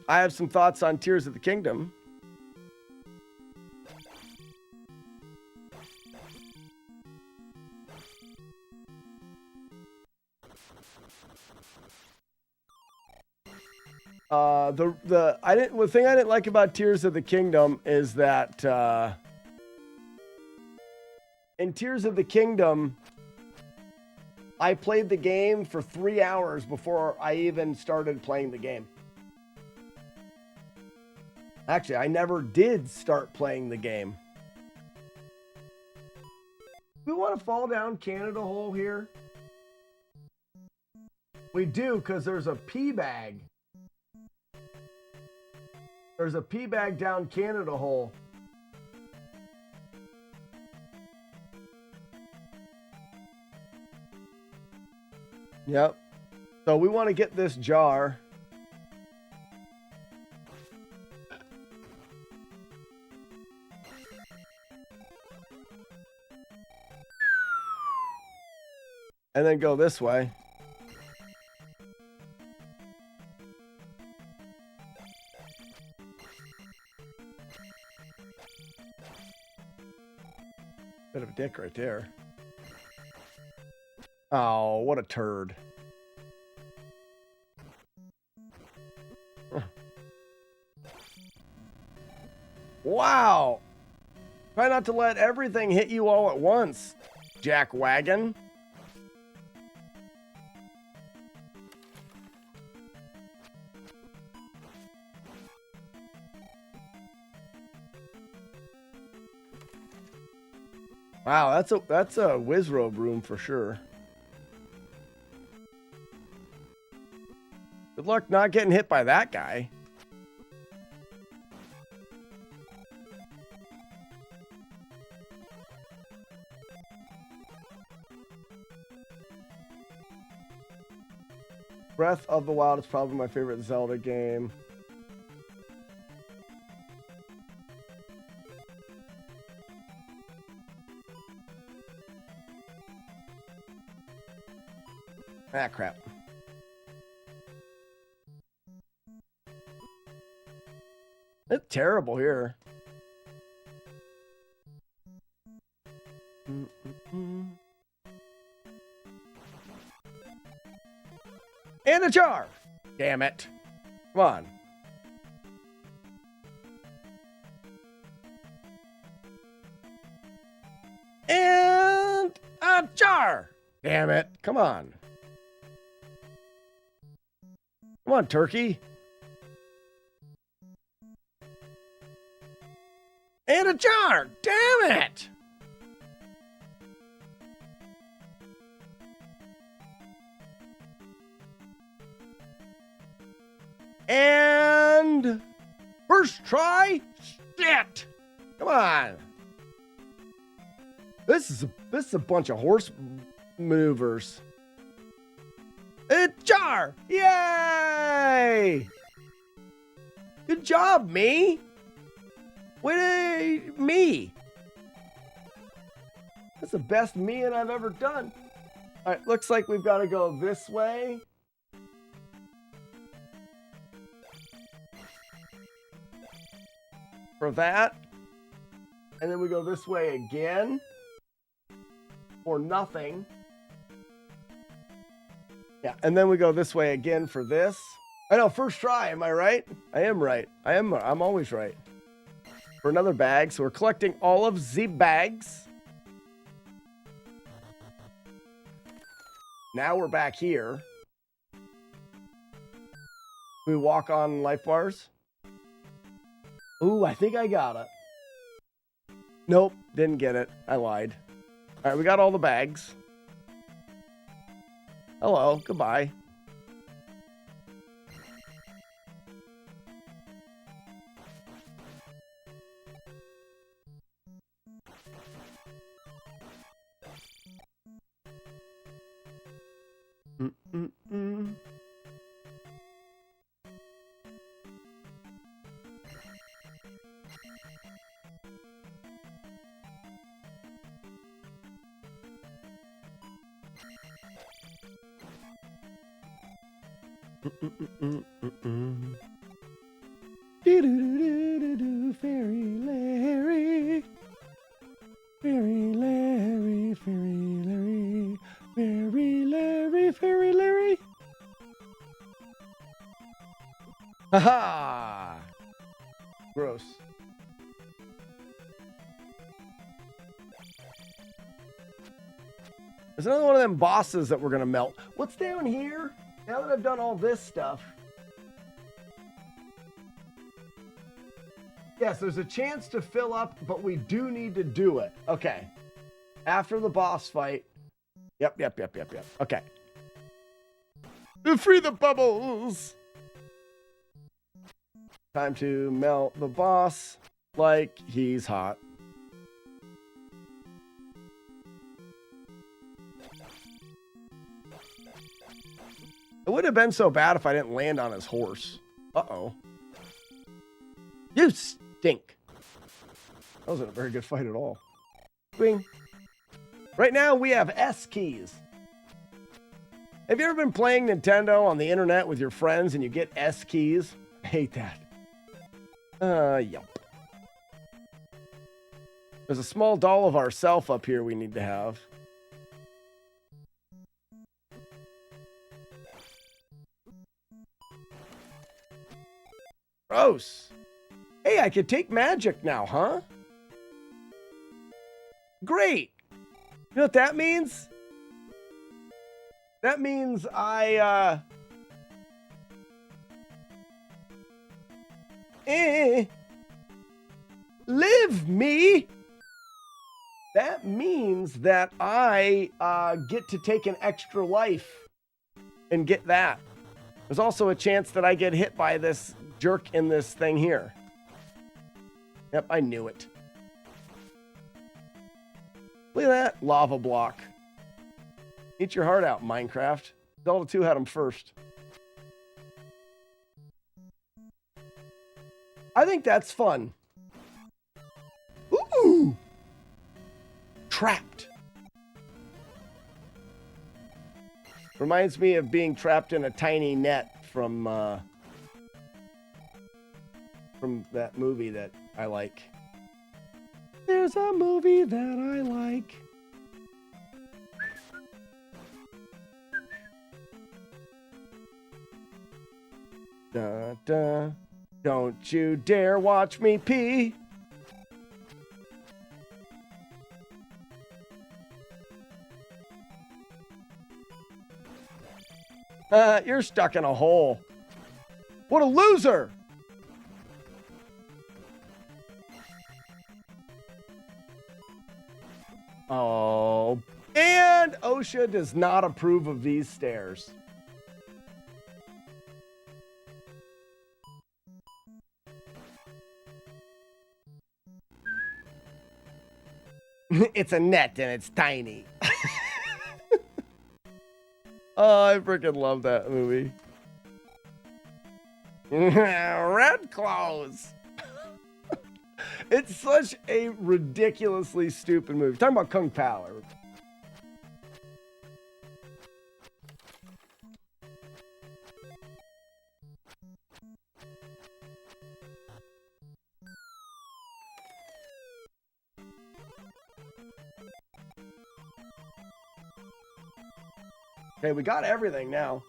I have some thoughts on Tears of the Kingdom. The thing I didn't like about Tears of the Kingdom is that in Tears of the Kingdom, I played the game for 3 hours before I even started playing the game. Actually, I never did start playing the game. We want to fall down Canada hole here. We do, because there's a pea bag. There's a pea bag down Canada hole. Yep. So we want to get this jar. And then go this way. Bit of a dick right there. Oh, what a turd. Wow. Try not to let everything hit you all at once, Jack Wagon. Wow, that's a Wizrobe room for sure. Good luck not getting hit by that guy. Breath of the Wild is probably my favorite Zelda game. Ah, crap. It's terrible here. In a jar! Damn it. Come on. And a jar! Damn it. Come on. Come on, turkey. And a jar! Damn it! And first try. Shit. Come on. This is a bunch of horse maneuvers. A jar. Yay! Good job, me. Me. That's the best me I've ever done. All right, looks like we've got to go this way. For that. And then we go this way again. For nothing. Yeah, and then we go this way again for this. I know, first try, am I right? I am right. I'm always right. For another bag, so we're collecting all of the bags. Now we're back here. We walk on life bars. Ooh, I think I got it. Nope, didn't get it. I lied. All right, we got all the bags. Hello, goodbye. Fairy Larry. Fairy Larry, Fairy Larry, Fairy Larry, Fairy Larry. Haha! Gross. There's another one of them bosses that we're gonna melt. What's down here? Now that I've done all this stuff. Yes, there's a chance to fill up, but we do need to do it. Okay. After the boss fight. Yep. Okay. Free the bubbles! Time to melt the boss like he's hot. It wouldn't have been so bad if I didn't land on his horse. Uh-oh. You stink. That wasn't a very good fight at all. Swing. Right now, we have S keys. Have you ever been playing Nintendo on the internet with your friends and you get S keys? I hate that. Yep. There's a small doll of ourself up here we need to have. Gross. Hey, I could take magic now, huh? Great. You know what that means? That means I, live me. That means that I, get to take an extra life and get that. There's also a chance that I get hit by this jerk in this thing here. Yep, I knew it. Look at that lava block. Eat your heart out, Minecraft. Zelda 2 had them first. I think that's fun. Ooh! Trapped. Reminds me of being trapped in a tiny net from that movie that I like. There's a movie that I like. Da, da. Don't you dare watch me pee. You're stuck in a hole. What a loser! Oh, and OSHA does not approve of these stairs. It's a net and it's tiny. Oh, I freaking love that movie. Red clothes. It's such a ridiculously stupid movie. Talking about Kung Pao. Okay, we got everything now.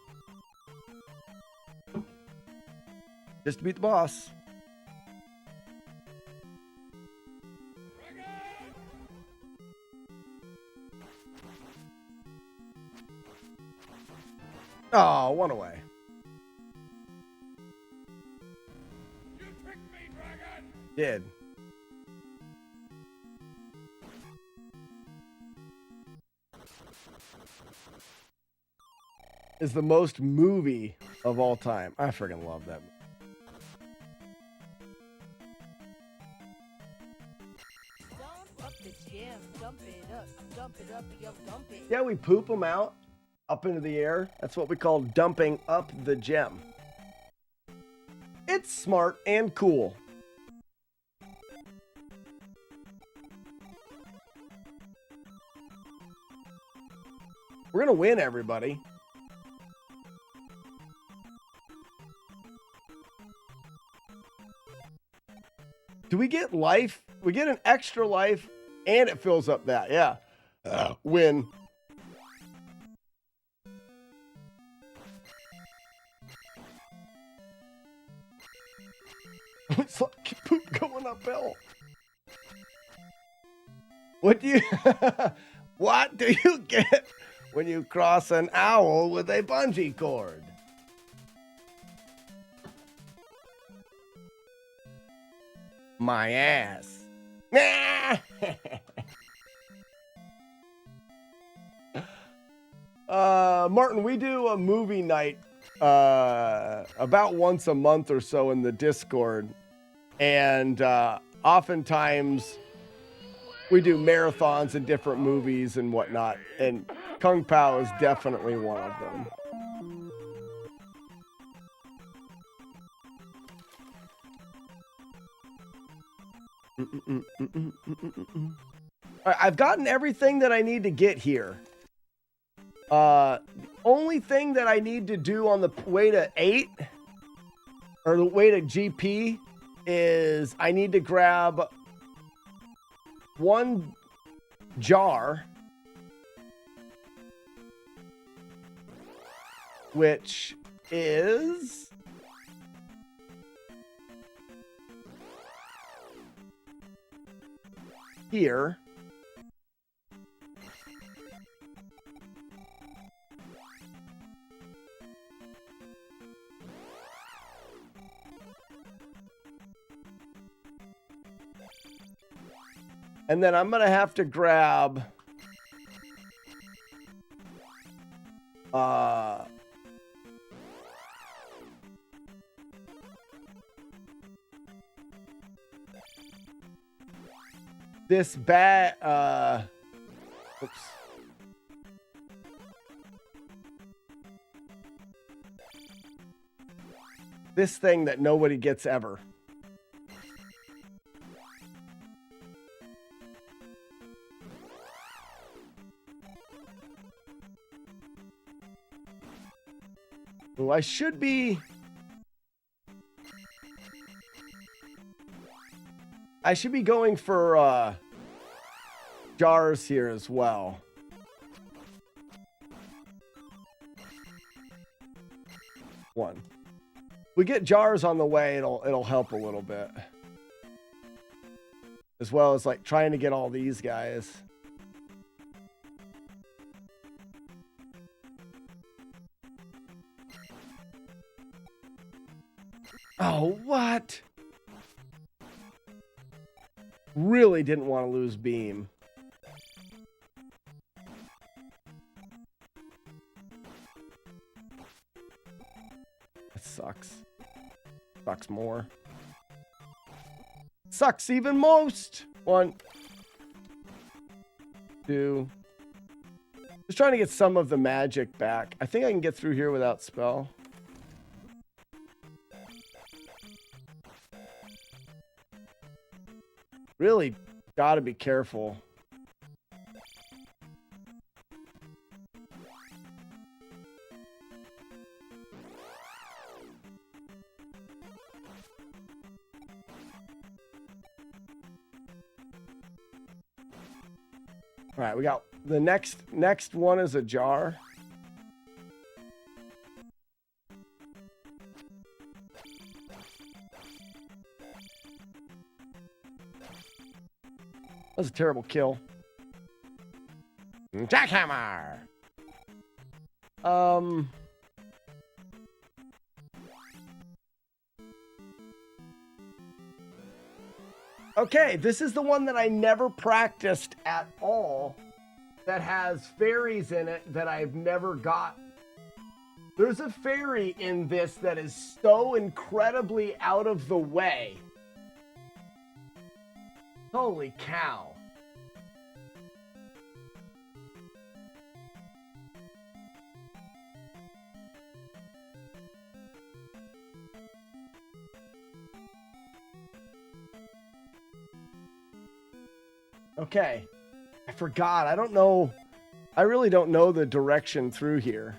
Just to beat the boss. Oh, one away. You tricked me, dragon! Did. Is the most movie of all time. I freaking love that movie. Yeah, we poop them out up into the air. That's what we call dumping up the gem. It's smart and cool. We're gonna win, everybody. Do we get life? We get an extra life and it fills up that. Yeah. Win. It's like poop going uphill. What do you what do you get when you cross an owl with a bungee cord? My ass. Martin, we do a movie night about once a month or so in the Discord, and oftentimes we do marathons and different movies and whatnot, and Kung Pao is definitely one of them. All right, I've gotten everything that I need to get here. Only thing that I need to do on the way to 8 or the way to GP is I need to grab one jar, which is here. And then I'm going to have to grab this bag, oops. This thing that nobody gets ever. Well, I should be going for jars here as well. One. We get jars on the way, it'll help a little bit. As well as like trying to get all these guys. Oh, what? Really didn't want to lose beam. That sucks. Sucks more. Sucks even most. One. 2. Just trying to get some of the magic back. I think I can get through here without spell. Really gotta be careful. All right, we got the next one is a jar. That was a terrible kill. Jackhammer. Okay, this is the one that I never practiced at all, that has fairies in it that I've never got. There's a fairy in this that is so incredibly out of the way. Holy cow. Okay, I forgot. I don't know. I really don't know the direction through here.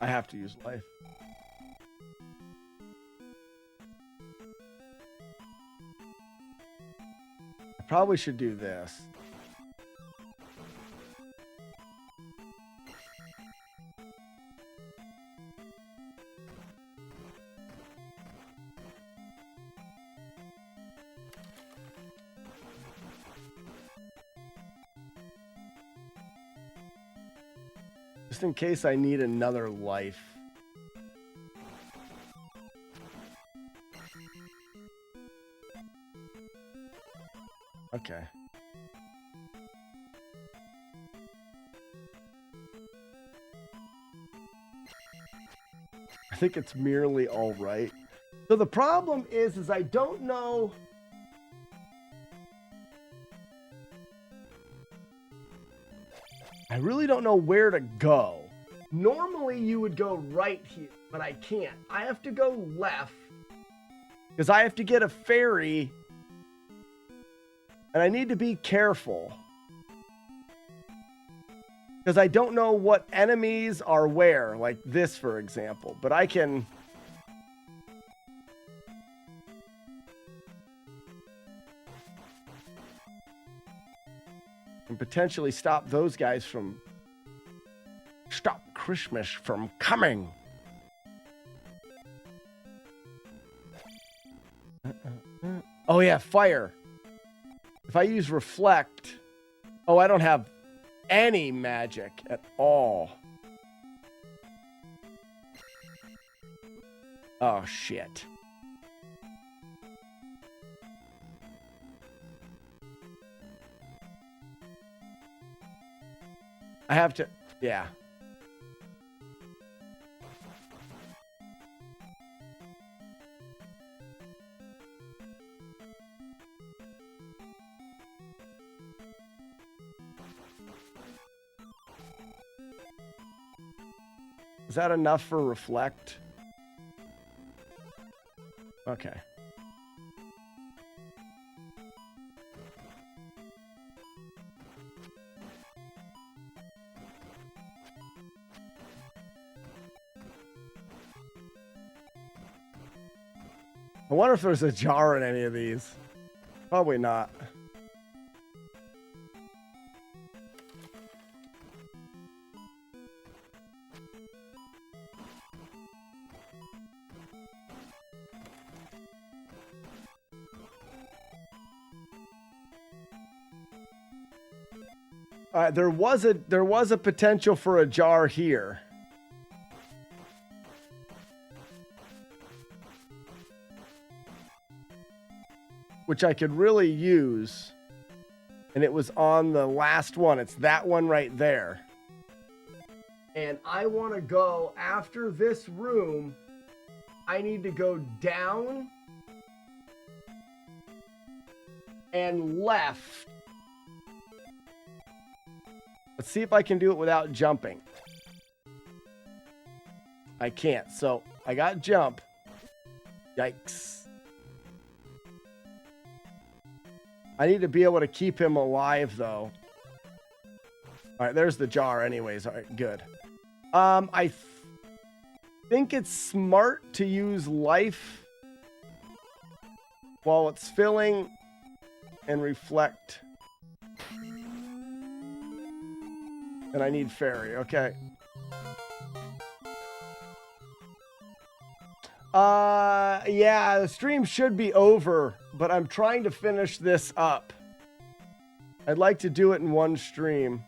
I have to use life. Probably should do this. Just in case I need another life. Okay. I think it's merely all right. So the problem is I don't know. I really don't know where to go. Normally you would go right here, but I can't. I have to go left because I have to get a fairy. And I need to be careful because I don't know what enemies are where, like this, for example. But I can potentially stop those guys from Christmas from coming. Oh yeah, fire. If I use reflect, oh, I don't have any magic at all. Oh, shit. I have to, yeah. Is that enough for reflect? Okay. I wonder if there's a jar in any of these. Probably not. There was a potential for a jar here. which I could really use. And it was on the last one. It's that one right there. And I want to go after this room. I need to go down and left. Let's see if I can do it without jumping. I can't. So I got jump. Yikes. I need to be able to keep him alive, though. All right, there's the jar anyways. All right, good. I think it's smart to use life while it's filling and reflect. And I need fairy, okay. Yeah, the stream should be over, but I'm trying to finish this up. I'd like to do it in one stream.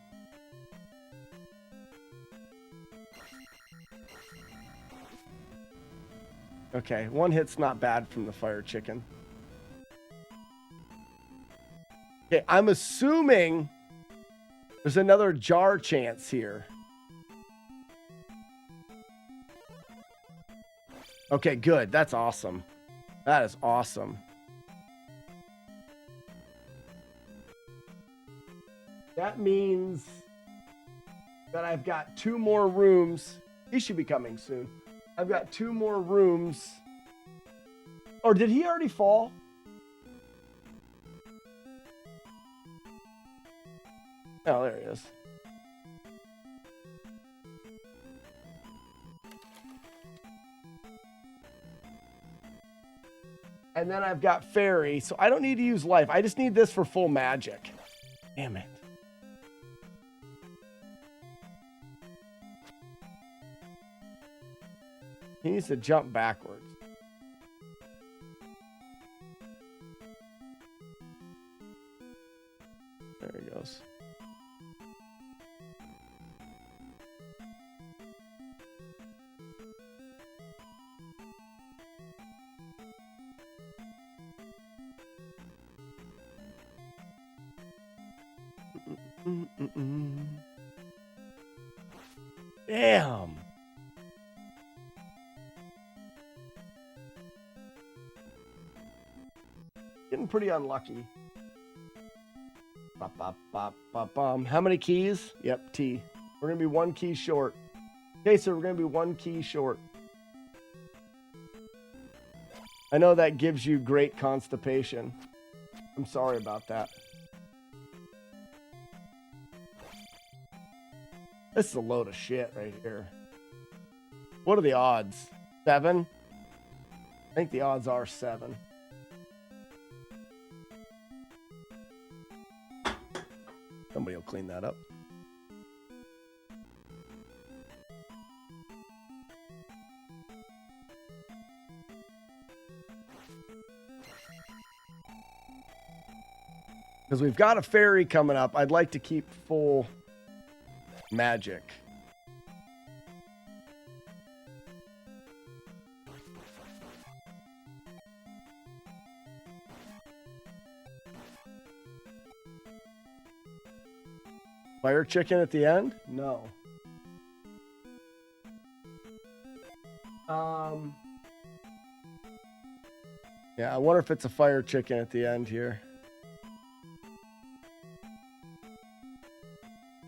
Okay, one hit's not bad from the fire chicken. Okay, I'm assuming there's another jar chance here. Okay, good. That's awesome. That is awesome. That means that I've got 2 more rooms. He should be coming soon. I've got 2 more rooms. Or did he already fall? Oh, there he is. And then I've got fairy, so I don't need to use life. I just need this for full magic. Damn it. He needs to jump backwards. There he goes. Damn. Getting pretty unlucky. Bop, bop, bop, bop, bum. How many keys? Yep, T. We're going to be 1 key short. Okay, so we're going to be 1 key short. I know that gives you great constipation. I'm sorry about that. This is a load of shit right here. What are the odds? 7? I think the odds are 7. Somebody will clean that up. Because we've got a fairy coming up. I'd like to keep full magic. Fire chicken at the end? No. Yeah, I wonder if it's a fire chicken at the end here.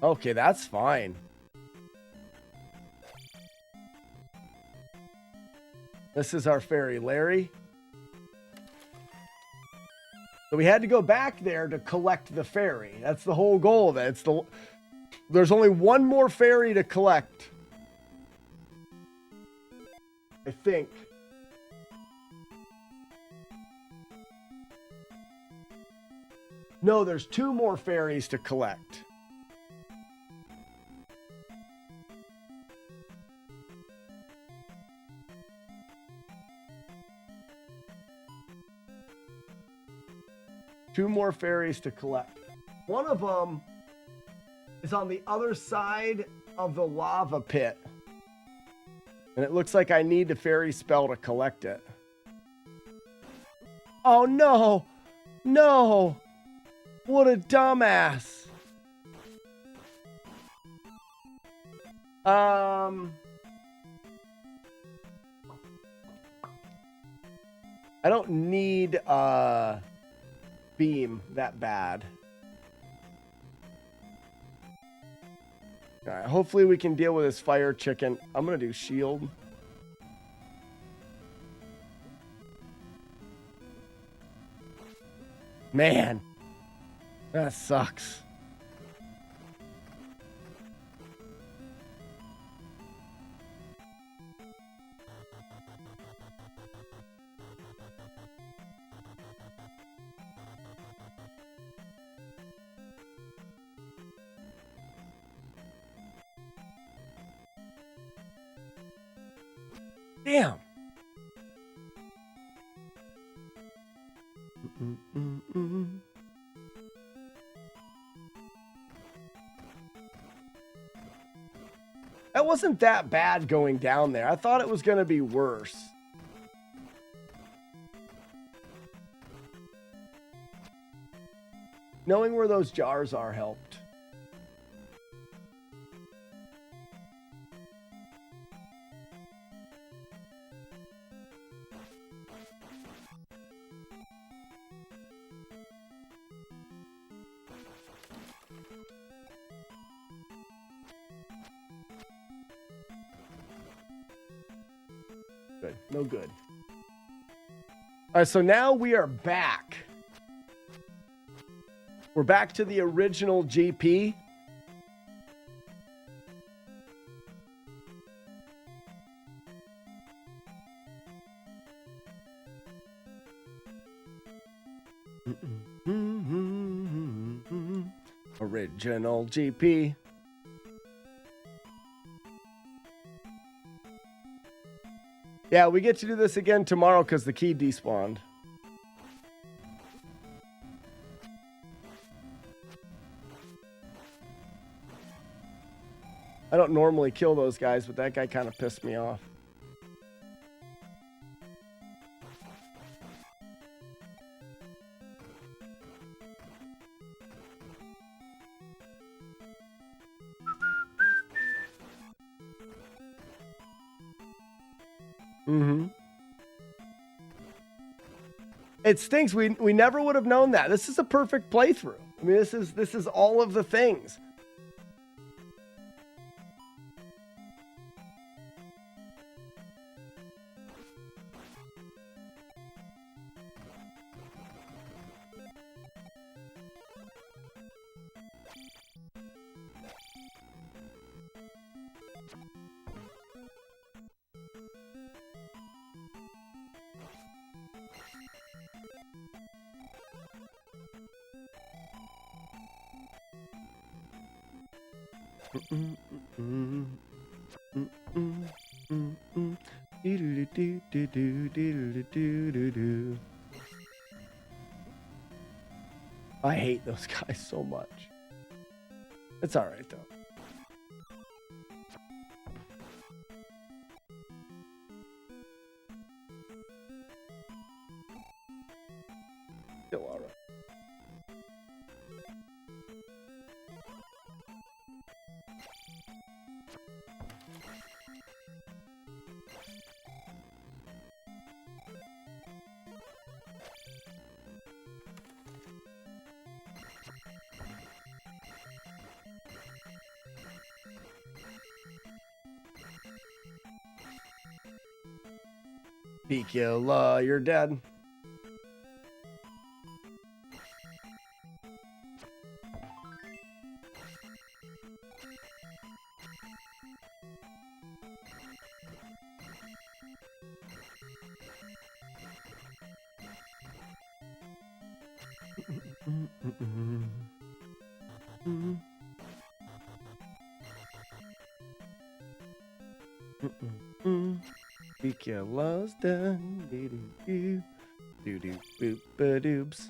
Okay, that's fine. This is our fairy, Larry. So we had to go back there to collect the fairy. That's the whole goal of it. There's only 1 more fairy to collect. I think. No, there's 2 more fairies to collect. Two more fairies to collect. One of them is on the other side of the lava pit. And it looks like I need the fairy spell to collect it. Oh no! No! What a dumbass! I don't need beam that bad. All right, hopefully we can deal with this fire chicken. I'm gonna do shield. Man, that sucks. Damn. That wasn't that bad going down there. I thought it was going to be worse. Knowing where those jars are helped. Good. No good. All right, so now we are back. We're back to the original GP. Original GP. Yeah, we get to do this again tomorrow because the key despawned. I don't normally kill those guys, but that guy kind of pissed me off. Mm-hmm. It stinks. We never would have known that. This is a perfect playthrough. I mean, this is all of the things. I hate those guys so much. It's all right though. Still all right. Killa, you're dead. Killa's done. Doo-doo boop ba-doobs.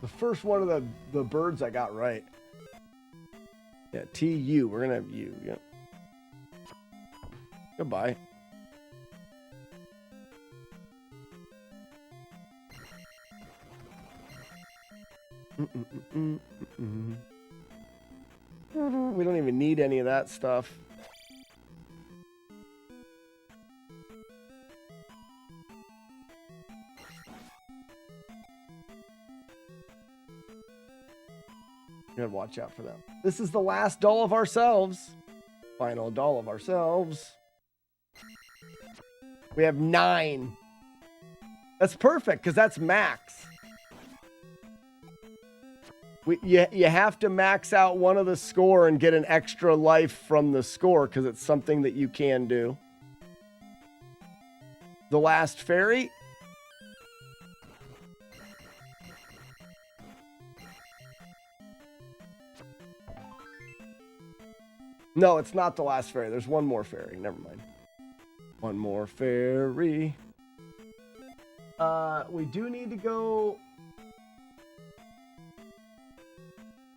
The first one of the birds I got right. Yeah, TU. We're gonna have U. Yeah. Goodbye. We don't even need any of that stuff. You gotta watch out for them. This is the last doll of ourselves. Final doll of ourselves. We have 9. That's perfect, because that's max. You have to max out one of the score and get an extra life from the score, because it's something that you can do. The last fairy. No, it's not the last fairy. There's one more fairy. Never mind. One more fairy. We do need to go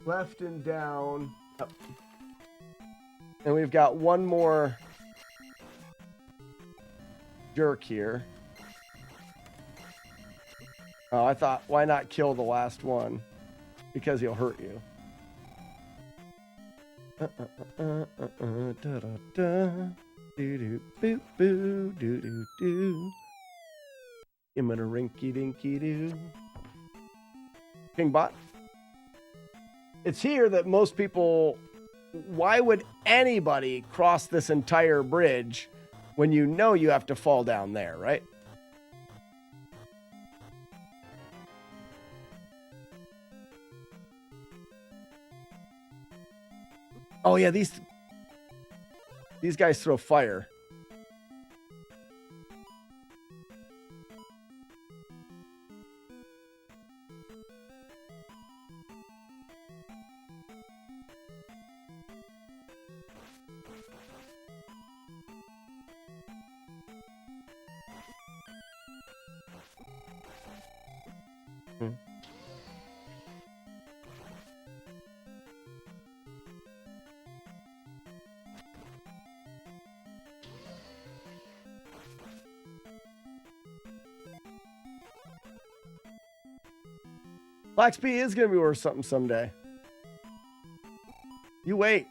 left and down. Oh. And we've got one more jerk here. Oh, I thought, why not kill the last one? Because he'll hurt you. I'm gonna rinky dinky doo. Kingbot. It's here that most people. Why would anybody cross this entire bridge when you know you have to fall down there, right? Oh yeah, these guys throw fire. XP is going to be worth something someday. You wait.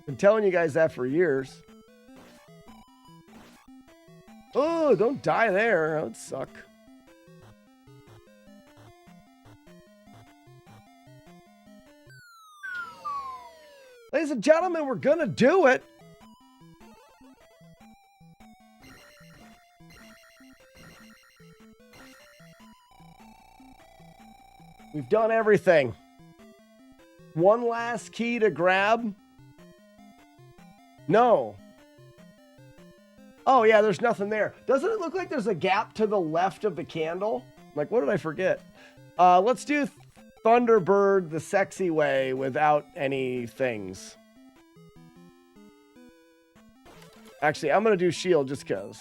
Been telling you guys that for years. Oh, don't die there. That would suck. Ladies and gentlemen, we're going to do it. We've done everything. One last key to grab. No. Oh, yeah, there's nothing there. Doesn't it look like there's a gap to the left of the candle? Like, what did I forget? Let's do Thunderbird the sexy way without any things. Actually, I'm going to do shield just because.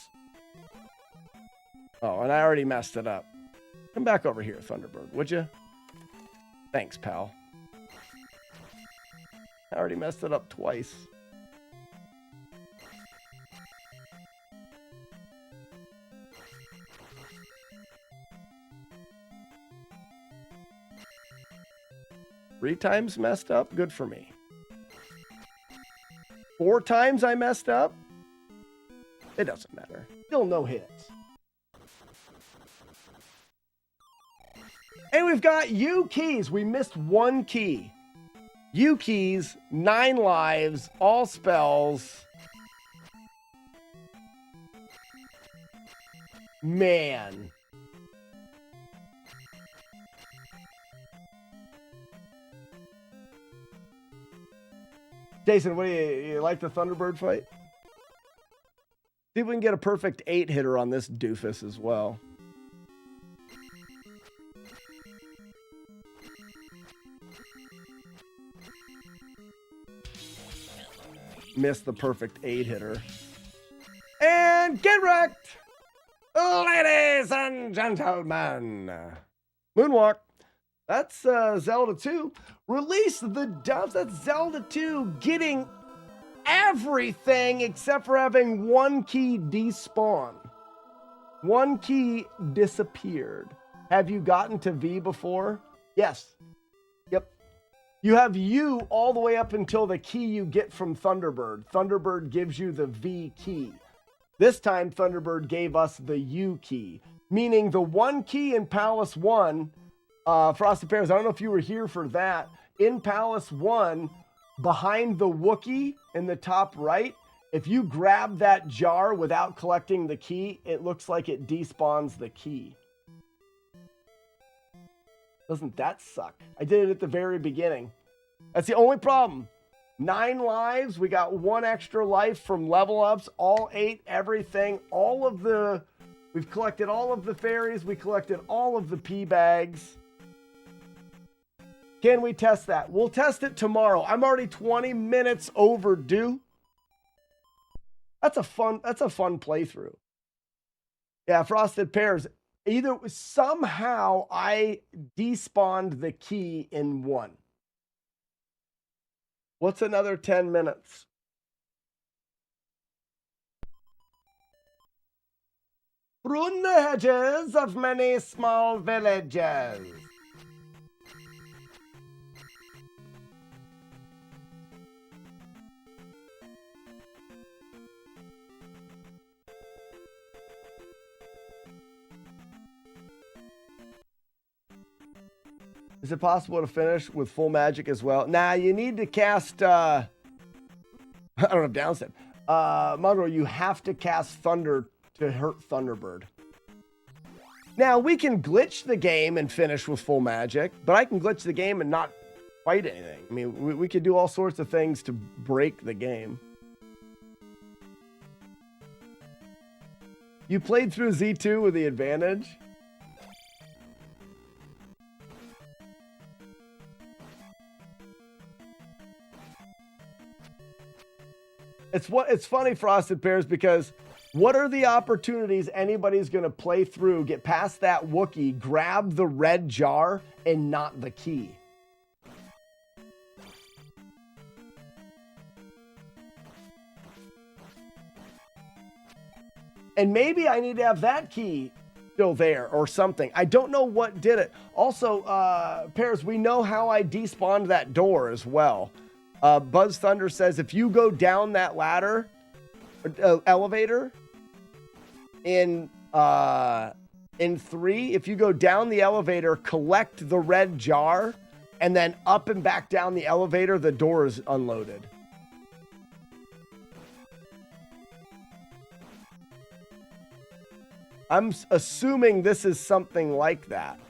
Oh, and I already messed it up. Come back over here, Thunderbird, would you? Thanks, pal. I already messed it up twice. Three times messed up? Good for me. 4 times I messed up? It doesn't matter. Still no hits. And we've got U keys. We missed 1 key. U keys, 9 lives, all spells. Man. Jason, what do you like the Thunderbird fight? See if we can get a perfect 8-hitter on this doofus as well. Missed the perfect 8-hitter. And get wrecked! Ladies and gentlemen. Moonwalk. That's Zelda 2. Release the dubs. That's Zelda 2 getting everything except for having one key despawn. One key disappeared. Have you gotten to V before? Yes. Yep. You have U all the way up until the key you get from Thunderbird. Thunderbird gives you the V key. This time, Thunderbird gave us the U key, meaning the one key in Palace 1, Frosted Pears, I don't know if you were here for that. In Palace 1, behind the Wookiee in the top right, if you grab that jar without collecting the key, it looks like it despawns the key. Doesn't that suck? I did it at the very beginning. That's the only problem. 9 lives. We got 1 extra life from level ups. All 8, everything. We've collected all of the fairies. We collected all of the P bags. Can we test that? We'll test it tomorrow. I'm already 20 minutes overdue. That's a fun playthrough. Yeah, Frosted Pears. Either somehow I despawned the key in 1. What's another 10 minutes? Prune the hedges of many small villages. Is it possible to finish with full magic as well? Nah, you need to cast, I don't have downstep. Monroe, you have to cast Thunder to hurt Thunderbird. Now, we can glitch the game and finish with full magic, but I can glitch the game and not fight anything. I mean, we could do all sorts of things to break the game. You played through Z2 with the advantage? It's funny, Frosted Pears, because what are the opportunities anybody's going to play through, get past that Wookiee, grab the red jar, and not the key? And maybe I need to have that key still there or something. I don't know what did it. Also, Pears, we know how I despawned that door as well. Buzz Thunder says if you go down that ladder, elevator, in 3, if you go down the elevator, collect the red jar, and then up and back down the elevator, the door is unloaded. I'm assuming this is something like that.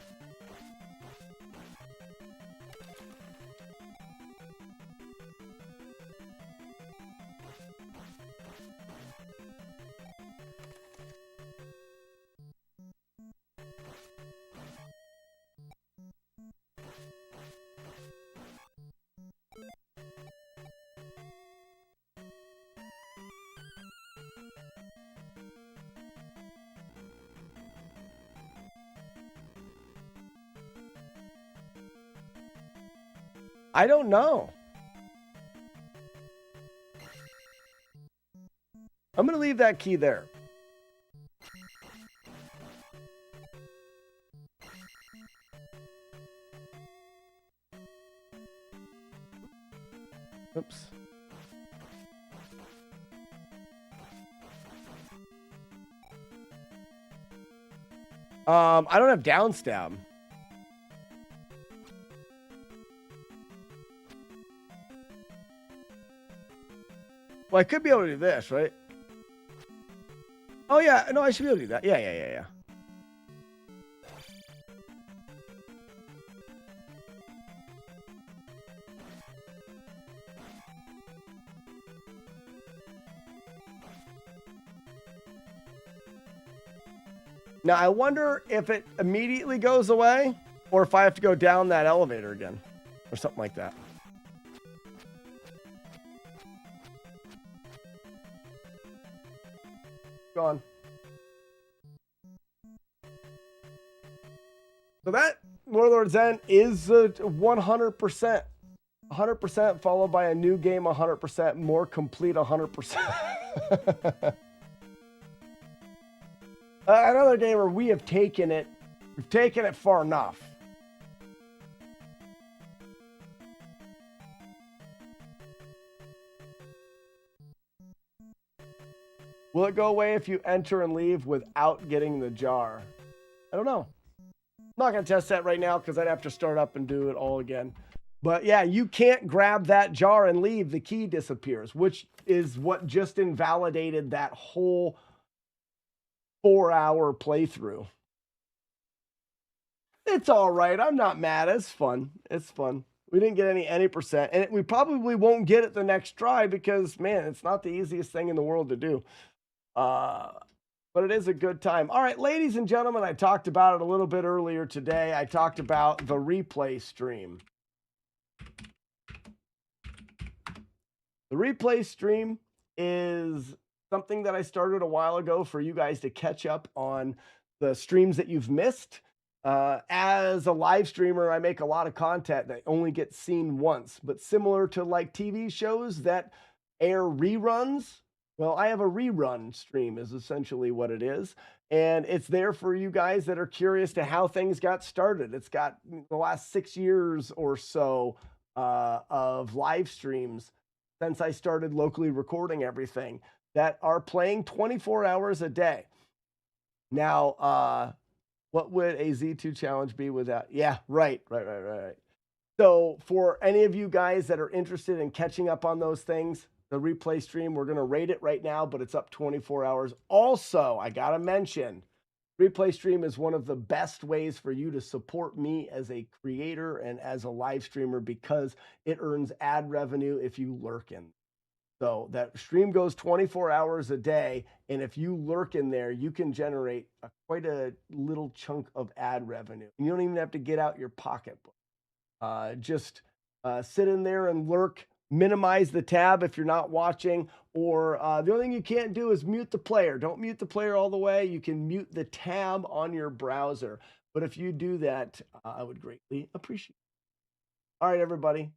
I don't know. I'm going to leave that key there. Oops. I don't have downstab. Well, I could be able to do this, right? Oh, yeah. No, I should be able to do that. Yeah. Now, I wonder if it immediately goes away or if I have to go down that elevator again or something like that. Gone. So that Warlord Zen is 100%. 100% followed by a new game 100%, more complete 100%. Another game where we've taken it far enough. Will it go away if you enter and leave without getting the jar? I don't know. I'm not going to test that right now because I'd have to start up and do it all again. But yeah, you can't grab that jar and leave. The key disappears, which is what just invalidated that whole 4-hour playthrough. It's all right. I'm not mad. It's fun. It's fun. We didn't get any percent. And we probably won't get it the next try because, man, it's not the easiest thing in the world to do. But it is a good time. All right, ladies and gentlemen, I talked about it a little bit earlier today. I talked about the replay stream. The replay stream is something that I started a while ago for you guys to catch up on the streams that you've missed. As a live streamer, I make a lot of content that only gets seen once, but similar to like TV shows that air reruns. Well, I have a rerun stream is essentially what it is. And it's there for you guys that are curious to how things got started. It's got the last 6 years or so of live streams since I started locally recording everything that are playing 24 hours a day. Now, what would a Z2 challenge be without? Yeah, right. So for any of you guys that are interested in catching up on those things, the replay stream, we're going to rate it right now, but it's up 24 hours. Also, I got to mention, replay stream is one of the best ways for you to support me as a creator and as a live streamer because it earns ad revenue if you lurk in. So that stream goes 24 hours a day, and if you lurk in there, you can generate quite a little chunk of ad revenue. You don't even have to get out your pocketbook. Just sit in there and lurk. Minimize the tab if you're not watching, or the only thing you can't do is mute the player. Don't mute the player all the way. You can mute the tab on your browser. But if you do that, I would greatly appreciate it. All right, everybody.